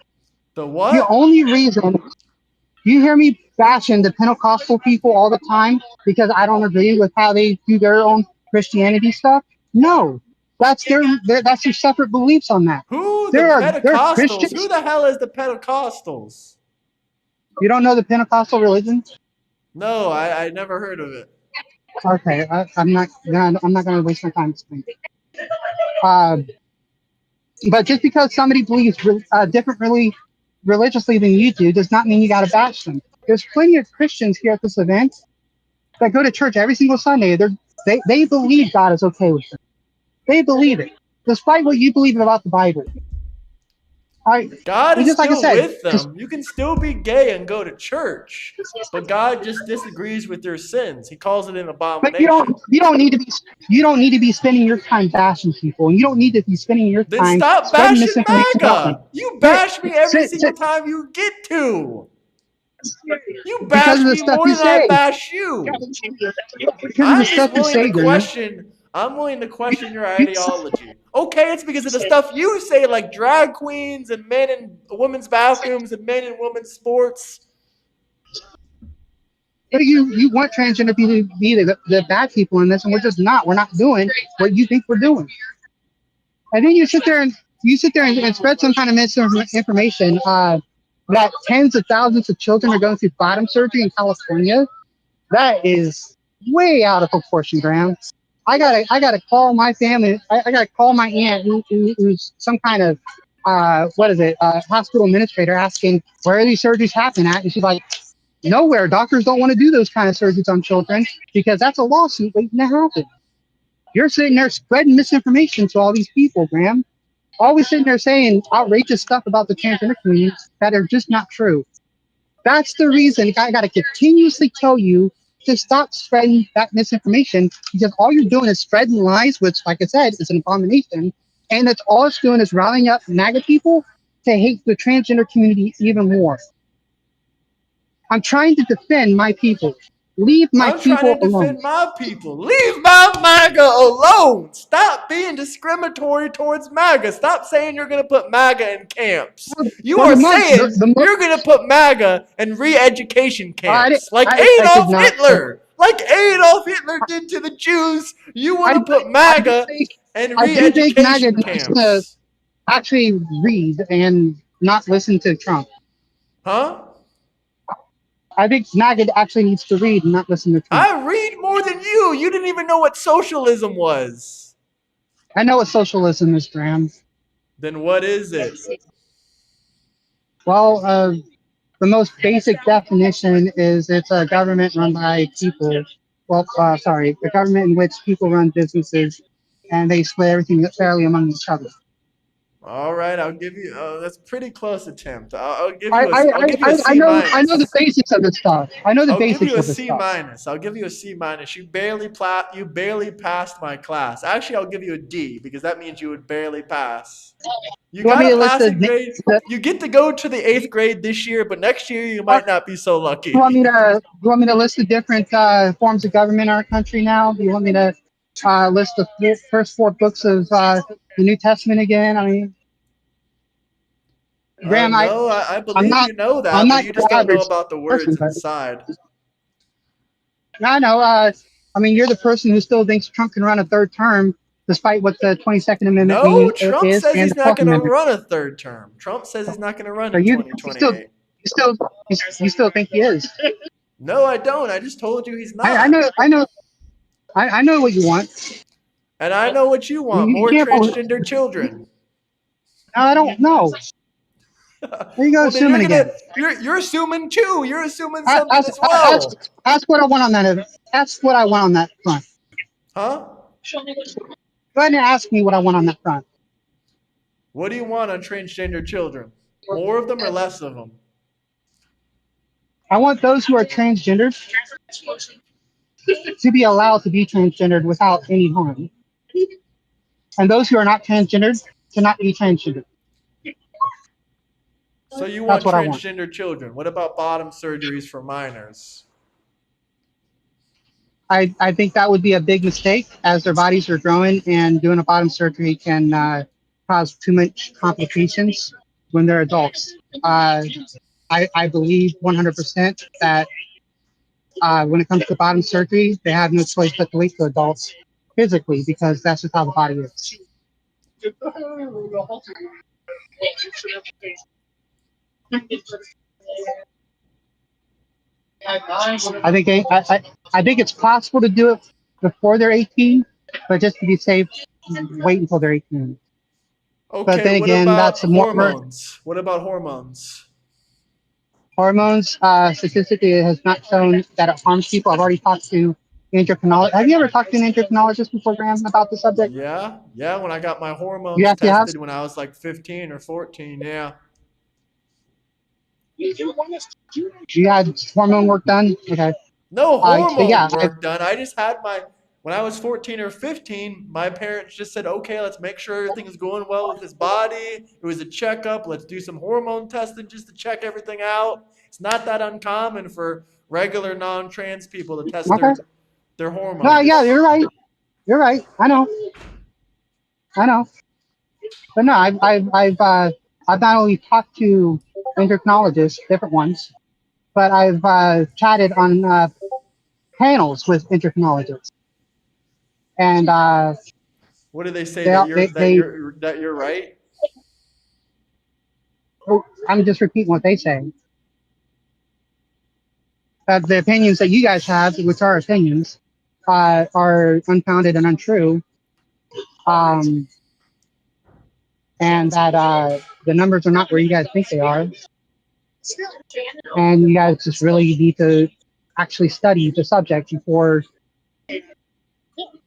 The what? The only reason you hear me bashing the Pentecostal people all the time because I don't agree with how they do their own Christianity stuff? No. That's their separate beliefs on that. Who? There The are Pentecostals? Christians. Who the hell is the Pentecostals? You don't know the Pentecostal religion? No, I never heard of it. Okay, I'm not gonna waste my time explaining. But just because somebody believes differently religiously than you do does not mean you gotta bash them. There's plenty of Christians here at this event that go to church every single Sunday. They believe God is okay with them. They believe it, despite what you believe about the Bible. All right, God is just like I still said, with them. You can still be gay and go to church, but God just disagrees with your sins. He calls it an But abomination. you don't need to be spending your time bashing people, and you don't need to be spending your Then time stop spreading bashing misinformation about them. MAGA. You bash me every Sit- single time you get to. You Because bash of the me stuff more you than I say. bash you. Because of I'm the just stuff you willing say, to Grant. question. I'm willing to question your ideology. Okay, it's because of the stuff you say, like drag queens and men in women's bathrooms and men in women's sports. But you want transgender people to be the bad people in this, and we're just not. We're not doing what you think we're doing. And then you sit there and you sit there and spread some kind of misinformation that tens of thousands of children are going through bottom surgery in California. That is way out of proportion, Graham. I gotta call my family. I gotta call my aunt, who's some kind of hospital administrator, asking where are these surgeries happening at, and she's like, nowhere. Doctors don't want to do those kind of surgeries on children because that's a lawsuit waiting to happen. You're sitting there spreading misinformation to all these people, Graham. Always sitting there saying outrageous stuff about the transgender community that are just not true. That's the reason I got to continuously tell you to stop spreading that misinformation, because all you're doing is spreading lies, which, like I said, is an abomination. And that's all it's doing is rallying up MAGA people to hate the transgender community even more. I'm trying to defend my people. Leave my people alone. I'm trying to defend my people. Leave my MAGA alone. Stop being discriminatory towards MAGA. Stop saying you're going to put MAGA in camps. You are saying you're going to put MAGA in re-education camps. Like Adolf Hitler. Like Adolf Hitler did to the Jews. You want to put MAGA in re-education camps. To actually read and not listen to Trump. Huh? I think MAGA actually needs to read and not listen to Trump. I read more than you. You didn't even know what socialism was. I know what socialism is, Graham. Then what is it? Well, the most basic definition is it's a government run by people. Well, sorry, a government in which people run businesses and they split everything fairly among each other. All right, I'll give you. That's a pretty close attempt. I'll give you a C minus. I know the basics of this stuff. I know the basics of this stuff. I'll give you a C minus. I'll give you a C minus. You barely passed my class. Actually, I'll give you a D because that means you would barely pass. You gotta pass a grade. You get to go to the 8th grade this year, but next year you might not be so lucky. You want me to list the different forms of government in our country now? Do you want me to list the first 4 books of the New Testament again? I mean, Graham, I believe you know that, but you just don't know about the words inside. I know. I mean, you're the person who still thinks Trump can run a 3rd term, despite what the 22nd Amendment No, Trump says he's not going to run a 3rd term. Trump says he's not going to run in 2028. You still think he is? No, I don't. I just told you he's not. I know what you want. And I know what you want. More transgender children. No, I don't know. There you go, assuming again. You're assuming too. You're assuming something as well. Ask what I want on that. Ask what I want on that front. Huh? Go ahead and ask me what I want on that front. What do you want on transgender children? More of them or less of them? I want those who are transgendered to be allowed to be transgendered without any harm. And those who are not transgendered to not be transgendered. So you want transgender children. What about bottom surgeries for minors? I think that would be a big mistake as their bodies are growing, and doing a bottom surgery can cause too much complications when they're adults. I believe 100% that when it comes to bottom surgery, they have no choice but to wait to adults physically, because that's just how the body is. I think it's possible to do it before they're 18, but just to be safe, wait until they're 18. Okay, but then again, that's more hormones. What about hormones? Hormones, statistically, it has not shown that it harms people. I've already talked to endocrinologist. Have you ever talked to an endocrinologist before, Graham, about the subject? Yeah. When I got my hormones tested when I was like 15 or 14, yeah. You had hormone work done? Okay. No hormone work done. I just had when I was 14 or 15, my parents just said, okay, let's make sure everything is going well with his body. It was a checkup. Let's do some hormone testing just to check everything out. It's not that uncommon for regular non-trans people to test their hormones. No, yeah, you're right. You're right. I know. But no, I've not only talked to endocrinologists, different ones, but I've chatted on panels with endocrinologists. And what do they say that you're right? I'm just repeating what they say. That the opinions that you guys have, which are opinions, are unfounded and untrue. And that the numbers are not where you guys think they are. And you guys just really need to actually study the subject before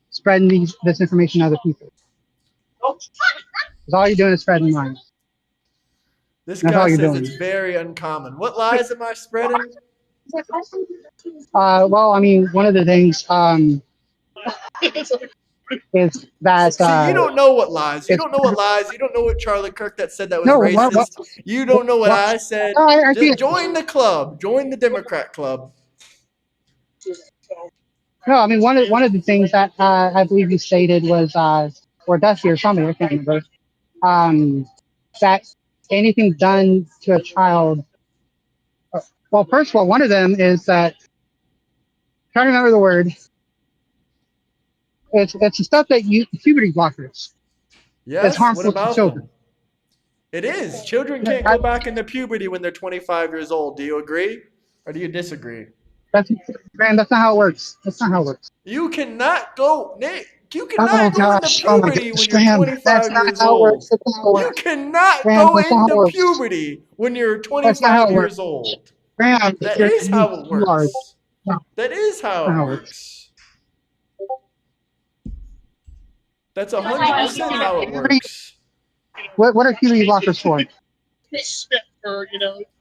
spreading this information to other people. Because all you're doing is spreading lies. This That's guy all you're says doing. it's very uncommon. What lies am I spreading? Well, I mean, one of the things is that See, you don't know what lies. You don't know what lies. You don't know what Charlie Kirk that said that was No, racist. You don't know what what- I said. No, I Just can't. join the club. Join the Democrat club. No, I mean one of the things that I believe you stated was, or Dusty or somebody, I can't remember, that anything done to a child. Well, first of all, one of them is that, trying to remember the word. It's the stuff that puberty blockers. Yes. It's harmful What about to children. them? It is. Children can't go back into puberty when they're 25 years old. Do you agree, or do you disagree? Man, that's not how it works. That's not how it works. You cannot go, Nick. You Oh cannot go into gosh! Oh my puberty gosh, when you're Graham, 25 that's not years how it old. works. That's not how it You works. cannot Graham, go that's not how it into works. puberty when you're That's not how 25 it years works. old. Graham, That is how it you are. works. No, That is how that's not it how it works. That's 100% how it works. What are puberty blockers for?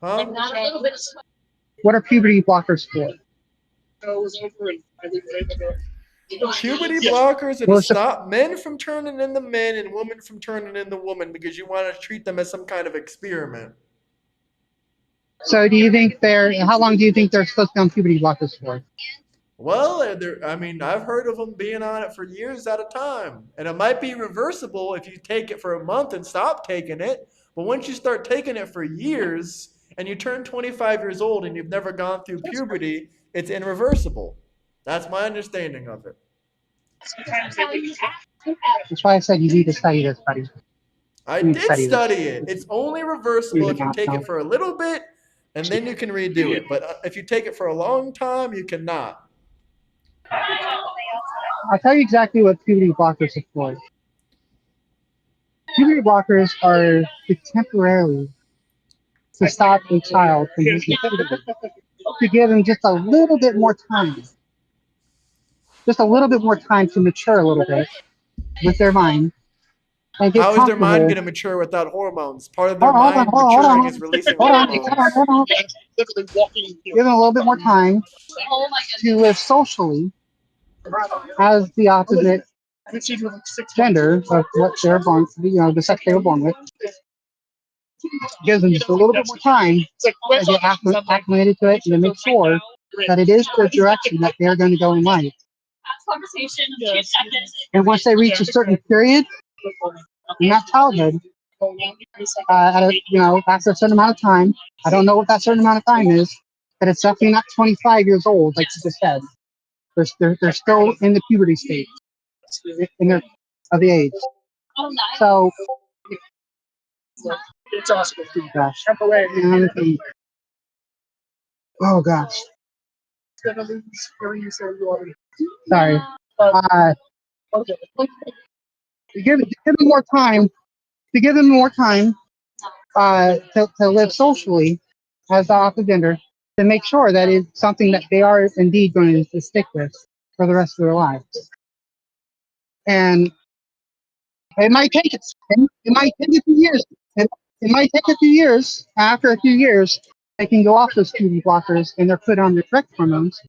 Huh? Not a little bit. What are puberty blockers for? Puberty blockers are to Well, so- stop men from turning into men and women from turning into women because you want to treat them as some kind of experiment. So do you think how long do you think they're supposed to be on puberty blockers for? Well, I mean, I've heard of them being on it for years at a time. And it might be reversible if you take it for a month and stop taking it. But once you start taking it for years and you turn 25 years old and you've never gone through puberty, it's irreversible. That's my understanding of it. That's why I said you need to study this, buddy. I You did study study this. it. It's only reversible if you take it for a little bit and then you can redo it. But if you take it for a long time, you cannot. I'll tell you exactly what puberty blockers are for. Puberty blockers are temporarily to stop a child from using puberty, to give them just a little bit more time. Just a little bit more time to mature a little bit with their mind. And get How is their mind comfortable. going to mature without hormones? Part of their Hold on, mind hold on, maturing is releasing hold on, hormones. hold on. Give them a little bit more time to live socially as the opposite gender of what they're born, the sex they were born with. Gives them just a little bit more time to get acclimated to it and to make sure that it is the direction that they're going to go in life. And once they reach a certain period in that childhood, after a certain amount of time, I don't know what that certain amount of time is, but it's definitely not 25 years old, like you just said. They're still in the puberty stage, of the age. So, It's awesome. gosh. Oh gosh. Sorry. To give them more time. To give them more time to live socially as the opposite gender, to make sure that it's something that they are indeed going to stick with for the rest of their lives. And it might take it might take a few years. It might take a few years. After a few years, they can go off those puberty blockers and they're put on the correct hormones,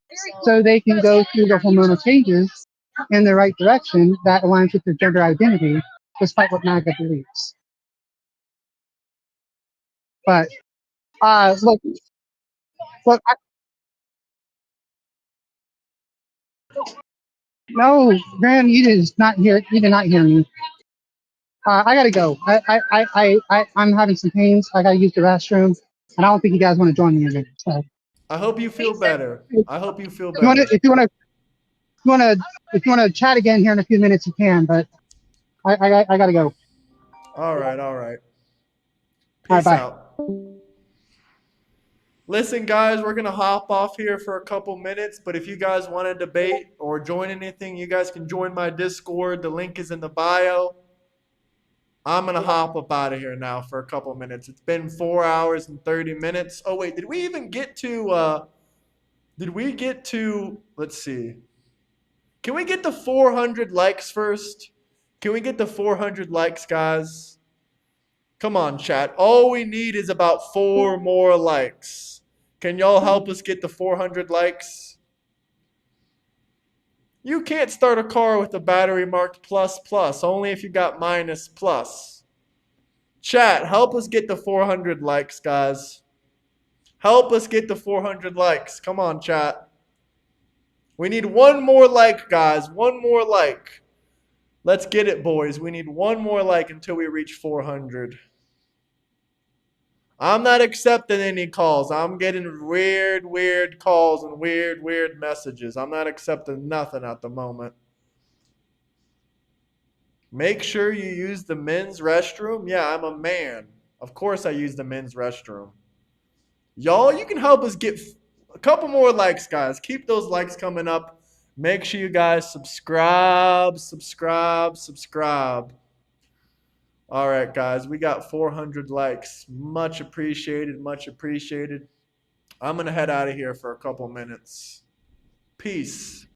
so they can go through the hormonal changes in the right direction that aligns with their gender identity, despite what MAGA believes. But look, no, Graham, you did not hear me. I gotta go. I'm having some pains. I gotta use the restroom, and I don't think you guys want to join me again. So, I hope you feel better. I hope you feel if you better. want to chat again here in a few minutes, you can. But I gotta go. All right, all right. Peace Bye-bye. out. Listen, guys, we're going to hop off here for a couple minutes, but if you guys want to debate or join anything, you guys can join my Discord. The link is in the bio. I'm going to hop up out of here now for a couple minutes. It's been 4 hours and 30 minutes. Oh, wait, did we even get to, let's see. Can we get the 400 likes first? Can we get the 400 likes, guys? Come on, chat. All we need is about 4 more likes. Can y'all help us get the 400 likes? You can't start a car with a battery marked plus plus, only if you got minus plus. Chat, help us get the 400 likes, guys. Help us get the 400 likes. Come on, chat. We need one more like, guys. One more like. Let's get it, boys. We need one more like until we reach 400. I'm not accepting any calls. I'm getting weird calls and weird messages. I'm not accepting nothing at the moment. Make sure you use the men's restroom. Yeah, I'm a man. Of course I use the men's restroom. Y'all, you can help us get a couple more likes, guys. Keep those likes coming up. Make sure you guys subscribe. All right, guys, we got 400 likes. Much appreciated. I'm going to head out of here for a couple minutes. Peace.